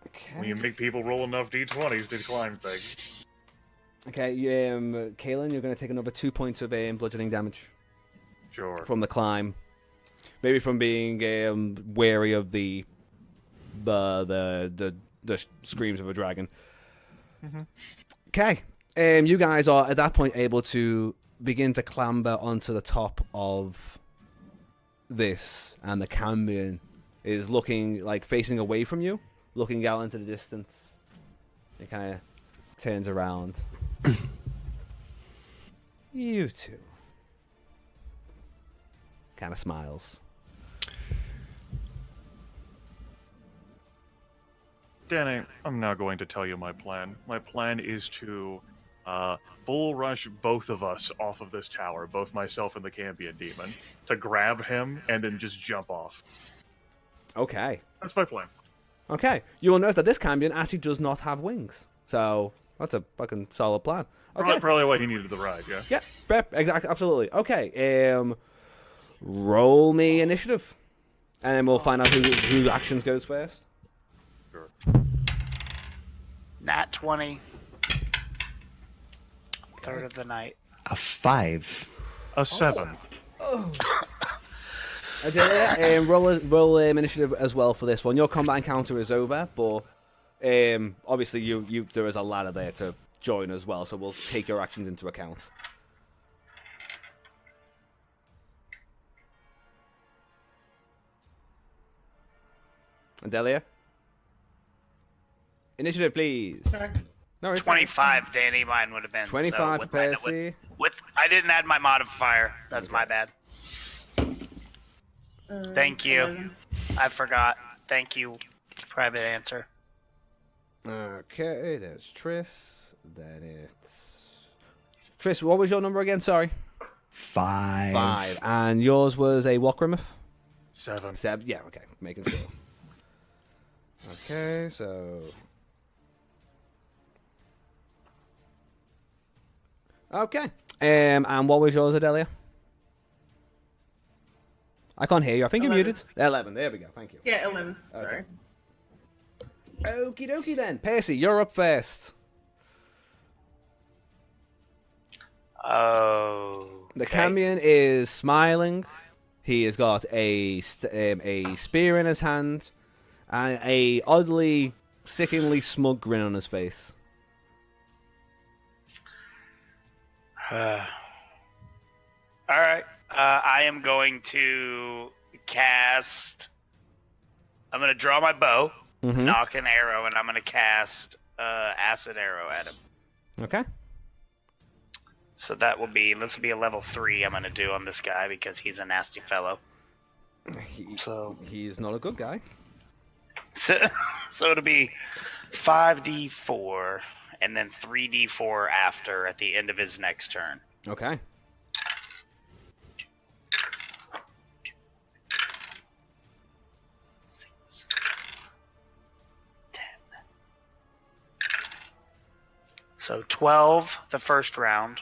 Okay. When you make people roll enough d20s to climb things. Okay, Kaelin, you're going to take another 2 points of bludgeoning damage Sure. from the climb. Maybe from being wary of the screams of a dragon. Okay. You guys are at that point able to begin to clamber onto the top of this, and the Cambion is looking like facing away from you, looking out into the distance. It kind of turns around. You two. Kind of smiles. Danny, I'm now going to tell you my plan. My plan is to bull rush both of us off of this tower, both myself and the Cambion demon, to grab him and then just jump off. Okay. That's my plan. Okay. You will note that this Cambion actually does not have wings. So, that's a fucking solid plan. Okay. Probably why he needed the ride, yeah? Yeah, exactly, absolutely. Okay, roll me initiative. And then we'll find out who actions goes first. Sure. Nat 20. Third of the night. A 5. A 7. Okay, roll initiative as well for this one. Your combat encounter is over, but obviously you there is a ladder there to join as well, so we'll take your actions into account. Adelia? Initiative, please. Sorry. No, it's 25, Danny, mine would have been. 25 so to Percy. with I didn't add my modifier. That's my bad. Thank you. 11. I forgot. Thank you. Private answer. Okay, there's Triss. Then it's... Triss, what was your number again? Sorry. 5. 5. And yours was a what, Grimmeth? 7. 7. Yeah, okay. Making sure. Okay, so... Okay. And what was yours, Adelia? I can't hear you. I think you're 11. muted. 11. There we go. Thank you. Yeah, 11. Sorry. Okay. Okie dokie then. Percy, you're up first. Oh. The Cambion is smiling. He has got a spear in his hand and a oddly, sickeningly smug grin on his face. All right. I am going to cast. I'm going to draw my bow, knock an arrow, and I'm going to cast acid arrow at him. Okay. So this will be a level 3 I'm going to do on this guy because he's a nasty fellow. He's not a good guy. So it'll be 5d4 and then 3d4 after at the end of his next turn. Okay. So 12 the first round.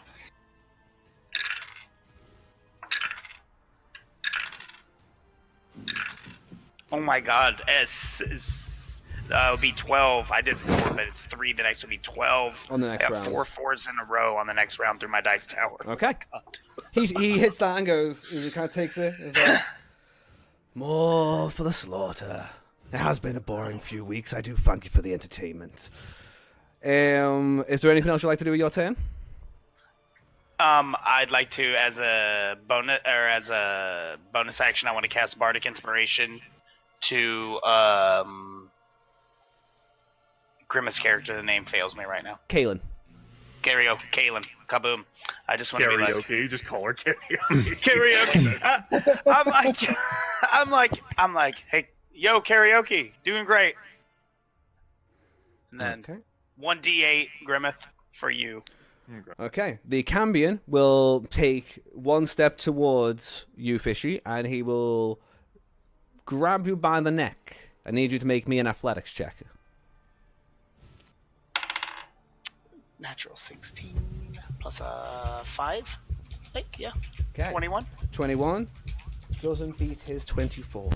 Oh my god, it'll be 12. I did 4, but it's 3. The next will be 12. On the next I have round. 4 4s in a row on the next round through my dice tower. Okay. God. He hits that and goes, he kind of takes it. It's like, more for the slaughter. It has been a boring few weeks. I do thank you for the entertainment. Is there anything else you'd like to do with your turn? I'd like to, as a bonus action, I want to cast Bardic Inspiration to Grimace character. The name fails me right now. Kaelin. Karaoke, Kaelin, kaboom! I just want to be like Karaoke, just call her karaoke. karaoke. I'm like, hey, yo, karaoke, doing great. And then 1d8 Grimace for you. Okay. The Cambion will take one step towards you, Fishy, and he will grab you by the neck. I need you to make me an athletics check. natural 16 plus a 5. I think, yeah. Okay. 21. 21 doesn't beat his 24.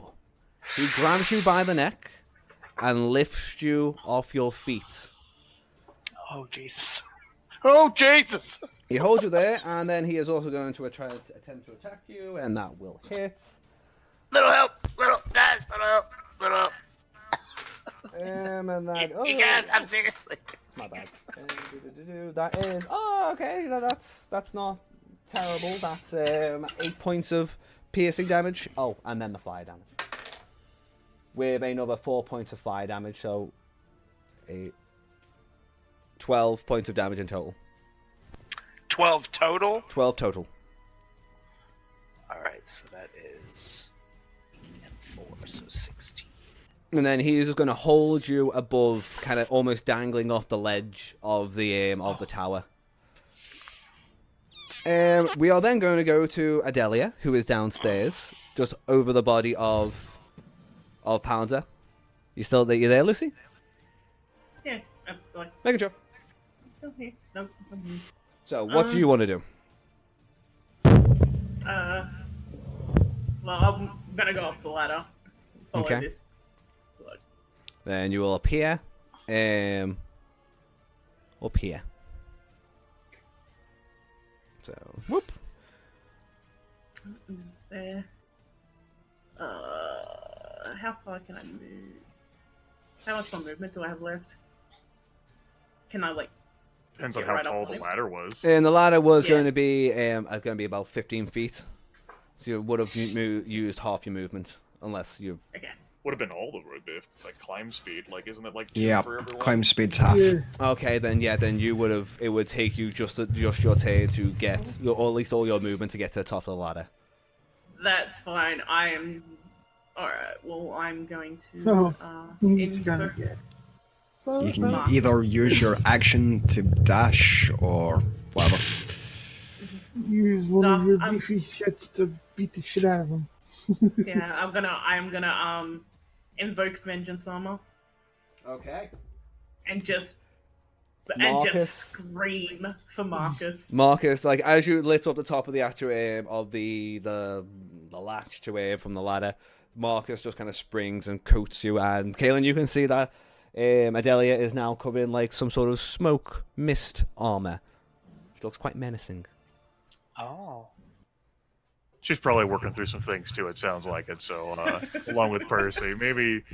He grabs you by the neck and lifts you off your feet. Oh, Jesus. Oh, Jesus! He holds you there, and then he is also going to attempt to attack you, and that will hit. Little help! Guys, little help! And that... You guys, I'm seriously. My bad. That is... Oh, okay. That's not terrible. That's 8 points of piercing damage. Oh, and then the fire damage. With another 4 points of fire damage, so... 12 points of damage in total. 12 total? 12 total. Alright, so that is... and 4, so 16. And then he is just going to hold you above, kind of almost dangling off the ledge of the tower. We are then going to go to Adelia, who is downstairs, just over the body of Pouncer. You there, Lucy? Yeah, absolutely. Making sure. I'm still here. No, I'm here. So, what do you want to do? Well, I'm gonna go up the ladder. Follow Okay. this. Look. Then you will appear up here. So, whoop. Who's there? How far can I move? How much more movement do I have left? Can I Depends on get how right tall up the on him? ladder was. And the ladder was Yeah. going to be about 15 feet. So you would have used half your movement, unless you. Okay. Would have been all the like climb speed. Like, isn't it like 2 Yeah, for everyone? climb speed's half. Yeah. Okay, then you would have. It would take you just your turn to get, or at least all your movement to get to the top of the ladder. That's fine. I am. Alright, well, I'm going to. So, he's gonna invoke- get. You can either use your action to dash or whatever. Use one of your I'm- beefy shits to beat the shit out of him. Yeah, I'm gonna invoke vengeance armor Okay. and just Marcus. scream for Marcus. Marcus, like as you lift up the top of the actual of the latch to from the ladder, Marcus just kind of springs and coats you. And Kaelin, you can see that Adelia is now covered in like some sort of smoke mist armor. She looks quite menacing. Oh. She's probably working through some things too. It sounds like it. So, along with Percy, maybe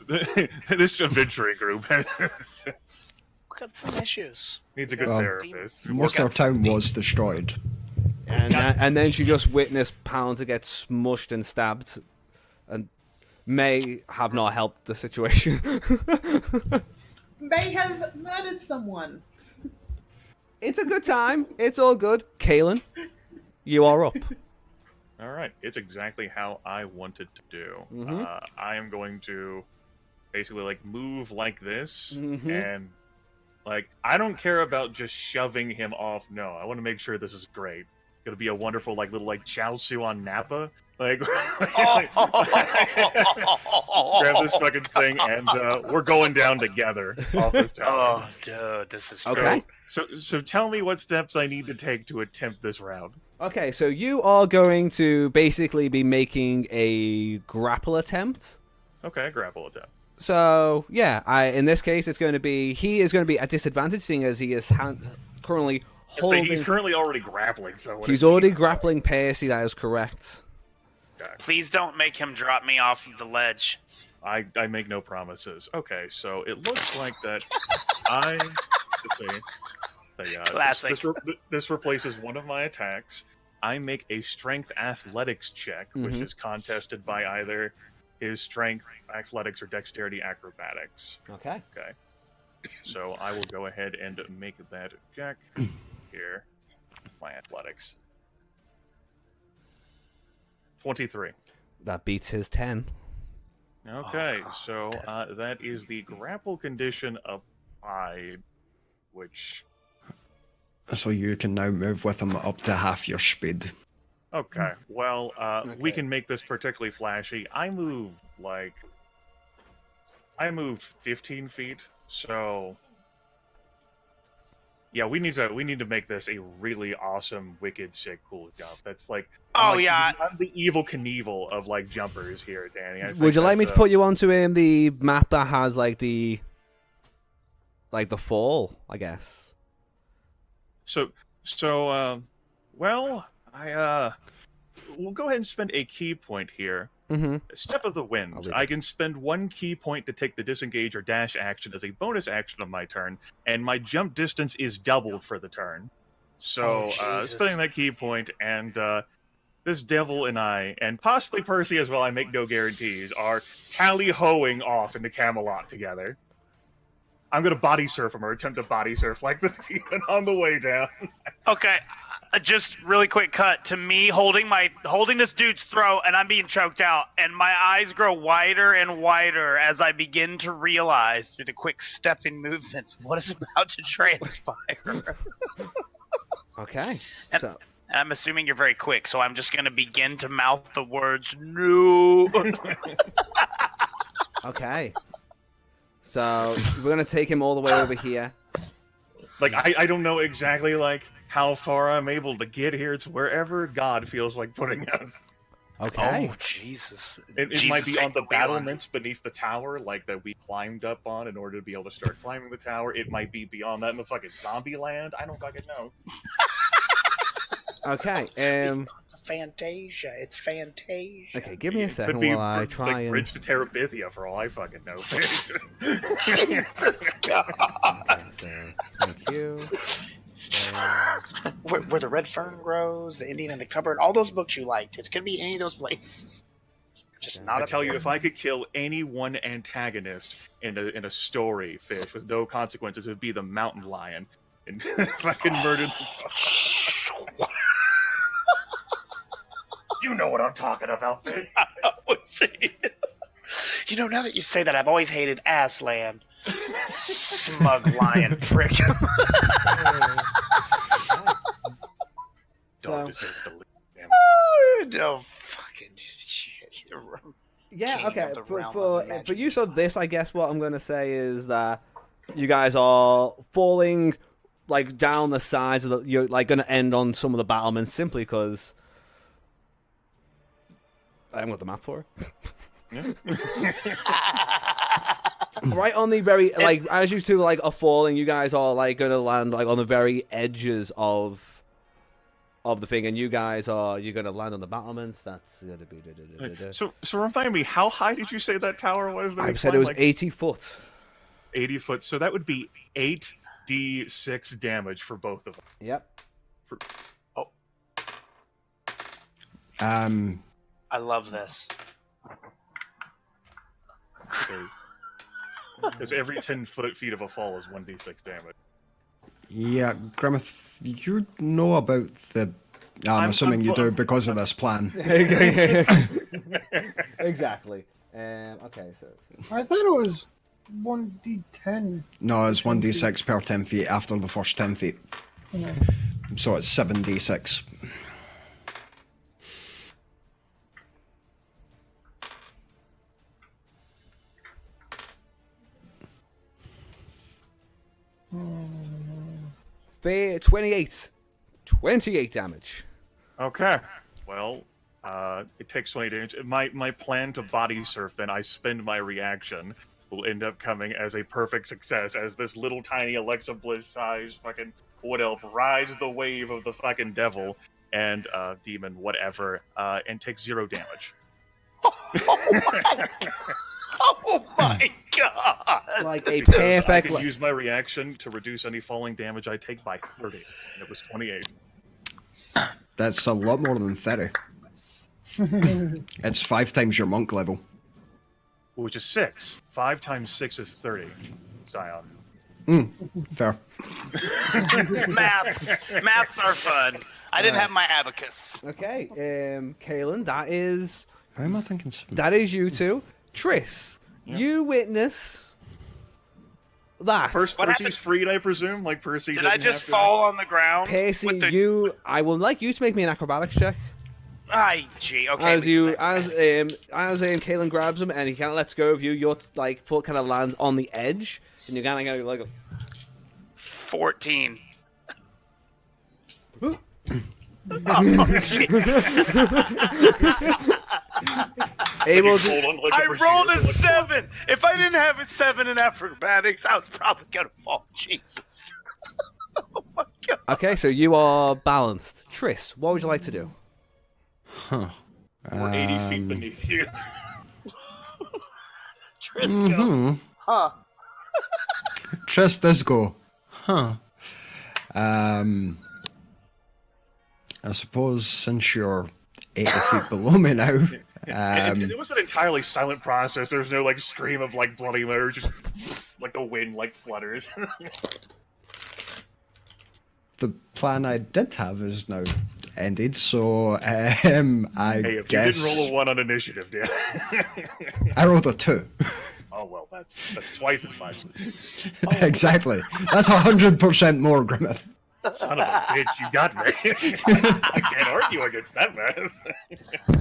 this adventuring group needs Got some issues. a good Well, therapist. Most of our town was destroyed. And then she just witnessed Pounder get smushed and stabbed, and may have not helped the situation. They have murdered someone. It's a good time. It's all good. Kaelin, you are up. All right, it's exactly how I wanted to do. Mhm. I am going to basically like move like this, Mhm. and like I don't care about just shoving him off. No, I want to make sure this is great. Gonna be a wonderful like little like chow su on Napa. Like, grab this fucking thing, and we're going down together off this tower. Oh, dude, this is Okay. great. So tell me what steps I need to take to attempt this round. Okay, so you are going to basically be making a grapple attempt. Okay, grapple attempt. So yeah, in this case he is going to be at disadvantage, seeing as he is currently So holding. he's currently already grappling. So He's already grappling Percy. That is correct. Please don't make him drop me off of the ledge. I make no promises. Okay, so it looks like that Classic. This replaces one of my attacks. I make a strength athletics check, which Mhm. is contested by either his strength athletics or dexterity acrobatics. Okay. Okay. So I will go ahead and make that check here. My athletics. 23. That beats his 10. Okay, God. so that is the grapple condition applied, which... So you can now move with him up to half your speed. Okay, well, we Okay. can make this particularly flashy. I moved 15 feet, so... Yeah, we need to make this a really awesome, wicked, sick, cool jump. That's like, Oh, like, yeah. I'm the evil Knievel of like jumpers here, Danny. I think Would you like me to that's, put you onto the map that has like the fall? I guess. So, well, we'll go ahead and spend a key point here. Mm-hmm. Step of the Wind. I can spend 1 key point to take the disengage or dash action as a bonus action on my turn, and my jump distance is doubled for the turn. So, spending that key point, and this devil and I, and possibly Percy as well, I make no guarantees, are tally-hoing off into Camelot together. I'm gonna body surf him, or attempt to body surf like the demon on the way down. Okay, just really quick cut to me holding this dude's throat, and I'm being choked out, and my eyes grow wider and wider as I begin to realize through the quick stepping movements what is about to transpire. Okay. And So I'm assuming you're very quick, so I'm just gonna begin to mouth the words "no." okay. So we're gonna take him all the way over here. Like, I don't know exactly, like, how far I'm able to get here. It's wherever God feels like putting us. Okay. Oh, Jesus. It might be Jesus, on the take the wheel. battlements beneath the tower, like, that we climbed up on in order to be able to start climbing the tower. It might be beyond that in the fucking zombie land. I don't fucking know. Okay. Fantasia. It's Fantasia. Okay. Give me a It could second be while I try like and. Bridge to Terabithia for all I fucking know. Jesus God. Okay, so, thank you. Where the red fern grows, the Indian in the cupboard, all those books you liked. It's gonna be any of those places. Just not. I tell you, if I could kill any one antagonist in a story, Fish, with no consequences, it would be the mountain lion. And if I could murder the... You know what I'm talking about, Fish. You know, now that you say that, I've always hated Assland. Smug lion prick. Dog deserves to live. Damn it. No fucking shit. Yeah. King Okay. of the realm of For imagination. use of this, I guess what I'm gonna say is that you guys are falling like down the sides of the. You're like gonna end on some of the battlements simply because I haven't got the map for it. Right on the very like as you two like are falling, you guys are like gonna land like on the very edges of the thing, and you're gonna land on the battlements. That's gonna be. So remind me, how high did you say that tower was? That I we said it was climbed? 80 foot. 80 foot. So that would be 8d6 damage for both of them. Yep. I love this. Because every 10 feet of a fall is 1d6 damage. Yeah, Grimmeth, you know about the... I'm assuming you do because of this plan. Exactly. Okay, so. I thought it was 1d10. No, it's 1d6 per 10 feet after the first 10 feet. Yeah. So it's 7d6. Fair 28. 28 damage. Okay. Well, it takes 20 damage. My plan to body surf, then I spend my reaction, will end up coming as a perfect success as this little tiny Alexa Bliss size fucking wood elf rides the wave of the fucking devil and demon, whatever, and takes 0 damage. Oh my god! Like a Because I perfect. can use my reaction to reduce any falling damage I take by 30, and it was 28. That's a lot more than 30. It's 5 times your monk level. Which is 6. 5 times 6 is 30. Zion. Fair. Maths are fun. I didn't have my abacus. Okay, Kaelin, that is How am I thinking 7? that is you two. Triss, you witness that. Percy's happened? freed, I presume? Like Percy Did I didn't just have to- fall on the ground? Percy, with the... I would like you to make me an acrobatics check. Gee, okay. As we you, just- as Kaelin grabs him and he kind of lets go of you, your like foot kind of lands on the edge, and you kind of go like, 14. Able to, Hold on, like I a rolled brazier, a like- 7. If I didn't have a 7 in acrobatics, I was probably gonna fall. Jesus. Oh my god. okay, so you are balanced. Triss, what would you like to do? Huh. We're 80 feet beneath you. Triss goes, huh? Triss does go, huh. I suppose since you're 80 feet below me now, It was an entirely silent process. There's no like scream of like bloody murder, just like the wind like flutters. the plan I did have is now ended, so I Hey, if guess you didn't roll a 1 on initiative, yeah. I rolled a 2. Oh well, that's twice as much. Exactly. That's 100% more, Grimmeth. Son of a bitch, you got me. I can't argue against that math.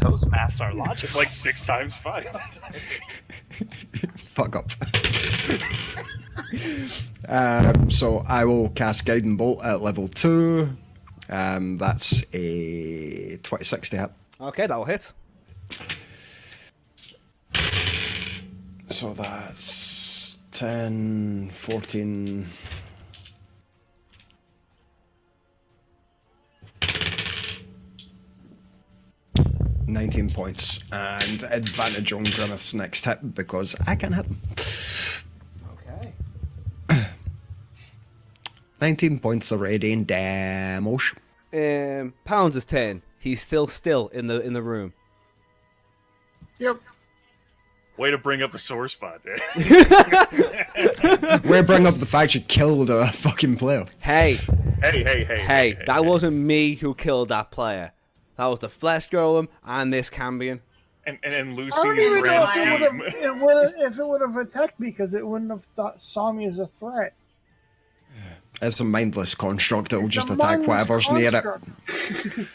Those maths are It's logical. like 6 times 5. Fuck up. So I will cast Guiding Bolt at level 2. That's a 26 to hit. Okay, that'll hit. So that's 10, 14... 19 points, and advantage on Grimmeth's next hit because I can hit him. Okay. 19 points already in damage. Pounds is 10. He's still in the room. Yep. Way to bring up a sore spot there. We bring up the fact you killed a fucking player. Hey, Hey, that wasn't me who killed that player. That was the Flesh Golem and this Cambion. And I don't Lucy's even know grand if it would have attacked me because it wouldn't have saw me as a threat. It's a mindless construct that will just It's a attack mindless whatever's near it. construct.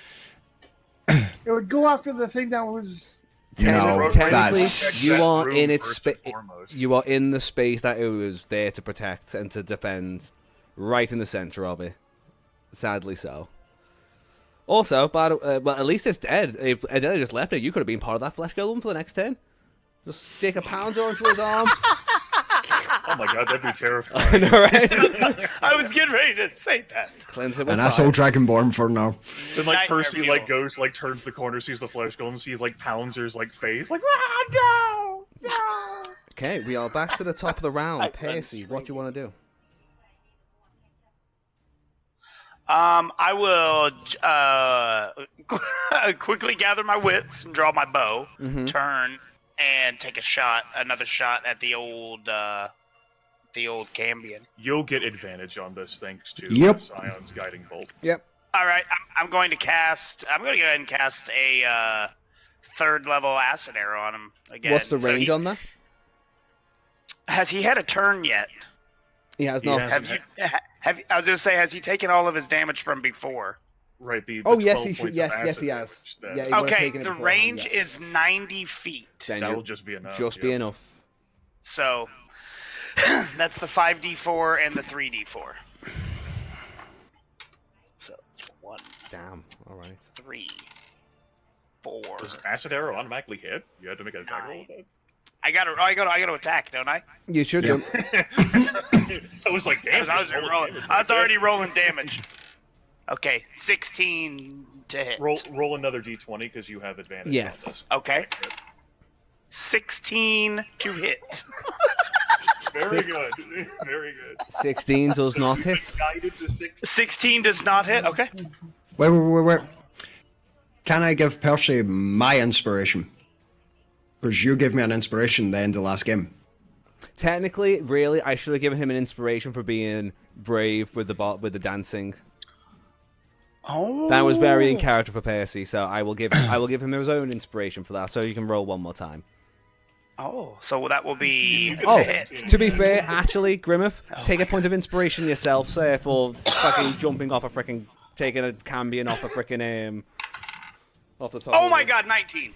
It would go after the thing that was. No, Technically, that's... you are room in its first space. and foremost. You are in the space that it was there to protect and to defend, right in the center of it. Sadly so. Also, well, at least it's dead. If Adela just left it, you could have been part of that Flesh Golem for the next 10. Just stick a Pounds onto his arm. Oh my god, that'd be I terrifying. know, right? I was getting ready to say that. Cleanse it with An fire. asshole Dragonborn for now. Then like Nightmare Percy fuel. like goes like turns the corner, sees the flesh golem, sees like Pouncer's like face, like Okay, we are back to the top of the round. I Percy, what do you want to do? I will quickly gather my wits and draw my bow, turn, and take another shot at the old Cambion. you'll get advantage on this thanks to Yep. Scion's guiding bolt. Yep. All right, I'm going to go ahead and cast a 3rd level acid arrow on him again. What's the So range on that? Has he had a turn yet? He has He not. has- I was going to say, has he taken all of his damage from before? Right, the Oh 12 yes, he points should. of Yes, yes, acid he has. damage that- Yeah, he would have Okay, taken it the beforehand, range yeah. is 90 feet. Then that'll you- just be enough. just yeah. be enough. So that's the 5d4 and the 3d4. So 1, Damn. All right. 3, 4. Does acid arrow automatically hit? You had to make an attack roll with that? I got to attack, don't I? You should. Yep. I was like, damn, I was just roll rolling. damage. I was already rolling damage. Okay, 16 to hit. Roll another d20 because you have advantage Yes. on this. Okay. 16 to hit. Very good. Very good. 16 does not hit. Guided to 6. 16 does not hit. Okay. Wait. Can I give Percy my inspiration? Because you gave me an inspiration the end of the last game. Technically, really, I should have given him an inspiration for being brave with the dancing. Oh. That was very in character for Percy, so I will give him his own inspiration for that. So you can roll one more time. Oh, so that will be Oh, to hit. to be fair, actually, Grimmeth, take a point of inspiration yourself, sir, for fucking jumping off a freaking taking a Cambion off a freaking off the top. Oh of my it. god, 19.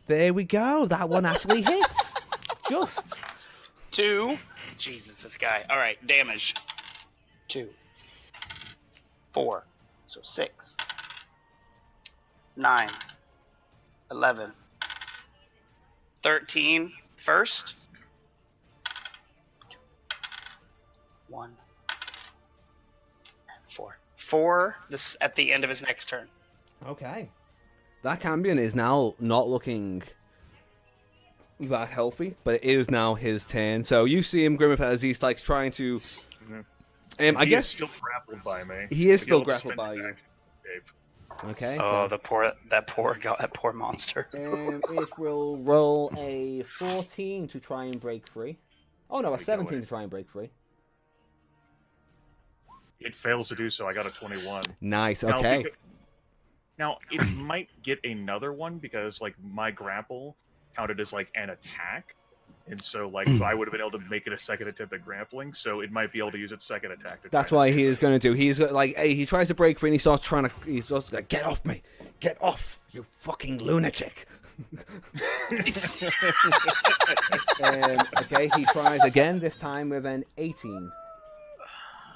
There we go. That one actually hits. Just 2. Jesus, this guy. All right, damage. 2, 4, So 6, 9, 11, 13 first. 1 and 4. 4 this at the end of his next turn. Okay. That Cambion is now not looking that healthy, but it is now his turn. So you see him, Grimmeth, as he's like trying to. I He guess is still grappled by me. he is To be still able to grappled spend by his you. action to escape. Okay. Oh, so, that poor monster. it will roll a 14 to try and break free. Oh no, a 17 to try and break free. It fails to do so. I got a 21. Nice. Now, Okay. Now, it might get another one because, like, my grapple counted as, like, an attack. And so, like, I would have been able to make it a second attempt at grappling, so it might be able to use its second attack to That's try why and he escape. is going to do. He's like, hey, he tries to break free and he starts trying to. He's just like, get off me, get off, you fucking lunatic. Okay, he tries again. This time with an 18.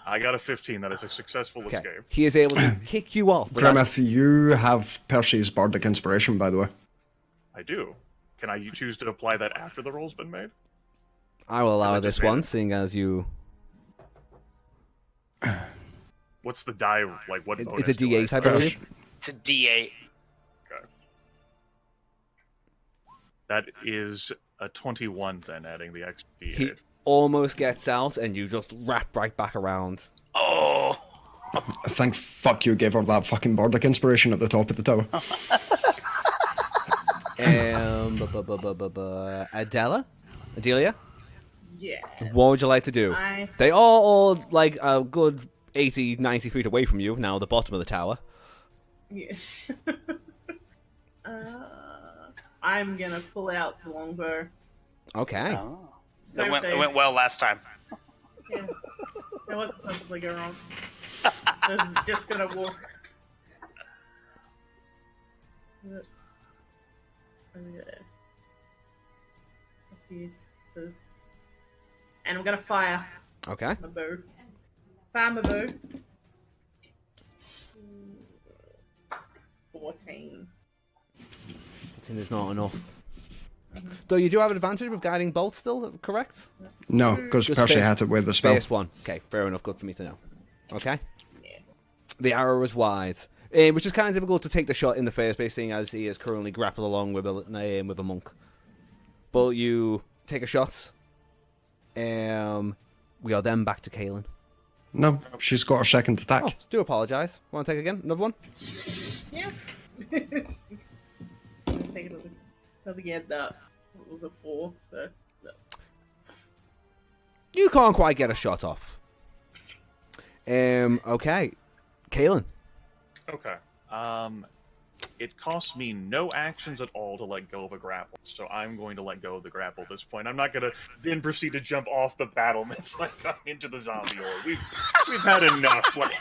I got a 15. That is a successful Okay, escape. he is able to kick you off. Grimmeth, you have Percy's Bardic Inspiration, by the way. I do. Can I choose to apply that after the roll's been made? I will allow I just this made one, it. seeing as you. What's the die, like, what bonus It's a do I D8, I start? believe. It's a D8. Okay. That is a 21 then, adding the extra D8. He almost gets out, and you just wrap right back around. Oh. Thank fuck you gave her that fucking Bardic Inspiration at the top of the tower. Adela? Adelia? Yeah. What would you like to do? They are all like a good 80, 90 feet away from you now, the bottom of the tower. Yeah. I'm gonna pull out the longbow. Okay. Oh. Stone It face. went well last time. Yeah. And what could possibly go wrong? I was just gonna walk. Over there. Up here. Says. And I'm gonna fire Okay. my bow. Fire my bow. 14. It is not enough. Though you do have an advantage with guiding bolt still, correct? No, because Just Percy base- had it with the spell. Base one. Okay, fair enough. Good for me to know. Okay. Yeah. The arrow was wide, which is kind of difficult to take the shot in the first place, seeing as he is currently grappled along with a monk. But you take a shot. We are then back to Kaelin. No, she's got her second attack. Oh, do apologise. Want to take again? Another one? Yeah. Take another. Again, that was a 4, so. No. You can't quite get a shot off. Okay. Kaelin. Okay. It costs me no actions at all to let go of a grapple, so I'm going to let go of the grapple at this point. I'm not going to then proceed to jump off the battlements like into the zombie horde. We've had enough like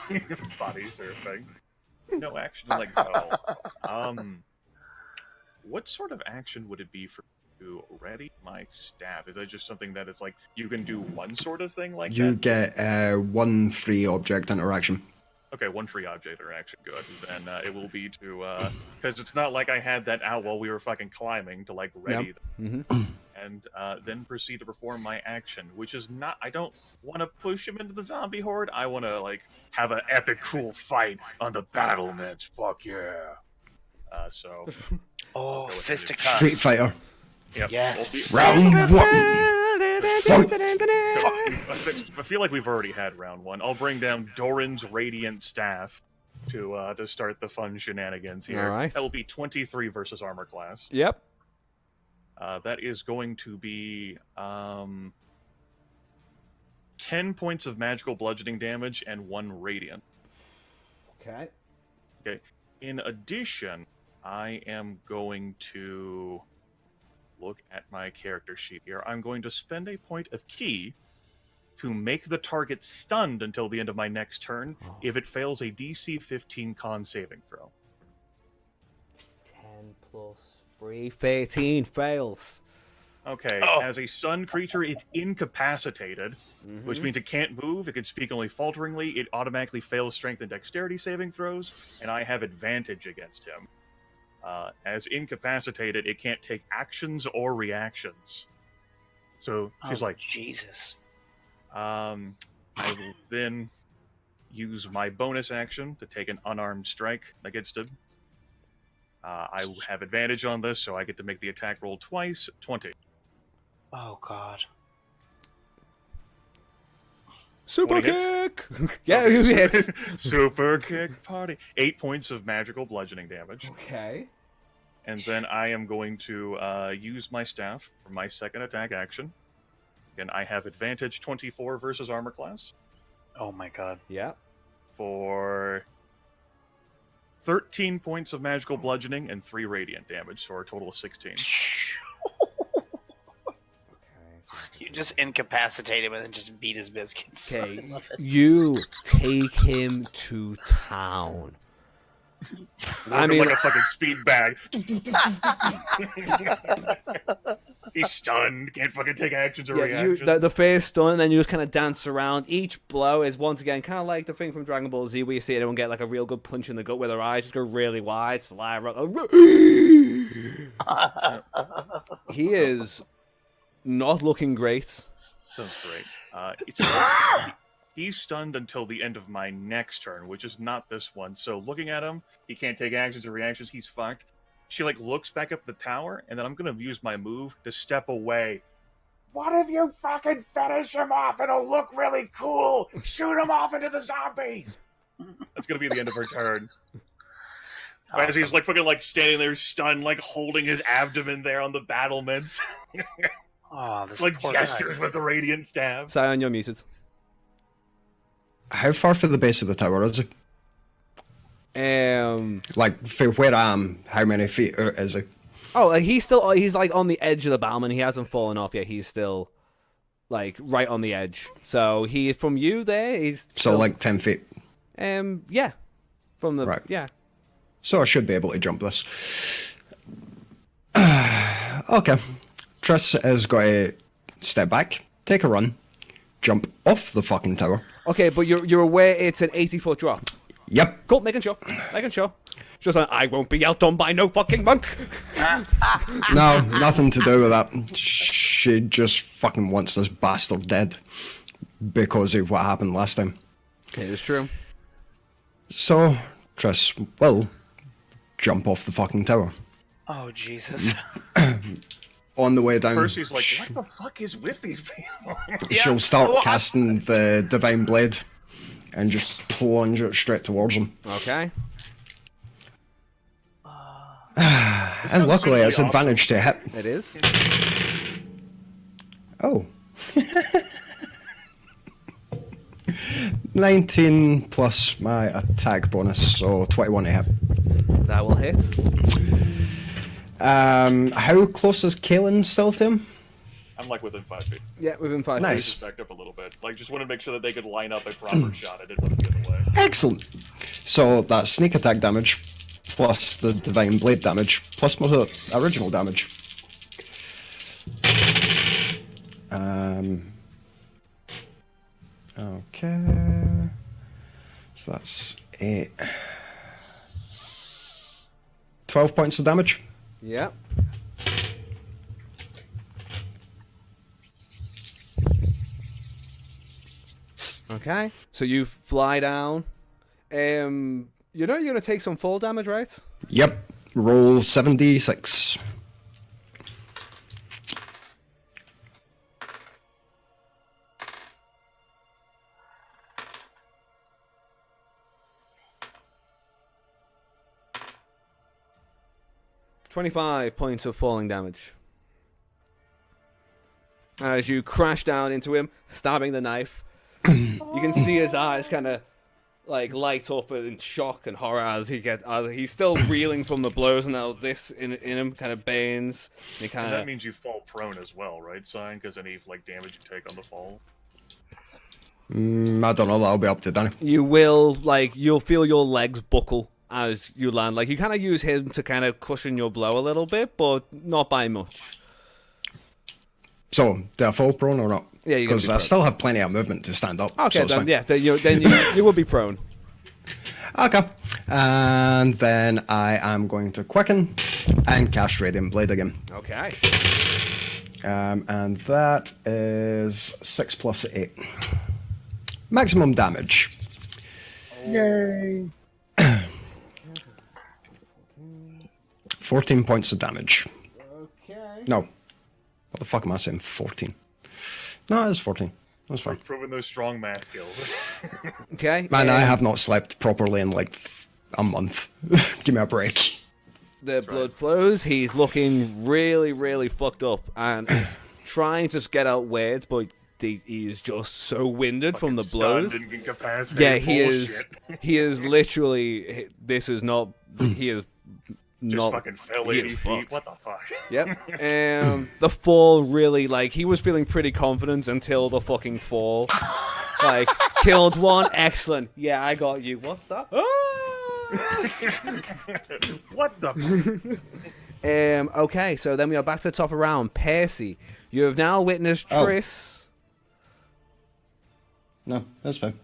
body surfing. No action to let go. What sort of action would it be for you to ready my staff? Is that just something that is like you can do one sort of thing like You that? get one free object interaction. Okay, one free object interaction, good. Then it will be to, because it's not like I had that out while we were fucking climbing to, like, ready them. And then proceed to perform my action, which is not, I don't want to push him into the zombie horde. I want to, like, have an epic cool fight on the battlements. Fuck yeah. So. Oh, with fisticuffs. Street Fighter. Yep. Yes. Round one. I feel like we've already had round one. I'll bring down Doran's Radiant Staff to start the fun shenanigans here. All right. That will be 23 versus armor class. Yep. That is going to be 10 points of magical bludgeoning damage and 1 radiant. Okay. Okay. In addition, I am going to look at my character sheet here. I'm going to spend a point of key to make the target stunned until the end of my next turn if it fails a DC 15 con saving throw. 10 plus 3, 13 fails. Okay, Oh. as a stunned creature, it's incapacitated, which means it can't move, it can speak only falteringly, it automatically fails strength and dexterity saving throws, and I have advantage against him. As incapacitated, it can't take actions or reactions. So she's like, Jesus. I will then use my bonus action to take an unarmed strike against him. I have advantage on this, so I get to make the attack roll twice, 20. Oh God. Super 20 hits? kick! Yeah, who hits? Super kick party. 8 points of magical bludgeoning damage. Okay. And then I am going to use my staff for my second attack action. Again, I have advantage 24 versus armor class Oh my God. Yeah. for 13 points of magical bludgeoning and 3 radiant damage, so a total of 16. You just incapacitate him and then just beat his biscuits. I Okay, love it. you take him to town. I mean, like a fucking speed bag. He's stunned, can't fucking take actions or yeah, you, reactions. the first stun, and then you just kind of dance around. Each blow is once again kind of like the thing from Dragon Ball Z, where you see everyone get like a real good punch in the gut, where their eyes just go really wide, slide around. He is not looking great. Sounds great. He's stunned until the end of my next turn, which is not this one. So looking at him, he can't take actions or reactions. He's fucked. She like looks back up the tower, and then I'm gonna use my move to step away. What if you fucking finish him off? It'll look really cool. Shoot him off into the zombies. That's gonna be the end of her turn. As he's like fucking like standing there stunned, like holding his abdomen there on the battlements, Oh, this like poor gestures guy. with the radiant staff. Sion, you're muted. How far from the base of the tower is it? Like, for where I am, how many feet out is it? Oh, like he's like on the edge of the battlement. He hasn't fallen off yet. He's still like right on the edge. So he from you there. He's So, still, like, 10 feet. yeah, from the Right. yeah. So I should be able to jump this. Okay. Triss is going to step back, take a run, jump off the fucking tower. Okay, but you're aware it's an 80-foot drop. Yep. Cool, making sure. Just like, I won't be outdone by no fucking monk. No, nothing to do with that. She just fucking wants this bastard dead because of what happened last time. It is true. So, Triss will jump off the fucking tower. Oh, Jesus. On the way down, Percy's like, what the fuck is with these people? she'll start well, casting the Divine Blade and just plunge it straight towards him. Okay. And luckily, really it's advantage to hit. It is. Oh. 19 plus my attack bonus, so 21 to hit. That will hit. How close is Kaelin still to him? I'm like within 5 feet. Yeah, within 5 Nice. Just backed up a little bit. Like, just want to make sure that they could line up a proper shot. I didn't want to get in the way. Excellent. So that's sneak attack damage, plus the Divine Blade damage, plus my original damage. Okay. So that's 8. 12 points of damage. Yeah. Okay. So you fly down. You know you're gonna take some fall damage, right? Yep. Roll 7d6. $25 points of falling damage. As you crash down into him, stabbing the knife, you can see his eyes kind of like light up in shock and horror as he's still reeling from the blows, and now this in him kind of banes. And he kind And that of means you fall prone as well, right, Sign? Because any like damage you take on the fall. I don't know, that'll be up to Danny. you'll feel your legs buckle as you land. Like you kind of use him to kind of cushion your blow a little bit, but not by much. So, do I fall prone or not? Yeah, you're gonna Because be I prone. still have plenty of movement to stand up. Okay, so it's then fine. yeah, then you will be prone. Okay. And then I am going to quicken and cast Radiant Blade again. Okay. And that is 6 plus 8. Maximum damage. Yay. 14 points of damage. Okay. No. What the fuck am I saying? 14. No, it's 14. That's fine. Proving those strong math skills. Okay. Man, I have not slept properly in like a month. Give me a break. The blood flows. He's looking really, really fucked up, and he's trying to get out words, but he's just so winded from the blows. Stunned and incapacitated. Yeah, he Bullshit. is. He is literally. This is not. He is Just not. fucking fell he 80 is feet. fucked. What the fuck? Yep. The fall really, like, he was feeling pretty confident until the fucking fall. Like, killed one, excellent. Yeah, I got you. What's that? What the? Okay, so then we are back to the top of round. Percy, you have now witnessed Oh. Triss. No, that's fine.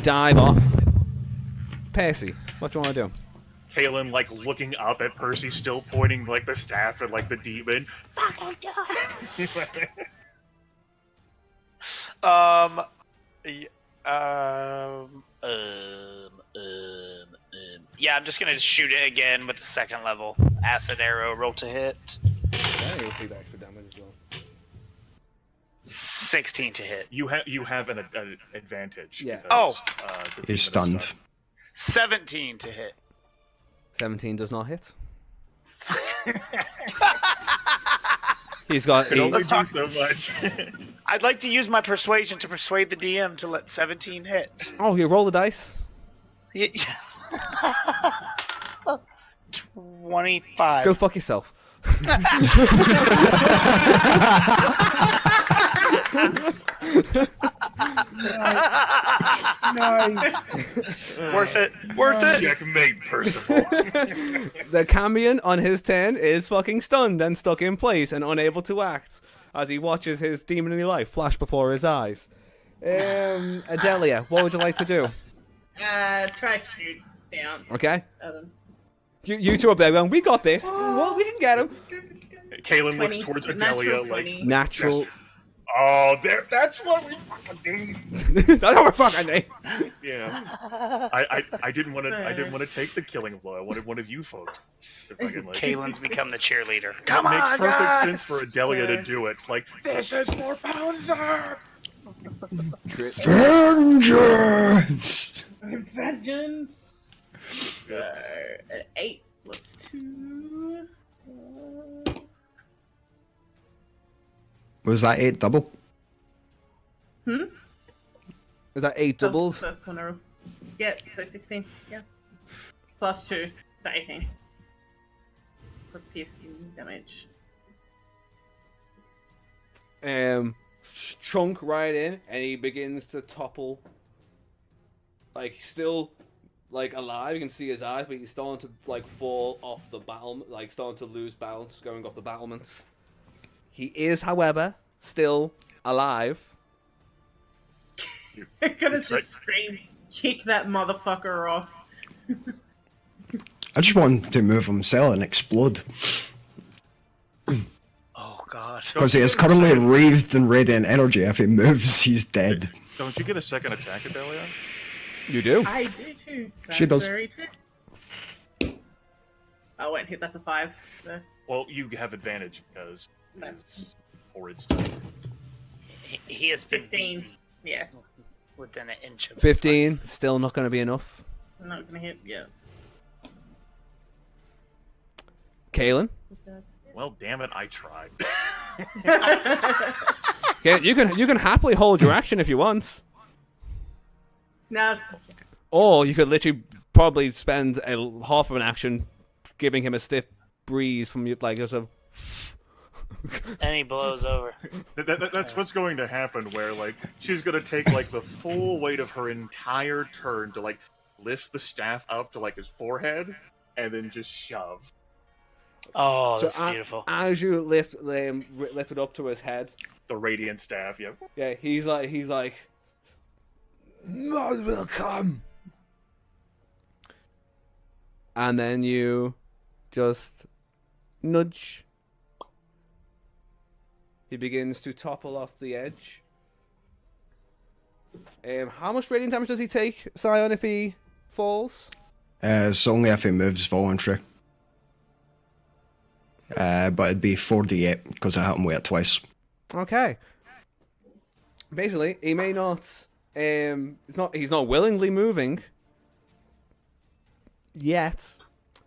Dive off. Percy, what do you want to do? Kalen, like, looking up at Percy, still pointing, like, the staff at, like, the demon. Fucking do it! Yeah, I'm just gonna shoot it again with the second level acid arrow. Roll to hit. Okay, you'll take the extra damage as well. 16 to hit. You have an advantage. Yeah. because, Oh. the demon He's is stunned. 17 to hit. 17 does not hit. He's got Can only eight. do so much. I'd like to use my persuasion to persuade the DM to let 17 hit. Oh, you roll the dice. 25. Go fuck yourself. Nice. Worth it. Worth it. Checkmate, Percival. The Cambion on his turn is fucking stunned and stuck in place and unable to act as he watches his demon life flash before his eyes. Adelia, what would you like to do? Try to shoot down. Okay, Um, you two up there going, we got this. Well, we can get him. Kalen 20, looks towards natural Adelia 20. like, Natural. oh, that's what we fucking do. That's what we're fucking doing. Yeah. I didn't want to take the killing blow. I wanted one of you folks. To fucking, like, Kalen's become the cheerleader. it Come makes on, perfect guys! sense for Adelia to do it. Like, this is for Pouncer. Vengeance! Vengeance. 8 plus 2. Was that 8 double? Is that 8 That was doubles? the first one I rolled. Yeah, so 16. Yeah. Plus 2, so 18. For piercing damage. Chunk right in, and he begins to topple. Like, he's still, like, alive. You can see his eyes, but he's starting to, like, fall off the battle, like, starting to lose balance, going off the battlements. He is, however, still alive. I'm gonna just scream, kick that motherfucker off. I just want him to move himself and explode. Oh, God. Because he is currently wreathed in radiant energy. If he moves, he's dead. Don't you get a second attack, Adelia? You do? I do too. That's She does. Very true. Oh, wait, that's a 5. So Well, you have advantage because that's it's horrid stuff. He has been 15. beaten Yeah, within an inch of 15, still not going to be enough. I'm not gonna hit. Yeah. Kalen? Well, damn it, I tried. Okay, you can happily hold your action if you want. No, Or you could literally probably spend half of an action giving him a stiff breeze from you, like, as a... And he blows over. That's what's going to happen, where, like, she's going to take, like, the full weight of her entire turn to, like, lift the staff up to, like, his forehead, and then just shove. Oh, So that's beautiful. As you lift it up to his head, The radiant staff. Yep. yeah, he's like, "Mud will come," and then you just nudge. He begins to topple off the edge. How much radiant damage does he take, Scion, if he falls? It's only if he moves voluntary. But it'd be 4d8 because I hit him with it twice. Okay. Basically, he may not. He's not willingly moving yet.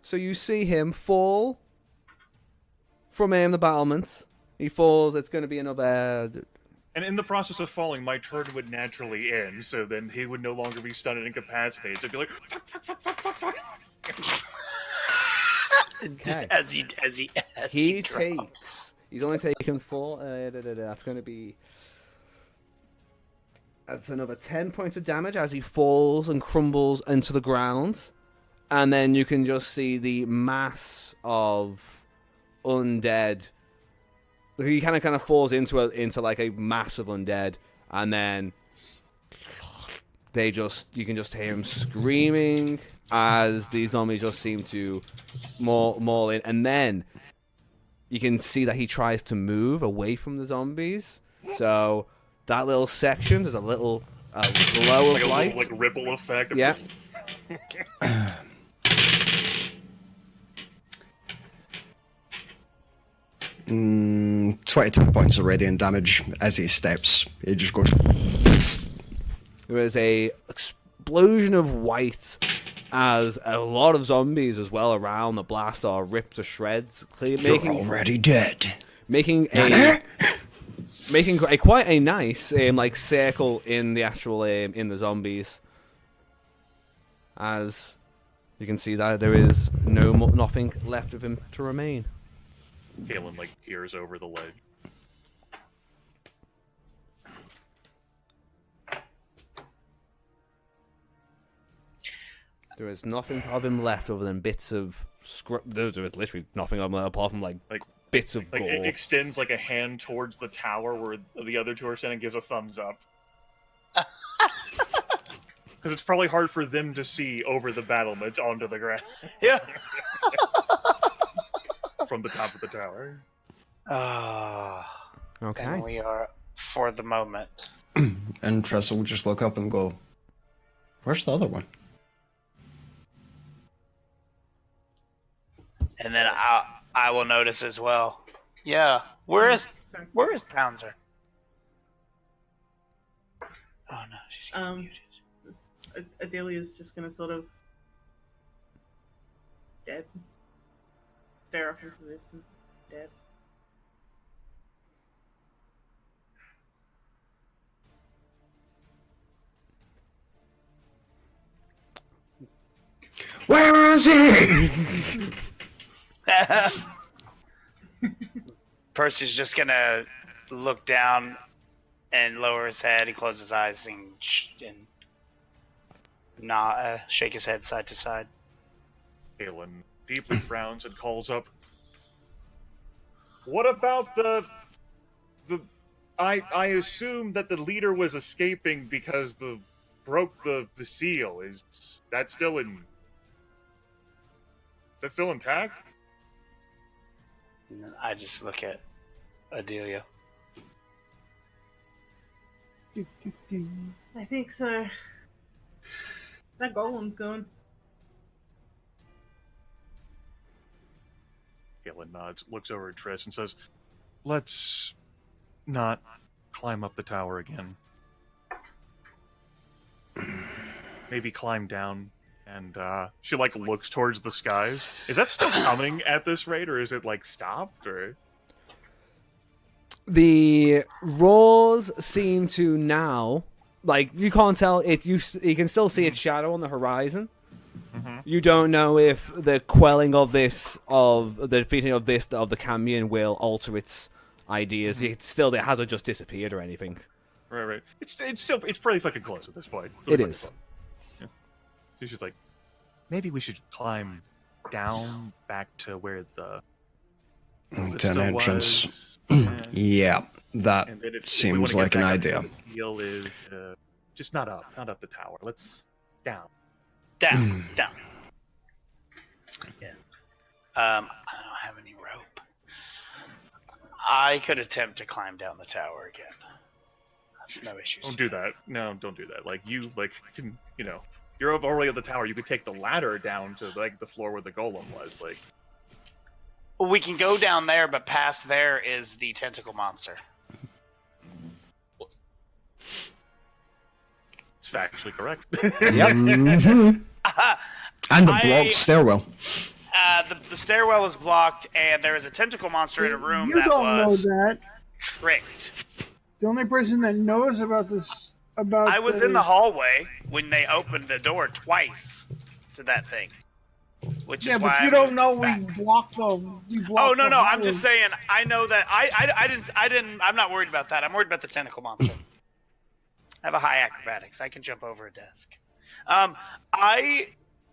So you see him fall from the battlement. He falls. It's going to be another. And in the process of falling, my turn would naturally end, so then he would no longer be stunned and incapacitated. So I'd be like, fuck. Okay. As he He drops. takes. He's only taken 4. That's going to be. That's another 10 points of damage as he falls and crumbles into the ground. And then you can just see the mass of undead. He kind of falls into like a mass of undead, and then you can just hear him screaming as these zombies just seem to maul in, and then you can see that he tries to move away from the zombies. So that little section, there's a little glow of light, like ripple effect. Yeah. 22 points of radiant damage as he steps. He just goes. There is a explosion of white as a lot of zombies as well around the blast are ripped to shreds, You're already dead. making quite a nice like circle in the actual in the zombies. As you can see that there is nothing left of him to remain. Galen like peers over the ledge. There is nothing of him left other than bits of there is literally nothing of him apart from like bits of Like gore. it extends like a hand towards the tower where the other two are standing, gives a thumbs up. Because it's probably hard for them to see over the battlements onto the ground Yeah. from the top of the tower. Okay. And we are for the moment. And Tressa will just look up and go, "Where's the other one?" And then I will notice as well. Yeah. Where is Pouncer? Oh no, she's getting muted. Adelia's just gonna sort of dead. Stare up into the distance. Dead. Where is he? Percy's just gonna look down and lower his head. He closes his eyes and shake his head side to side. Galen deeply frowns and calls up. What about the I assume that the leader was escaping because broke the seal. Is that still intact? And then I just look at Adelia. I think so. That golem's gone. Galen nods, looks over at Triss, and says, "Let's not climb up the tower again. Maybe climb down." And she like looks towards the skies. Is that still coming at this rate, or is it like stopped? Or The roars seem to now, like you can't tell it. You can still see its shadow on the horizon. Mm-hmm. You don't know if the quelling of the defeating of the Camion will alter its ideas. It hasn't just disappeared or anything. right. It's pretty fucking close at this point. It is. Yeah. So she's like, maybe we should climb down back to where the It To an still entrance. was, yeah. Yeah, that And then if we seems wanna get like an back up idea. to the heel is just not up the tower. Let's Down. Yeah. I don't have any rope. I could attempt to climb down the tower again. That's no issues. Don't do that. No, don't do that. Like you can, you're already at the tower. You could take the ladder down to like the floor where the golem was. Like Well, we can go down there, but past there is the tentacle monster. it's factually correct. Mhm. And the blocked stairwell. The stairwell is blocked, and there is a tentacle monster in a room You that don't know was that. tricked. The only person that knows about this I was in the hallway when they opened the door twice to that thing. Which Yeah, is why but you I don't moved know we back. blocked them. Oh no, I'm just saying. I know that I didn't. I'm not worried about that. I'm worried about the tentacle monster. I have a high acrobatics. I can jump over a desk.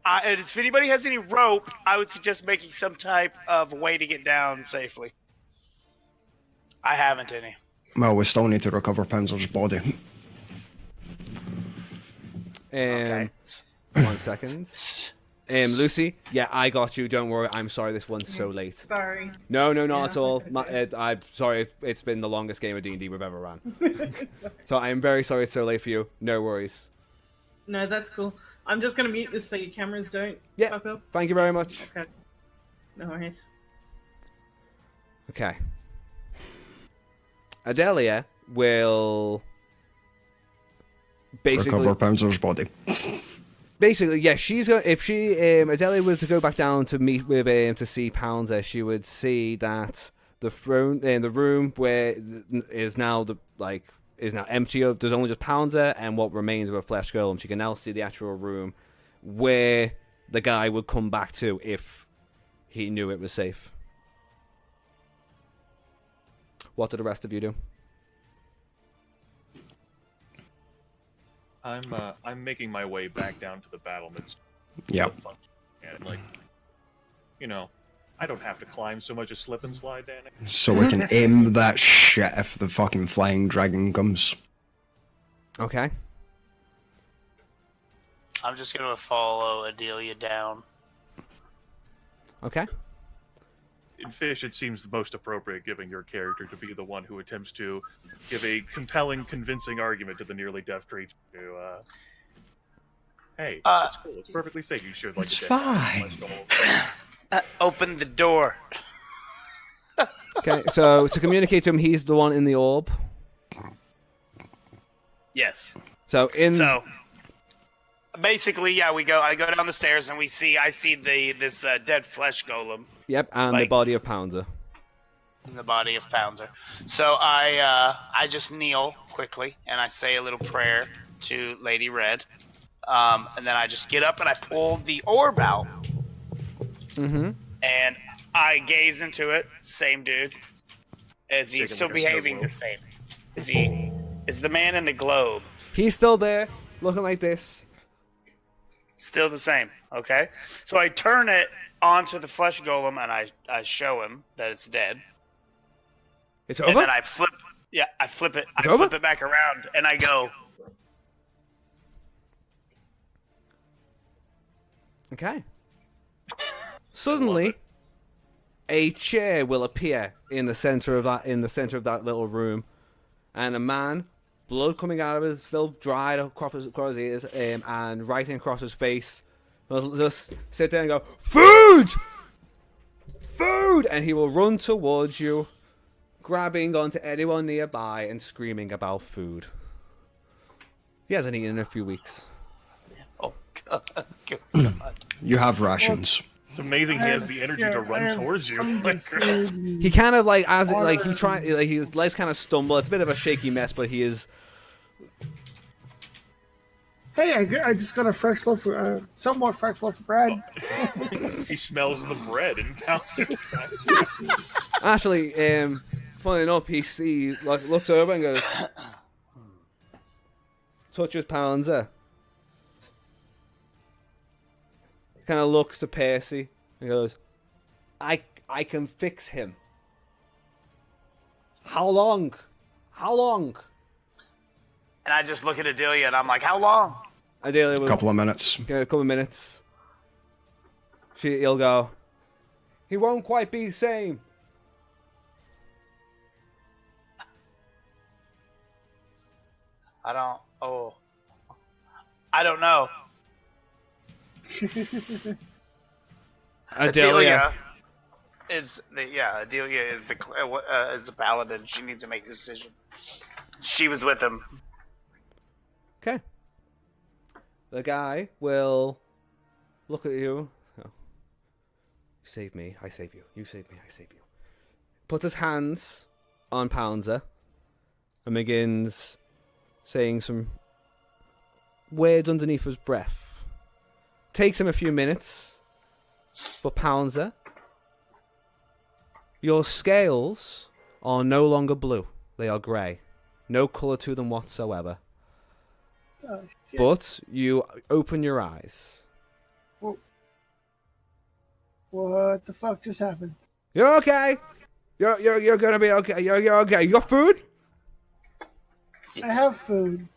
If anybody has any rope, I would suggest making some type of way to get down safely. I haven't any. Well, we still need to recover Panzer's body. Okay. 1 second. Lucy, yeah, I got you. Don't worry. I'm sorry this one's so late. Sorry. No, not Yeah, at all. okay. I'm sorry. It's been the longest game of D&D we've ever run. So I am very sorry it's so late for you. No worries. No, that's cool. I'm just gonna mute this so your cameras don't Yeah. fuck up. Thank you very much. Okay. No worries. Okay. Adelia will basically Recover Panzer's body. basically, yeah, she's going if she Adelia was to go back down to meet with to see Pounder, she would see that the throne in the room where is now empty of there's only just Pounder and what remains of a flesh girl, and she can now see the actual room where the guy would come back to if he knew it was safe. What did the rest of you do? I'm making my way back down to the battlements. Yep. And I don't have to climb so much as slip and slide, Danny. So we can aim that shit if the fucking flying dragon comes. Okay. I'm just gonna follow Adelia down. Okay. In Fish, it seems the most appropriate, given your character, to be the one who attempts to give a compelling, convincing argument to the nearly deaf creature. Hey, it's cool. It's perfectly safe. You should like. It's the fine. Open the door. Okay, so to communicate to him, he's the one in the orb. Yes. So basically, yeah, I go down the stairs and I see this dead flesh golem Yep, and the body of Pounder. in the body of Pouncer. So I just kneel quickly and I say a little prayer to Lady Red, and then I just get up and I pull the orb out. Mm-hmm. And I gaze into it. Same dude. Is he Shaking still like a snow behaving globe. the same? Is the man in the globe He's still there, looking like this. still the same? Okay. So I turn it onto the flesh golem and I show him that it's dead. It's And over? then I flip it. I flip over? it back around and I go, Okay. Suddenly, a chair will appear in the center of that little room, and a man, blood coming out of his, still dried across his ears, and writing across his face, will just sit there and go, "Food! Food!" And he will run towards you, grabbing onto anyone nearby and screaming about food. He hasn't eaten in a few weeks. oh god, god. You have rations. It's amazing he has the energy to run towards you. He kind of his legs kind of stumble. It's a bit of a shaky mess, but he is. Hey, I just got a fresh loaf of, somewhat fresh loaf of bread. He smells the bread and counts. Actually, funny enough, he looks over and goes, touches Pouncer. Kind of looks to Percy and goes, I can fix him. How long? How long? And I just look at Adelia and I'm like, how long? Ideally, A couple of minutes. a couple of minutes. He'll go. He won't quite be the same. I don't know. Adelia. Adelia is the paladin. She needs to make a decision. She was with him. Okay. The guy will look at you. Oh. You save me, I save you. You save me, I save you. Puts his hands on Pouncer and begins saying some words underneath his breath. Takes him a few minutes, but Pouncer, your scales are no longer blue. They are grey. No colour to them whatsoever. Oh, shit. But you open your eyes. What the fuck just happened? You're okay. You're gonna be okay. You're okay. You got food? I have food.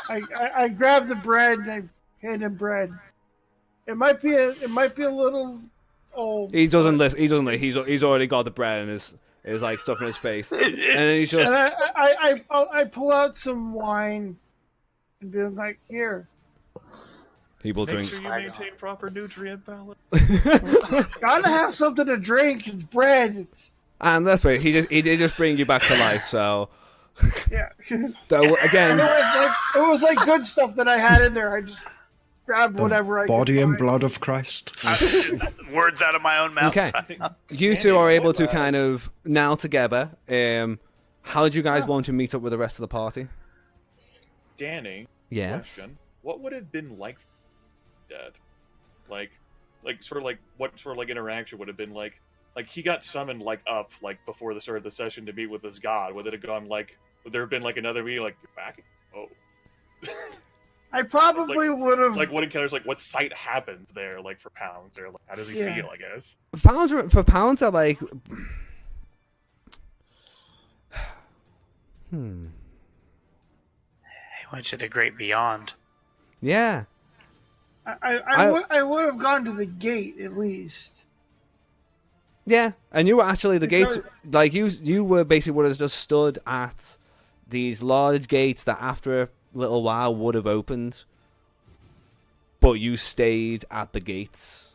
I grabbed the bread and I hand him bread. It might be a little old. He doesn't listen. He doesn't listen. He's already got the bread and is like stuff in his face, and then he's just. And I pull out some wine and be like, here. He will Make drink. sure you maintain proper nutrient balance. Gotta have something to drink. It's bread. And that's right. He did just bring you back to life. So. Yeah. So again. It was like good stuff that I had in there. I just grabbed whatever I could Body and find. blood of Christ. Words out of my own mouth. Okay. You two are able to kind of now together. How do you guys want to meet up with the rest of the party? Danny, Yes. question. What would it have been like for Dad? Like sort of like what sort of like interaction would have been like? Like he got summoned up before the start of the session to meet with his god. Would it have gone would there have been another meeting you're back? Oh. I probably would have. What encounters what sight happened there for Pounds or how does he feel, I guess? For Pounds are I went to the great beyond. Yeah. I would have gone to the gate at least. Yeah, and you were actually the gates. You were basically would have just stood at these large gates that after a little while would have opened, but you stayed at the gates.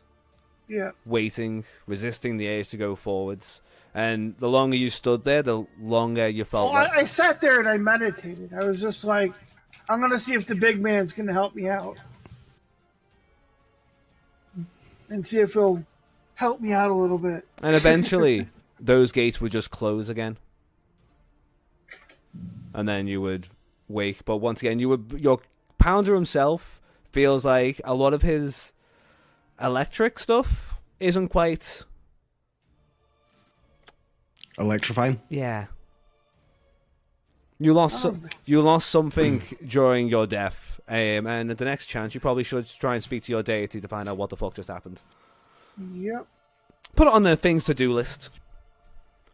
Yeah. Waiting, resisting the urge to go forwards, and the longer you stood there, the longer you felt. Well, I sat there and I meditated. I was just like, I'm gonna see if the big man's gonna help me out, and see if he'll help me out a little bit. And eventually, those gates would just close again, and then you would wake. But once again, your Pounder himself feels like a lot of his electric stuff isn't quite Electrifying. Yeah. You lost something during your death, and at the next chance, you probably should try and speak to your deity to find out what the fuck just happened. Yep. Put it on the things to do list.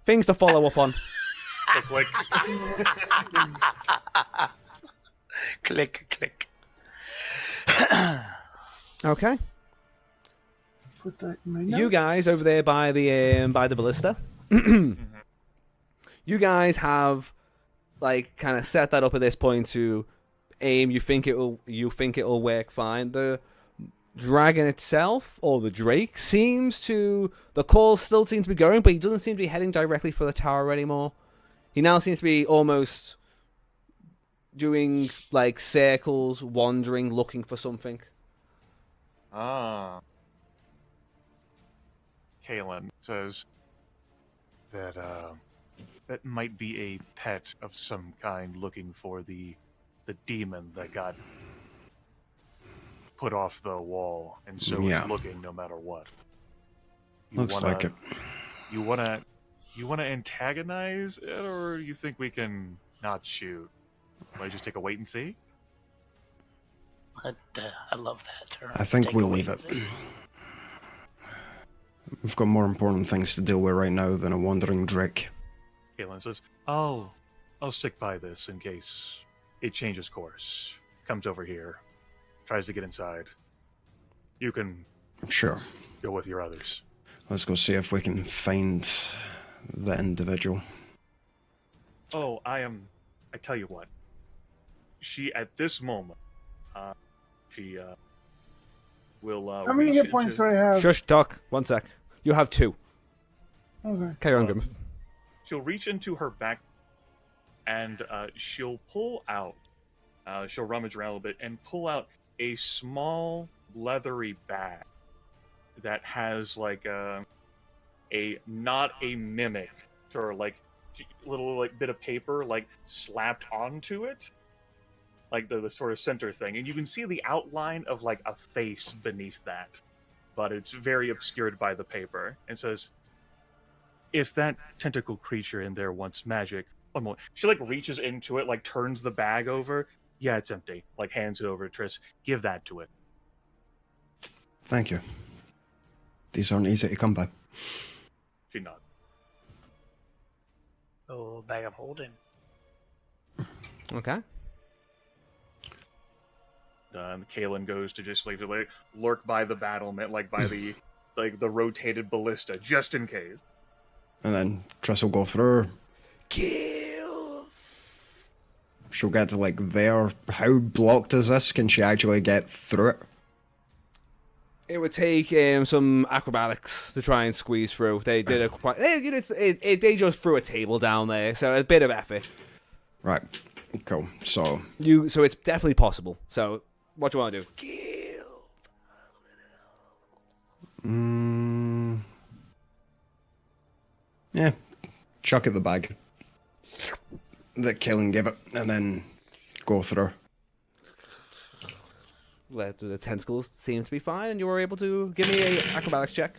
Things to follow up on. Click. Click. Okay. Put that in my notes. You guys over there by the ballista. You guys have kind of set that up at this point to aim. You think it'll work fine. The dragon itself, or the drake, the calls still seem to be going, but he doesn't seem to be heading directly for the tower anymore. He now seems to be almost doing circles, wandering, looking for something. Ah. Kalen says that that might be a pet of some kind looking for the demon that got put off the wall, and so Yeah. it's looking no matter what. Looks like it. You wanna antagonize it, or you think we can not shoot? Might just take a wait and see. I love that term. I think Take we'll a leave wait it. and see. We've got more important things to deal with right now than a wandering drake. Kalen says, I'll stick by this in case it changes course. Comes over here, tries to get inside. You can Sure. go with your others. Let's go see if we can find the individual. Oh, I tell you what. She, at this moment, she will. How many hit points do I have? Shush, Doc. 1 sec. You have 2. Okay. Carry on, Grim. She'll reach into her back, and she'll pull out. She'll rummage around a little bit and pull out a small leathery bag that has like not a mimic or like little like bit of paper like slapped onto it, like the sort of center thing, and you can see the outline of like a face beneath that, but it's very obscured by the paper. And says, if that tentacle creature in there wants magic, one more. She like reaches into it, like turns the bag over. Yeah, it's empty. Like hands it over to Triss. Give that to it. Thank you. These aren't easy to come by. She nods. Oh, bag of holding. Okay. Kalen goes to just like lurk by the battlement, like by the the rotated ballista, just in case. And then Triss will go through. Kill. She'll get to like there. How blocked is this? Can she actually get through it? It would take some acrobatics to try and squeeze through. They did a quite. They just threw a table down there, so a bit of effort. Right. Cool. So it's definitely possible. So what do you want to do? Kill. Yeah. Chuck at the bag that Kellen gave it, and then go through. The tentacles seem to be fine, and you were able to give me a acrobatics check.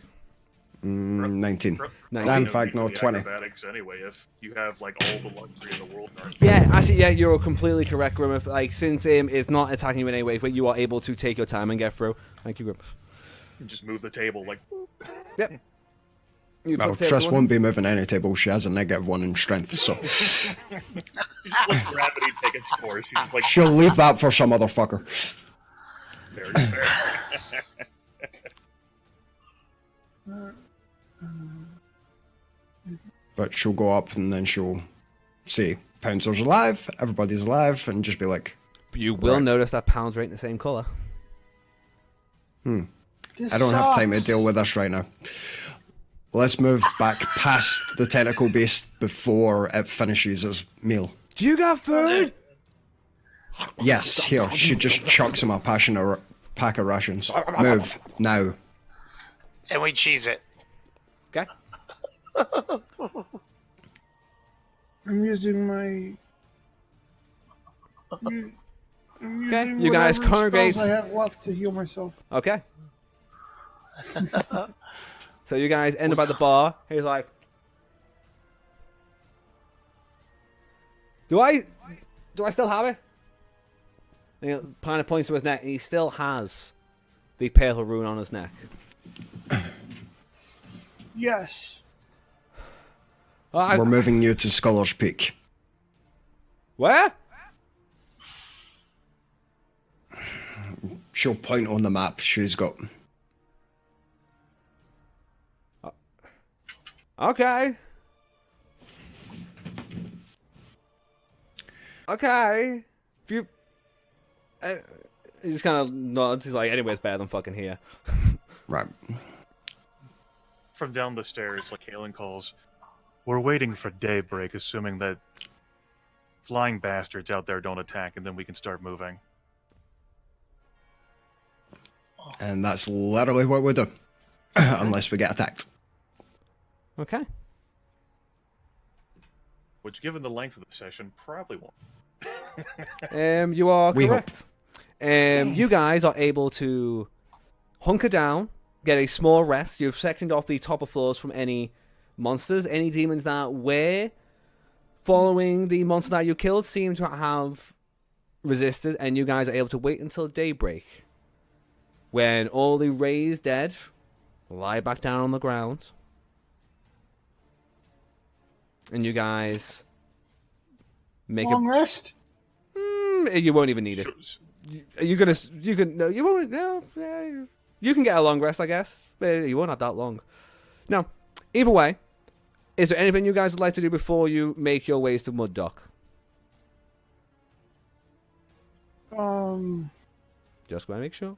19. 19. In fact, no, 20. Acrobatics anyway, if you have like all the luxury in the world. Yeah, actually, yeah, you're completely correct, Grimmeth. Like, since it's not attacking you in any way, but you are able to take your time and get through. Thank you, Grimmeth. Just move the table, like. Yep. Well, Triss won't be moving any table. She has a -1 in strength, so She just lets gravity take its course. She's just like. she'll leave that for some other fucker. Very fair. But she'll go up and then she'll see Pouncer's alive, everybody's alive, and just be like, You will notice that pounds rate in the same color. This I don't have time to sucks. deal with this right now. Let's move back past the tentacle beast before it finishes its meal. Do you got food? Yes, here, she just chucks him a pack of rations. Move, now. And we cheese it. Okay. I'm using my. I'm using you guys whatever congregate. spells I have left to heal myself. Okay. So you guys end up at the bar. He's like, Do I still have it? And he kind of points to his neck, and he still has the pale rune on his neck. Yes. We're moving you to Scholar's Peak. Where? She'll point on the map she's got. Okay. Okay. If you... he just kind of nods. He's like, anyway, it's better than fucking here. Right. From down the stairs, like Kalen calls, we're waiting for daybreak, assuming that flying bastards out there don't attack, and then we can start moving. And that's literally what we do. Unless we get attacked. Okay. Which, given the length of the session, probably won't. You are We correct. You guys are able to hunker down, get a small rest. You've sectioned off the top of floors from any monsters. Any demons that were following the monster that you killed seem to have resisted, and you guys are able to wait until daybreak, when all the raised dead lie back down on the ground. and you guys make Long rest. You won't even need it. You can no, you won't. No, yeah, you can get a long rest, I guess, but you won't have that long. Now, either way, is there anything you guys would like to do before you make your ways to Mud Dock? Just want to make sure.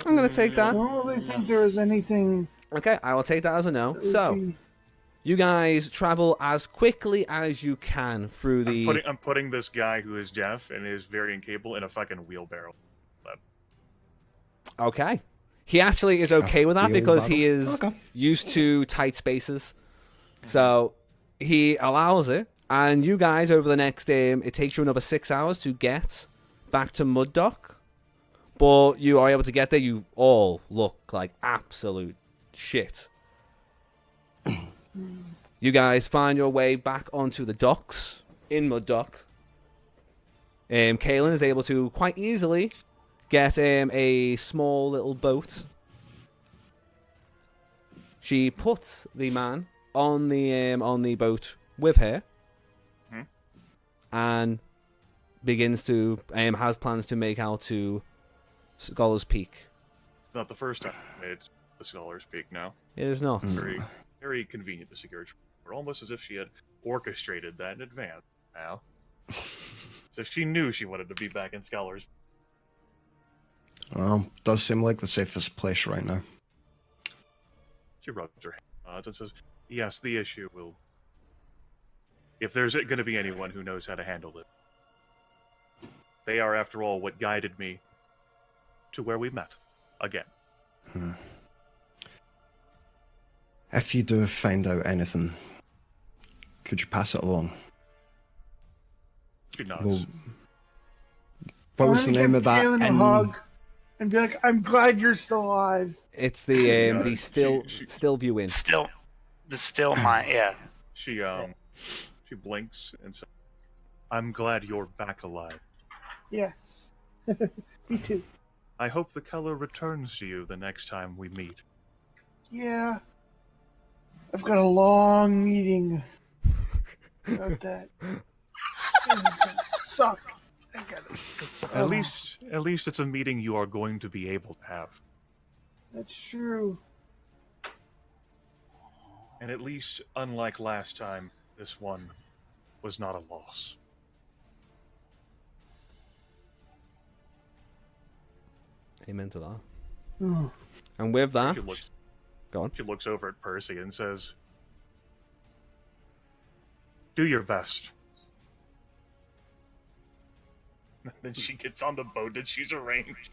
I'm gonna take that. I don't really think there is anything. Okay, I will take that as a no. So, you guys travel as quickly as you can through the... I'm putting this guy who is deaf and is very incapable in a fucking wheelbarrow. Okay. He actually is okay with that because he is used to tight spaces. So, he allows it. And you guys, over the next... it takes you another 6 hours to get back to Mud Dock. But you are able to get there. You all look like absolute shit. You guys find your way back onto the docks in Mud Dock. Kaylin is able to quite easily get a small little boat. She puts the man on the boat with her, and begins to has plans to make out to Scholar's Peak. It's not the first time I made the Scholar's Peak now. It is not. Very, very convenient to secure. Almost as if she had orchestrated that in advance now. So she knew she wanted to be back in Scholar's. Well, does seem like the safest place right now. She rubs her hands and says, yes, the issue will... If there's going to be anyone who knows how to handle it. They are, after all, what guided me to where we met. Again. If you do find out anything, could you pass it along? She nods. Well, what was the name of that? Kaylin a hug and be like, "I'm glad you're still alive." It's the still view in. Still my yeah. She blinks and says, I'm glad you're back alive. Yes. Me too. I hope the color returns to you the next time we meet. Yeah. I've got a long meeting about that. This is gonna suck. At least it's a meeting you are going to be able to have. That's true. And at least, unlike last time, this one was not a loss. Amen to that. Oh. And with that, go on. She looks over at Percy and says, do your best. Then she gets on the boat that she's arranged.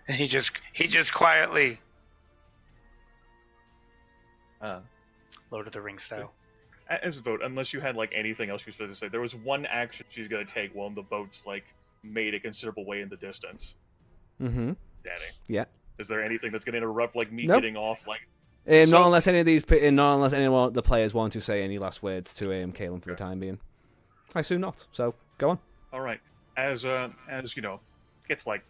He just quietly Lord of the Rings style. As a boat, unless you had like anything else she was supposed to say, there was one action she's gonna take while the boat's like made a considerable way in the distance. Mm-hmm. Danny. Yeah. Is there anything that's gonna interrupt like me Nope. getting off like Not unless any of these, not unless anyone the players want to say any last words to Kaelin for the time being. I assume not. So go on. All right. As you know, gets like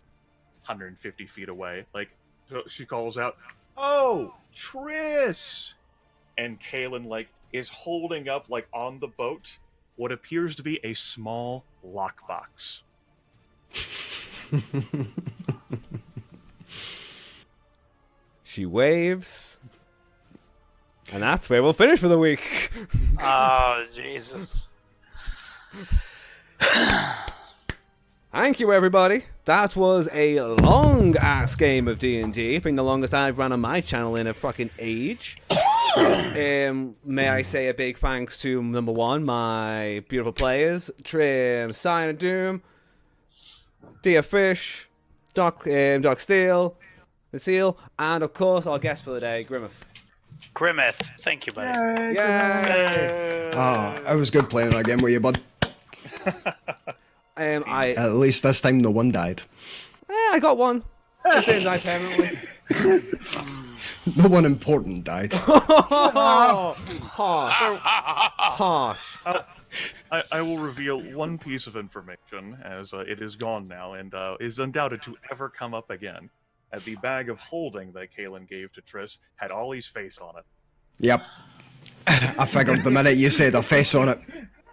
150 feet away. Like so she calls out, "Oh, Triss!" And Kaelin like is holding up like on the boat what appears to be a small lockbox. She waves. And that's where we'll finish for the week. Oh, Jesus. Thank you, everybody. That was a long-ass game of D&D. I think the longest I've run on my channel in a fucking age. May I say a big thanks to, number one, my beautiful players, Trim, Sign of Doom, Dear Fish, Doc Steele, The Seal, and of course our guest for the day, Grimmeth. Grimmeth, thank you, buddy. Yay! It was good playing that game with you, bud. At least this time no one died. I got one. I didn't die permanently. No one important died. Harsh. I will reveal one piece of information, as it is gone now, and is undoubted to ever come up again. and the bag of holding that Kaelin gave to Triss had Ollie's face on it. Yep. I figured the minute you said a face on it.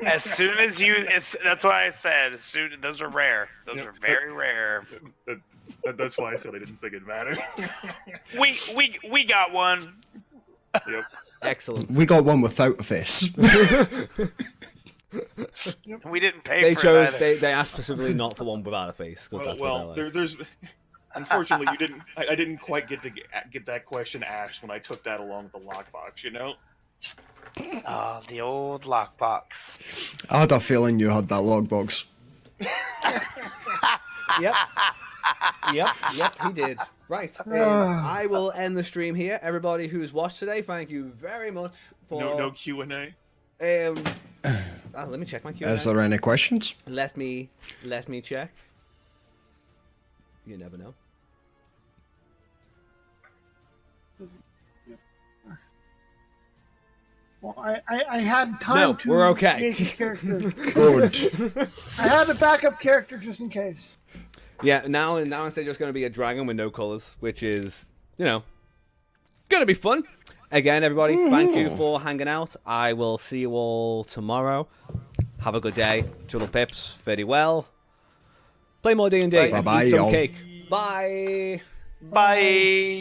As soon as that's what I said. As soon, those are rare. Those are very rare. That's why I said I didn't think it'd matter. We got one. Yep. Excellent. We got one without a face. We didn't pay They for chose. it either. They asked specifically not for one without a face. 'Cause that's what Well, they're like. there's. Unfortunately, you didn't. I didn't quite get that question asked when I took that along with the lockbox. You know. Oh, the old lockbox. I had a feeling you had that logbox. Yep. Yep, he did. Right. I will end the stream here. Everybody who's watched today, thank you very much for... No Q&A? Let me check my Q&A. Is there any questions? Let me check. You never know. Well, I had time to we're okay. make a character. Good. I had a backup character just in case. Yeah, now instead just going to be a dragon with no colors, which is, going to be fun. Again, everybody, thank you for hanging out. I will see you all tomorrow. Have a good day. Toodle pips, very well. Play more D&D. Bye-bye, Eat some y'all. cake. Bye. Bye.